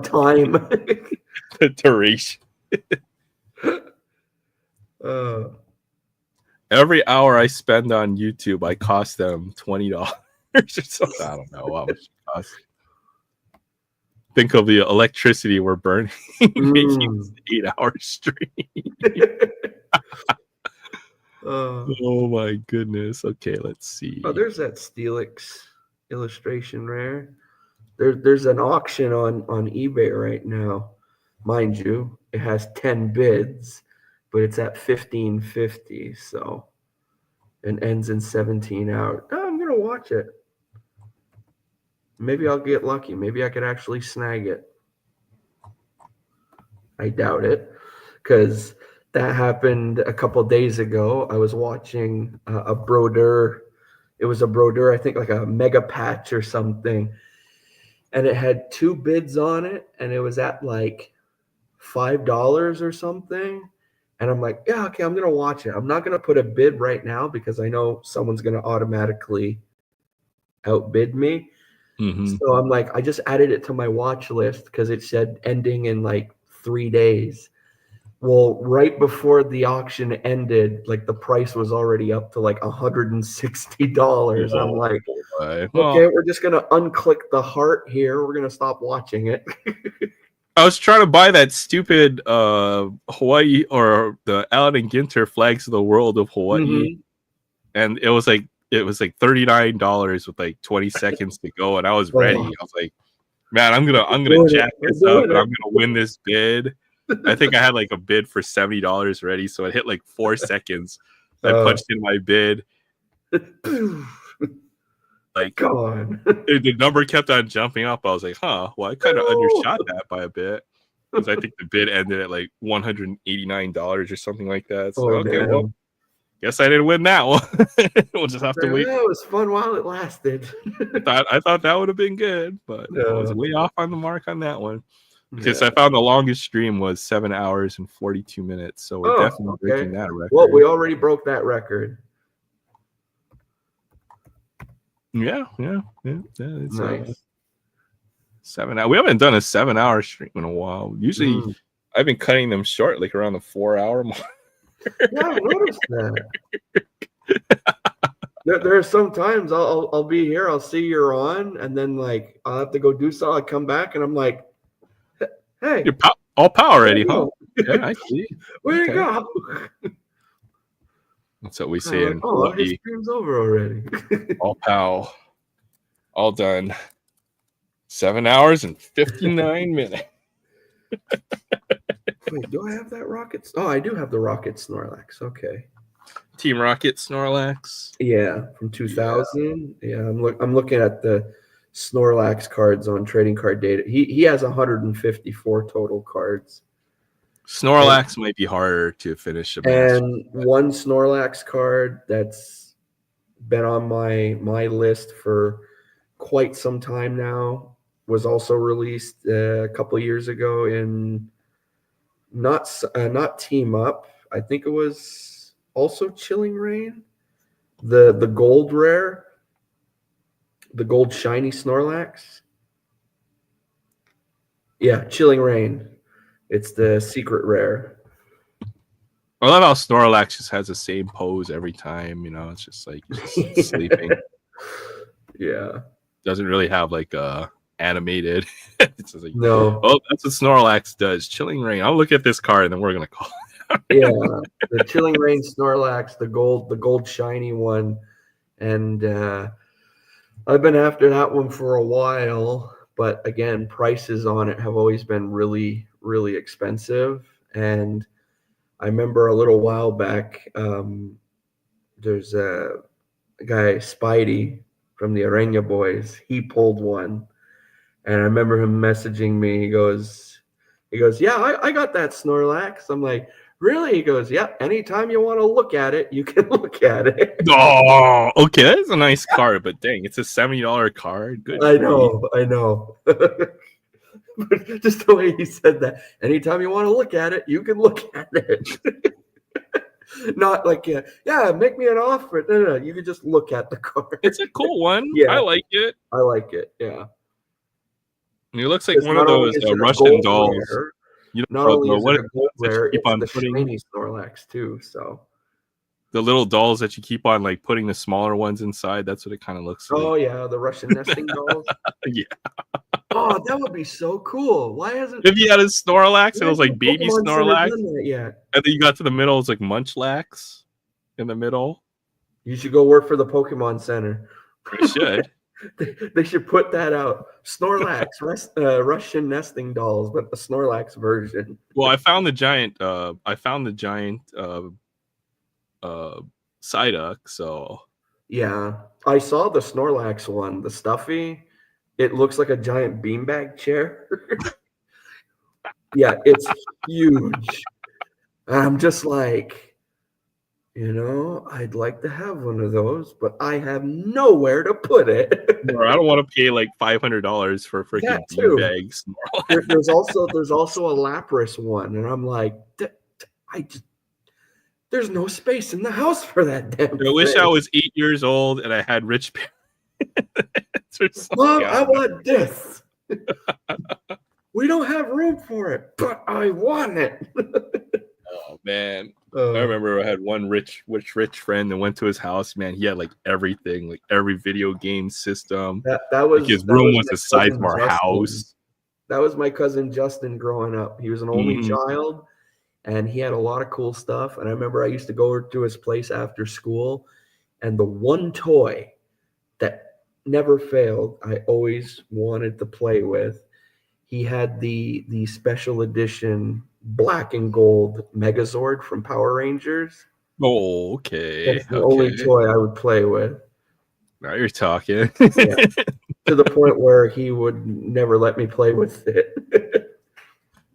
time, the duration. Every hour I spend on YouTube, I cost them $20 or something. I don't know how much it costs. Think of the electricity we're burning making this 8-hour stream. Oh my goodness. Okay, let's see. Oh, there's that Steelix illustration rare. There's an auction on eBay right now. Mind you, it has 10 bids, but it's at $15.50, so and ends in 17 hours. Oh, I'm gonna watch it. Maybe I'll get lucky. Maybe I could actually snag it. I doubt it, because that happened a couple days ago. I was watching a Brodeur. It was a Brodeur, I think like a mega patch or something. And it had 2 bids on it, and it was at like $5 or something. And I'm like, yeah, okay, I'm gonna watch it. I'm not gonna put a bid right now because I know someone's gonna automatically outbid me. Mm-hmm. So I'm like, I just added it to my watch list because it said ending in like 3 days. Well, right before the auction ended, like the price was already up to like $160. I'm like, Well, okay, we're just gonna unclick the heart here. We're gonna stop watching it. I was trying to buy that stupid Hawaii or the Allen and Ginter Flags of the World of Hawaii, and it was like $39 with like 20 seconds to go, and I was ready. I was like, man, I'm gonna jack this up, and I'm gonna win this bid. I think I had like a bid for $70 ready, so it hit like 4 seconds. I punched in my bid. Like, gone. the number kept on jumping up. I was like, huh, well, I kind of undershot that by a bit, because I think the bid ended at like $189 or something like that. So okay, damn. well, guess I didn't win that one. We'll just have to wait. That was fun while it lasted. I thought that would have been good, but I was way off on the mark on that one. Because I found the longest stream was 7 hours and 42 minutes. So we're definitely breaking that record. Well, we already broke that record. Yeah. It's Nice. 7 hours. We haven't done a 7-hour stream in a while. Usually I've been cutting them short, like around the 4-hour mark. Yeah, I noticed that. There are some times I'll be here, I'll see you're on, and then like I'll have to go do something. I come back and I'm like, hey, you're all power ready, huh? Yeah, I see. Where you go? That's what we say in his stream's over already. All pow. All done. 7 hours and 59 minutes. Wait, do I have that Rocket? Oh, I do have the Rocket Snorlax. Okay. Team Rocket Snorlax. Yeah, from 2000. Yeah, I'm looking at the Snorlax cards on trading card data. He has 154 total cards. Snorlax might be harder to finish a match. And one Snorlax card that's been on my list for quite some time now was also released a couple years ago in not Team Up. I think it was also Chilling Reign. The gold rare, the gold shiny Snorlax. Yeah, Chilling Reign. It's the secret rare. I love how Snorlax just has the same pose every time. You know, it's just like just sleeping. Yeah. Doesn't really have like a animated. It's just like, no. Oh, that's what Snorlax does. Chilling Reign. I'll look at this card and then we're gonna call it. Yeah, the Chilling Reign Snorlax, the gold shiny one, and I've been after that one for a while. But again, prices on it have always been really, really expensive. And I remember a little while back, there's a guy, Spidey from the Arena Boys. He pulled one. And I remember him messaging me. He goes, yeah, I got that Snorlax. I'm like, really? He goes, yeah, anytime you want to look at it, you can look at it. Oh, okay. That's a nice card, but dang, it's a $70 card. Good. I know. But just the way he said that. Anytime you want to look at it, you can look at it. Not like, yeah, make me an offer. No, you can just look at the card. It's a cool one. Yeah. I like it. Yeah. And it looks like one of those Russian dolls. Rare, you know, not only is it a gold rare, keep on the putting shiny Snorlax too. So the little dolls that you keep on like putting the smaller ones inside. That's what it kind of looks like. Oh yeah, the Russian nesting dolls. Yeah. Oh, that would be so cool. Why hasn't if you had a Snorlax, it was like baby Snorlax. Yeah. And then you got to the middle, it's like Munchlax in the middle. You should go work for the Pokemon Center. You should. They should put that out. Snorlax, Russian nesting dolls, but the Snorlax version. Well, I found the giant Psyduck, so yeah. I saw the Snorlax one, the stuffy. It looks like a giant beanbag chair. Yeah, it's huge. And I'm just like, I'd like to have one of those, but I have nowhere to put it. Or I don't want to pay like $500 for freaking That too. beanbags. There's also a Lapras one, and I'm like, there's no space in the house for that damn I wish thing. I was 8 years old and I had rich parents. Mom, I want this. We don't have room for it, but I want it. Oh man. I remember I had one rich friend that went to his house. Man, he had like everything, like every video game system. That was like his room was the size of our Justin. house. That was my cousin Justin growing up. He was an only child, and he had a lot of cool stuff. And I remember I used to go to his place after school, and the one toy that never failed, I always wanted to play with. He had the special edition black and gold Megazord from Power Rangers. Oh, okay. That's the only toy I would play with. Now you're talking. Yeah. To the point where he would never let me play with it.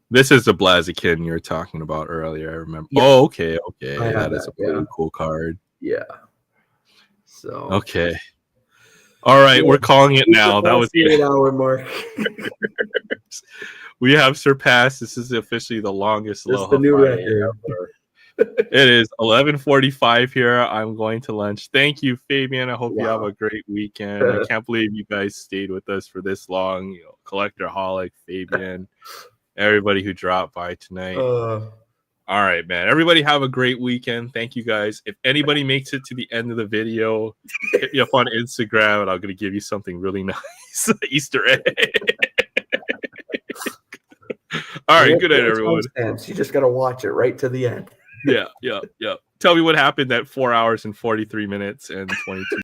This is the Blaziken you were talking about earlier. I remember. Yeah. Oh, okay. That is a really cool card. Yeah. So. Okay. All right, we're calling it now. That was the 8-hour mark. We have surpassed. This is officially the longest Aloha the new Friday record. ever. It is 11:45 here. I'm going to lunch. Thank you, Fabian. I hope you have a great weekend. I can't believe you guys stayed with us for this long. Collectorholic, Fabian, everybody who dropped by tonight. All right, man. Everybody have a great weekend. Thank you, guys. If anybody makes it to the end of the video, hit me up on Instagram, and I'm going to give you something really nice. Easter egg. All right, good night, everyone. You just got to watch it right to the end. Yeah. Tell me what happened at 4 hours and 43 minutes and 22